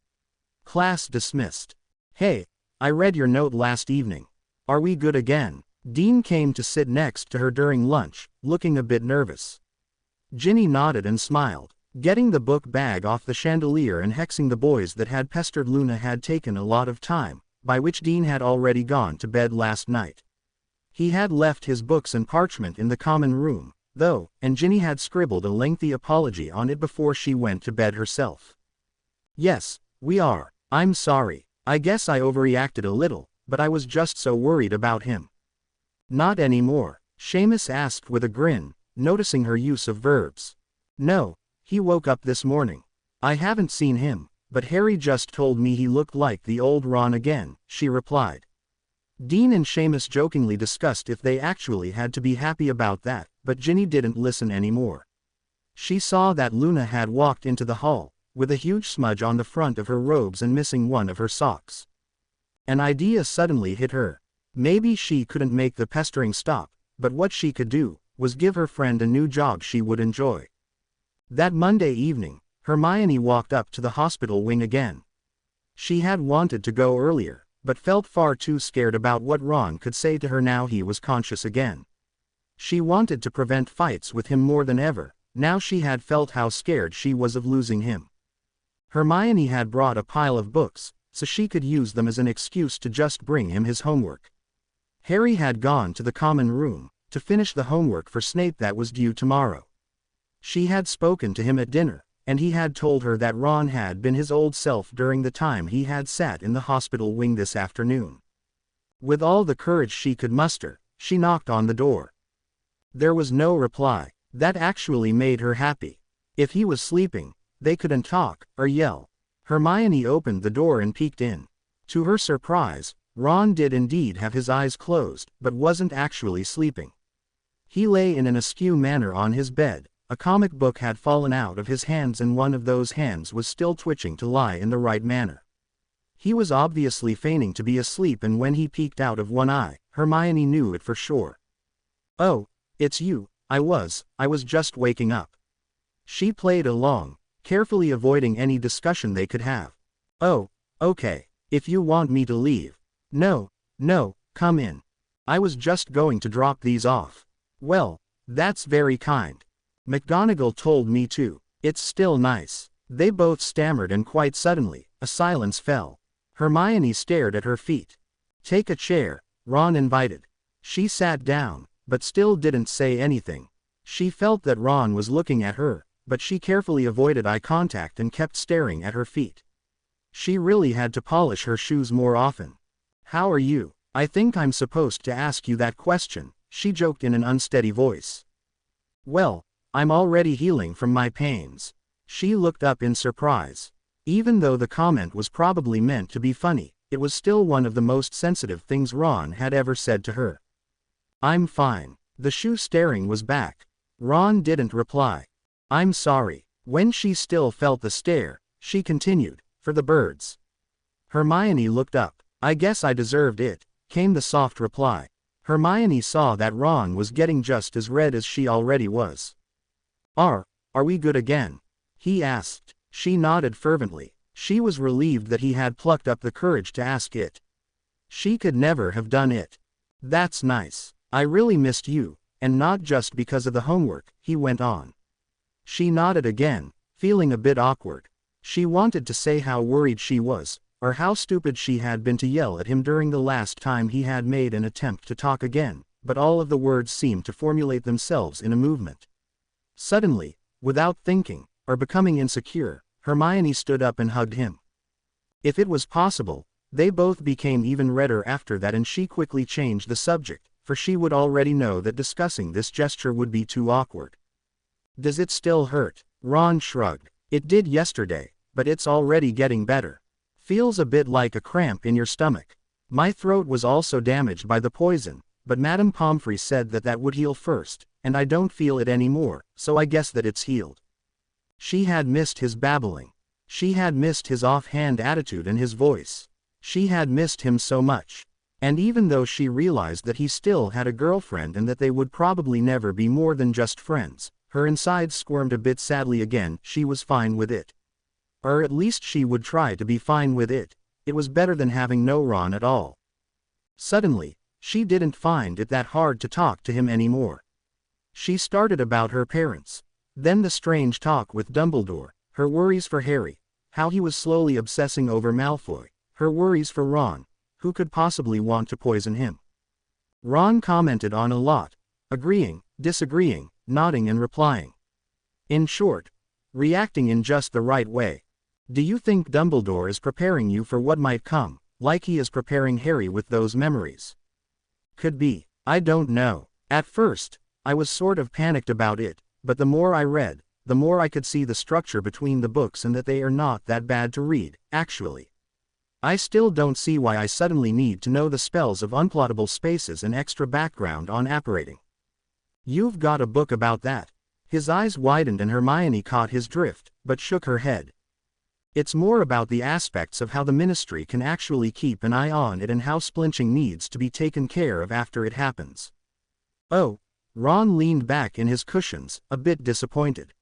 Class dismissed. Hey, I read your note last evening. Are we good again? Dean came to sit next to her during lunch, looking a bit nervous. Ginny nodded and smiled. Getting the book bag off the chandelier and hexing the boys that had pestered Luna had taken a lot of time, by which Dean had already gone to bed last night. He had left his books and parchment in the common room, though, and Ginny had scribbled a lengthy apology on it before she went to bed herself. Yes, we are. I'm sorry. I guess I overreacted a little, but I was just so worried about him. Not anymore, Seamus asked with a grin, noticing her use of verbs. No, he woke up this morning. I haven't seen him, but Harry just told me he looked like the old Ron again, she replied. Dean and Seamus jokingly discussed if they actually had to be happy about that, but Ginny didn't listen anymore. She saw that Luna had walked into the hall, with a huge smudge on the front of her robes and missing one of her socks. An idea suddenly hit her. Maybe she couldn't make the pestering stop, but what she could do was give her friend a new job she would enjoy. That Monday evening, Hermione walked up to the hospital wing again. She had wanted to go earlier, but felt far too scared about what Ron could say to her now he was conscious again. She wanted to prevent fights with him more than ever, now she had felt how scared she was of losing him. Hermione had brought a pile of books, so she could use them as an excuse to just bring him his homework. Harry had gone to the common room to finish the homework for Snape that was due tomorrow. She had spoken to him at dinner, and he had told her that Ron had been his old self during the time he had sat in the hospital wing this afternoon. With all the courage she could muster, she knocked on the door. There was no reply. That actually made her happy. If he was sleeping, they couldn't talk or yell. Hermione opened the door and peeked in. To her surprise, Ron did indeed have his eyes closed, but wasn't actually sleeping. He lay in an askew manner on his bed. A comic book had fallen out of his hands and one of those hands was still twitching to lie in the right manner. He was obviously feigning to be asleep, and when he peeked out of one eye, Hermione knew it for sure. Oh, it's you. I was just waking up. She played along, carefully avoiding any discussion they could have. Oh, okay, if you want me to leave. No, come in. I was just going to drop these off. Well, that's very kind. McGonagall told me to. It's still nice. They both stammered, and quite suddenly, a silence fell. Hermione stared at her feet. Take a chair, Ron invited. She sat down, but still didn't say anything. She felt that Ron was looking at her, but she carefully avoided eye contact and kept staring at her feet. She really had to polish her shoes more often. How are you? I think I'm supposed to ask you that question, she joked in an unsteady voice. Well, I'm already healing from my pains. She looked up in surprise. Even though the comment was probably meant to be funny, it was still one of the most sensitive things Ron had ever said to her. "I'm fine." The shoe staring was back. Ron didn't reply. "I'm sorry." When she still felt the stare, she continued, "For the birds." Hermione looked up. "I guess I deserved it," came the soft reply. Hermione saw that Ron was getting just as red as she already was. Are we good again?" he asked. She nodded fervently. She was relieved that he had plucked up the courage to ask it. She could never have done it. "That's nice. I really missed you, and not just because of the homework," he went on. She nodded again, feeling a bit awkward. She wanted to say how worried she was, or how stupid she had been to yell at him during the last time he had made an attempt to talk again, but all of the words seemed to formulate themselves in a movement. Suddenly, without thinking, or becoming insecure, Hermione stood up and hugged him. If it was possible, they both became even redder after that, and she quickly changed the subject, for she would already know that discussing this gesture would be too awkward. "Does it still hurt?" Ron shrugged. "It did yesterday, but it's already getting better. Feels a bit like a cramp in your stomach. My throat was also damaged by the poison, but Madame Pomfrey said that would heal first, and I don't feel it anymore, so I guess that it's healed." She had missed his babbling. She had missed his offhand attitude and his voice. She had missed him so much. And even though she realized that he still had a girlfriend and that they would probably never be more than just friends, her insides squirmed a bit sadly again. She was fine with it. Or at least she would try to be fine with it. It was better than having no Ron at all. Suddenly, she didn't find it that hard to talk to him anymore. She started about her parents. Then the strange talk with Dumbledore, her worries for Harry, how he was slowly obsessing over Malfoy, her worries for Ron, who could possibly want to poison him. Ron commented on a lot, agreeing, disagreeing, nodding and replying. In short, reacting in just the right way. "Do you think Dumbledore is preparing you for what might come, like he is preparing Harry with those memories?" "Could be. I don't know. At first, I was sort of panicked about it, but the more I read, the more I could see the structure between the books and that they are not that bad to read, actually. I still don't see why I suddenly need to know the spells of unplottable spaces and extra background on apparating." "You've got a book about that?" His eyes widened and Hermione caught his drift, but shook her head. "It's more about the aspects of how the Ministry can actually keep an eye on it and how splinching needs to be taken care of after it happens." "Oh." Ron leaned back in his cushions, a bit disappointed.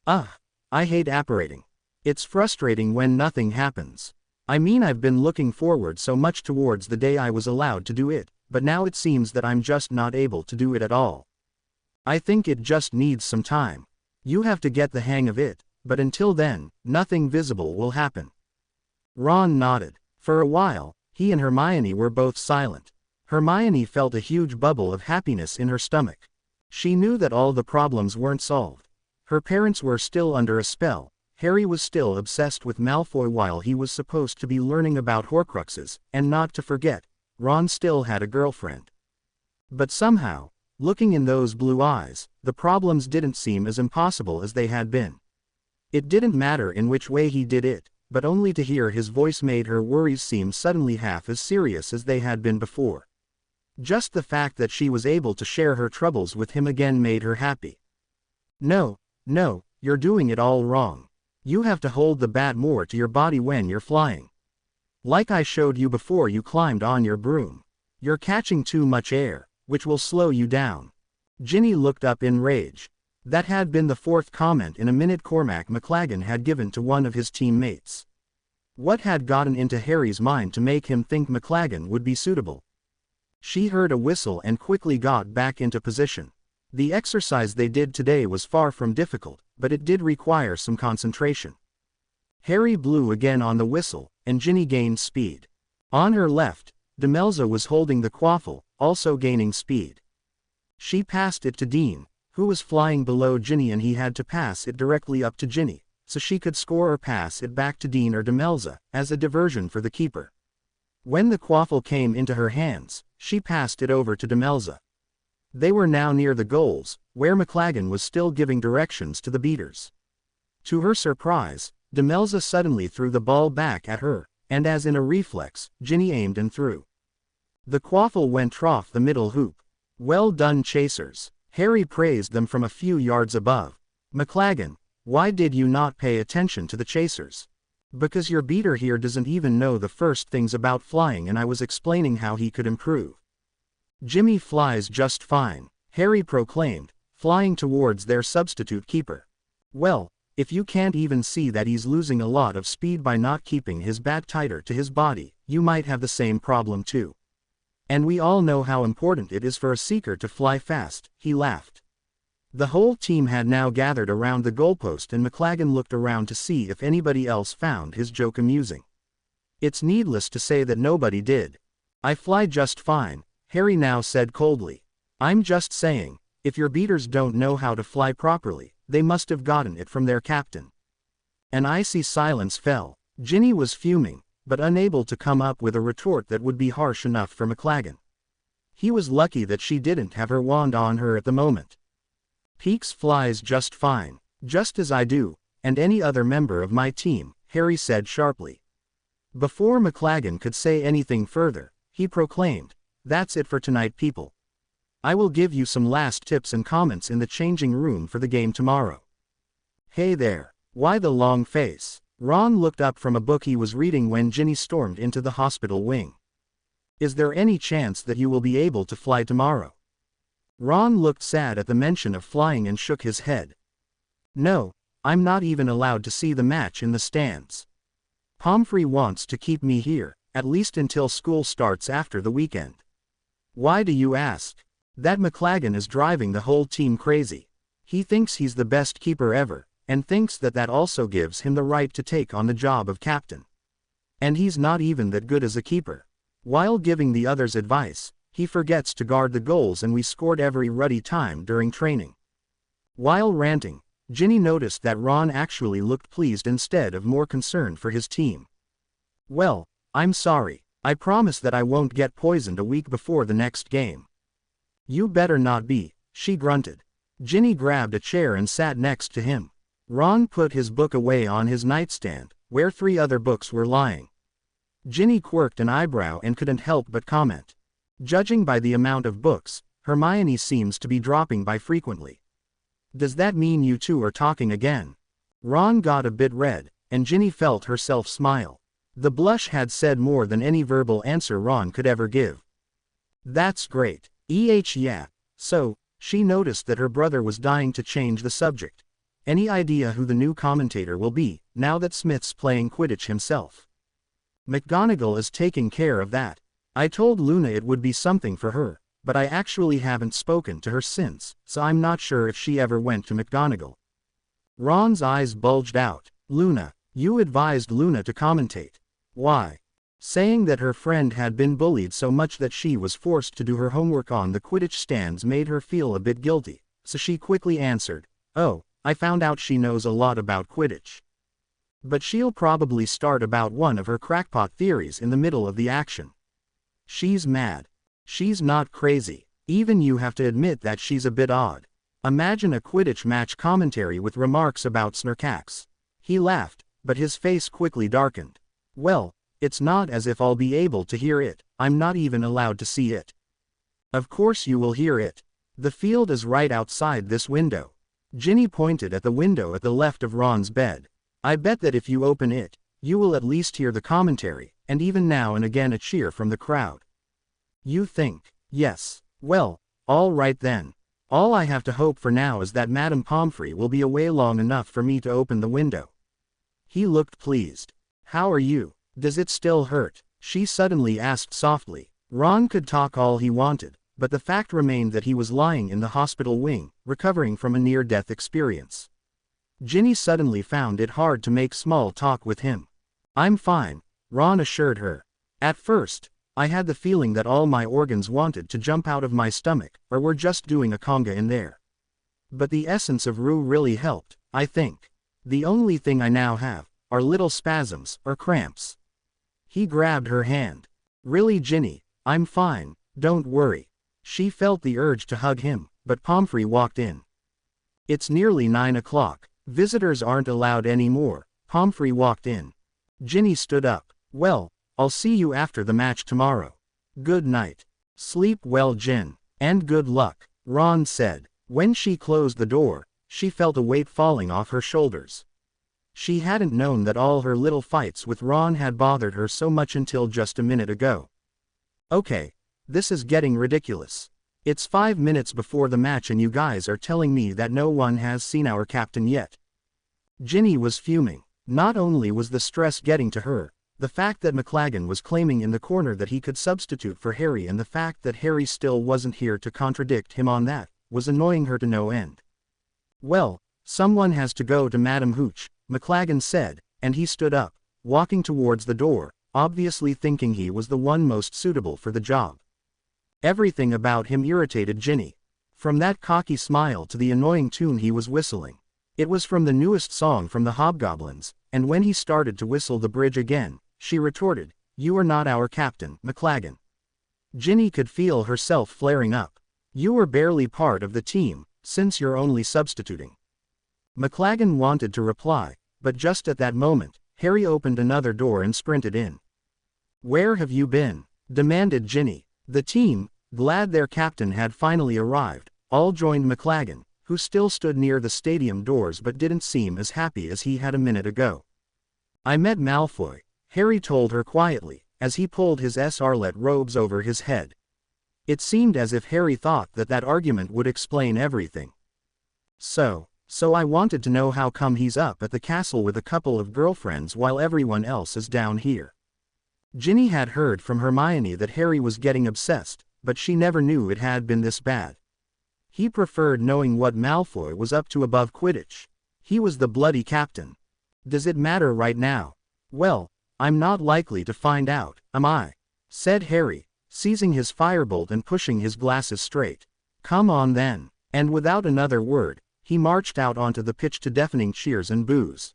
I hate apparating. It's frustrating when nothing happens. I mean, I've been looking forward so much towards the day I was allowed to do it, but now it seems that I'm just not able to do it at all. I think it just needs some time. You have to get the hang of it, but until then, nothing visible will happen." Ron nodded. For a while, he and Hermione were both silent. Hermione felt a huge bubble of happiness in her stomach. She knew that all the problems weren't solved. Her parents were still under a spell. Harry was still obsessed with Malfoy while he was supposed to be learning about Horcruxes, and not to forget, Ron still had a girlfriend. But somehow, looking in those blue eyes, the problems didn't seem as impossible as they had been. It didn't matter in which way he did it, but only to hear his voice made her worries seem suddenly half as serious as they had been before. Just the fact that she was able to share her troubles with him again made her happy. No, you're doing it all wrong. You have to hold the bat more to your body when you're flying. Like I showed you before you climbed on your broom. You're catching too much air, which will slow you down." Ginny looked up in rage. That had been the fourth comment in a minute Cormac McLaggen had given to one of his teammates. What had gotten into Harry's mind to make him think McLaggen would be suitable? She heard a whistle and quickly got back into position. The exercise they did today was far from difficult, but it did require some concentration. Harry blew again on the whistle, and Ginny gained speed. On her left, Demelza was holding the quaffle, also gaining speed. She passed it to Dean, who was flying below Ginny, and he had to pass it directly up to Ginny, so she could score or pass it back to Dean or Demelza, as a diversion for the keeper. When the quaffle came into her hands, she passed it over to Demelza. They were now near the goals, where McLaggen was still giving directions to the beaters. To her surprise, Demelza suddenly threw the ball back at her, and as in a reflex, Ginny aimed and threw. The quaffle went off the middle hoop. Well done, chasers. Harry praised them from a few yards above. McLagan, why did you not pay attention to the chasers? Because your beater here doesn't even know the first things about flying, and I was explaining how he could improve. Jimmy flies just fine, Harry proclaimed, flying towards their substitute keeper. Well, if you can't even see that he's losing a lot of speed by not keeping his bat tighter to his body, you might have the same problem too. And we all know how important it is for a seeker to fly fast, he laughed. The whole team had now gathered around the goalpost, and McLagan looked around to see if anybody else found his joke amusing. It's needless to say that nobody did. I fly just fine, Harry now said coldly. I'm just saying, if your beaters don't know how to fly properly, they must have gotten it from their captain. An icy silence fell. Ginny was fuming, but unable to come up with a retort that would be harsh enough for McLagan. He was lucky that she didn't have her wand on her at the moment. Peaks flies just fine, just as I do, and any other member of my team, Harry said sharply. Before McLagan could say anything further, he proclaimed, "That's it for tonight, people. I will give you some last tips and comments in the changing room for the game tomorrow." Hey there, why the long face? Ron looked up from a book he was reading when Ginny stormed into the hospital wing. Is there any chance that you will be able to fly tomorrow? Ron looked sad at the mention of flying and shook his head. No, I'm not even allowed to see the match in the stands. Pomfrey wants to keep me here, at least until school starts after the weekend. Why do you ask? That McLagan is driving the whole team crazy. He thinks he's the best keeper ever, and thinks that that also gives him the right to take on the job of captain. And he's not even that good as a keeper. While giving the others advice, he forgets to guard the goals, and we scored every ruddy time during training. While ranting, Ginny noticed that Ron actually looked pleased instead of more concerned for his team. Well, I'm sorry. I promise that I won't get poisoned a week before the next game. You better not be, she grunted. Ginny grabbed a chair and sat next to him. Ron put his book away on his nightstand, where 3 other books were lying. Ginny quirked an eyebrow and couldn't help but comment. Judging by the amount of books, Hermione seems to be dropping by frequently. Does that mean you two are talking again? Ron got a bit red, and Ginny felt herself smile. The blush had said more than any verbal answer Ron could ever give. That's great. Yeah. So, she noticed that her brother was dying to change the subject. Any idea who the new commentator will be, now that Smith's playing Quidditch himself? McGonagall is taking care of that. I told Luna it would be something for her, but I actually haven't spoken to her since, so I'm not sure if she ever went to McGonagall. Ron's eyes bulged out. Luna, you advised Luna to commentate. Why? Saying that her friend had been bullied so much that she was forced to do her homework on the Quidditch stands made her feel a bit guilty, so she quickly answered, "Oh, I found out she knows a lot about Quidditch. But she'll probably start about one of her crackpot theories in the middle of the action. She's mad. She's not crazy. Even you have to admit that she's a bit odd. Imagine a Quidditch match commentary with remarks about Snurkax." He laughed, but his face quickly darkened. Well, it's not as if I'll be able to hear it. I'm not even allowed to see it. Of course you will hear it. The field is right outside this window. Ginny pointed at the window at the left of Ron's bed. I bet that if you open it, you will at least hear the commentary, and even now and again a cheer from the crowd. You think? Yes. Well, all right then. All I have to hope for now is that Madame Pomfrey will be away long enough for me to open the window. He looked pleased. How are you? Does it still hurt? She suddenly asked softly. Ron could talk all he wanted, but the fact remained that he was lying in the hospital wing, recovering from a near-death experience. Ginny suddenly found it hard to make small talk with him. I'm fine, Ron assured her. At first, I had the feeling that all my organs wanted to jump out of my stomach, or were just doing a conga in there. But the essence of Rue really helped, I think. The only thing I now have are little spasms, or cramps. He grabbed her hand. Really, Ginny, I'm fine, don't worry. She felt the urge to hug him, but Pomfrey walked in. It's nearly 9 o'clock. Visitors aren't allowed anymore, Pomfrey walked in. Ginny stood up. Well, I'll see you after the match tomorrow. Good night. Sleep well, Gin. And good luck, Ron said. When she closed the door, she felt a weight falling off her shoulders. She hadn't known that all her little fights with Ron had bothered her so much until just a minute ago. Okay, this is getting ridiculous. It's 5 minutes before the match and you guys are telling me that no one has seen our captain yet. Ginny was fuming. Not only was the stress getting to her, the fact that McLagan was claiming in the corner that he could substitute for Harry and the fact that Harry still wasn't here to contradict him on that, was annoying her to no end. Well, someone has to go to Madam Hooch, McLagan said, and he stood up, walking towards the door, obviously thinking he was the one most suitable for the job. Everything about him irritated Ginny. From that cocky smile to the annoying tune he was whistling. It was from the newest song from the Hobgoblins, and when he started to whistle the bridge again, she retorted, "You are not our captain, McLagan." Ginny could feel herself flaring up. "You were barely part of the team, since you're only substituting." McLagan wanted to reply, but just at that moment, Harry opened another door and sprinted in. "Where have you been?" demanded Ginny. The team, glad their captain had finally arrived, all joined McLagan, who still stood near the stadium doors but didn't seem as happy as he had a minute ago. "I met Malfoy," Harry told her quietly, as he pulled his Scarlet robes over his head. It seemed as if Harry thought that that argument would explain everything. So I wanted to know how come he's up at the castle with a couple of girlfriends while everyone else is down here. Ginny had heard from Hermione that Harry was getting obsessed, but she never knew it had been this bad. He preferred knowing what Malfoy was up to above Quidditch. He was the bloody captain. Does it matter right now? Well, I'm not likely to find out, am I? Said Harry, seizing his firebolt and pushing his glasses straight. Come on then. And without another word, he marched out onto the pitch to deafening cheers and boos.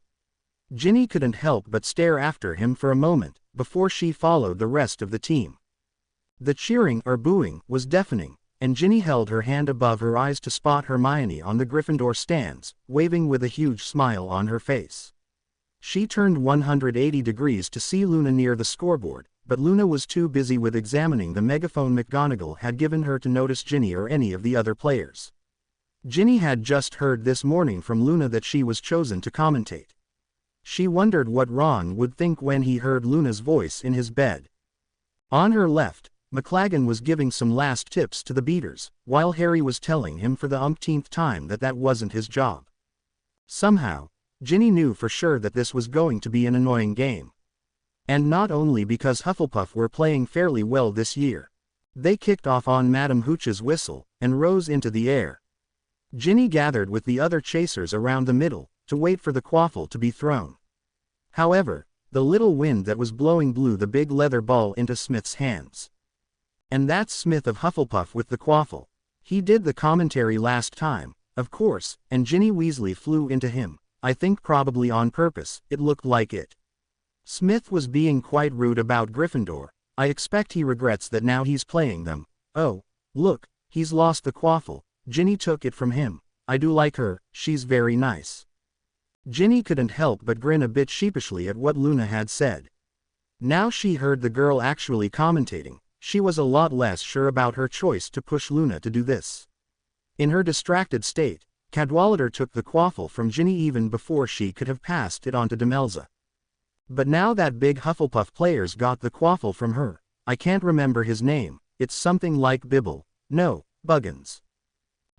Ginny couldn't help but stare after him for a moment, before she followed the rest of the team. The cheering or booing was deafening, and Ginny held her hand above her eyes to spot Hermione on the Gryffindor stands, waving with a huge smile on her face. She turned 180 degrees to see Luna near the scoreboard, but Luna was too busy with examining the megaphone McGonagall had given her to notice Ginny or any of the other players. Ginny had just heard this morning from Luna that she was chosen to commentate. She wondered what Ron would think when he heard Luna's voice in his bed. On her left, McLagan was giving some last tips to the beaters, while Harry was telling him for the umpteenth time that that wasn't his job. Somehow, Ginny knew for sure that this was going to be an annoying game. And not only because Hufflepuff were playing fairly well this year. They kicked off on Madam Hooch's whistle, and rose into the air. Ginny gathered with the other chasers around the middle, to wait for the quaffle to be thrown. However, the little wind that was blowing blew the big leather ball into Smith's hands. And that's Smith of Hufflepuff with the quaffle. He did the commentary last time, of course, and Ginny Weasley flew into him, I think probably on purpose, it looked like it. Smith was being quite rude about Gryffindor. I expect he regrets that now he's playing them. Oh, look, he's lost the quaffle. Ginny took it from him. I do like her, she's very nice. Ginny couldn't help but grin a bit sheepishly at what Luna had said. Now she heard the girl actually commentating, she was a lot less sure about her choice to push Luna to do this. In her distracted state, Cadwallader took the quaffle from Ginny even before she could have passed it on to Demelza. But now that big Hufflepuff player's got the quaffle from her, I can't remember his name, it's something like Bibble, no, Buggins.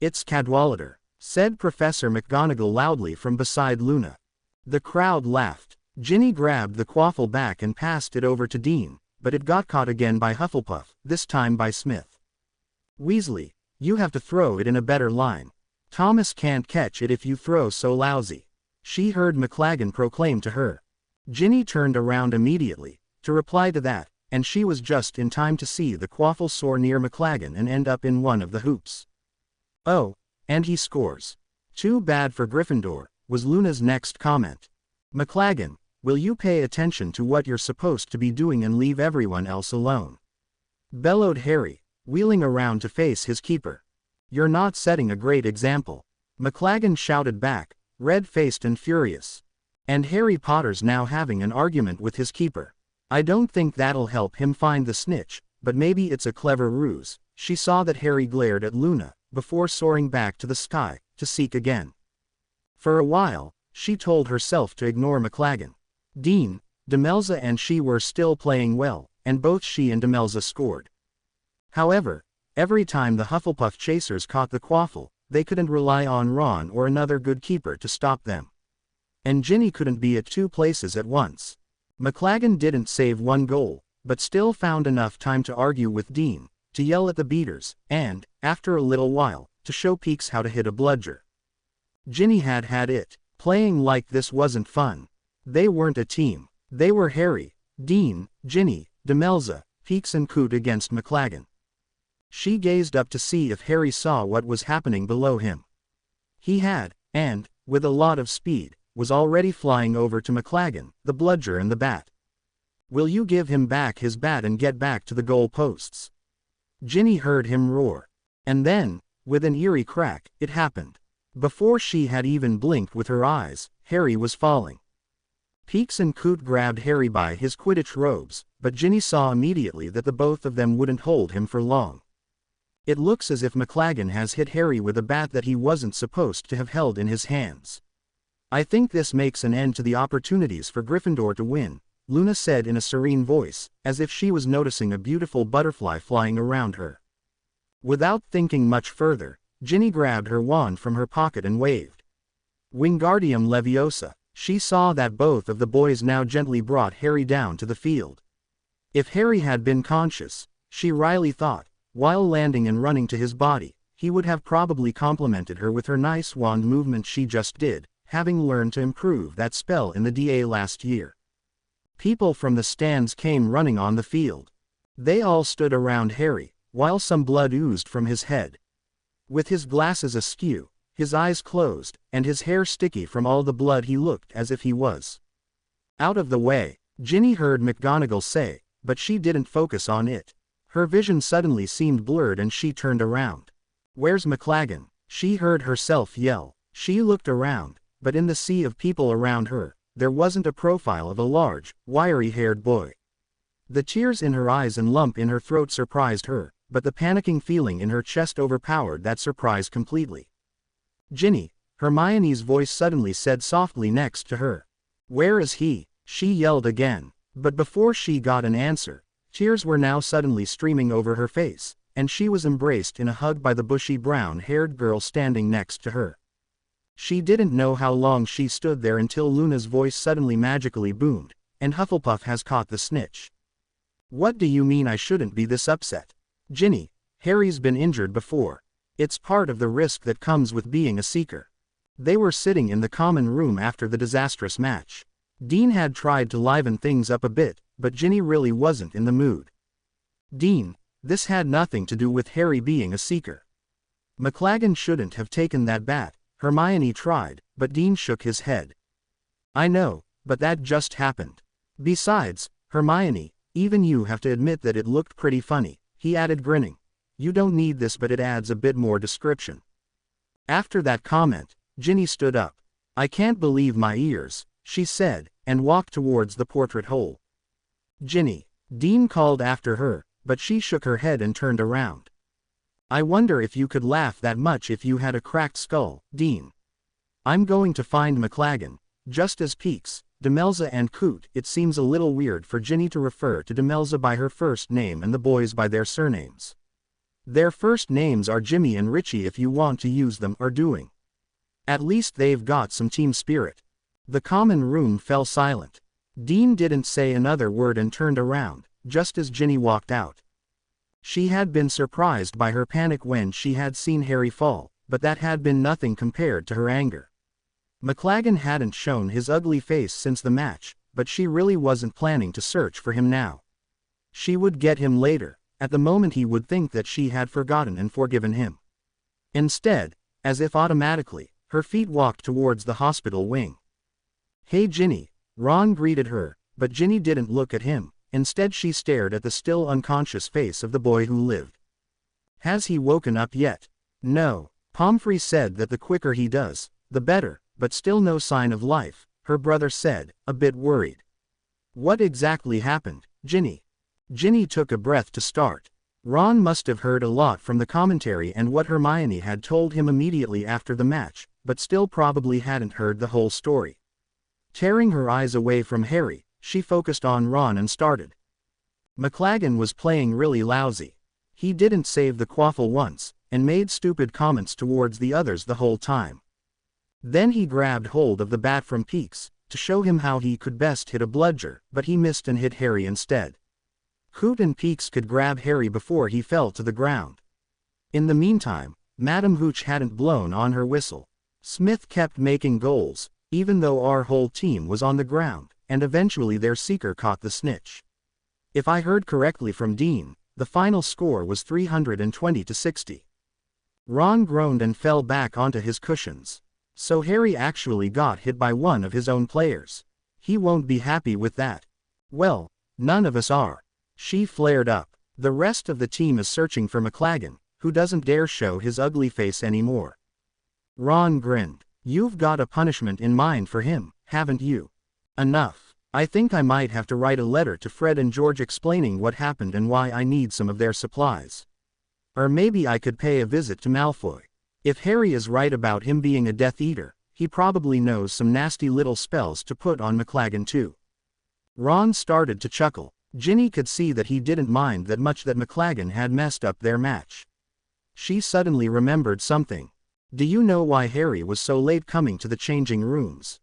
It's Cadwallader, said Professor McGonagall loudly from beside Luna. The crowd laughed. Ginny grabbed the quaffle back and passed it over to Dean, but it got caught again by Hufflepuff, this time by Smith. Weasley, you have to throw it in a better line. Thomas can't catch it if you throw so lousy. She heard McLagan proclaim to her. Ginny turned around immediately, to reply to that, and she was just in time to see the quaffle soar near McLagan and end up in one of the hoops. Oh, and he scores. Too bad for Gryffindor, was Luna's next comment. McLagan, will you pay attention to what you're supposed to be doing and leave everyone else alone? Bellowed Harry, wheeling around to face his keeper. You're not setting a great example. McLagan shouted back, red-faced and furious. And Harry Potter's now having an argument with his keeper. I don't think that'll help him find the snitch, but maybe it's a clever ruse. She saw that Harry glared at Luna, before soaring back to the sky, to seek again. For a while, she told herself to ignore McLaggen. Dean, Demelza and she were still playing well, and both she and Demelza scored. However, every time the Hufflepuff chasers caught the quaffle, they couldn't rely on Ron or another good keeper to stop them. And Ginny couldn't be at two places at once. McLaggen didn't save one goal, but still found enough time to argue with Dean, to yell at the beaters, and, after a little while, to show Peeks how to hit a bludger. Ginny had had it. Playing like this wasn't fun. They weren't a team. They were Harry, Dean, Ginny, Demelza, Peeks and Coot against McLaggen. She gazed up to see if Harry saw what was happening below him. He had, and, with a lot of speed, was already flying over to McLaggen, the bludger and the bat. "Will you give him back his bat and get back to the goal posts?" Ginny heard him roar. And then, with an eerie crack, it happened. Before she had even blinked with her eyes, Harry was falling. Peeks and Coot grabbed Harry by his Quidditch robes, but Ginny saw immediately that the both of them wouldn't hold him for long. "It looks as if McLaggen has hit Harry with a bat that he wasn't supposed to have held in his hands. I think this makes an end to the opportunities for Gryffindor to win," Luna said in a serene voice, as if she was noticing a beautiful butterfly flying around her. Without thinking much further, Ginny grabbed her wand from her pocket and waved. Wingardium Leviosa. She saw that both of the boys now gently brought Harry down to the field. If Harry had been conscious, she wryly thought, while landing and running to his body, he would have probably complimented her with her nice wand movement she just did, having learned to improve that spell in the DA last year. People from the stands came running on the field. They all stood around Harry, while some blood oozed from his head. With his glasses askew, his eyes closed, and his hair sticky from all the blood, he looked as if he was out of the way. Ginny heard McGonagall say, but she didn't focus on it. Her vision suddenly seemed blurred and she turned around. "Where's McLaggen?" she heard herself yell. She looked around, but in the sea of people around her, there wasn't a profile of a large, wiry-haired boy. The tears in her eyes and lump in her throat surprised her, but the panicking feeling in her chest overpowered that surprise completely. "Ginny," Hermione's voice suddenly said softly next to her. "Where is he?" she yelled again. But before she got an answer, tears were now suddenly streaming over her face, and she was embraced in a hug by the bushy brown-haired girl standing next to her. She didn't know how long she stood there until Luna's voice suddenly magically boomed, "And Hufflepuff has caught the snitch." "What do you mean I shouldn't be this upset?" "Ginny, Harry's been injured before. It's part of the risk that comes with being a seeker." They were sitting in the common room after the disastrous match. Dean had tried to liven things up a bit, but Ginny really wasn't in the mood. "Dean, this had nothing to do with Harry being a seeker. McLaggen shouldn't have taken that bat," Hermione tried, but Dean shook his head. "I know, but that just happened. Besides, Hermione, even you have to admit that it looked pretty funny," he added grinning. "You don't need this, but it adds a bit more description." After that comment, Ginny stood up. "I can't believe my ears," she said, and walked towards the portrait hole. "Ginny," Dean called after her, but she shook her head and turned around. "I wonder if you could laugh that much if you had a cracked skull, Dean. I'm going to find McLaggen, just as Peeks, Demelza and Coot." It seems a little weird for Ginny to refer to Demelza by her first name and the boys by their surnames. Their first names are Jimmy and Richie if you want to use them, or doing. At least they've got some team spirit. The common room fell silent. Dean didn't say another word and turned around, just as Ginny walked out. She had been surprised by her panic when she had seen Harry fall, but that had been nothing compared to her anger. McLaggen hadn't shown his ugly face since the match, but she really wasn't planning to search for him now. She would get him later. At the moment he would think that she had forgotten and forgiven him. Instead, as if automatically, her feet walked towards the hospital wing. "Hey Ginny," Ron greeted her, but Ginny didn't look at him. Instead she stared at the still unconscious face of the boy who lived. "Has he woken up yet?" "No. Pomfrey said that the quicker he does, the better, but still no sign of life," her brother said, a bit worried. What exactly happened, Ginny? Ginny took a breath to start. Ron must have heard a lot from the commentary and what Hermione had told him immediately after the match, but still probably hadn't heard the whole story. Tearing her eyes away from Harry, she focused on Ron and started. McLaggen was playing really lousy. He didn't save the quaffle once, and made stupid comments towards the others the whole time. Then he grabbed hold of the bat from Peaks, to show him how he could best hit a bludger, but he missed and hit Harry instead. Coot and Peaks could grab Harry before he fell to the ground. In the meantime, Madam Hooch hadn't blown on her whistle. Smith kept making goals, even though our whole team was on the ground, and eventually their seeker caught the snitch. If I heard correctly from Dean, the final score was 320-60. Ron groaned and fell back onto his cushions. So Harry actually got hit by one of his own players. He won't be happy with that. Well, none of us are. She flared up. The rest of the team is searching for McLaggen, who doesn't dare show his ugly face anymore. Ron grinned. You've got a punishment in mind for him, haven't you? Enough. I think I might have to write a letter to Fred and George explaining what happened and why I need some of their supplies. Or maybe I could pay a visit to Malfoy. If Harry is right about him being a Death Eater, he probably knows some nasty little spells to put on McLaggen too. Ron started to chuckle. Ginny could see that he didn't mind that much that McLaggen had messed up their match. She suddenly remembered something. Do you know why Harry was so late coming to the changing rooms?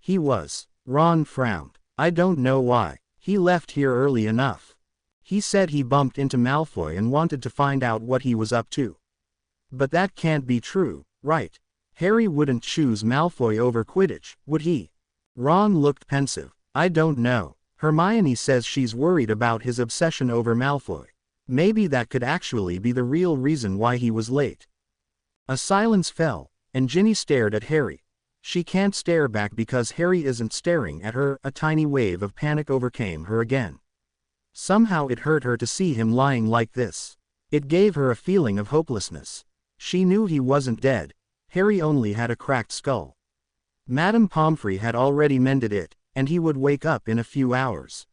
He was. Ron frowned. I don't know why. He left here early enough. He said he bumped into Malfoy and wanted to find out what he was up to. But that can't be true, right? Harry wouldn't choose Malfoy over Quidditch, would he? Ron looked pensive. I don't know. Hermione says she's worried about his obsession over Malfoy. Maybe that could actually be the real reason why he was late. A silence fell, and Ginny stared at Harry. She can't stare back because Harry isn't staring at her. A tiny wave of panic overcame her again. Somehow it hurt her to see him lying like this. It gave her a feeling of hopelessness. She knew he wasn't dead. Harry only had a cracked skull. Madame Pomfrey had already mended it, and he would wake up in a few hours.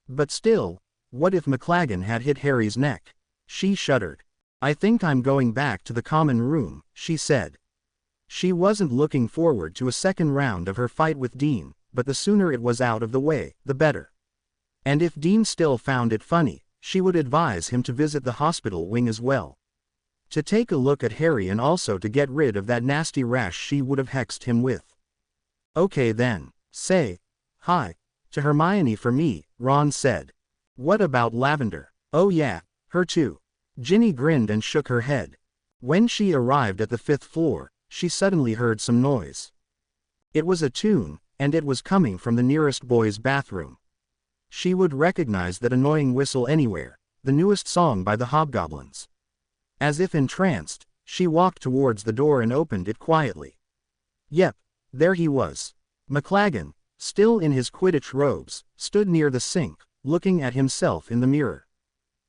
But still, what if McLaggen had hit Harry's neck? She shuddered. I think I'm going back to the common room, she said. She wasn't looking forward to a second round of her fight with Dean, but the sooner it was out of the way, the better. And if Dean still found it funny, she would advise him to visit the hospital wing as well. To take a look at Harry and also to get rid of that nasty rash she would have hexed him with. Okay then, say hi to Hermione for me, Ron said. What about Lavender? Oh yeah, her too. Ginny grinned and shook her head. When she arrived at the 5th floor, she suddenly heard some noise. It was a tune, and it was coming from the nearest boys' bathroom. She would recognize that annoying whistle anywhere, the newest song by the Hobgoblins. As if entranced, she walked towards the door and opened it quietly. Yep, there he was. McLaggen, still in his Quidditch robes, stood near the sink, looking at himself in the mirror.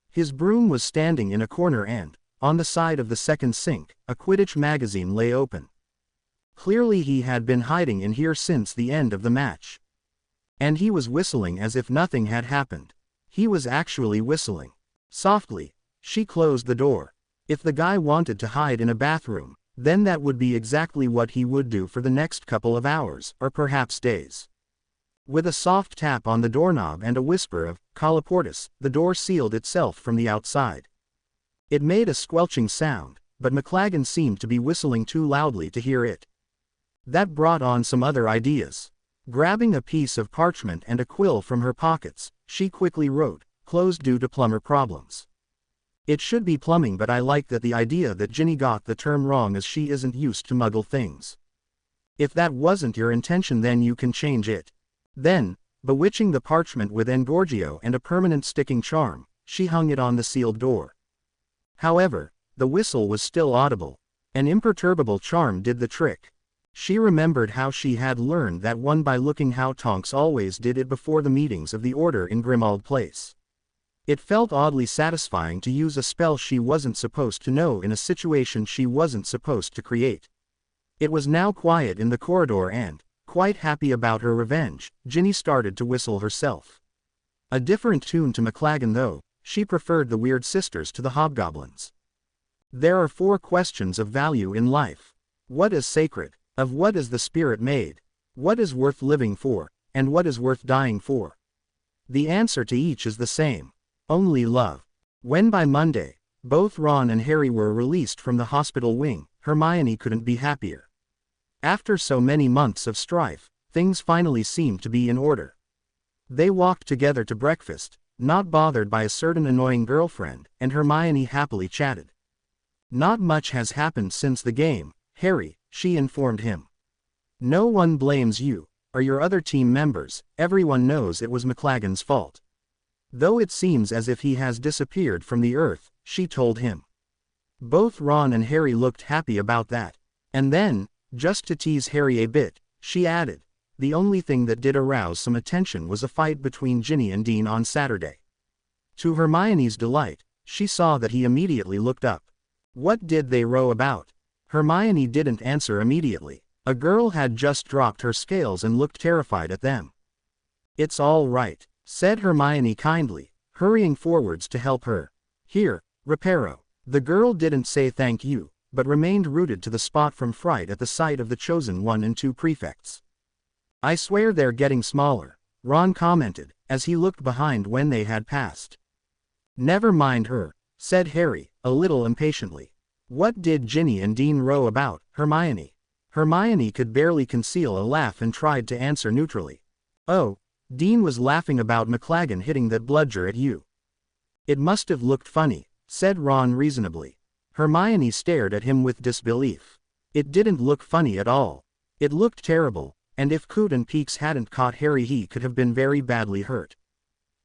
His broom was standing in a corner and, on the side of the second sink, a Quidditch magazine lay open. Clearly he had been hiding in here since the end of the match. And he was whistling as if nothing had happened. He was actually whistling. Softly, she closed the door. If the guy wanted to hide in a bathroom, then that would be exactly what he would do for the next couple of hours, or perhaps days. With a soft tap on the doorknob and a whisper of, "Colloportus," the door sealed itself from the outside. It made a squelching sound, but McLaggen seemed to be whistling too loudly to hear it. That brought on some other ideas. Grabbing a piece of parchment and a quill from her pockets, she quickly wrote, "Closed due to plumber problems." It should be plumbing, but I like that the idea that Ginny got the term wrong as she isn't used to muggle things. If that wasn't your intention, then you can change it. Then, bewitching the parchment with Engorgio and a permanent sticking charm, she hung it on the sealed door. However, the whistle was still audible. An imperturbable charm did the trick. She remembered how she had learned that one by looking how Tonks always did it before the meetings of the Order in Grimmauld Place. It felt oddly satisfying to use a spell she wasn't supposed to know in a situation she wasn't supposed to create. It was now quiet in the corridor and, Quite happy about her revenge, Ginny started to whistle herself. A different tune to McLaggen though, she preferred the Weird Sisters to the Hobgoblins. There are 4 questions of value in life. What is sacred? Of what is the spirit made? What is worth living for? And what is worth dying for? The answer to each is the same. Only love. When by Monday, both Ron and Harry were released from the hospital wing, Hermione couldn't be happier. After so many months of strife, things finally seemed to be in order. They walked together to breakfast, not bothered by a certain annoying girlfriend, and Hermione happily chatted. Not much has happened since the game, Harry, she informed him. No one blames you, or your other team members, everyone knows it was McLaggen's fault. Though it seems as if he has disappeared from the earth, she told him. Both Ron and Harry looked happy about that. And then, just to tease Harry a bit, she added, the only thing that did arouse some attention was a fight between Ginny and Dean on Saturday. To Hermione's delight, she saw that he immediately looked up. What did they row about? Hermione didn't answer immediately. A girl had just dropped her scales and looked terrified at them. It's all right, said Hermione kindly, hurrying forwards to help her. Here, Reparo. The girl didn't say thank you, but remained rooted to the spot from fright at the sight of the chosen 1 and 2 prefects. I swear they're getting smaller, Ron commented, as he looked behind when they had passed. Never mind her, said Harry, a little impatiently. What did Ginny and Dean row about, Hermione? Hermione could barely conceal a laugh and tried to answer neutrally. Oh, Dean was laughing about McLaggen hitting that bludger at you. It must have looked funny, said Ron reasonably. Hermione stared at him with disbelief. It didn't look funny at all. It looked terrible, and if Coot and Peeks hadn't caught Harry he could have been very badly hurt.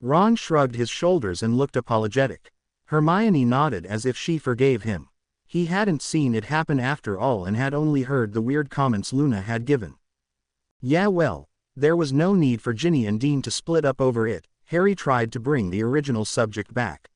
Ron shrugged his shoulders and looked apologetic. Hermione nodded as if she forgave him. He hadn't seen it happen after all and had only heard the weird comments Luna had given. Yeah well, there was no need for Ginny and Dean to split up over it. Harry tried to bring the original subject back.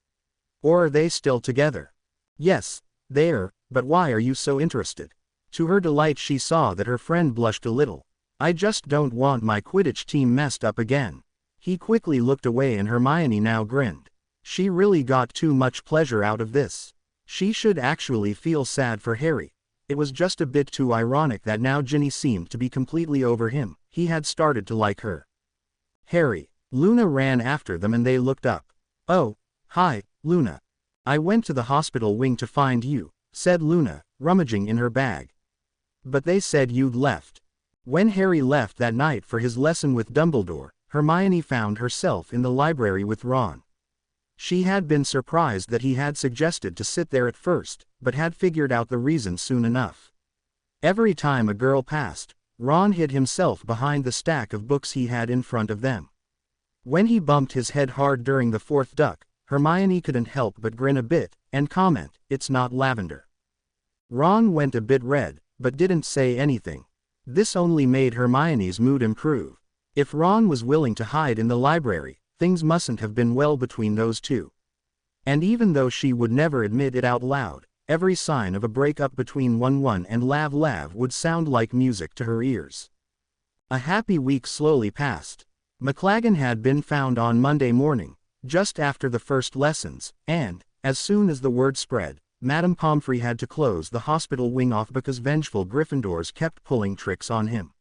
Or are they still together? Yes, they're, but why are you so interested? To her delight she saw that her friend blushed a little. I just don't want my Quidditch team messed up again. He quickly looked away and Hermione now grinned. She really got too much pleasure out of this. She should actually feel sad for Harry. It was just a bit too ironic that now Ginny seemed to be completely over him. He had started to like her. Harry, Luna ran after them and they looked up. Oh, hi, Luna. I went to the hospital wing to find you, said Luna, rummaging in her bag. But they said you'd left. When Harry left that night for his lesson with Dumbledore, Hermione found herself in the library with Ron. She had been surprised that he had suggested to sit there at first, but had figured out the reason soon enough. Every time a girl passed, Ron hid himself behind the stack of books he had in front of them. When he bumped his head hard during the 4th duck, Hermione couldn't help but grin a bit, and comment, it's not lavender. Ron went a bit red, but didn't say anything. This only made Hermione's mood improve. If Ron was willing to hide in the library, things mustn't have been well between those two. And even though she would never admit it out loud, every sign of a breakup between 1-1 and Lav would sound like music to her ears. A happy week slowly passed. McLaggen had been found on Monday morning, just after the first lessons, and, as soon as the word spread, Madame Pomfrey had to close the hospital wing off because vengeful Gryffindors kept pulling tricks on him.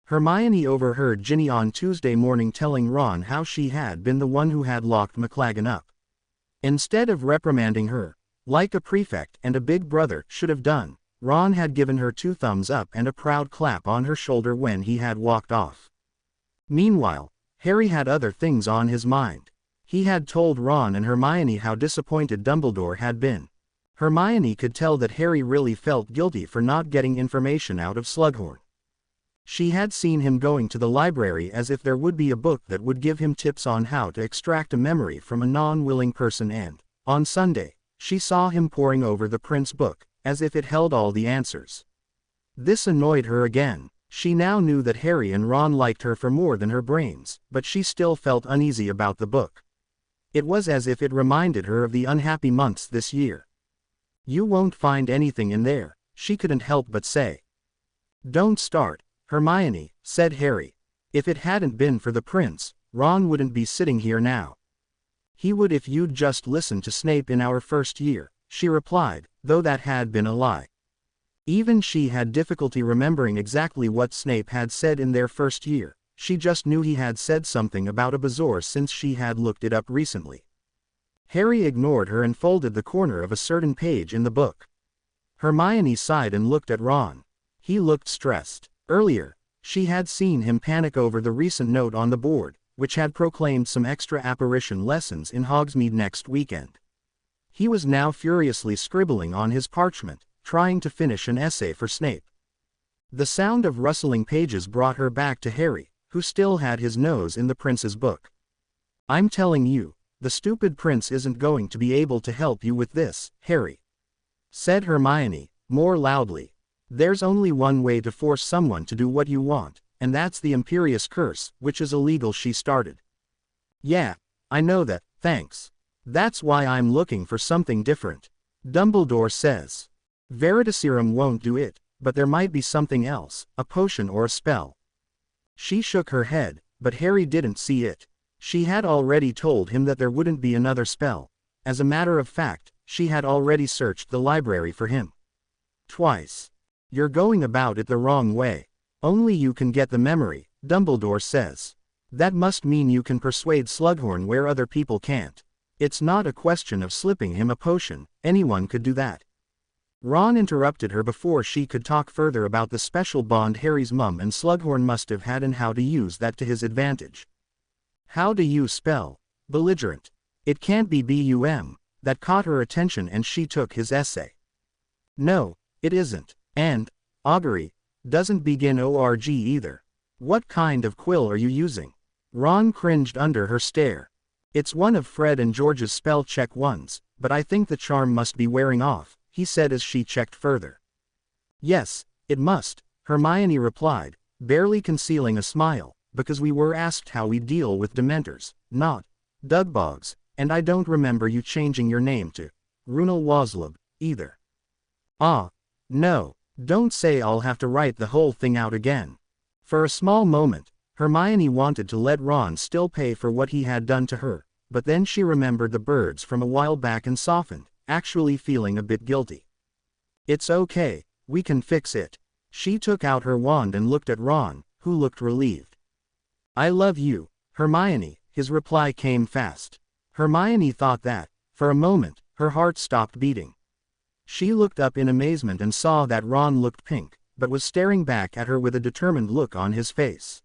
Hermione overheard Ginny on Tuesday morning telling Ron how she had been the one who had locked McLaggen up. Instead of reprimanding her, like a prefect and a big brother should have done, Ron had given her 2 thumbs up and a proud clap on her shoulder when he had walked off. Meanwhile, Harry had other things on his mind. He had told Ron and Hermione how disappointed Dumbledore had been. Hermione could tell that Harry really felt guilty for not getting information out of Slughorn. She had seen him going to the library as if there would be a book that would give him tips on how to extract a memory from a non-willing person and, on Sunday, she saw him poring over the Prince book, as if it held all the answers. This annoyed her again. She now knew that Harry and Ron liked her for more than her brains, but she still felt uneasy about the book. It was as if it reminded her of the unhappy months this year. You won't find anything in there, she couldn't help but say. Don't start, Hermione, said Harry. If it hadn't been for the prince, Ron wouldn't be sitting here now. He would if you'd just listened to Snape in our first year, she replied, though that had been a lie. Even she had difficulty remembering exactly what Snape had said in their first year. She just knew he had said something about a bazaar since she had looked it up recently. Harry ignored her and folded the corner of a certain page in the book. Hermione sighed and looked at Ron. He looked stressed. Earlier, she had seen him panic over the recent note on the board, which had proclaimed some extra apparition lessons in Hogsmeade next weekend. He was now furiously scribbling on his parchment, trying to finish an essay for Snape. The sound of rustling pages brought her back to Harry, who still had his nose in the prince's book. I'm telling you, the stupid prince isn't going to be able to help you with this, Harry, said Hermione, more loudly. There's only one way to force someone to do what you want, and that's the Imperious Curse, which is illegal, she started. Yeah, I know that, thanks. That's why I'm looking for something different. Dumbledore says. Veritaserum won't do it, but there might be something else, a potion or a spell. She shook her head, but Harry didn't see it. She had already told him that there wouldn't be another spell. As a matter of fact, she had already searched the library for him. Twice. You're going about it the wrong way. Only you can get the memory, Dumbledore says. That must mean you can persuade Slughorn where other people can't. It's not a question of slipping him a potion, anyone could do that. Ron interrupted her before she could talk further about the special bond Harry's mum and Slughorn must have had and how to use that to his advantage. How do you spell belligerent? It can't be B-U-M. That caught her attention and she took his essay. No, it isn't. And augury doesn't begin O-R-G either. What kind of quill are you using? Ron cringed under her stare. It's one of Fred and George's spell check ones, but I think the charm must be wearing off, he said as she checked further. Yes, it must, Hermione replied, barely concealing a smile, because we were asked how we deal with Dementors, not Dugbogs, and I don't remember you changing your name to Runel Waslub, either. Ah, no, don't say I'll have to write the whole thing out again. For a small moment, Hermione wanted to let Ron still pay for what he had done to her, but then she remembered the birds from a while back and softened, actually feeling a bit guilty. It's okay, we can fix it. She took out her wand and looked at Ron, who looked relieved. I love you, Hermione, his reply came fast. Hermione thought that, for a moment, her heart stopped beating. She looked up in amazement and saw that Ron looked pink, but was staring back at her with a determined look on his face.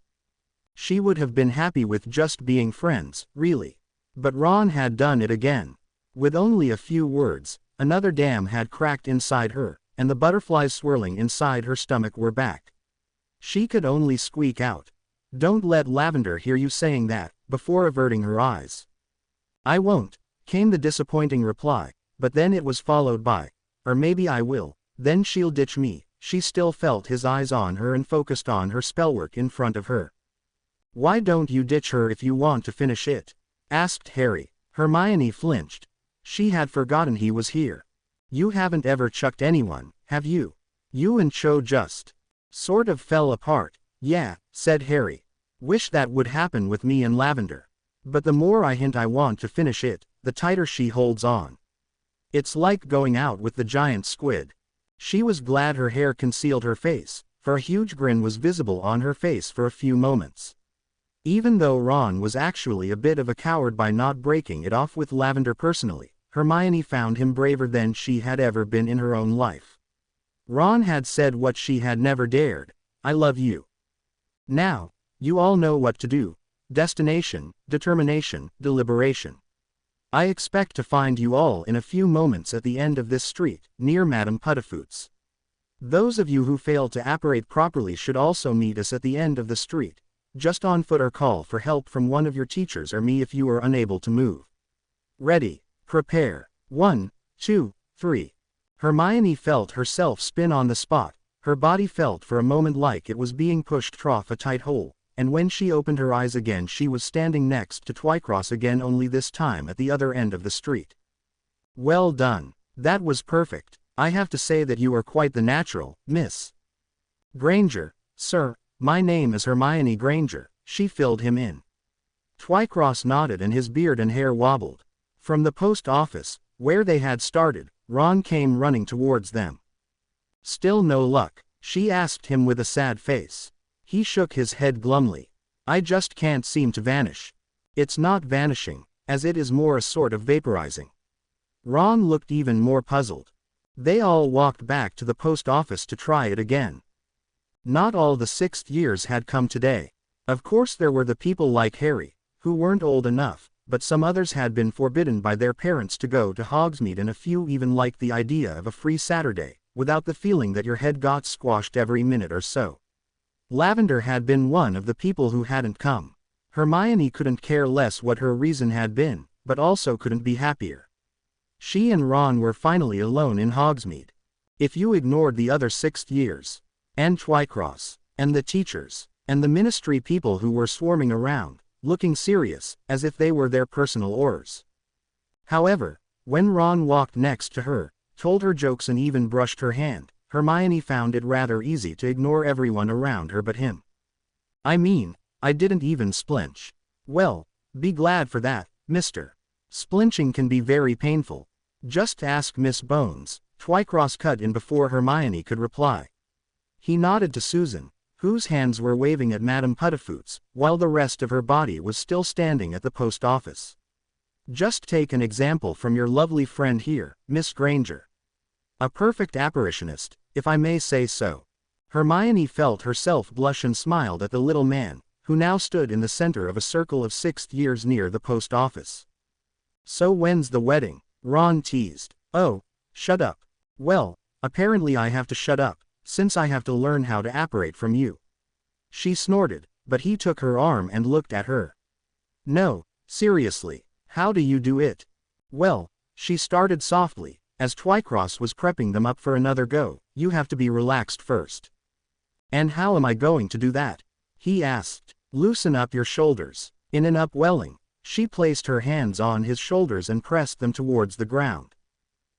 She would have been happy with just being friends, really. But Ron had done it again. With only a few words, another dam had cracked inside her, and the butterflies swirling inside her stomach were back. She could only squeak out, "Don't let Lavender hear you saying that," before averting her eyes. "I won't," came the disappointing reply, but then it was followed by, "Or maybe I will, then she'll ditch me." She still felt his eyes on her and focused on her spellwork in front of her. "Why don't you ditch her if you want to finish it?" asked Harry. Hermione flinched. She had forgotten he was here. "You haven't ever chucked anyone, have you? You and Cho just sort of fell apart." "Yeah," said Harry. "Wish that would happen with me and Lavender. But the more I hint I want to finish it, the tighter she holds on. It's like going out with the giant squid." She was glad her hair concealed her face, for a huge grin was visible on her face for a few moments. Even though Ron was actually a bit of a coward by not breaking it off with Lavender personally, Hermione found him braver than she had ever been in her own life. Ron had said what she had never dared, "I love you." Now, you all know what to do. Destination, determination, deliberation. I expect to find you all in a few moments at the end of this street, near Madame Puddifoot's. Those of you who fail to apparate properly should also meet us at the end of the street, just on foot, or call for help from one of your teachers or me if you are unable to move. Ready, prepare. 1, 2, 3. Hermione felt herself spin on the spot. Her body felt for a moment like it was being pushed through a tight hole, and when she opened her eyes again she was standing next to Twycross again, only this time at the other end of the street. "Well done. That was perfect. I have to say that you are quite the natural, Miss Granger." "Sir," My name is Hermione Granger, she filled him in. Twycross nodded and his beard and hair wobbled. From the post office, where they had started, Ron came running towards them. Still no luck, she asked him with a sad face. He shook his head glumly. I just can't seem to vanish. It's not vanishing, as it is more a sort of vaporizing. Ron looked even more puzzled. They all walked back to the post office to try it again. Not all the 6th years had come today. Of course there were the people like Harry, who weren't old enough, but some others had been forbidden by their parents to go to Hogsmeade, and a few even liked the idea of a free Saturday, without the feeling that your head got squashed every minute or so. Lavender had been one of the people who hadn't come. Hermione couldn't care less what her reason had been, but also couldn't be happier. She and Ron were finally alone in Hogsmeade. If you ignored the other 6th years, and Twycross, and the teachers, and the ministry people who were swarming around, looking serious, as if they were their personal oars. However, when Ron walked next to her, told her jokes and even brushed her hand, Hermione found it rather easy to ignore everyone around her but him. I mean, I didn't even splinch. Well, be glad for that, mister. Splinching can be very painful. Just ask Miss Bones, Twycross cut in before Hermione could reply. He nodded to Susan, whose hands were waving at Madame Puddifoot's, while the rest of her body was still standing at the post office. Just take an example from your lovely friend here, Miss Granger. A perfect apparitionist, if I may say so. Hermione felt herself blush and smiled at the little man, who now stood in the center of a circle of 6th years near the post office. So when's the wedding? Ron teased. Oh, shut up. Well, apparently I have to shut up, since I have to learn how to apparate from you. She snorted, but he took her arm and looked at her. No, seriously, how do you do it? Well, she started softly, as Twycross was prepping them up for another go. You have to be relaxed first. And how am I going to do that? He asked. Loosen up your shoulders. In an upwelling, she placed her hands on his shoulders and pressed them towards the ground.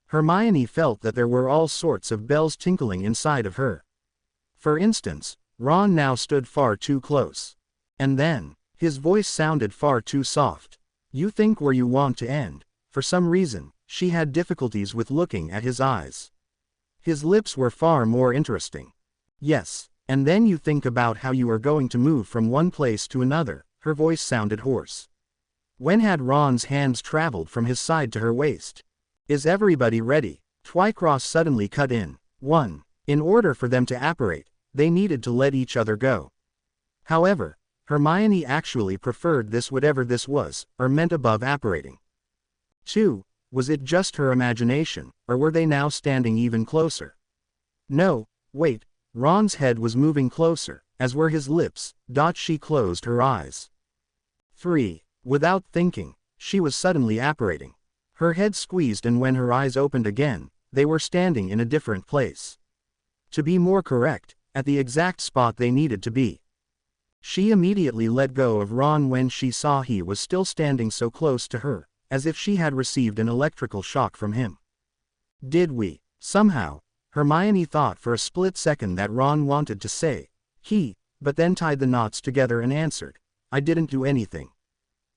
Hermione felt that there were all sorts of bells tinkling inside of her. For instance, Ron now stood far too close. And then, his voice sounded far too soft. You think where you want to end. For some reason, she had difficulties with looking at his eyes. His lips were far more interesting. Yes, and then you think about how you are going to move from one place to another. Her voice sounded hoarse. When had Ron's hands traveled from his side to her waist? Is everybody ready? Twycross suddenly cut in. 1. In order for them to apparate, they needed to let each other go. However, Hermione actually preferred this, whatever this was, or meant above apparating. 2. Was it just her imagination, or were they now standing even closer? No, wait, Ron's head was moving closer, as were his lips. She closed her eyes. 3. Without thinking, she was suddenly apparating. Her head squeezed, and when her eyes opened again, they were standing in a different place. To be more correct, at the exact spot they needed to be. She immediately let go of Ron when she saw he was still standing so close to her, as if she had received an electrical shock from him. Did we, somehow? Hermione thought for a split second that Ron wanted to say, he, but then tied the knots together and answered, I didn't do anything.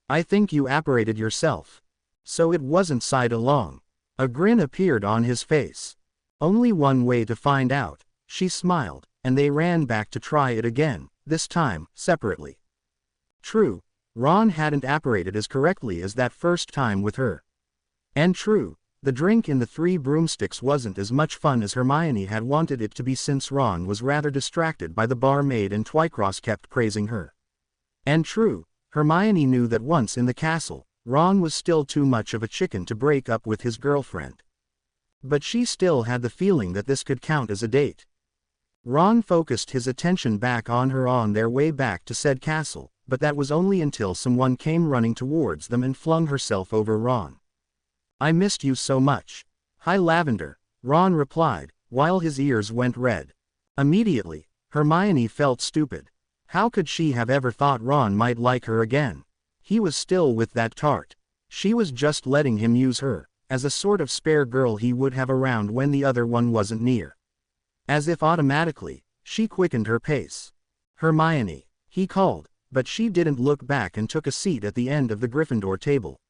I think you apparated yourself. So it wasn't side along. A grin appeared on his face. Only one way to find out. She smiled, and they ran back to try it again, this time, separately. True, Ron hadn't apparated as correctly as that first time with her. And true, the drink in the 3 broomsticks wasn't as much fun as Hermione had wanted it to be, since Ron was rather distracted by the barmaid and Twycross kept praising her. And true, Hermione knew that once in the castle, Ron was still too much of a chicken to break up with his girlfriend. But she still had the feeling that this could count as a date. Ron focused his attention back on her on their way back to said castle, but that was only until someone came running towards them and flung herself over Ron. I missed you so much. Hi Lavender, Ron replied, while his ears went red. Immediately, Hermione felt stupid. How could she have ever thought Ron might like her again? He was still with that tart. She was just letting him use her, as a sort of spare girl he would have around when the other one wasn't near. As if automatically, she quickened her pace. Hermione, he called, but she didn't look back and took a seat at the end of the Gryffindor table.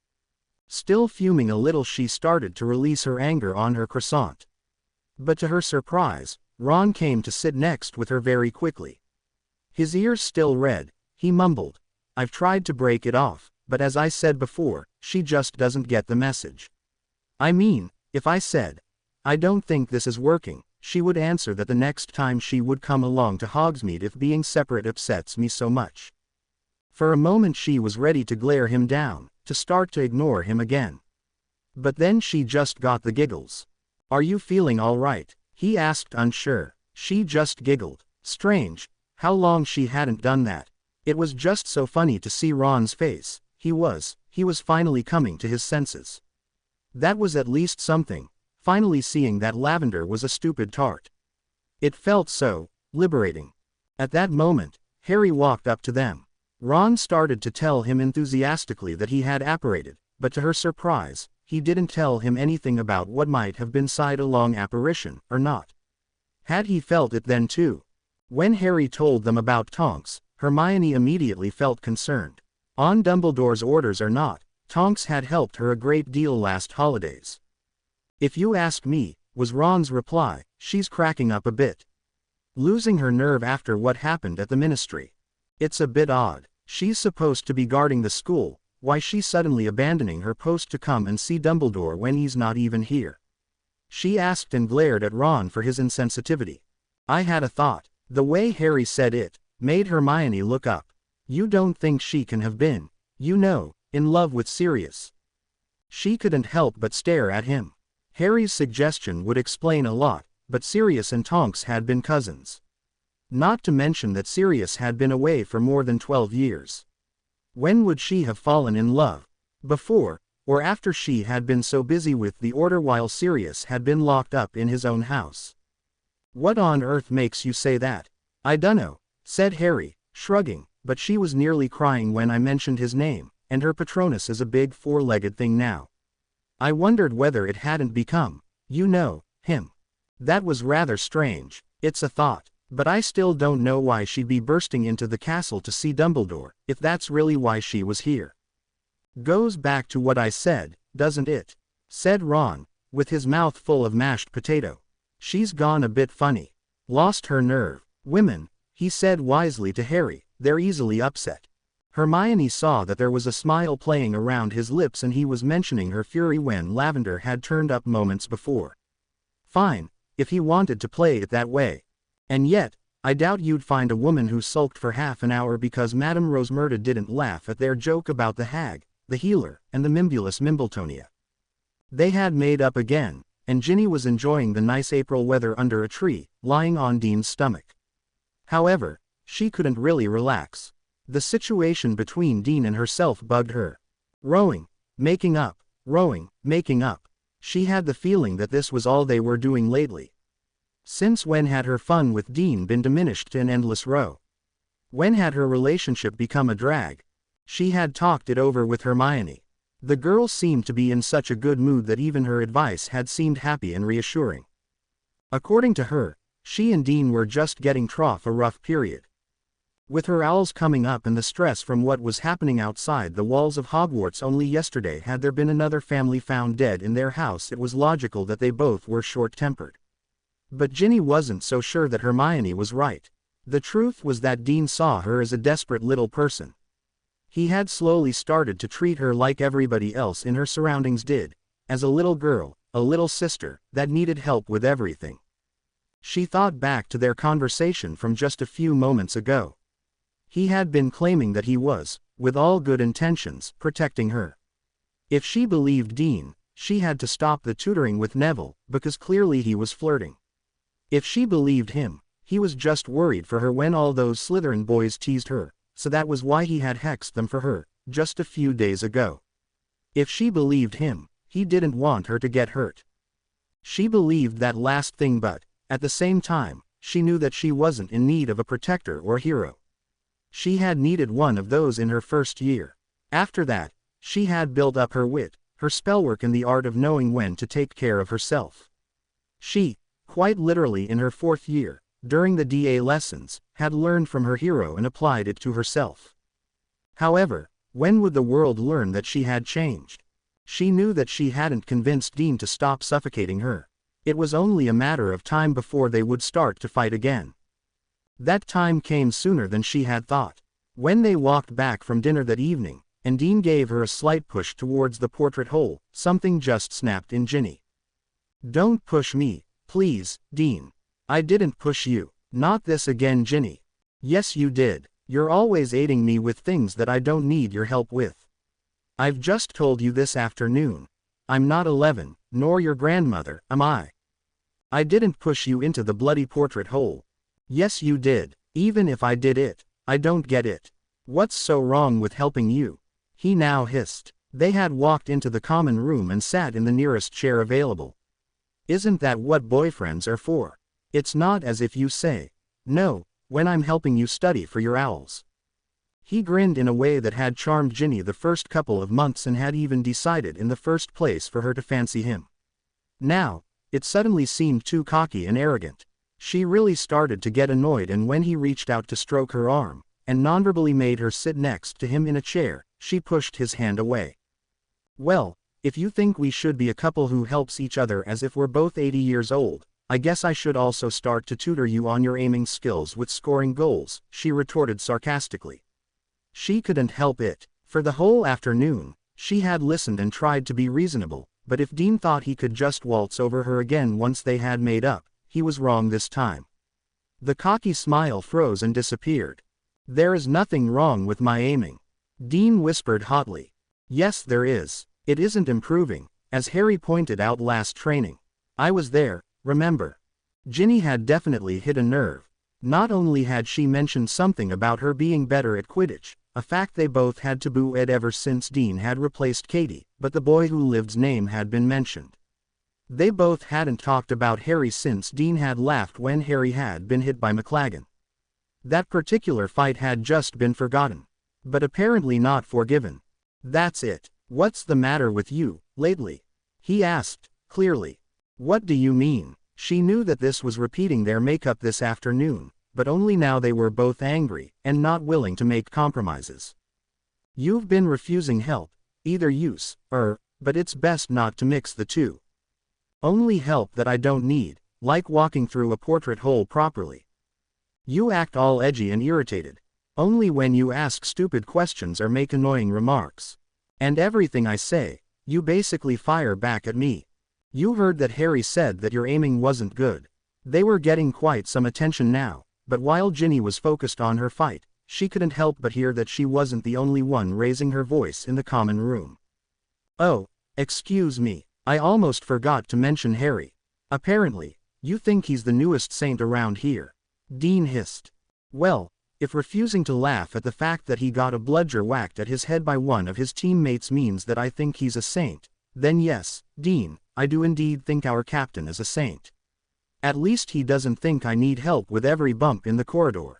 Still fuming a little, she started to release her anger on her croissant. But to her surprise, Ron came to sit next with her very quickly. His ears still red, he mumbled, "I've tried to break it off, but as I said before, she just doesn't get the message. I mean, if I said, 'I don't think this is working,' she would answer that the next time she would come along to Hogsmeade if being separate upsets me so much." For a moment she was ready to glare him down, to start to ignore him again. But then she just got the giggles. "Are you feeling all right?" he asked, unsure. She just giggled. Strange, how long she hadn't done that. It was just so funny to see Ron's face. He was finally coming to his senses. That was at least something, finally seeing that lavender was a stupid tart. It felt so liberating. At that moment, Harry walked up to them. Ron started to tell him enthusiastically that he had apparated, but to her surprise, he didn't tell him anything about what might have been side-along apparition, or not. Had he felt it then too? When Harry told them about Tonks, Hermione immediately felt concerned. On Dumbledore's orders or not, Tonks had helped her a great deal last holidays. "If you ask me," was Ron's reply, "she's cracking up a bit. Losing her nerve after what happened at the ministry. It's a bit odd. She's supposed to be guarding the school, why she's suddenly abandoning her post to come and see Dumbledore when he's not even here?" She asked and glared at Ron for his insensitivity. "I had a thought." The way Harry said it made Hermione look up. "You don't think she can have been, in love with Sirius?" She couldn't help but stare at him. Harry's suggestion would explain a lot, but Sirius and Tonks had been cousins. Not to mention that Sirius had been away for more than 12 years. When would she have fallen in love? Before, or after she had been so busy with the Order while Sirius had been locked up in his own house? "What on earth makes you say that?" "I dunno," said Harry, shrugging, "but she was nearly crying when I mentioned his name, and her Patronus is a big four-legged thing now. I wondered whether it hadn't become, him. That was rather strange. It's a thought. But I still don't know why she'd be bursting into the castle to see Dumbledore, if that's really why she was here." "Goes back to what I said, doesn't it?" said Ron, with his mouth full of mashed potato. "She's gone a bit funny. Lost her nerve. Women," he said wisely to Harry, "they're easily upset." Hermione saw that there was a smile playing around his lips and he was mentioning her fury when Lavender had turned up moments before. Fine, if he wanted to play it that way. And yet, I doubt you'd find a woman who sulked for half an hour because Madame Rosmerta didn't laugh at their joke about the hag, the healer, and the Mimbulus Mimbletonia. They had made up again, and Ginny was enjoying the nice April weather under a tree, lying on Dean's stomach. However, she couldn't really relax. The situation between Dean and herself bugged her. Rowing, making up. She had the feeling that this was all they were doing lately. Since when had her fun with Dean been diminished to an endless row? When had her relationship become a drag? She had talked it over with Hermione. The girl seemed to be in such a good mood that even her advice had seemed happy and reassuring. According to her, she and Dean were just getting through a rough period. With her owls coming up and the stress from what was happening outside the walls of Hogwarts only yesterday had there been another family found dead in their house, it was logical that they both were short-tempered. But Ginny wasn't so sure that Hermione was right. The truth was that Dean saw her as a desperate little person. He had slowly started to treat her like everybody else in her surroundings did, as a little girl, a little sister, that needed help with everything. She thought back to their conversation from just a few moments ago. He had been claiming that he was, with all good intentions, protecting her. If she believed Dean, she had to stop the tutoring with Neville, because clearly he was flirting. If she believed him, he was just worried for her when all those Slytherin boys teased her, so that was why he had hexed them for her, just a few days ago. If she believed him, he didn't want her to get hurt. She believed that last thing, but, at the same time, she knew that she wasn't in need of a protector or hero. She had needed one of those in her first year. After that, she had built up her wit, her spellwork and the art of knowing when to take care of herself. She, quite literally in her 4th year, during the DA lessons, had learned from her hero and applied it to herself. However, when would the world learn that she had changed? She knew that she hadn't convinced Dean to stop suffocating her. It was only a matter of time before they would start to fight again. That time came sooner than she had thought. When they walked back from dinner that evening, and Dean gave her a slight push towards the portrait hole, something just snapped in Ginny. "Don't push me, please, Dean. I didn't push you." "Not this again, Ginny." "Yes you did. You're always aiding me with things that I don't need your help with. I've just told you this afternoon. I'm not 11, nor your grandmother, am I? I didn't push you into the bloody portrait hole." "Yes you did. Even if I did it, I don't get it. What's so wrong with helping you?" he now hissed. They had walked into the common room and sat in the nearest chair available. "Isn't that what boyfriends are for? It's not as if you say no when I'm helping you study for your owls." He grinned in a way that had charmed Ginny the first couple of months and had even decided in the first place for her to fancy him. Now, it suddenly seemed too cocky and arrogant. She really started to get annoyed, and when he reached out to stroke her arm, and nonverbally made her sit next to him in a chair, she pushed his hand away. "Well, if you think we should be a couple who helps each other as if we're both 80 years old, I guess I should also start to tutor you on your aiming skills with scoring goals," she retorted sarcastically. She couldn't help it. For the whole afternoon, she had listened and tried to be reasonable, but if Dean thought he could just waltz over her again once they had made up, he was wrong this time. The cocky smile froze and disappeared. "There is nothing wrong with my aiming," Dean whispered hotly. "Yes there is. It isn't improving, as Harry pointed out last training. I was there, remember?" Ginny had definitely hit a nerve. Not only had she mentioned something about her being better at Quidditch, a fact they both had tabooed ever since Dean had replaced Katie, but the boy who lived's name had been mentioned. They both hadn't talked about Harry since Dean had laughed when Harry had been hit by McLaggen. That particular fight had just been forgotten. But apparently not forgiven. "That's it. What's the matter with you, lately?" he asked, clearly. "What do you mean?" She knew that this was repeating their makeup this afternoon, but only now they were both angry, and not willing to make compromises. "You've been refusing help, either use, but it's best not to mix the two. Only help that I don't need, like walking through a portrait hole properly. You act all edgy and irritated. Only when you ask stupid questions or make annoying remarks. And everything I say, you basically fire back at me. You heard that Harry said that your aiming wasn't good." They were getting quite some attention now, but while Ginny was focused on her fight, she couldn't help but hear that she wasn't the only one raising her voice in the common room. "Oh, excuse me, I almost forgot to mention Harry. Apparently, you think he's the newest saint around here," Dean hissed. "Well, if refusing to laugh at the fact that he got a bludger whacked at his head by one of his teammates means that I think he's a saint, then yes, Dean, I do indeed think our captain is a saint. At least he doesn't think I need help with every bump in the corridor.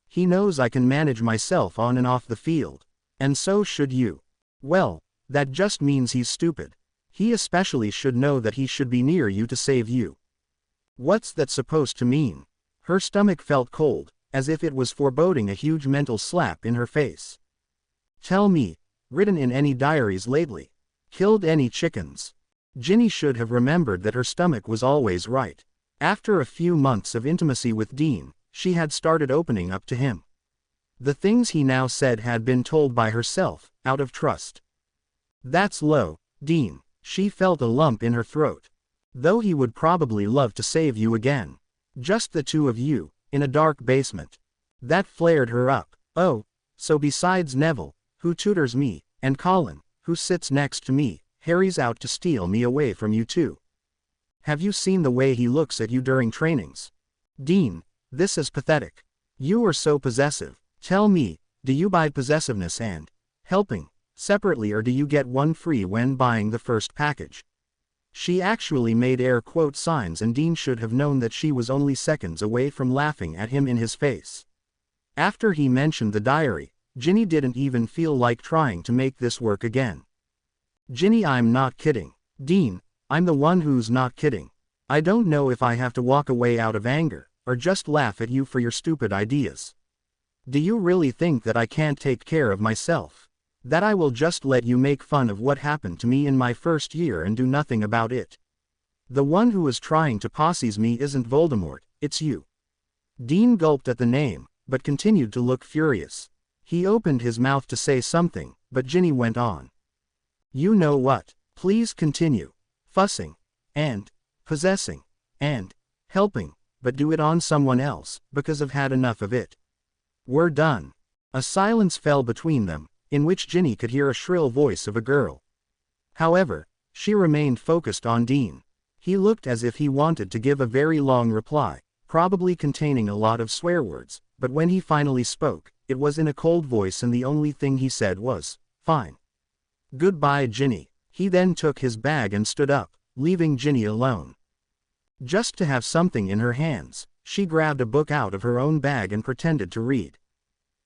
He knows I can manage myself on and off the field. And so should you. Well, that just means he's stupid. He especially should know that he should be near you to save you." "What's that supposed to mean?" Her stomach felt cold, as if it was foreboding a huge mental slap in her face. "Tell me, written in any diaries lately? Killed any chickens?" Ginny should have remembered that her stomach was always right. After a few months of intimacy with Dean, she had started opening up to him. The things he now said had been told by herself, out of trust. "That's low, Dean." She felt a lump in her throat. "Though he would probably love to save you again. Just the two of you, in a dark basement." That flared her up. "Oh, so besides Neville, who tutors me, and Colin, who sits next to me, Harry's out to steal me away from you too. Have you seen the way he looks at you during trainings? Dean, this is pathetic. You are so possessive. Tell me, do you buy possessiveness and helping separately, or do you get one free when buying the first package?" She actually made air quote signs, and Dean should have known that she was only seconds away from laughing at him in his face. After he mentioned the diary, Ginny didn't even feel like trying to make this work again. "Ginny, I'm not kidding. Dean, I'm the one who's not kidding. I don't know if I have to walk away out of anger, or just laugh at you for your stupid ideas. Do you really think that I can't take care of myself? That I will just let you make fun of what happened to me in my first year and do nothing about it? The one who is trying to possess me isn't Voldemort, it's you." Dean gulped at the name, but continued to look furious. He opened his mouth to say something, but Ginny went on. "You know what? Please continue. Fussing. And possessing. And helping, but do it on someone else, because I've had enough of it. We're done." A silence fell between them, in which Ginny could hear a shrill voice of a girl. However, she remained focused on Dean. He looked as if he wanted to give a very long reply, probably containing a lot of swear words, but when he finally spoke, it was in a cold voice and the only thing he said was, "Fine. Goodbye, Ginny." He then took his bag and stood up, leaving Ginny alone. Just to have something in her hands, she grabbed a book out of her own bag and pretended to read.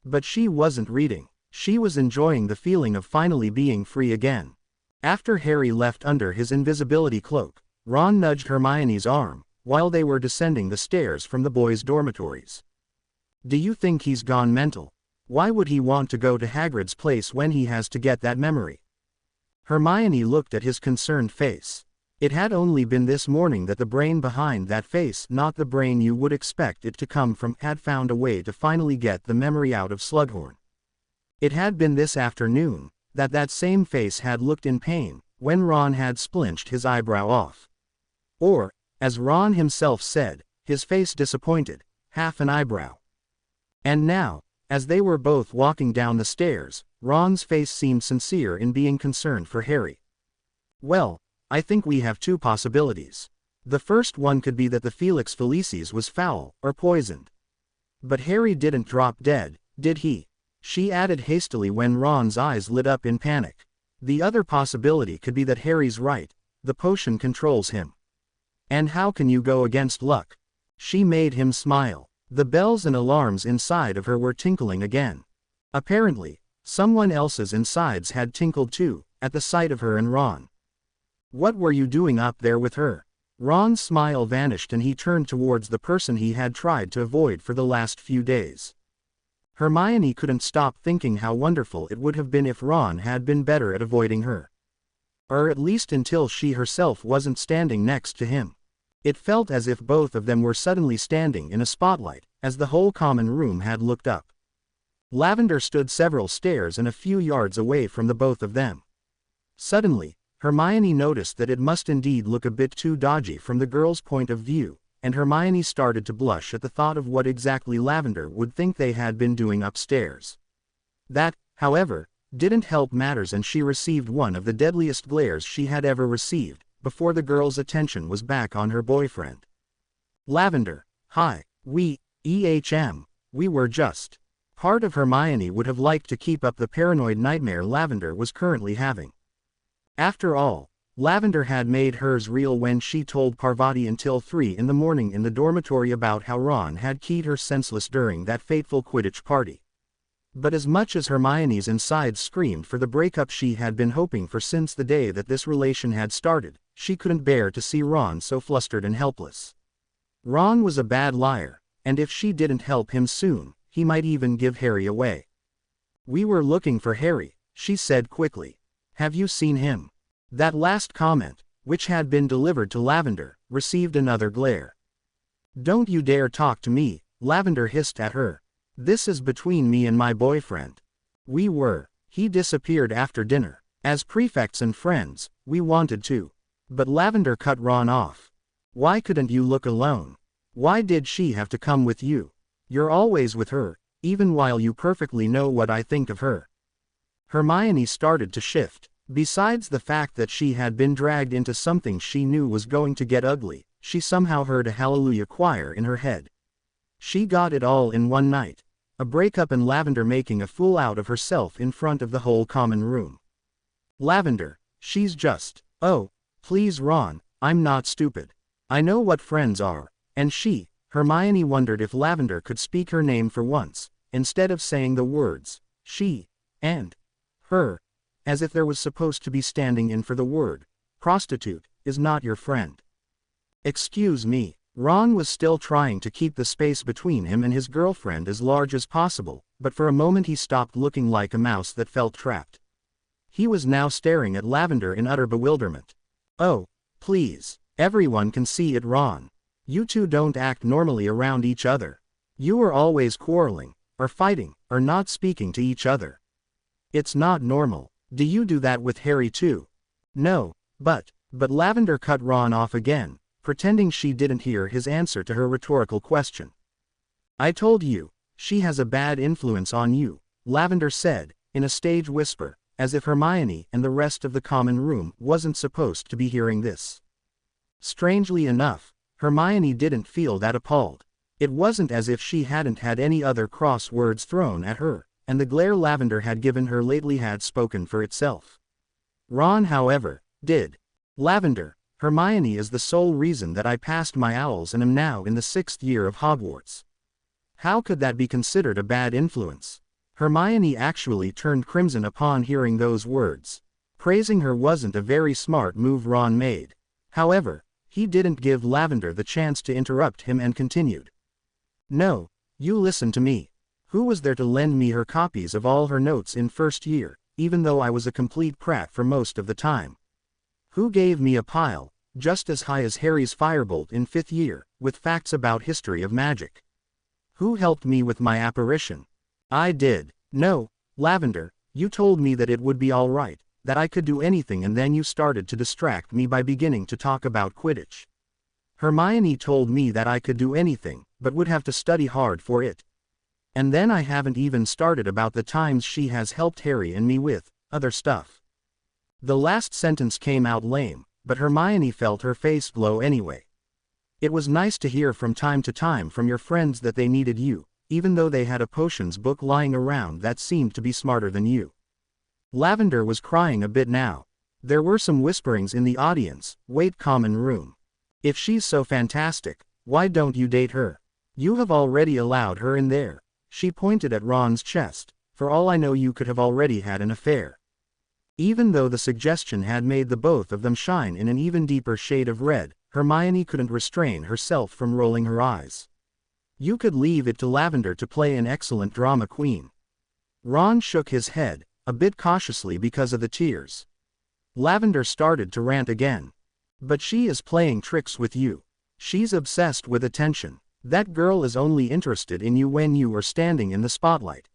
But she wasn't reading, she was enjoying the feeling of finally being free again. After Harry left under his invisibility cloak, Ron nudged Hermione's arm, while they were descending the stairs from the boys' dormitories. "Do you think he's gone mental? Why would he want to go to Hagrid's place when he has to get that memory?" Hermione looked at his concerned face. It had only been this morning that the brain behind that face, not the brain you would expect it to come from, had found a way to finally get the memory out of Slughorn. It had been this afternoon that that same face had looked in pain, when Ron had splinched his eyebrow off. Or, as Ron himself said, his face disappointed, half an eyebrow. And now, as they were both walking down the stairs, Ron's face seemed sincere in being concerned for Harry. "Well, I think we have two possibilities. The first one could be that the Felix Felicis was foul, or poisoned. But Harry didn't drop dead, did he?" she added hastily when Ron's eyes lit up in panic. "The other possibility could be that Harry's right, the potion controls him. And how can you go against luck?" She made him smile. The bells and alarms inside of her were tinkling again. Apparently, someone else's insides had tinkled too, at the sight of her and Ron. "What were you doing up there with her?" Ron's smile vanished and he turned towards the person he had tried to avoid for the last few days. Hermione couldn't stop thinking how wonderful it would have been if Ron had been better at avoiding her. Or at least until she herself wasn't standing next to him. It felt as if both of them were suddenly standing in a spotlight, as the whole common room had looked up. Lavender stood several stairs and a few yards away from the both of them. Suddenly, Hermione noticed that it must indeed look a bit too dodgy from the girl's point of view, and Hermione started to blush at the thought of what exactly Lavender would think they had been doing upstairs. That, however, didn't help matters and she received one of the deadliest glares she had ever received, before the girl's attention was back on her boyfriend. "Lavender, hi, we were just..." Part of Hermione would have liked to keep up the paranoid nightmare Lavender was currently having. After all, Lavender had made hers real when she told Parvati until 3 in the morning in the dormitory about how Ron had keyed her senseless during that fateful Quidditch party. But as much as Hermione's insides screamed for the breakup she had been hoping for since the day that this relation had started, she couldn't bear to see Ron so flustered and helpless. Ron was a bad liar, and if she didn't help him soon, he might even give Harry away. "We were looking for Harry," she said quickly. "Have you seen him?" That last comment, which had been delivered to Lavender, received another glare. "Don't you dare talk to me," Lavender hissed at her. "This is between me and my boyfriend. He disappeared after dinner. As prefects and friends, we wanted to." But Lavender cut Ron off. "Why couldn't you look alone? Why did she have to come with you? You're always with her, even while you perfectly know what I think of her." Hermione started to shift. Besides the fact that she had been dragged into something she knew was going to get ugly, she somehow heard a hallelujah choir in her head. She got it all in one night. A breakup and Lavender making a fool out of herself in front of the whole common room. "Lavender, she's just..." "Oh, please Ron, I'm not stupid. I know what friends are, and she..." Hermione wondered if Lavender could speak her name for once, instead of saying the words, "she," and "her," as if there was supposed to be standing in for the word, "prostitute, is not your friend." "Excuse me," Ron was still trying to keep the space between him and his girlfriend as large as possible, but for a moment he stopped looking like a mouse that felt trapped. He was now staring at Lavender in utter bewilderment. "Oh, please. Everyone can see it, Ron. You two don't act normally around each other. You are always quarreling, or fighting, or not speaking to each other. It's not normal. Do you do that with Harry too?" "No, but Lavender cut Ron off again, pretending she didn't hear his answer to her rhetorical question. "I told you, she has a bad influence on you," Lavender said, in a stage whisper, as if Hermione and the rest of the common room wasn't supposed to be hearing this. Strangely enough, Hermione didn't feel that appalled. It wasn't as if she hadn't had any other cross words thrown at her, and the glare Lavender had given her lately had spoken for itself. Ron, however, did. "Lavender, Hermione is the sole reason that I passed my owls and am now in the 6th year of Hogwarts. How could that be considered a bad influence?" Hermione actually turned crimson upon hearing those words. Praising her wasn't a very smart move Ron made. However, he didn't give Lavender the chance to interrupt him and continued. "No, you listen to me. Who was there to lend me her copies of all her notes in 1st year, even though I was a complete prat for most of the time? Who gave me a pile, just as high as Harry's firebolt in 5th year, with facts about history of magic? Who helped me with my apparition? I did." "No, Lavender, you told me that it would be all right, that I could do anything, and then you started to distract me by beginning to talk about Quidditch. Hermione told me that I could do anything, but would have to study hard for it. And then I haven't even started about the times she has helped Harry and me with other stuff." The last sentence came out lame, but Hermione felt her face glow anyway. "It was nice to hear from time to time from your friends that they needed you, even though they had a potions book lying around that seemed to be smarter than you." Lavender was crying a bit now. There were some whisperings in the audience. "Wait, common room. If she's so fantastic, why don't you date her? You have already allowed her in there." She pointed at Ron's chest. "For all I know, you could have already had an affair." Even though the suggestion had made the both of them shine in an even deeper shade of red, Hermione couldn't restrain herself from rolling her eyes. "You could leave it to Lavender to play an excellent drama queen." Ron shook his head, a bit cautiously because of the tears. Lavender started to rant again. "But she is playing tricks with you. She's obsessed with attention. That girl is only interested in you when you are standing in the spotlight.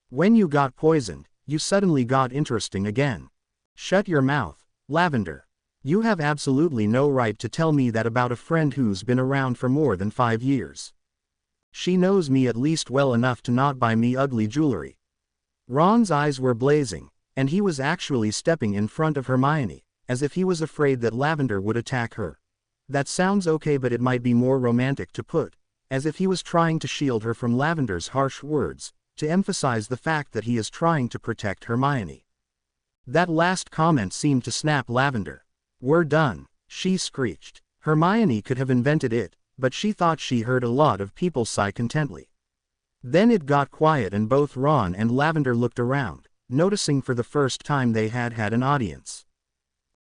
When you got poisoned, you suddenly got interesting again. Shut your mouth, Lavender. You have absolutely no right to tell me that about a friend who's been around for more than 5 years. She knows me at least well enough to not buy me ugly jewelry." Ron's eyes were blazing, and he was actually stepping in front of Hermione, as if he was afraid that Lavender would attack her. That sounds okay, but it might be more romantic to put, as if he was trying to shield her from Lavender's harsh words, to emphasize the fact that he is trying to protect Hermione. That last comment seemed to snap Lavender. "We're done," she screeched. Hermione could have invented it, but she thought she heard a lot of people sigh contentedly. Then it got quiet and both Ron and Lavender looked around, noticing for the first time they had an audience.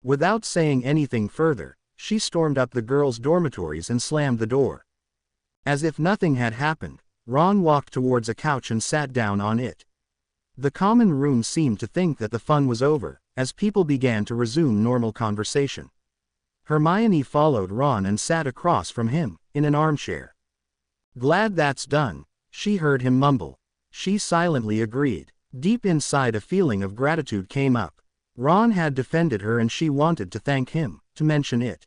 Without saying anything further, she stormed up the girls' dormitories and slammed the door. As if nothing had happened, Ron walked towards a couch and sat down on it. The common room seemed to think that the fun was over, as people began to resume normal conversation. Hermione followed Ron and sat across from him, in an armchair. "Glad that's done," she heard him mumble. She silently agreed. Deep inside a feeling of gratitude came up. Ron had defended her and she wanted to thank him, to mention it.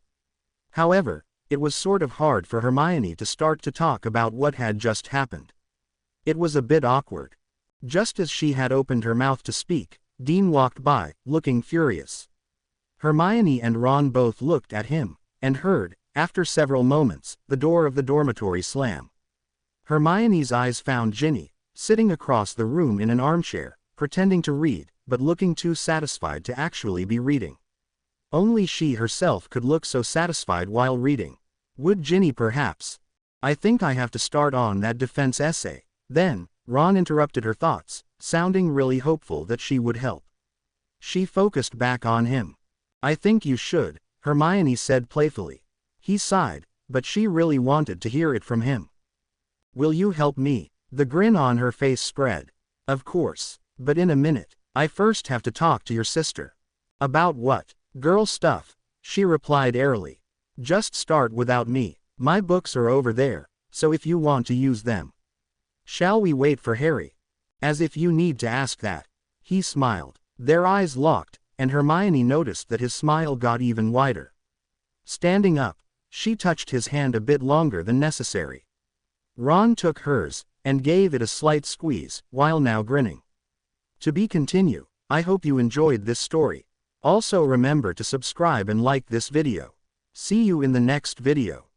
However, it was sort of hard for Hermione to start to talk about what had just happened. It was a bit awkward. Just as she had opened her mouth to speak, Dean walked by, looking furious. Hermione and Ron both looked at him, and heard, after several moments, the door of the dormitory slam. Hermione's eyes found Ginny, sitting across the room in an armchair, pretending to read, but looking too satisfied to actually be reading. Only she herself could look so satisfied while reading. Would Ginny perhaps? "I think I have to start on that defense essay." Then, Ron interrupted her thoughts, sounding really hopeful that she would help. She focused back on him. "I think you should," Hermione said playfully. He sighed, but she really wanted to hear it from him. "Will you help me?" The grin on her face spread. "Of course. But in a minute. I first have to talk to your sister." "About what?" "Girl stuff," she replied airily. "Just start without me. My books are over there, so if you want to use them." "Shall we wait for Harry?" "As if you need to ask that." He smiled. Their eyes locked, and Hermione noticed that his smile got even wider. Standing up, she touched his hand a bit longer than necessary. Ron took hers, and gave it a slight squeeze, while now grinning. To be continued. I hope you enjoyed this story. Also remember to subscribe and like this video. See you in the next video.